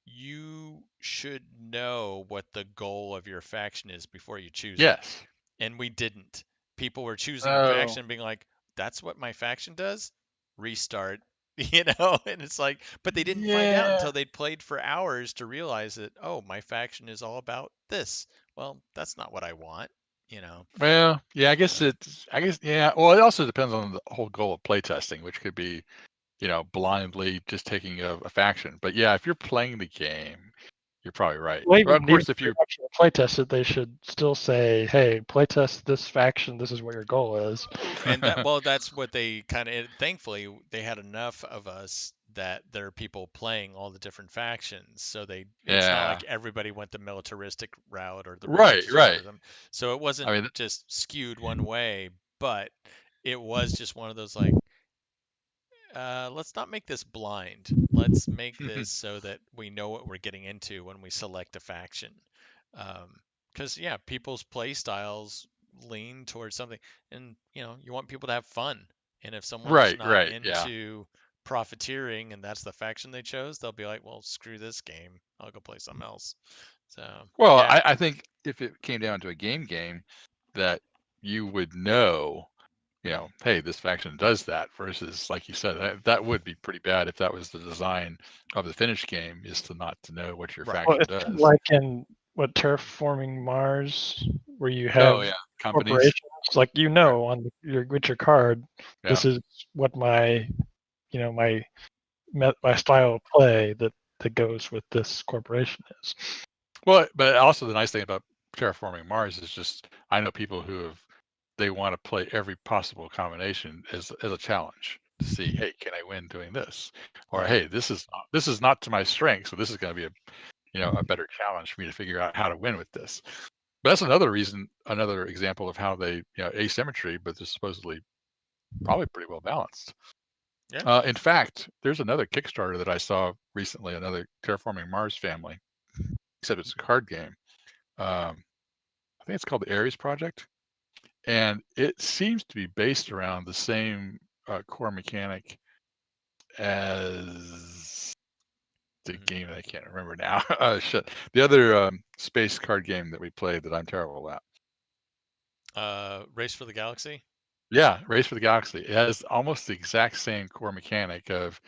you should know what the goal of your faction is before you choose it. Yes. And we didn't. People were choosing a faction and being like, that's what my faction does? Restart. And it's like, but they didn't find out until they'd played for hours to realize that, oh, my faction is all about this. Well, that's not what I want, Well, yeah, I guess, yeah. Well, it also depends on the whole goal of playtesting, which could be, blindly just taking a faction. But yeah, if you're playing the game, you're probably right. Well, Well, of course, if you actually playtest it, they should still say, "Hey, playtest this faction. This is what your goal is." And that's what they kind of. Thankfully, they had enough of us that there are people playing all the different factions, so it's not like everybody went the militaristic route or the right. So it wasn't just skewed one way, but it was just one of those like, let's not make this blind. Let's make this so that we know what we're getting into when we select a faction. Because people's play styles lean towards something, and you want people to have fun. And if someone's not into profiteering and that's the faction they chose, they'll be like, well, screw this game, I'll go play something else. So I think if it came down to a game that you would know, hey, this faction does that, versus, like you said, that would be pretty bad if that was the design of the finished game, is to not to know what your faction does. Kind of like in Terraforming Mars, where you have corporations, like on with your card, this is what my my style of play that goes with this corporation is. Well, but also the nice thing about Terraforming Mars is just, I know people who they want to play every possible combination as a challenge to see, hey, can I win doing this? Or hey, this is not to my strength, so this is going to be a better challenge for me to figure out how to win with this. But that's another example of how they, asymmetry, but they're supposedly probably pretty well balanced. Yeah. In fact, there's another Kickstarter that I saw recently, another Terraforming Mars family, except it's a card game. I think it's called the Ares Project, and it seems to be based around the same core mechanic as the game that I can't remember now. The other space card game that we played that I'm terrible at. Race for the Galaxy? Yeah, Race for the Galaxy. It has almost the exact same core mechanic of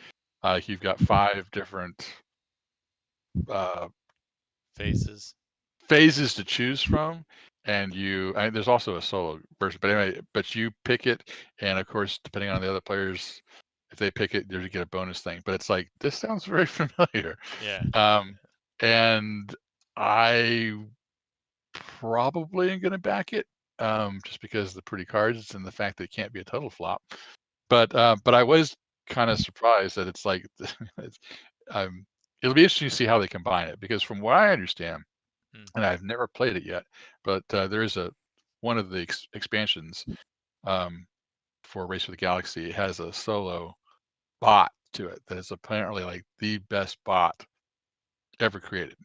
you've got 5 different phases to choose from, and there's also a solo version, but anyway, you pick it, and of course, depending on the other players, if they pick it, you get a bonus thing. But it's like, this sounds very familiar. Yeah. And I probably am going to back it, just because of the pretty cards and the fact that it can't be a total flop. But I was kind of surprised that it's like, it'll be interesting to see how they combine it, because from what I understand, and I've never played it yet, but there is one of the expansions for Race for the Galaxy. It has a solo bot to it that is apparently like the best bot ever created.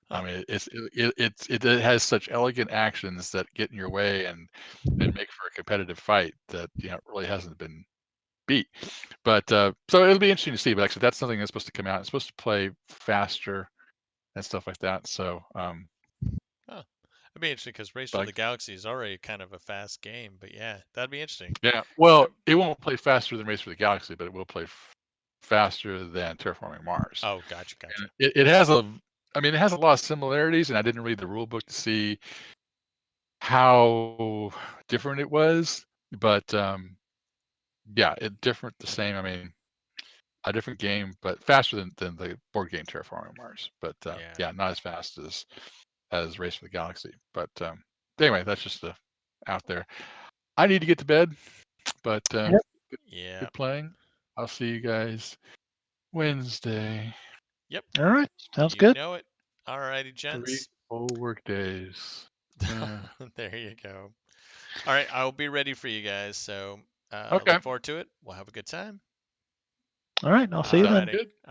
I mean, it has such elegant actions that get in your way and make for a competitive fight that it really hasn't been beat. But so it'll be interesting to see. But actually, that's something that's supposed to come out. It's supposed to play faster and stuff like that. So it'd be interesting, because Race for the Galaxy is already kind of a fast game. But yeah, that'd be interesting. Yeah, well, it won't play faster than Race for the Galaxy, but it will play faster than Terraforming Mars. Oh, gotcha. It has it has a lot of similarities, and I didn't read the rule book to see how different it was, but yeah, different, the same. I mean, a different game, but faster than the board game Terraforming Mars. But yeah, not as fast as Race for the Galaxy. But anyway, that's just out there. I need to get to bed, but good playing. I'll see you guys Wednesday. Yep. All right. Sounds good. You know it. All righty, gents. 3 full work days. There you go. All right, I'll be ready for you guys. So okay. Look forward to it. We'll have a good time. All right. I'll see you then. Good. All right.